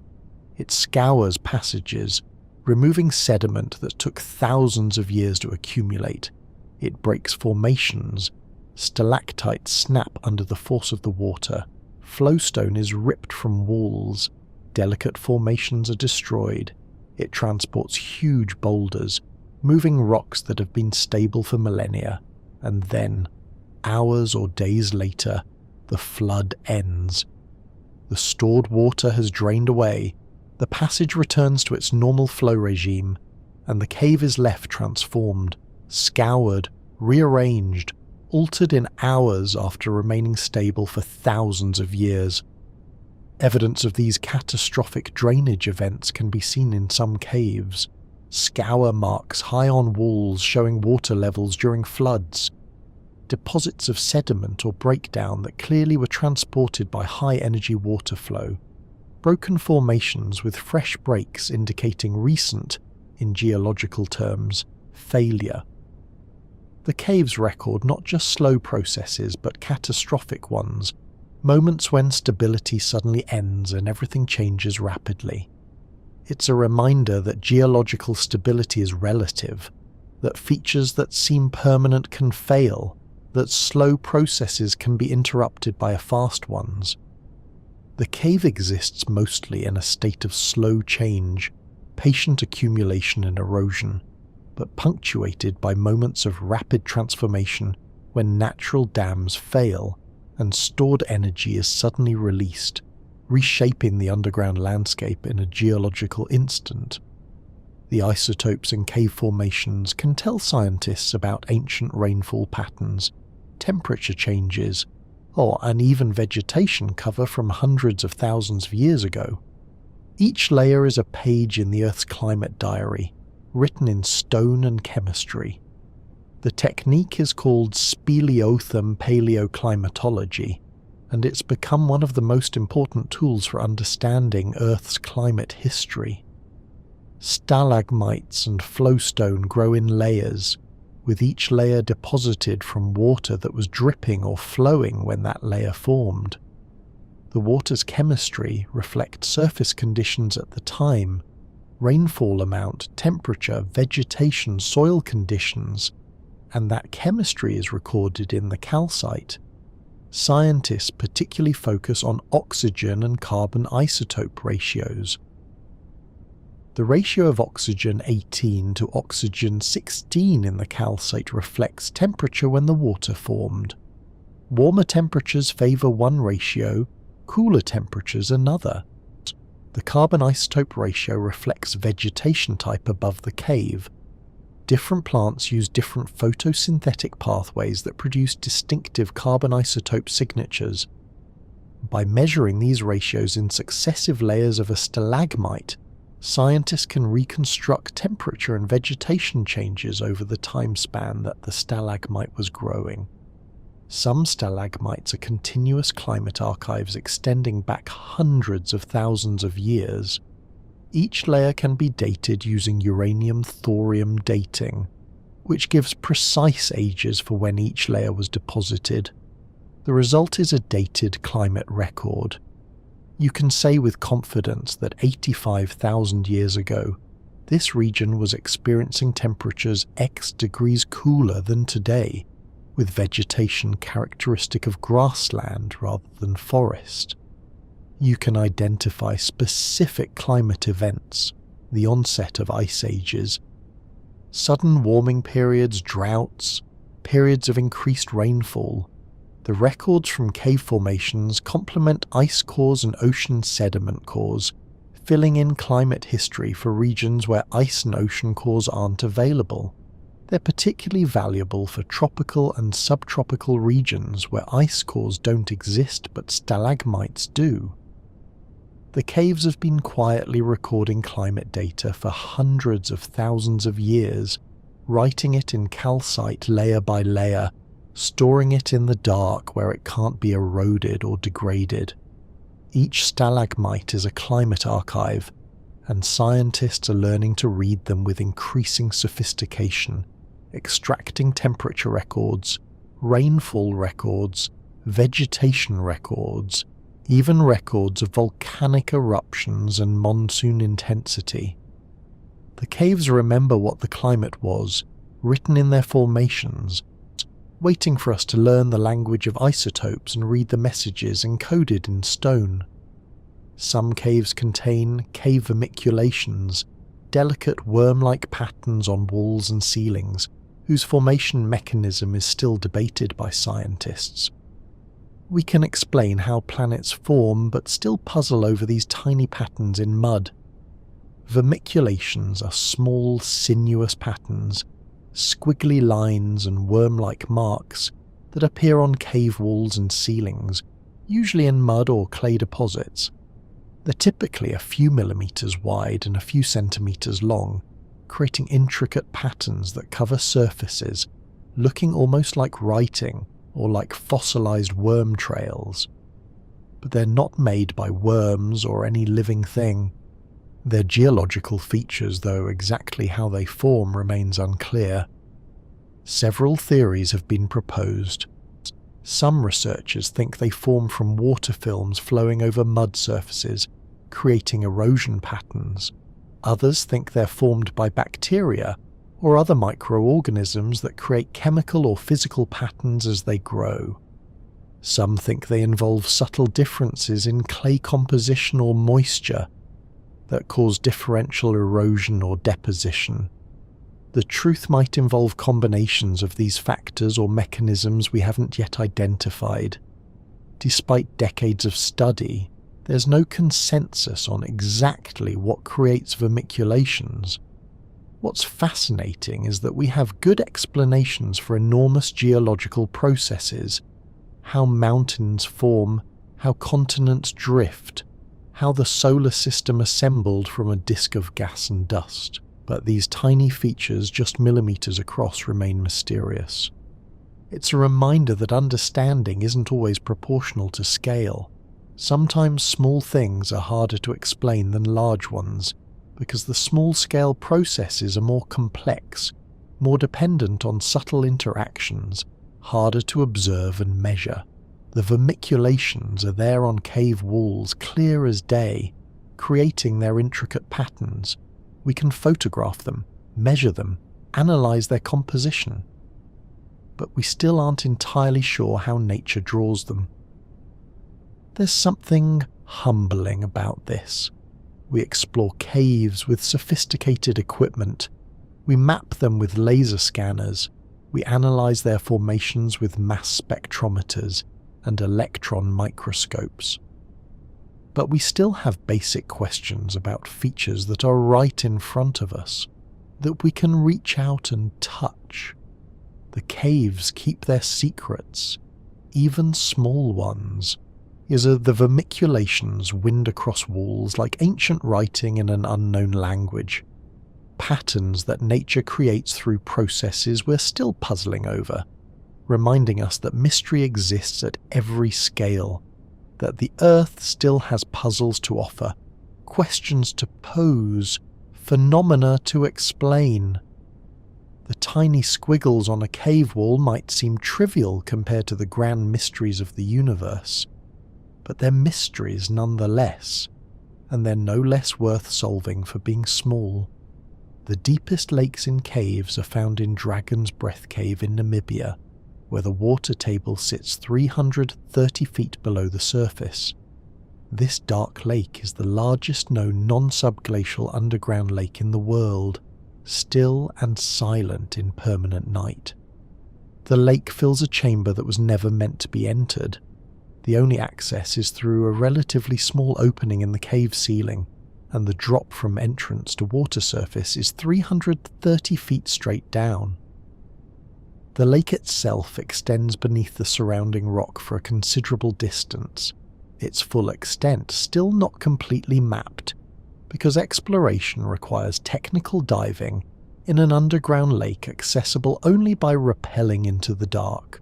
It scours passages, removing sediment that took thousands of years to accumulate. It breaks formations. Stalactites snap under the force of the water. Flowstone is ripped from walls. Delicate formations are destroyed. It transports huge boulders, moving rocks that have been stable for millennia. And then, hours or days later, the flood ends. The stored water has drained away, the passage returns to its normal flow regime, and the cave is left transformed, scoured, rearranged, altered in hours after remaining stable for thousands of years. Evidence of these catastrophic drainage events can be seen in some caves. Scour marks high on walls showing water levels during floods. Deposits of sediment or breakdown that clearly were transported by high-energy water flow. Broken formations with fresh breaks indicating recent, in geological terms, failure. The caves record not just slow processes but catastrophic ones, moments when stability suddenly ends and everything changes rapidly. It's a reminder that geological stability is relative, that features that seem permanent can fail, that slow processes can be interrupted by fast ones. The cave exists mostly in a state of slow change, patient accumulation and erosion, but punctuated by moments of rapid transformation when natural dams fail and stored energy is suddenly released, reshaping the underground landscape in a geological instant. The isotopes in cave formations can tell scientists about ancient rainfall patterns, temperature changes, or uneven vegetation cover from hundreds of thousands of years ago. Each layer is a page in the Earth's climate diary, written in stone and chemistry. The technique is called speleothem paleoclimatology, and it's become one of the most important tools for understanding Earth's climate history. Stalagmites and flowstone grow in layers, with each layer deposited from water that was dripping or flowing when that layer formed. The water's chemistry reflects surface conditions at the time, rainfall amount, temperature, vegetation, soil conditions, and that chemistry is recorded in the calcite. Scientists particularly focus on oxygen and carbon isotope ratios. The ratio of oxygen 18 to oxygen 16 in the calcite reflects temperature when the water formed. Warmer temperatures favour one ratio, cooler temperatures another. The carbon isotope ratio reflects vegetation type above the cave. Different plants use different photosynthetic pathways that produce distinctive carbon isotope signatures. By measuring these ratios in successive layers of a stalagmite, scientists can reconstruct temperature and vegetation changes over the time span that the stalagmite was growing. Some stalagmites are continuous climate archives extending back hundreds of thousands of years. Each layer can be dated using uranium-thorium dating, which gives precise ages for when each layer was deposited. The result is a dated climate record. You can say with confidence that 85,000 years ago, this region was experiencing temperatures X degrees cooler than today, with vegetation characteristic of grassland rather than forest. You can identify specific climate events, the onset of ice ages, sudden warming periods, droughts, periods of increased rainfall. The records from cave formations complement ice cores and ocean sediment cores, filling in climate history for regions where ice and ocean cores aren't available. They're particularly valuable for tropical and subtropical regions where ice cores don't exist but stalagmites do. The caves have been quietly recording climate data for hundreds of thousands of years, writing it in calcite layer by layer, storing it in the dark where it can't be eroded or degraded. Each stalagmite is a climate archive, and scientists are learning to read them with increasing sophistication, extracting temperature records, rainfall records, vegetation records, even records of volcanic eruptions and monsoon intensity. The caves remember what the climate was, written in their formations, waiting for us to learn the language of isotopes and read the messages encoded in stone. Some caves contain cave vermiculations, delicate worm-like patterns on walls and ceilings, whose formation mechanism is still debated by scientists. We can explain how planets form but still puzzle over these tiny patterns in mud. Vermiculations are small, sinuous patterns, squiggly lines and worm-like marks that appear on cave walls and ceilings, usually in mud or clay deposits. They're typically a few millimeters wide and a few centimeters long, creating intricate patterns that cover surfaces, looking almost like writing or like fossilized worm trails. But they're not made by worms or any living thing. Their geological features, though exactly how they form remains unclear. Several theories have been proposed. Some researchers think they form from water films flowing over mud surfaces, creating erosion patterns. Others think they're formed by bacteria or other microorganisms that create chemical or physical patterns as they grow. Some think they involve subtle differences in clay composition or moisture that cause differential erosion or deposition. The truth might involve combinations of these factors or mechanisms we haven't yet identified. Despite decades of study, there's no consensus on exactly what creates vermiculations. What's fascinating is that we have good explanations for enormous geological processes, how mountains form, how continents drift, how the solar system assembled from a disk of gas and dust. But these tiny features just millimeters across remain mysterious. It's a reminder that understanding isn't always proportional to scale. Sometimes small things are harder to explain than large ones, because the small-scale processes are more complex, more dependent on subtle interactions, harder to observe and measure. The vermiculations are there on cave walls, clear as day, creating their intricate patterns. We can photograph them, measure them, analyze their composition. But we still aren't entirely sure how nature draws them. There's something humbling about this. We explore caves with sophisticated equipment. We map them with laser scanners. We analyze their formations with mass spectrometers and electron microscopes. But we still have basic questions about features that are right in front of us, that we can reach out and touch. The caves keep their secrets, even small ones. As the vermiculations wind across walls like ancient writing in an unknown language, patterns that nature creates through processes we're still puzzling over, reminding us that mystery exists at every scale, that the Earth still has puzzles to offer, questions to pose, phenomena to explain. The tiny squiggles on a cave wall might seem trivial compared to the grand mysteries of the universe, but they're mysteries nonetheless, and they're no less worth solving for being small. The deepest lakes in caves are found in Dragon's Breath Cave in Namibia, where the water table sits 330 feet below the surface. This dark lake is the largest known non-subglacial underground lake in the world, still and silent in permanent night. The lake fills a chamber that was never meant to be entered. The only access is through a relatively small opening in the cave ceiling, and the drop from entrance to water surface is 330 feet straight down. The lake itself extends beneath the surrounding rock for a considerable distance, its full extent still not completely mapped, because exploration requires technical diving in an underground lake accessible only by rappelling into the dark.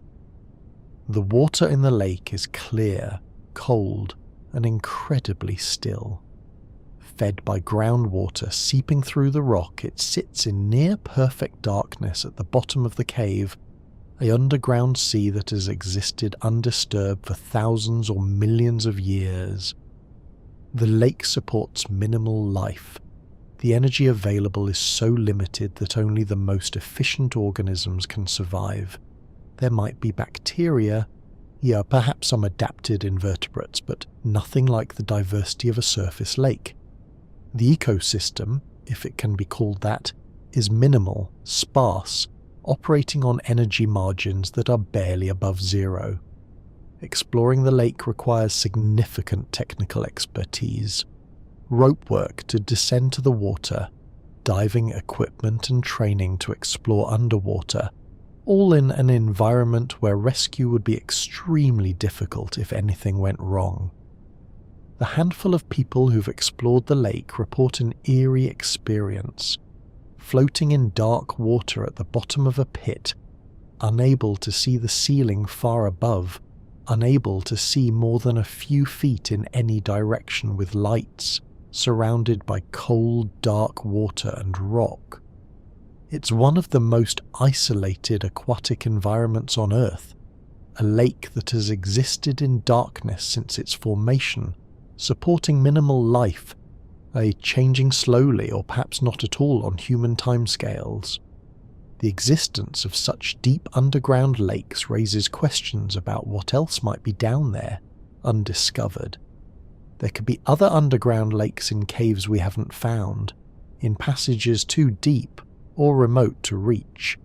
The water in the lake is clear, cold, and incredibly still. Fed by groundwater seeping through the rock, it sits in near-perfect darkness at the bottom of the cave, an underground sea that has existed undisturbed for thousands or millions of years. The lake supports minimal life. The energy available is so limited that only the most efficient organisms can survive. There might be bacteria, perhaps some adapted invertebrates, but nothing like the diversity of a surface lake. The ecosystem, if it can be called that, is minimal, sparse, operating on energy margins that are barely above zero. exploring the lake requires significant technical expertise, rope work to descend to the water, diving equipment and training to explore underwater, all in an environment where rescue would be extremely difficult if anything went wrong. The handful of people who've explored the lake report an eerie experience, floating in dark water at the bottom of a pit, unable to see the ceiling far above, unable to see more than a few feet in any direction with lights, surrounded by cold, dark water and rock. It's one of the most isolated aquatic environments on Earth, a lake that has existed in darkness since its formation, supporting minimal life, changing slowly or perhaps not at all on human timescales. The existence of such deep underground lakes raises questions about what else might be down there, undiscovered. There could be other underground lakes in caves we haven't found, in passages too deep or remote to reach,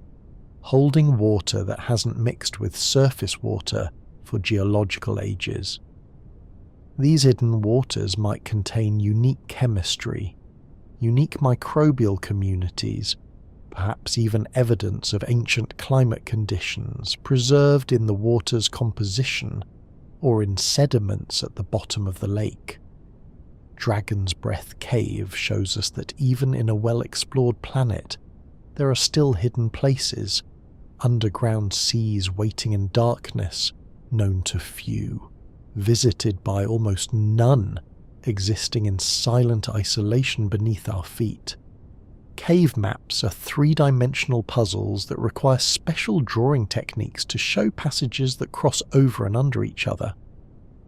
holding water that hasn't mixed with surface water for geological ages. These hidden waters might contain unique chemistry, unique microbial communities, perhaps even evidence of ancient climate conditions preserved in the water's composition or in sediments at the bottom of the lake. Dragon's Breath Cave shows us that even in a well-explored planet, there are still hidden places, underground seas waiting in darkness, known to few, visited by almost none, existing in silent isolation beneath our feet. Cave maps are three-dimensional puzzles that require special drawing techniques to show passages that cross over and under each other.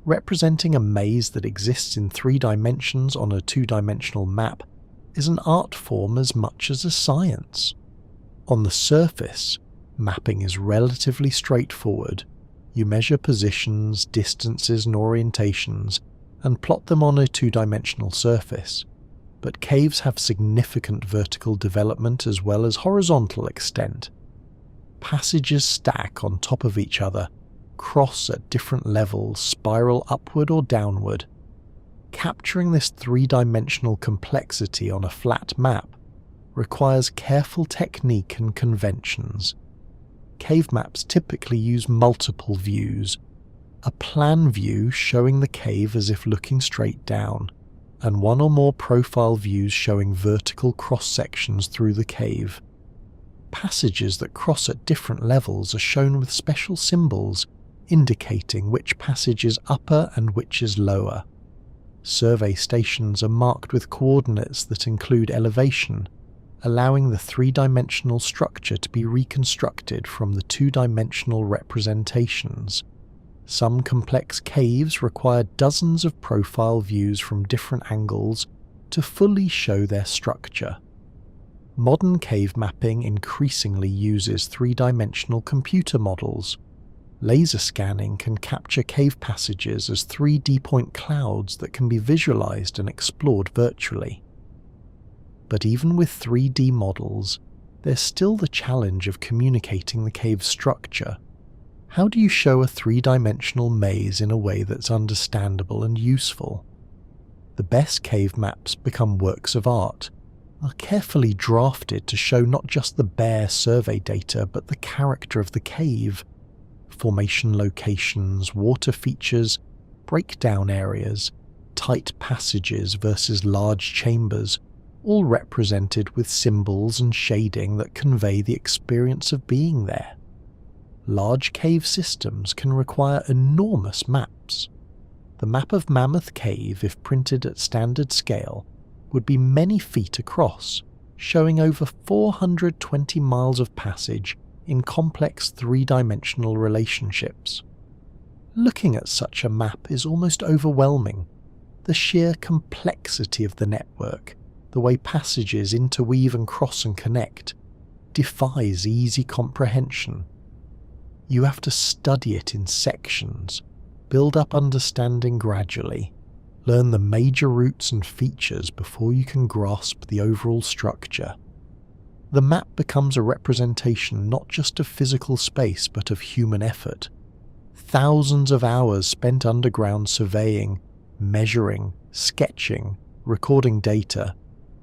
Representing a maze that exists in 3 dimensions on a 2-dimensional map is an art form as much as a science. On the surface, mapping is relatively straightforward. You measure positions, distances and orientations, and plot them on a 2-dimensional surface. But caves have significant vertical development as well as horizontal extent. Passages stack on top of each other, cross at different levels, spiral upward or downward. Capturing this 3-dimensional complexity on a flat map requires careful technique and conventions. Cave maps typically use multiple views, a plan view showing the cave as if looking straight down, and one or more profile views showing vertical cross-sections through the cave. Passages that cross at different levels are shown with special symbols indicating which passage is upper and which is lower. Survey stations are marked with coordinates that include elevation, allowing the 3-dimensional structure to be reconstructed from the 2-dimensional representations. Some complex caves require dozens of profile views from different angles to fully show their structure. Modern cave mapping increasingly uses 3-dimensional computer models. Laser scanning can capture cave passages as 3D point clouds that can be visualized and explored virtually. But even with 3D models, there's still the challenge of communicating the cave's structure. How do you show a 3-dimensional maze in a way that's understandable and useful? The best cave maps become works of art, are carefully drafted to show not just the bare survey data but the character of the cave. Formation locations, water features, breakdown areas, tight passages versus large chambers, all represented with symbols and shading that convey the experience of being there. Large cave systems can require enormous maps. The map of Mammoth Cave, if printed at standard scale, would be many feet across, showing over 420 miles of passage in complex 3-dimensional relationships. Looking at such a map is almost overwhelming. The sheer complexity of the network, the way passages interweave and cross and connect, defies easy comprehension. You have to study it in sections, build up understanding gradually, learn the major routes and features before you can grasp the overall structure. The map becomes a representation not just of physical space but of human effort. thousands of hours spent underground surveying, measuring, sketching, recording data,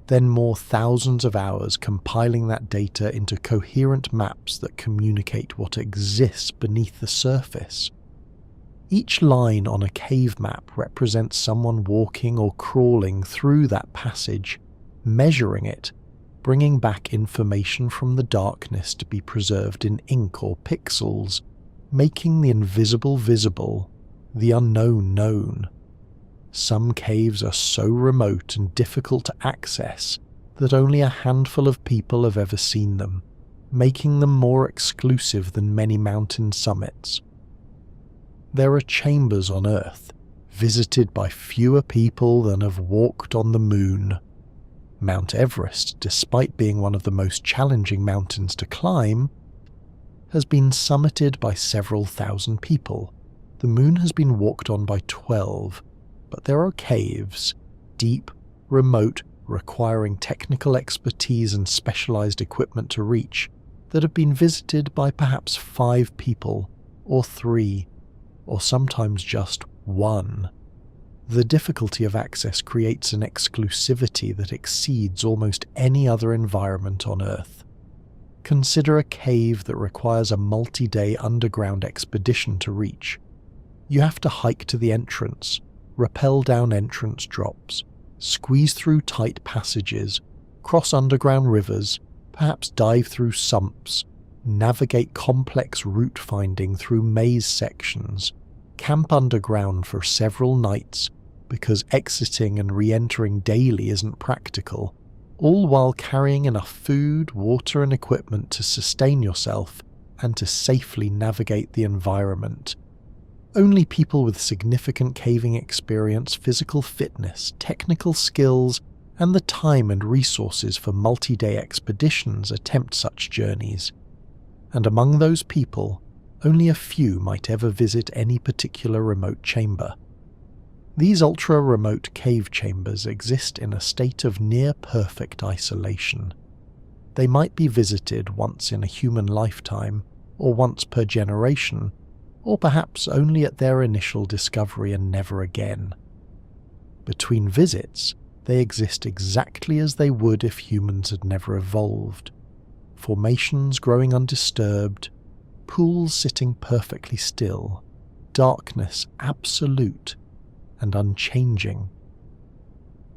then more thousands of hours compiling that data into coherent maps that communicate what exists beneath the surface. Each line on a cave map represents someone walking or crawling through that passage, measuring it, bringing back information from the darkness to be preserved in ink or pixels, making the invisible visible, the unknown known. Some caves are so remote and difficult to access that only a handful of people have ever seen them, making them more exclusive than many mountain summits. There are chambers on Earth, visited by fewer people than have walked on the moon. Mount Everest, despite being one of the most challenging mountains to climb, has been summited by several thousand people. The moon has been walked on by 12, but there are caves, deep, remote, requiring technical expertise and specialized equipment to reach, that have been visited by perhaps 5 people, or 3, or sometimes just 1. The difficulty of access creates an exclusivity that exceeds almost any other environment on Earth. Consider a cave that requires a multi-day underground expedition to reach. You have to hike to the entrance, rappel down entrance drops, squeeze through tight passages, cross underground rivers, perhaps dive through sumps, navigate complex route finding through maze sections, camp underground for several nights because exiting and re-entering daily isn't practical, all while carrying enough food, water and equipment to sustain yourself and to safely navigate the environment. Only people with significant caving experience, physical fitness, technical skills, and the time and resources for multi-day expeditions attempt such journeys. And among those people, only a few might ever visit any particular remote chamber. These ultra-remote cave chambers exist in a state of near-perfect isolation. They might be visited once in a human lifetime, or once per generation, or perhaps only at their initial discovery and never again. Between visits, they exist exactly as they would if humans had never evolved. Formations growing undisturbed, pools sitting perfectly still, darkness absolute and unchanging.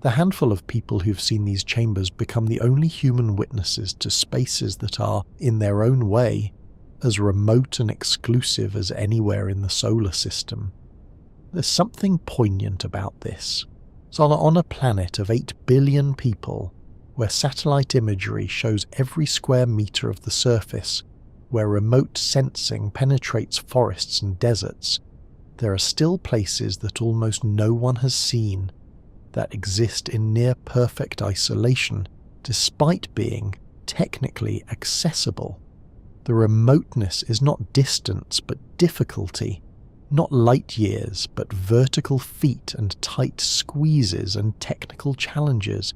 The handful of people who've seen these chambers become the only human witnesses to spaces that are, in their own way, as remote and exclusive as anywhere in the solar system. There's something poignant about this. So on a planet of 8 billion people, where satellite imagery shows every square meter of the surface, where remote sensing penetrates forests and deserts, there are still places that almost no one has seen, that exist in near-perfect isolation, despite being technically accessible. The remoteness is not distance but difficulty, not light years but vertical feet and tight squeezes and technical challenges,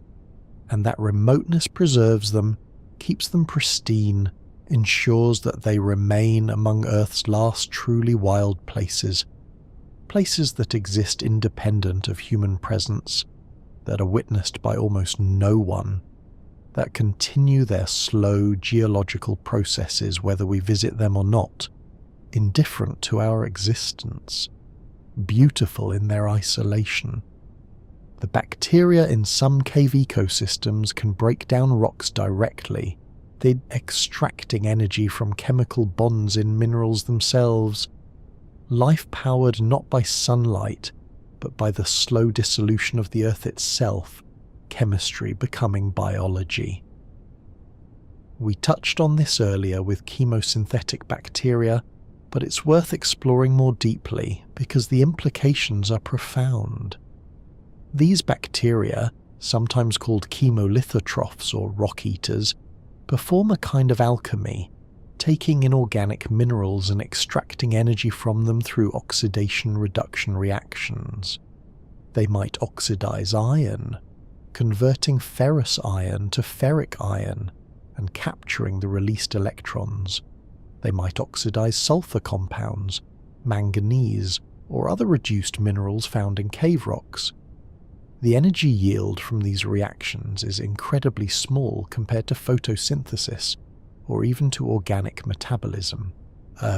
and that remoteness preserves them, keeps them pristine, ensures that they remain among Earth's last truly wild places, places that exist independent of human presence, that are witnessed by almost no one, that continue their slow geological processes whether we visit them or not, indifferent to our existence, beautiful in their isolation. The bacteria in some cave ecosystems can break down rocks directly, they're extracting energy from chemical bonds in minerals themselves, life powered not by sunlight, but by the slow dissolution of the earth itself, chemistry becoming biology. We touched on this earlier with chemosynthetic bacteria, but it's worth exploring more deeply because the implications are profound. These bacteria, sometimes called chemolithotrophs or rock eaters, perform a kind of alchemy, taking inorganic minerals and extracting energy from them through oxidation-reduction reactions. They might oxidize iron, converting ferrous iron to ferric iron and capturing the released electrons. They might oxidize sulfur compounds, manganese, or other reduced minerals found in cave rocks. The energy yield from these reactions is incredibly small compared to photosynthesis, or even to organic metabolism.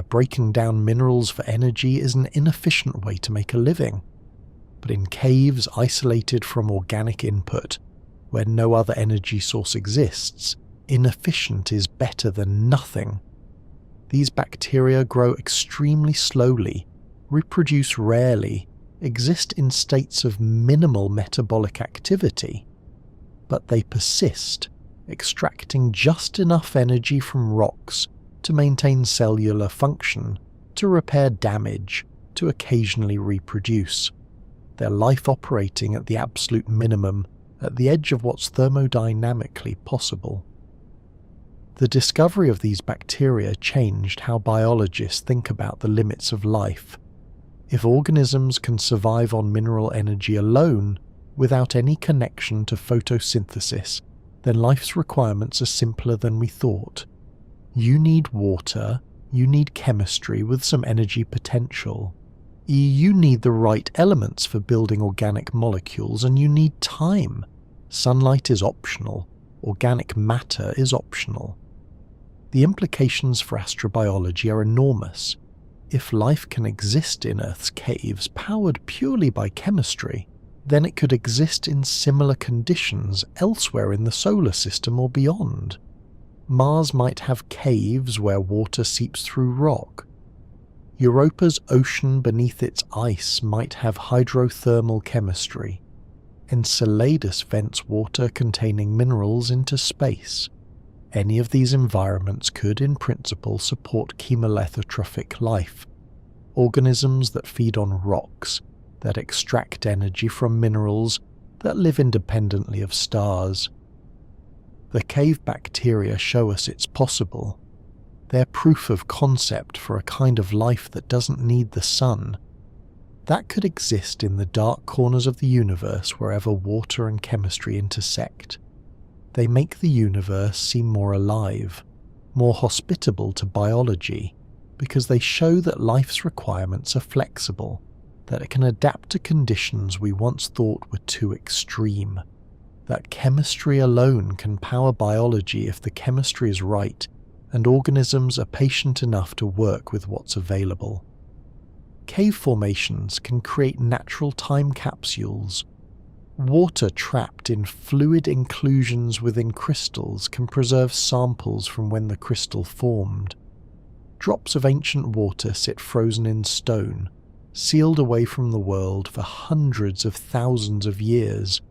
Breaking down minerals for energy is an inefficient way to make a living. But in caves isolated from organic input, where no other energy source exists, inefficient is better than nothing. These bacteria grow extremely slowly, reproduce rarely, exist in states of minimal metabolic activity, but they persist, extracting just enough energy from rocks to maintain cellular function, to repair damage, to occasionally reproduce. Their life operating at the absolute minimum, at the edge of what's thermodynamically possible. The discovery of these bacteria changed how biologists think about the limits of life. If organisms can survive on mineral energy alone, without any connection to photosynthesis, then life's requirements are simpler than we thought. You need water, you need chemistry with some energy potential. You need the right elements for building organic molecules, and you need time. Sunlight is optional. Organic matter is optional. The implications for astrobiology are enormous. If life can exist in Earth's caves powered purely by chemistry, then it could exist in similar conditions elsewhere in the solar system or beyond. Mars might have caves where water seeps through rock. Europa's ocean beneath its ice might have hydrothermal chemistry. Enceladus vents water containing minerals into space. Any of these environments could, in principle, support chemolithotrophic life, organisms that feed on rocks, that extract energy from minerals, that live independently of stars. The cave bacteria show us it's possible. They're proof of concept for a kind of life that doesn't need the sun. That could exist in the dark corners of the universe wherever water and chemistry intersect. They make the universe seem more alive, more hospitable to biology, because they show that life's requirements are flexible, that it can adapt to conditions we once thought were too extreme, that chemistry alone can power biology if the chemistry is right and organisms are patient enough to work with what's available. Cave formations can create natural time capsules. Water trapped in fluid inclusions within crystals can preserve samples from when the crystal formed. Drops of ancient water sit frozen in stone, sealed away from the world for hundreds of thousands of years.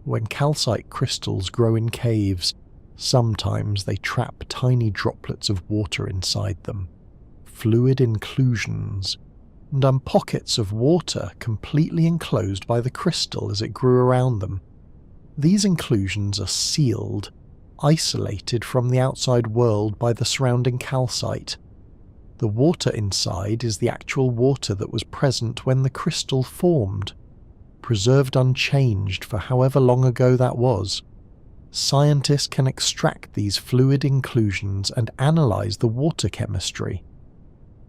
When calcite crystals grow in caves, sometimes they trap tiny droplets of water inside them, fluid inclusions, and pockets of water completely enclosed by the crystal as it grew around them. These inclusions are sealed, isolated from the outside world by the surrounding calcite. The water inside is the actual water that was present when the crystal formed, preserved unchanged for however long ago that was. Scientists can extract these fluid inclusions and analyze the water chemistry.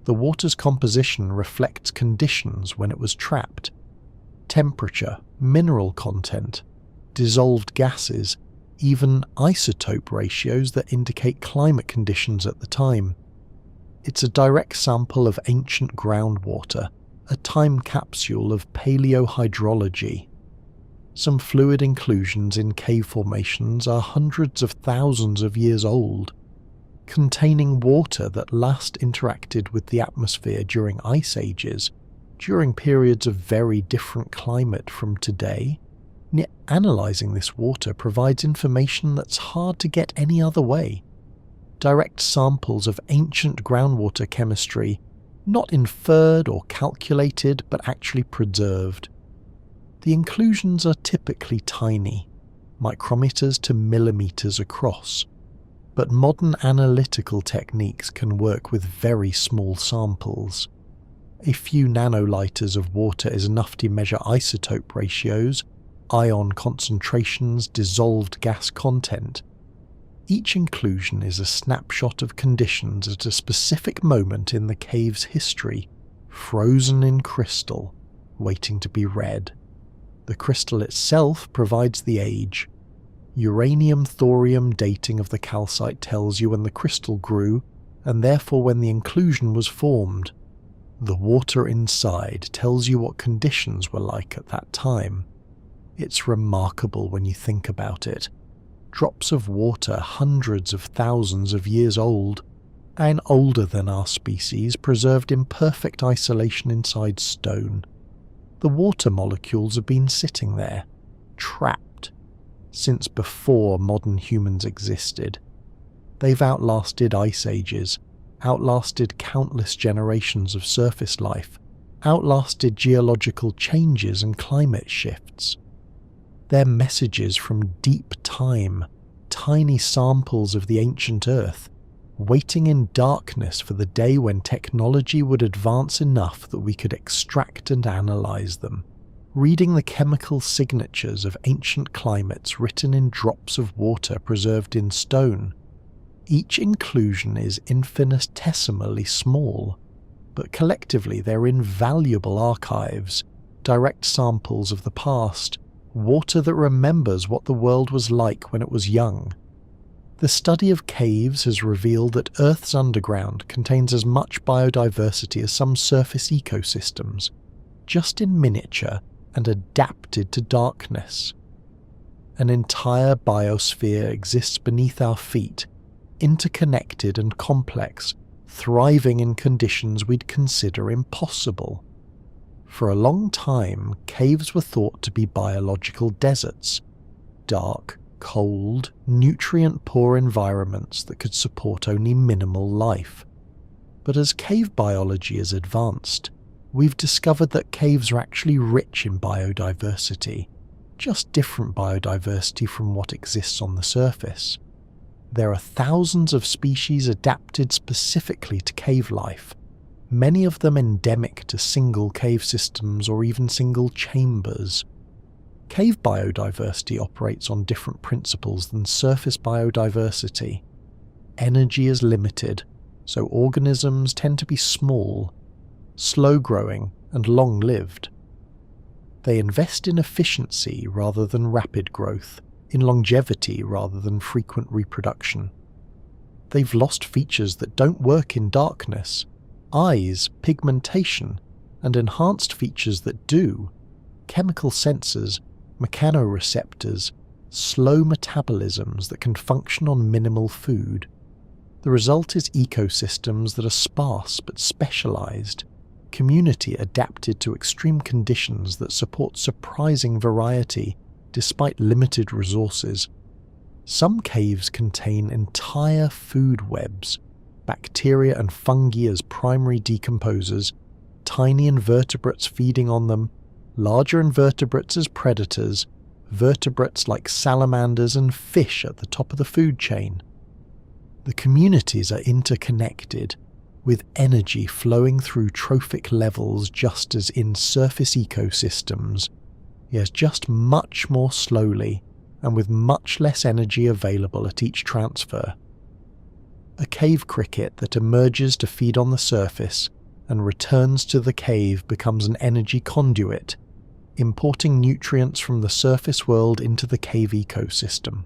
The water's composition reflects conditions when it was trapped. Temperature, mineral content, dissolved gases, even isotope ratios that indicate climate conditions at the time. It's a direct sample of ancient groundwater, a time capsule of paleohydrology. Some fluid inclusions in cave formations are hundreds of thousands of years old, containing water that last interacted with the atmosphere during ice ages, during periods of very different climate from today. Analyzing this water provides information that's hard to get any other way. Direct samples of ancient groundwater chemistry, not inferred or calculated, but actually preserved. The inclusions are typically tiny, micrometers to millimeters across, but modern analytical techniques can work with very small samples. A few nanoliters of water is enough to measure isotope ratios, ion concentrations, dissolved gas content. Each inclusion is a snapshot of conditions at a specific moment in the cave's history, frozen in crystal, waiting to be read. The crystal itself provides the age. Uranium-thorium dating of the calcite tells you when the crystal grew, and therefore when the inclusion was formed. The water inside tells you what conditions were like at that time. It's remarkable when you think about it. Drops of water hundreds of thousands of years old, and older than our species, preserved in perfect isolation inside stone. The water molecules have been sitting there, trapped, since before modern humans existed. They've outlasted ice ages, outlasted countless generations of surface life, outlasted geological changes and climate shifts. They're messages from deep time, tiny samples of the ancient Earth, waiting in darkness for the day when technology would advance enough that we could extract and analyze them, reading the chemical signatures of ancient climates written in drops of water preserved in stone. Each inclusion is infinitesimally small, but collectively they're invaluable archives, direct samples of the past, water that remembers what the world was like when it was young. The study of caves has revealed that Earth's underground contains as much biodiversity as some surface ecosystems, just in miniature and adapted to darkness. An entire biosphere exists beneath our feet, interconnected and complex, thriving in conditions we'd consider impossible. For a long time, caves were thought to be biological deserts, dark, cold, nutrient-poor environments that could support only minimal life. But as cave biology has advanced, we've discovered that caves are actually rich in biodiversity, just different biodiversity from what exists on the surface. There are thousands of species adapted specifically to cave life, many of them endemic to single cave systems or even single chambers. Cave biodiversity operates on different principles than surface biodiversity. Energy is limited, so organisms tend to be small, slow-growing, and long-lived. They invest in efficiency rather than rapid growth, in longevity rather than frequent reproduction. They've lost features that don't work in darkness: eyes, pigmentation, and enhanced features that do: chemical sensors, mechanoreceptors, slow metabolisms that can function on minimal food. The result is ecosystems that are sparse but specialized, community adapted to extreme conditions that support surprising variety despite limited resources. Some caves contain entire food webs, bacteria and fungi as primary decomposers, tiny invertebrates feeding on them, larger invertebrates as predators, vertebrates like salamanders and fish at the top of the food chain. The communities are interconnected, with energy flowing through trophic levels just as in surface ecosystems, yes, just much more slowly and with much less energy available at each transfer. A cave cricket that emerges to feed on the surface and returns to the cave becomes an energy conduit, importing nutrients from the surface world into the cave ecosystem.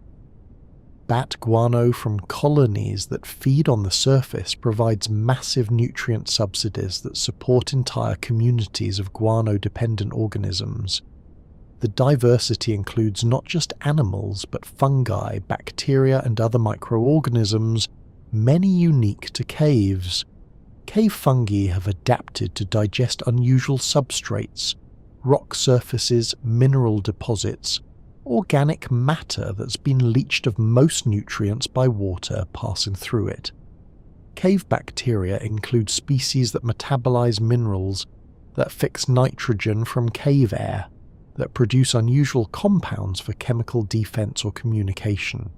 Bat guano from colonies that feed on the surface provides massive nutrient subsidies that support entire communities of guano-dependent organisms. The diversity includes not just animals, but fungi, bacteria, and other microorganisms, many unique to caves. Cave fungi have adapted to digest unusual substrates, rock surfaces, mineral deposits, organic matter that's been leached of most nutrients by water passing through it. Cave bacteria include species that metabolize minerals, that fix nitrogen from cave air, that produce unusual compounds for chemical defense or communication.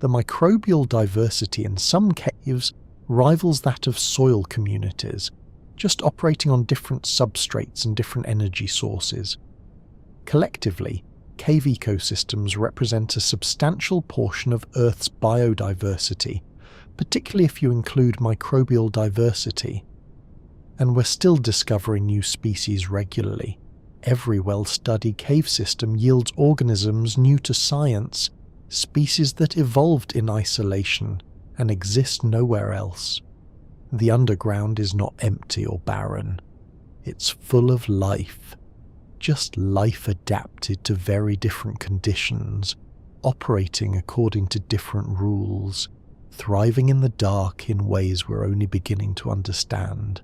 The microbial diversity in some caves rivals that of soil communities, just operating on different substrates and different energy sources. Collectively, cave ecosystems represent a substantial portion of Earth's biodiversity, particularly if you include microbial diversity. and we're still discovering new species regularly. Every well-studied cave system yields organisms new to science, species that evolved in isolation and exist nowhere else. The underground is not empty or barren. It's full of life, just life adapted to very different conditions, operating according to different rules, thriving in the dark in ways we're only beginning to understand.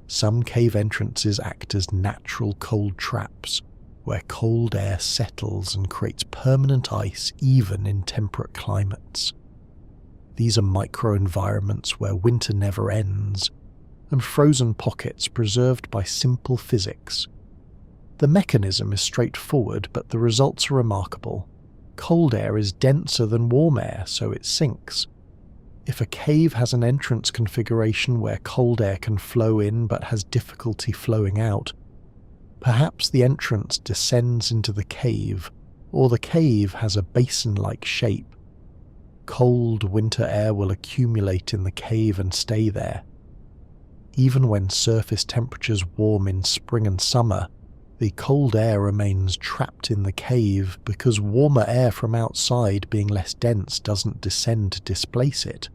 Some cave entrances act as natural cold traps, where cold air settles and creates permanent ice even in temperate climates. These are microenvironments where winter never ends, and frozen pockets preserved by simple physics. The mechanism is straightforward, but the results are remarkable. Cold air is denser than warm air, so it sinks. If a cave has an entrance configuration where cold air can flow in but has difficulty flowing out, perhaps the entrance descends into the cave, or the cave has a basin-like shape. Cold winter air will accumulate in the cave and stay there. Even when surface temperatures warm in spring and summer, the cold air remains trapped in the cave because warmer air from outside, being less dense, doesn't descend to displace it.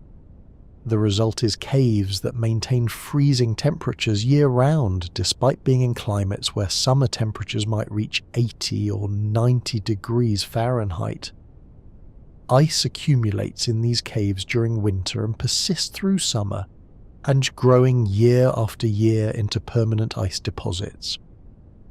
The result is caves that maintain freezing temperatures year-round, despite being in climates where summer temperatures might reach 80 or 90 degrees Fahrenheit. Ice accumulates in these caves during winter and persists through summer, and growing year after year into permanent ice deposits.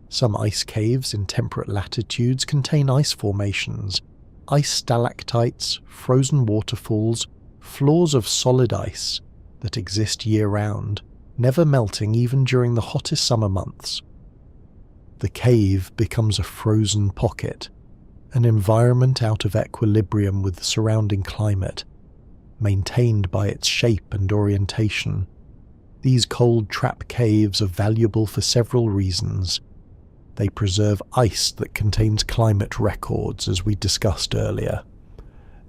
Some ice caves in temperate latitudes contain ice formations, ice stalactites, frozen waterfalls, floors of solid ice that exist year-round, never melting even during the hottest summer months. The cave becomes a frozen pocket, an environment out of equilibrium with the surrounding climate, maintained by its shape and orientation. These cold trap caves are valuable for several reasons. They preserve ice that contains climate records, as we discussed earlier.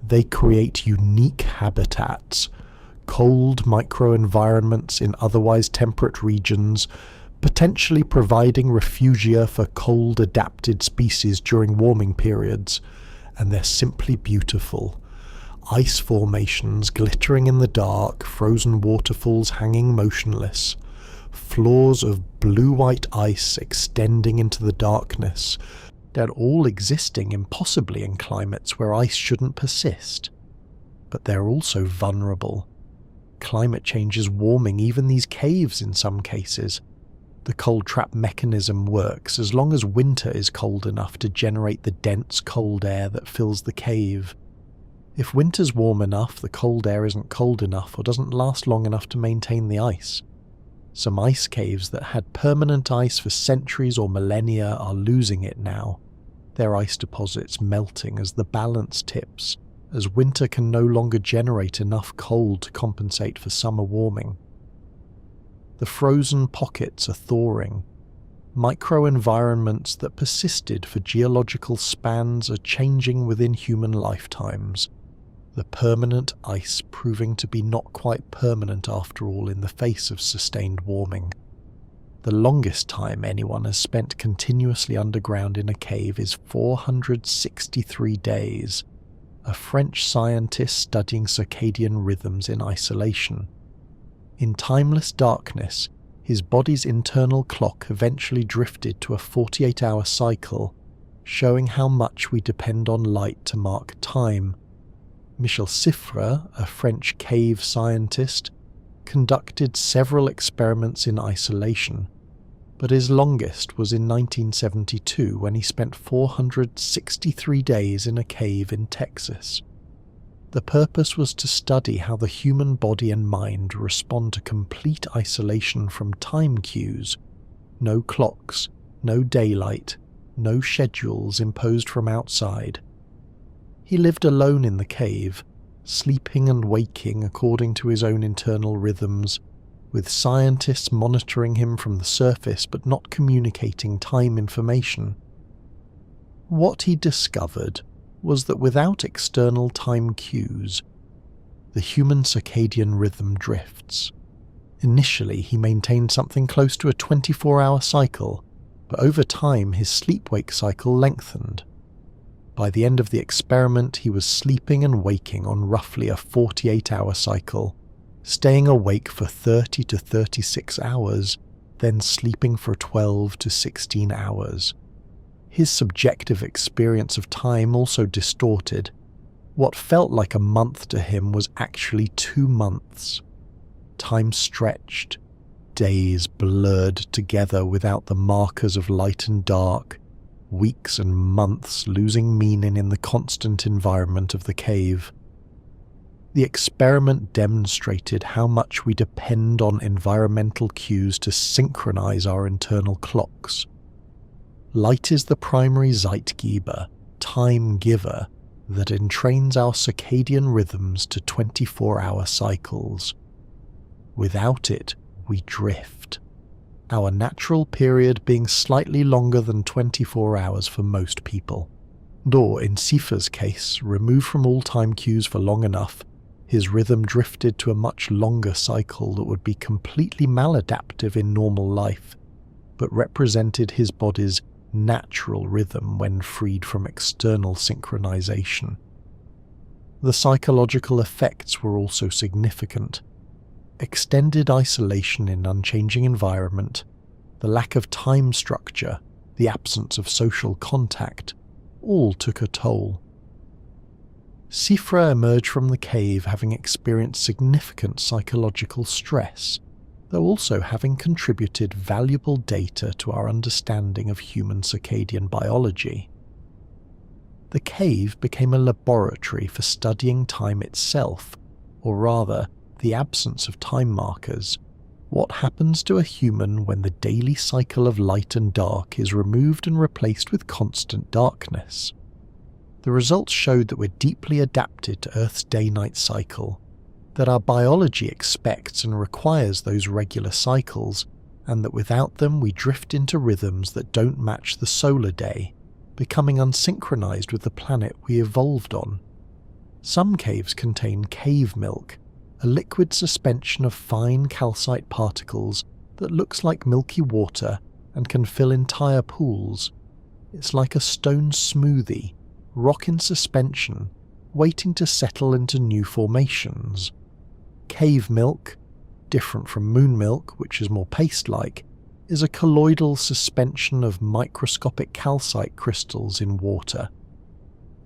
They create unique habitats, cold microenvironments in otherwise temperate regions, potentially providing refugia for cold-adapted species during warming periods, and they're simply beautiful. Ice formations glittering in the dark, frozen waterfalls hanging motionless, floors of blue-white ice extending into the darkness. They're all existing impossibly in climates where ice shouldn't persist. But they're also vulnerable. Climate change is warming even these caves in some cases. The cold trap mechanism works as long as winter is cold enough to generate the dense cold air that fills the cave. If winter's warm enough, the cold air isn't cold enough or doesn't last long enough to maintain the ice. Some ice caves that had permanent ice for centuries or millennia are losing it now, their ice deposits melting as the balance tips, as winter can no longer generate enough cold to compensate for summer warming. The frozen pockets are thawing. Microenvironments that persisted for geological spans are changing within human lifetimes, the permanent ice proving to be not quite permanent after all in the face of sustained warming. The longest time anyone has spent continuously underground in a cave is 463 days, a French scientist studying circadian rhythms in isolation. In timeless darkness, his body's internal clock eventually drifted to a 48-hour cycle, showing how much we depend on light to mark time. Michel Siffre, a French cave scientist, conducted several experiments in isolation, but his longest was in 1972 when he spent 463 days in a cave in Texas. The purpose was to study how the human body and mind respond to complete isolation from time cues, no clocks, no daylight, no schedules imposed from outside. He lived alone in the cave, sleeping and waking according to his own internal rhythms, with scientists monitoring him from the surface but not communicating time information. What he discovered was that without external time cues, the human circadian rhythm drifts. Initially, he maintained something close to a 24-hour cycle, but over time his sleep-wake cycle lengthened. By the end of the experiment, he was sleeping and waking on roughly a 48-hour cycle, staying awake for 30 to 36 hours, then sleeping for 12 to 16 hours. His subjective experience of time also distorted. What felt like a month to him was actually 2 months. Time stretched, days blurred together without the markers of light and dark, weeks and months losing meaning in the constant environment of the cave. The experiment demonstrated how much we depend on environmental cues to synchronize our internal clocks. Light is the primary Zeitgeber, time giver, that entrains our circadian rhythms to 24-hour cycles. Without it, we drift, our natural period being slightly longer than 24 hours for most people. Though in Sifa's case, removed from all time cues for long enough, his rhythm drifted to a much longer cycle that would be completely maladaptive in normal life, but represented his body's natural rhythm when freed from external synchronization. The psychological effects were also significant. Extended isolation in unchanging environment, the lack of time structure, the absence of social contact, all took a toll. Sifra emerged from the cave having experienced significant psychological stress, though also having contributed valuable data to our understanding of human circadian biology. The cave became a laboratory for studying time itself, or rather, the absence of time markers. What happens to a human when the daily cycle of light and dark is removed and replaced with constant darkness? The results showed that we're deeply adapted to Earth's day-night cycle, that our biology expects and requires those regular cycles, and that without them we drift into rhythms that don't match the solar day, becoming unsynchronized with the planet we evolved on. Some caves contain cave milk, a liquid suspension of fine calcite particles that looks like milky water and can fill entire pools. It's like a stone smoothie, rock in suspension, waiting to settle into new formations. Cave milk, different from moon milk, which is more paste-like, is a colloidal suspension of microscopic calcite crystals in water.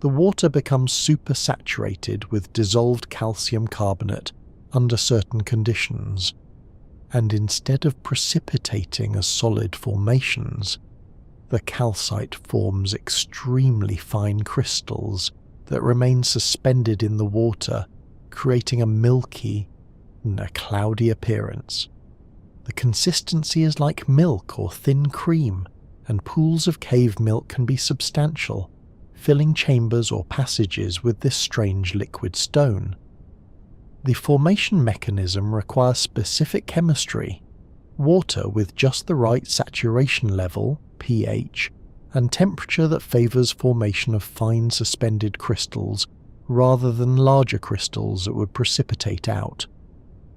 The water becomes supersaturated with dissolved calcium carbonate under certain conditions, and instead of precipitating as solid formations, the calcite forms extremely fine crystals that remain suspended in the water, creating a milky and a cloudy appearance. The consistency is like milk or thin cream, and pools of cave milk can be substantial, filling chambers or passages with this strange liquid stone. The formation mechanism requires specific chemistry, water with just the right saturation level, pH, and temperature that favours formation of fine suspended crystals rather than larger crystals that would precipitate out.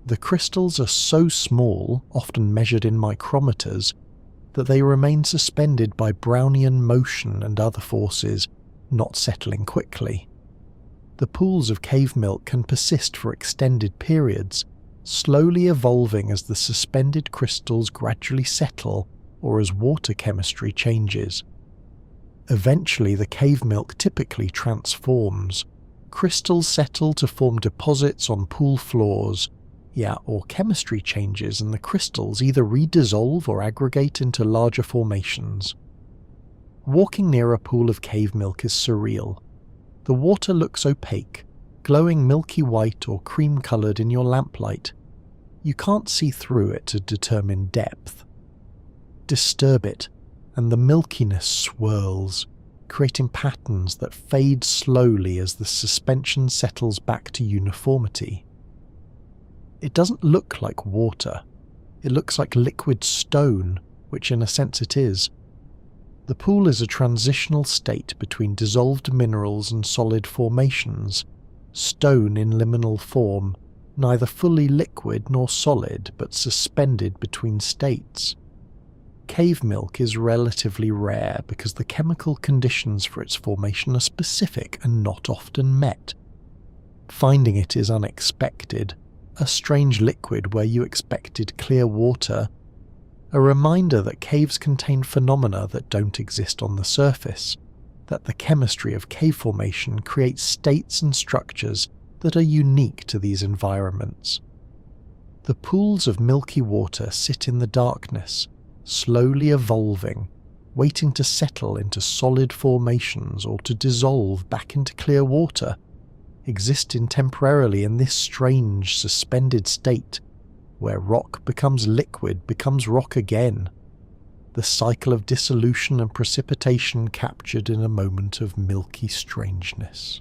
The crystals are so small, often measured in micrometers, that they remain suspended by Brownian motion and other forces, not settling quickly. The pools of cave milk can persist for extended periods, slowly evolving as the suspended crystals gradually settle or as water chemistry changes. Eventually, the cave milk typically transforms. Crystals settle to form deposits on pool floors, or chemistry changes and the crystals either redissolve or aggregate into larger formations. Walking near a pool of cave milk is surreal. The water looks opaque, glowing milky white or cream-coloured in your lamplight. You can't see through it to determine depth. Disturb it, and the milkiness swirls, creating patterns that fade slowly as the suspension settles back to uniformity. It doesn't look like water. It looks like liquid stone, which in a sense it is. The pool is a transitional state between dissolved minerals and solid formations, stone in liminal form, neither fully liquid nor solid but suspended between states. Cave milk is relatively rare because the chemical conditions for its formation are specific and not often met. Finding it is unexpected, a strange liquid where you expected clear water, a reminder that caves contain phenomena that don't exist on the surface, that the chemistry of cave formation creates states and structures that are unique to these environments. The pools of milky water sit in the darkness, slowly evolving, waiting to settle into solid formations or to dissolve back into clear water, existing temporarily in this strange suspended state where rock becomes liquid, becomes rock again, the cycle of dissolution and precipitation captured in a moment of milky strangeness.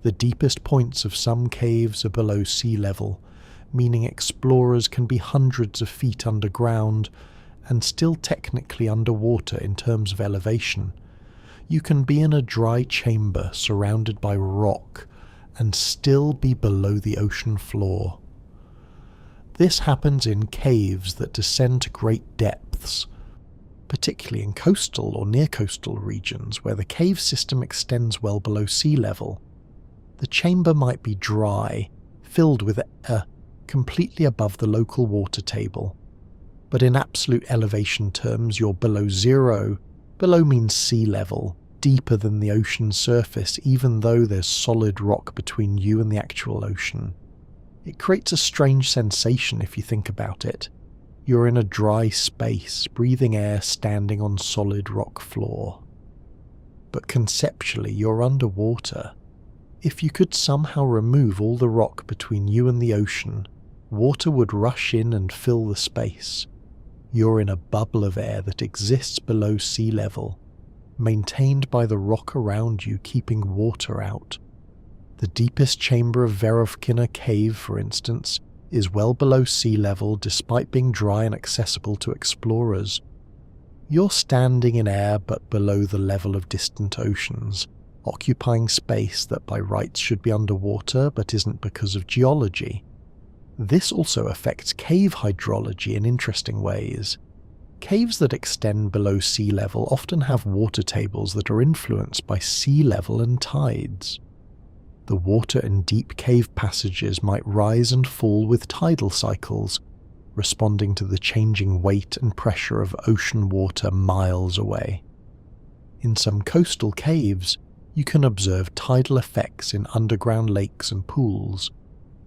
The deepest points of some caves are below sea level, meaning explorers can be hundreds of feet underground and still technically underwater in terms of elevation. You can be in a dry chamber surrounded by rock and still be below the ocean floor. This happens in caves that descend to great depths, particularly in coastal or near-coastal regions where the cave system extends well below sea level. The chamber might be dry, filled with air completely above the local water table, but in absolute elevation terms you're below zero. Below means sea level, deeper than the ocean surface even though there's solid rock between you and the actual ocean. It creates a strange sensation if you think about it. You're in a dry space, breathing air standing on solid rock floor. But conceptually you're underwater. If you could somehow remove all the rock between you and the ocean, water would rush in and fill the space. You're in a bubble of air that exists below sea level, maintained by the rock around you keeping water out. The deepest chamber of Verovkina Cave, for instance, is well below sea level despite being dry and accessible to explorers. You're standing in air but below the level of distant oceans, occupying space that by rights should be underwater but isn't because of geology. This also affects cave hydrology in interesting ways. Caves that extend below sea level often have water tables that are influenced by sea level and tides. The water in deep cave passages might rise and fall with tidal cycles, responding to the changing weight and pressure of ocean water miles away. In some coastal caves, you can observe tidal effects in underground lakes and pools,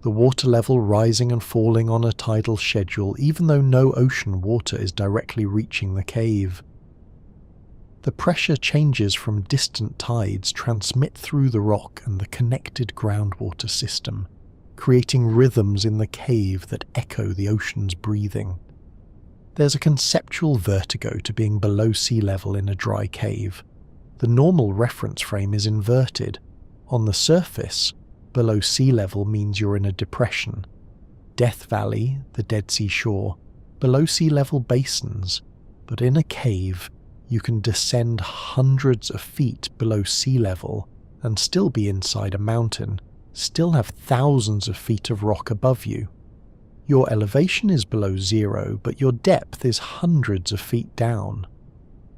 the water level rising and falling on a tidal schedule even though no ocean water is directly reaching the cave. The pressure changes from distant tides transmit through the rock and the connected groundwater system, creating rhythms in the cave that echo the ocean's breathing. There's a conceptual vertigo to being below sea level in a dry cave. The normal reference frame is inverted. On the surface, below sea level means you're in a depression. Death Valley, the Dead Sea shore, below sea level basins, but in a cave, you can descend hundreds of feet below sea level and still be inside a mountain, still have thousands of feet of rock above you. Your elevation is below zero, but your depth is hundreds of feet down.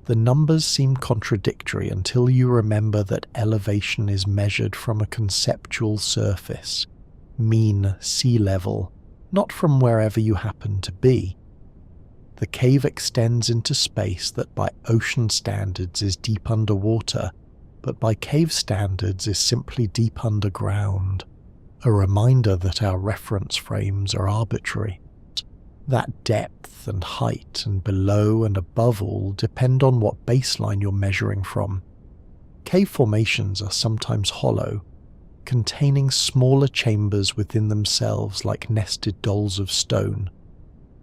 The numbers seem contradictory until you remember that elevation is measured from a conceptual surface, mean sea level, not from wherever you happen to be. The cave extends into space that by ocean standards is deep underwater, but by cave standards is simply deep underground, a reminder that our reference frames are arbitrary. That depth and height and below and above all depend on what baseline you're measuring from. Cave formations are sometimes hollow, containing smaller chambers within themselves like nested dolls of stone.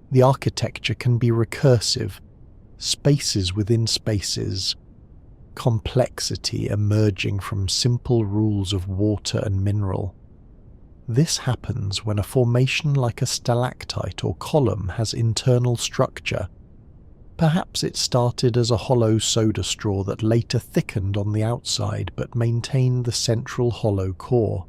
The architecture can be recursive, spaces within spaces, complexity emerging from simple rules of water and mineral. This happens when a formation like a stalactite or column has internal structure. Perhaps it started as a hollow soda straw that later thickened on the outside but maintained the central hollow core.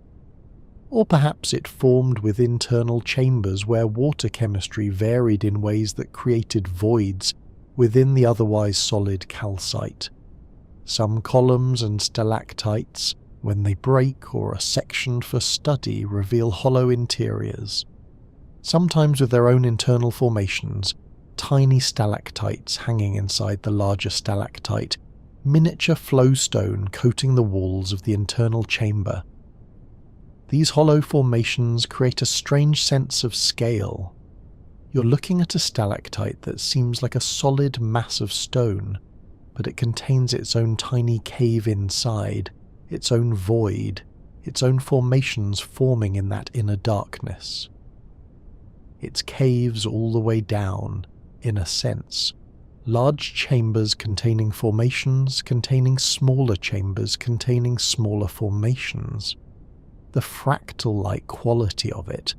Or perhaps it formed with internal chambers where water chemistry varied in ways that created voids within the otherwise solid calcite. Some columns and stalactites, when they break or are sectioned for study, reveal hollow interiors. Sometimes with their own internal formations, tiny stalactites hanging inside the larger stalactite, miniature flowstone coating the walls of the internal chamber. These hollow formations create a strange sense of scale. You're looking at a stalactite that seems like a solid mass of stone, but it contains its own tiny cave inside, its own void, its own formations forming in that inner darkness. It's caves all the way down, in a sense. Large chambers containing formations, containing smaller chambers, containing smaller formations. The fractal-like quality of it,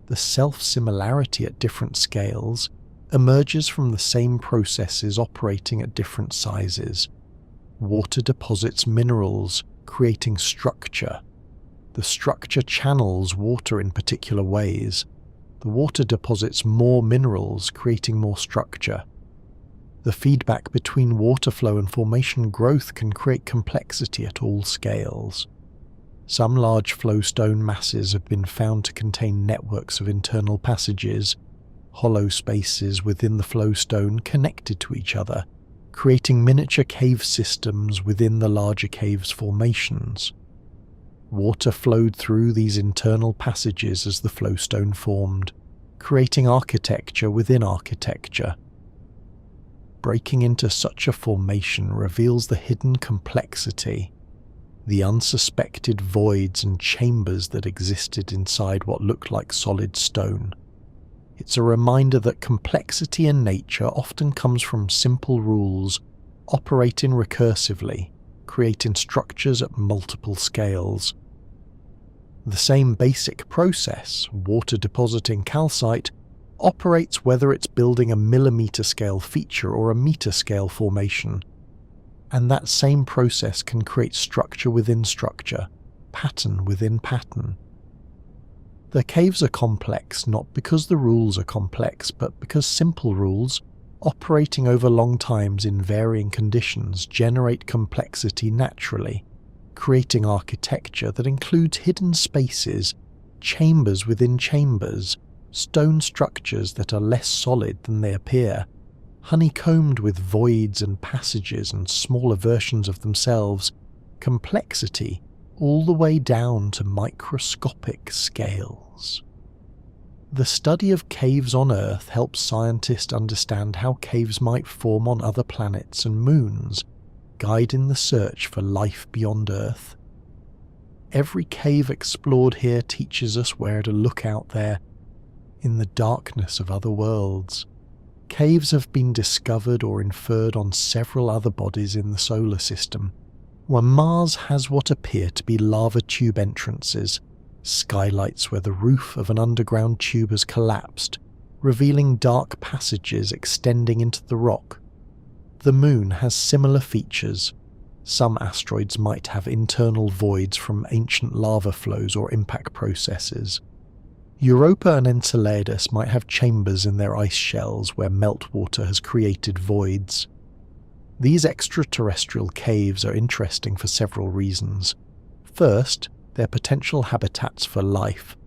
the self-similarity at different scales, emerges from the same processes operating at different sizes. Water deposits minerals, creating structure. The structure channels water in particular ways. The water deposits more minerals, creating more structure. The feedback between water flow and formation growth can create complexity at all scales. Some large flowstone masses have been found to contain networks of internal passages, hollow spaces within the flowstone connected to each other, creating miniature cave systems within the larger cave's formations. Water flowed through these internal passages as the flowstone formed, creating architecture within architecture. Breaking into such a formation reveals the hidden complexity, the unsuspected voids and chambers that existed inside what looked like solid stone. It's a reminder that complexity in nature often comes from simple rules, operating recursively, creating structures at multiple scales. The same basic process, water depositing calcite, operates whether it's building a millimeter scale feature or a meter scale formation. And that same process can create structure within structure, pattern within pattern. The caves are complex not because the rules are complex, but because simple rules, operating over long times in varying conditions, generate complexity naturally, creating architecture that includes hidden spaces, chambers within chambers, stone structures that are less solid than they appear, honeycombed with voids and passages and smaller versions of themselves, complexity all the way down to microscopic scales. The study of caves on Earth helps scientists understand how caves might form on other planets and moons, guiding the search for life beyond Earth. Every cave explored here teaches us where to look out there, in the darkness of other worlds. Caves have been discovered or inferred on several other bodies in the solar system, where Mars has what appear to be lava tube entrances, skylights where the roof of an underground tube has collapsed, revealing dark passages extending into the rock. The Moon has similar features. Some asteroids might have internal voids from ancient lava flows or impact processes. Europa and Enceladus might have chambers in their ice shells where meltwater has created voids. These extraterrestrial caves are interesting for several reasons. First, they're potential habitats for life.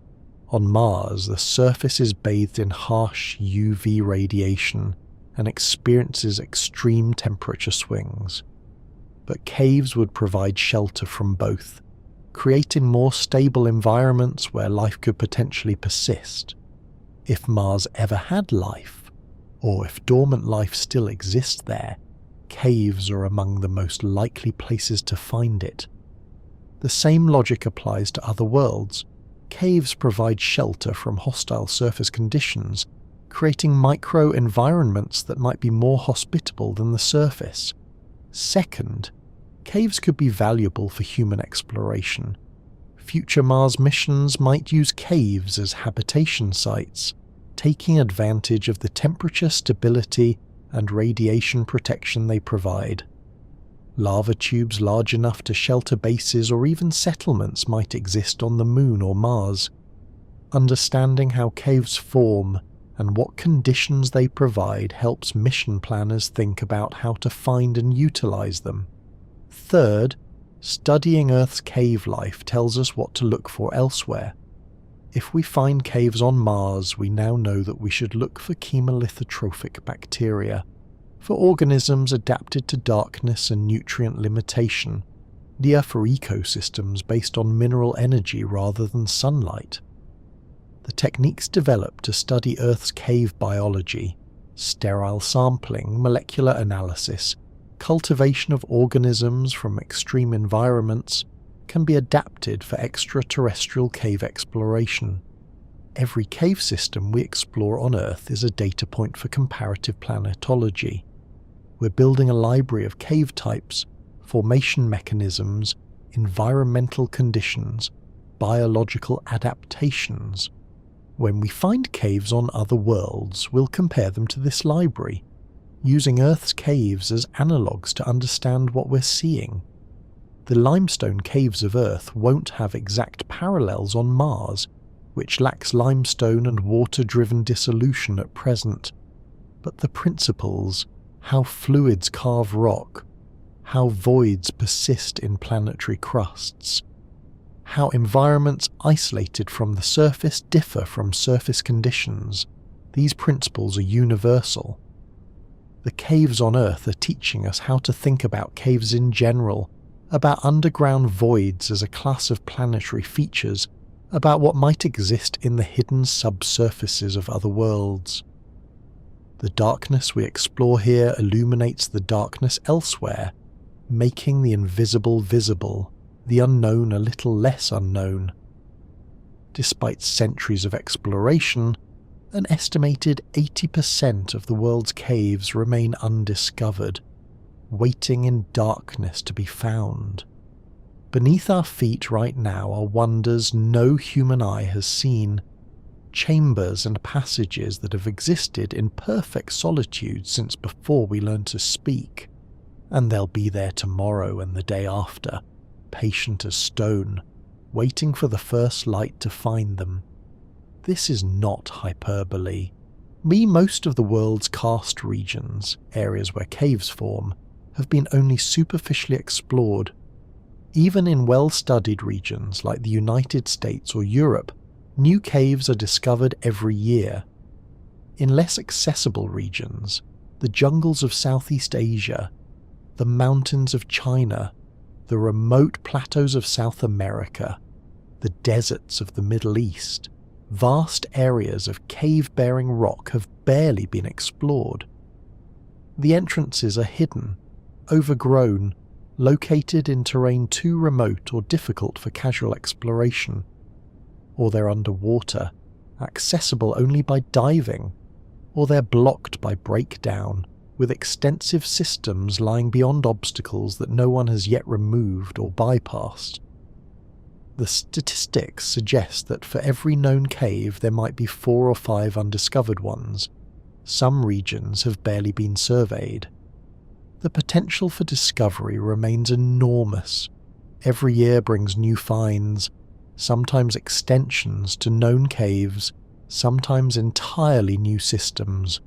On Mars, the surface is bathed in harsh UV radiation and experiences extreme temperature swings. But caves would provide shelter from both, creating more stable environments where life could potentially persist. If Mars ever had life, or if dormant life still exists there, caves are among the most likely places to find it. The same logic applies to other worlds. Caves provide shelter from hostile surface conditions, creating micro-environments that might be more hospitable than the surface. Second, caves could be valuable for human exploration. Future Mars missions might use caves as habitation sites, taking advantage of the temperature stability and radiation protection they provide. Lava tubes large enough to shelter bases or even settlements might exist on the Moon or Mars. Understanding how caves form and what conditions they provide helps mission planners think about how to find and utilize them. Third, studying Earth's cave life tells us what to look for elsewhere. If we find caves on Mars, we now know that we should look for chemolithotrophic bacteria, for organisms adapted to darkness and nutrient limitation, for ecosystems based on mineral energy rather than sunlight. The techniques developed to study Earth's cave biology, sterile sampling, molecular analysis, cultivation of organisms from extreme environments, can be adapted for extraterrestrial cave exploration. Every cave system we explore on Earth is a data point for comparative planetology. We're building a library of cave types, formation mechanisms, environmental conditions, biological adaptations. When we find caves on other worlds, we'll compare them to this library, using Earth's caves as analogues to understand what we're seeing. The limestone caves of Earth won't have exact parallels on Mars, which lacks limestone and water-driven dissolution at present, but the principles, how fluids carve rock, how voids persist in planetary crusts, how environments isolated from the surface differ from surface conditions, these principles are universal. The caves on Earth are teaching us how to think about caves in general, about underground voids as a class of planetary features, about what might exist in the hidden subsurfaces of other worlds. The darkness we explore here illuminates the darkness elsewhere, making the invisible visible, the unknown a little less unknown. Despite centuries of exploration, an estimated 80% of the world's caves remain undiscovered, waiting in darkness to be found. Beneath our feet right now are wonders no human eye has seen, chambers and passages that have existed in perfect solitude since before we learned to speak, and they'll be there tomorrow and the day after, patient as stone, waiting for the first light to find them. This is not hyperbole. Most of the world's karst regions, areas where caves form, have been only superficially explored. Even in well-studied regions like the United States or Europe, new caves are discovered every year. In less accessible regions, the jungles of Southeast Asia, the mountains of China, the remote plateaus of South America, the deserts of the Middle East, vast areas of cave-bearing rock have barely been explored. The entrances are hidden, overgrown, located in terrain too remote or difficult for casual exploration, or they're underwater, accessible only by diving, or they're blocked by breakdown, with extensive systems lying beyond obstacles that no one has yet removed or bypassed. The statistics suggest that for every known cave there might be 4 or 5 undiscovered ones. Some regions have barely been surveyed. The potential for discovery remains enormous. Every year brings new finds, sometimes extensions to known caves, sometimes entirely new systems.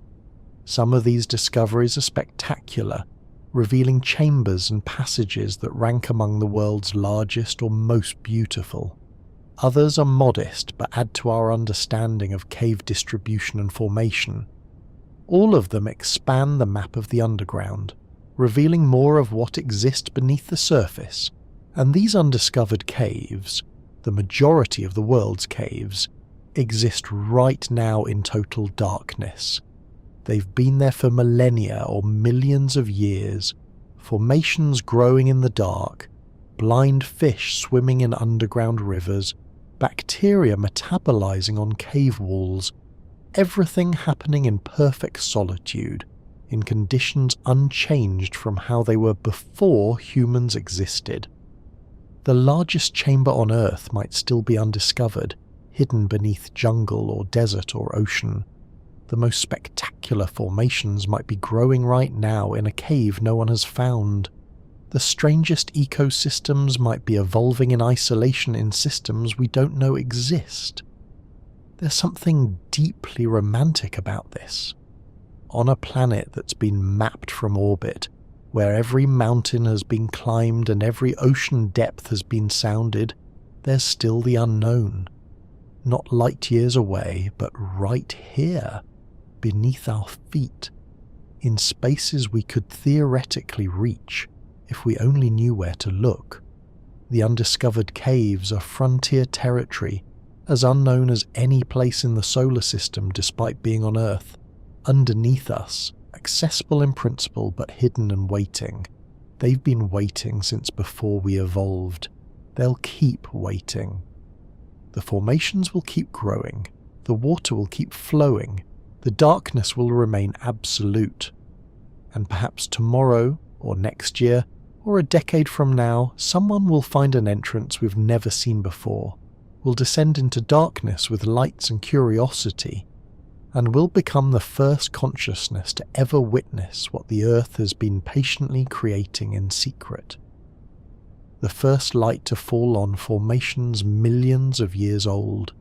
Some of these discoveries are spectacular, revealing chambers and passages that rank among the world's largest or most beautiful. Others are modest but add to our understanding of cave distribution and formation. All of them expand the map of the underground, revealing more of what exists beneath the surface, and these undiscovered caves, the majority of the world's caves, exist right now in total darkness. They've been there for millennia or millions of years, formations growing in the dark, blind fish swimming in underground rivers, bacteria metabolizing on cave walls, everything happening in perfect solitude, in conditions unchanged from how they were before humans existed. The largest chamber on Earth might still be undiscovered, hidden beneath jungle or desert or ocean. The most spectacular formations might be growing right now in a cave no one has found. The strangest ecosystems might be evolving in isolation in systems we don't know exist. There's something deeply romantic about this. On a planet that's been mapped from orbit, where every mountain has been climbed and every ocean depth has been sounded, there's still the unknown. Not light years away, but right here, beneath our feet, in spaces we could theoretically reach if we only knew where to look. The undiscovered caves are frontier territory, as unknown as any place in the solar system despite being on Earth. Underneath us, accessible in principle but hidden and waiting. They've been waiting since before we evolved. They'll keep waiting. The formations will keep growing, the water will keep flowing, the darkness will remain absolute. And perhaps tomorrow, or next year, or a decade from now, someone will find an entrance we've never seen before, will descend into darkness with lights and curiosity, and will become the first consciousness to ever witness what the Earth has been patiently creating in secret. The first light to fall on formations millions of years old,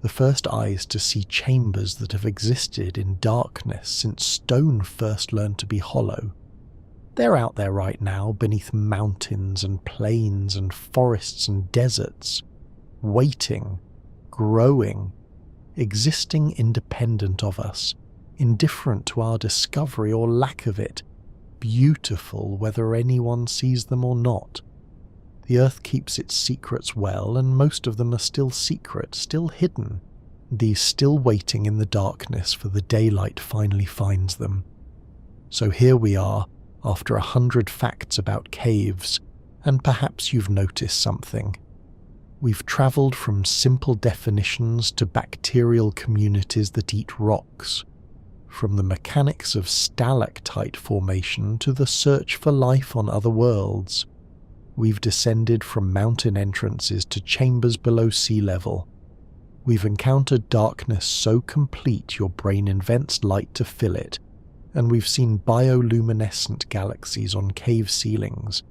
the first eyes to see chambers that have existed in darkness since stone first learned to be hollow. They're out there right now beneath mountains and plains and forests and deserts, waiting, growing, existing independent of us, indifferent to our discovery or lack of it, beautiful whether anyone sees them or not. The Earth keeps its secrets well, and most of them are still secret, still hidden, these still waiting in the darkness for the daylight finally finds them. So here we are, after 100 facts about caves, and perhaps you've noticed something. We've travelled from simple definitions to bacterial communities that eat rocks, from the mechanics of stalactite formation to the search for life on other worlds. We've descended from mountain entrances to chambers below sea level. We've encountered darkness so complete your brain invents light to fill it, and we've seen bioluminescent galaxies on cave ceilings.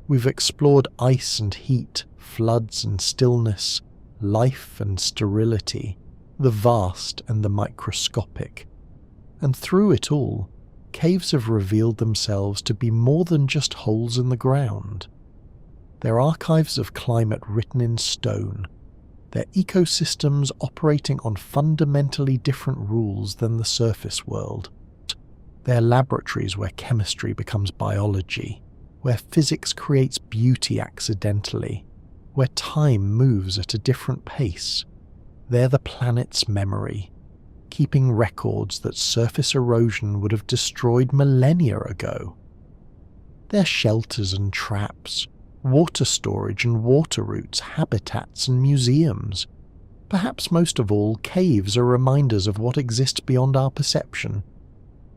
We've explored ice and heat, floods and stillness, life and sterility, the vast and the microscopic. And through it all, caves have revealed themselves to be more than just holes in the ground. They're archives of climate written in stone. They're ecosystems operating on fundamentally different rules than the surface world. They're laboratories where chemistry becomes biology, where physics creates beauty accidentally, where time moves at a different pace. They're the planet's memory, keeping records that surface erosion would have destroyed millennia ago. They're shelters and traps, water storage and water routes, habitats and museums. Perhaps most of all, caves are reminders of what exists beyond our perception.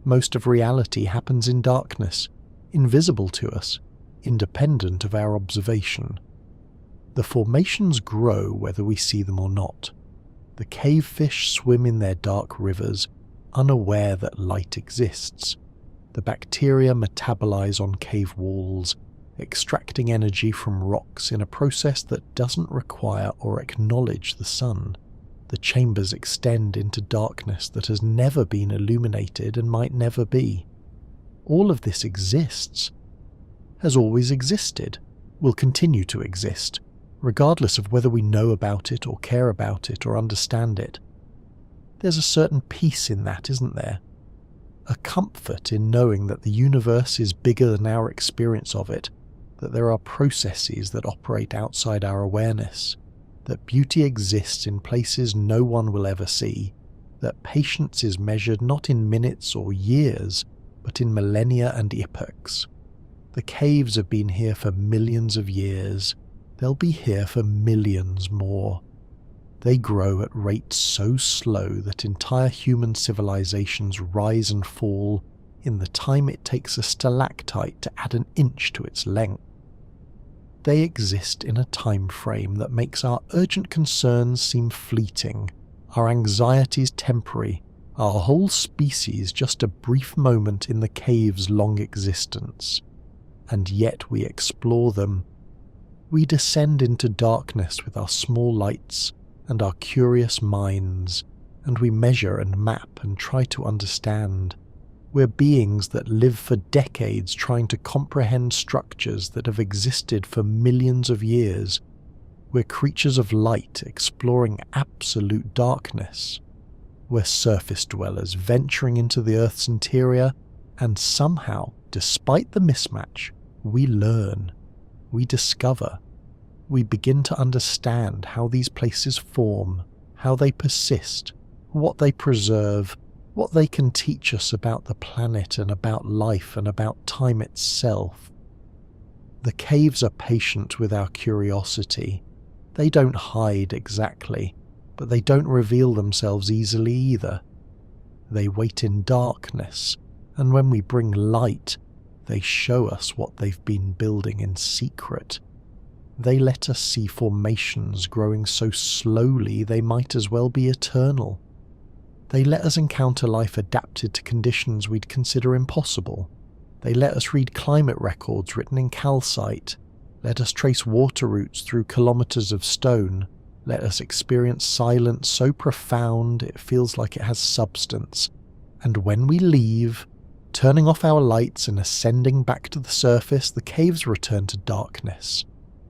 Most of reality happens in darkness, invisible to us, independent of our observation. The formations grow whether we see them or not. The cave fish swim in their dark rivers, unaware that light exists. The bacteria metabolize on cave walls, extracting energy from rocks in a process that doesn't require or acknowledge the sun. The chambers extend into darkness that has never been illuminated and might never be. All of this exists, has always existed, will continue to exist, regardless of whether we know about it or care about it or understand it. There's a certain peace in that, isn't there? A comfort in knowing that the universe is bigger than our experience of it, that there are processes that operate outside our awareness, that beauty exists in places no one will ever see, that patience is measured not in minutes or years, but in millennia and epochs. The caves have been here for millions of years. They'll be here for millions more. They grow at rates so slow that entire human civilizations rise and fall in the time it takes a stalactite to add an inch to its length. They exist in a time frame that makes our urgent concerns seem fleeting, our anxieties temporary, our whole species just a brief moment in the cave's long existence. and yet we explore them. We descend into darkness with our small lights and our curious minds, and we measure and map and try to understand. We're beings that live for decades trying to comprehend structures that have existed for millions of years. We're creatures of light exploring absolute darkness. We're surface dwellers venturing into the Earth's interior, and somehow, despite the mismatch, we learn, we discover, we begin to understand how these places form, how they persist, what they preserve, what they can teach us about the planet and about life and about time itself. The caves are patient with our curiosity. They don't hide exactly, but they don't reveal themselves easily either. They wait in darkness, and when we bring light, they show us what they've been building in secret. They let us see formations growing so slowly they might as well be eternal. They let us encounter life adapted to conditions we'd consider impossible. They let us read climate records written in calcite, let us trace water routes through kilometers of stone, let us experience silence so profound it feels like it has substance, and when we leave, turning off our lights and ascending back to the surface, the caves return to darkness.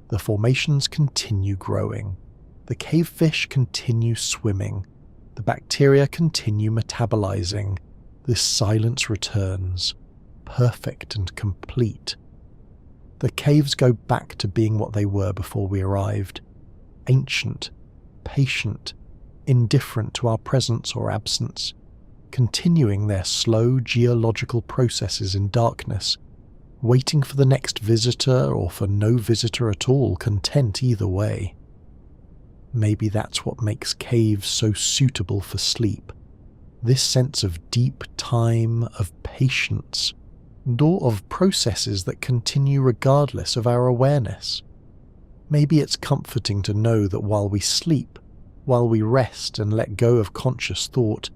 The formations continue growing. The cave fish continue swimming. The bacteria continue metabolizing. This silence returns, perfect and complete. The caves go back to being what they were before we arrived. Ancient, patient, indifferent to our presence or absence, continuing their slow geological processes in darkness, waiting for the next visitor or for no visitor at all, content either way. Maybe that's what makes caves so suitable for sleep. This sense of deep time, of patience, and of processes that continue regardless of our awareness. Maybe it's comforting to know that while we sleep, while we rest and let go of conscious thought,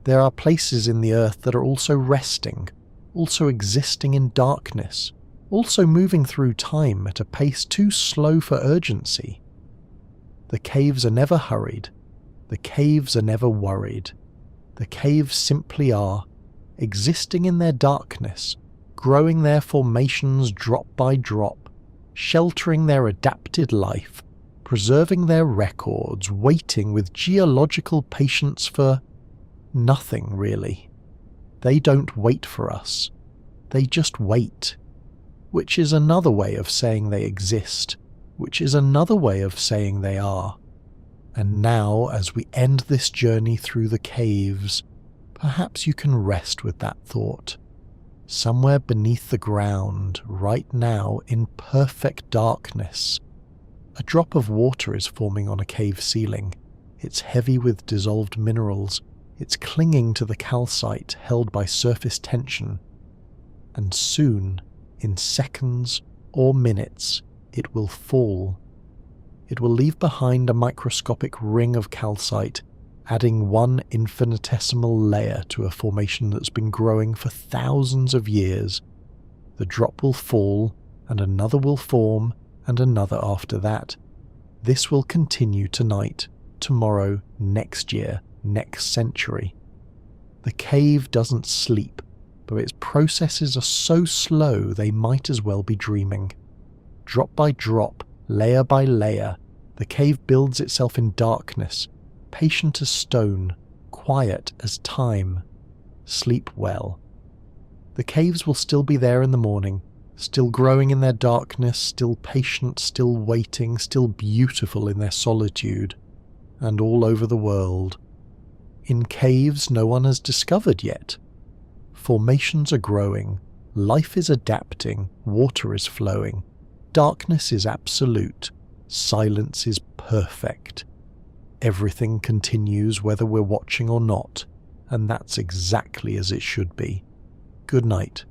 there are places in the earth that are also resting, also existing in darkness, also moving through time at a pace too slow for urgency. The caves are never hurried. The caves are never worried. The caves simply are, existing in their darkness, growing their formations drop by drop, sheltering their adapted life, preserving their records, waiting with geological patience for nothing really. They don't wait for us. They just wait, which is another way of saying they exist, which is another way of saying they are. And now, as we end this journey through the caves, perhaps you can rest with that thought. Somewhere beneath the ground, right now, in perfect darkness, a drop of water is forming on a cave ceiling. It's heavy with dissolved minerals. It's clinging to the calcite held by surface tension. And soon, in seconds or minutes, it will fall. It will leave behind a microscopic ring of calcite, adding one infinitesimal layer to a formation that's been growing for thousands of years. The drop will fall, and another will form, and another after that. This will continue tonight, tomorrow, next year, next century. The cave doesn't sleep, but its processes are so slow they might as well be dreaming. Drop by drop, layer by layer, the cave builds itself in darkness, patient as stone, quiet as time. Sleep well. The caves will still be there in the morning, still growing in their darkness, still patient, still waiting, still beautiful in their solitude, and all over the world. In caves no one has discovered yet. Formations are growing, life is adapting, water is flowing, darkness is absolute, silence is perfect. Everything continues whether we're watching or not, and that's exactly as it should be. Good night.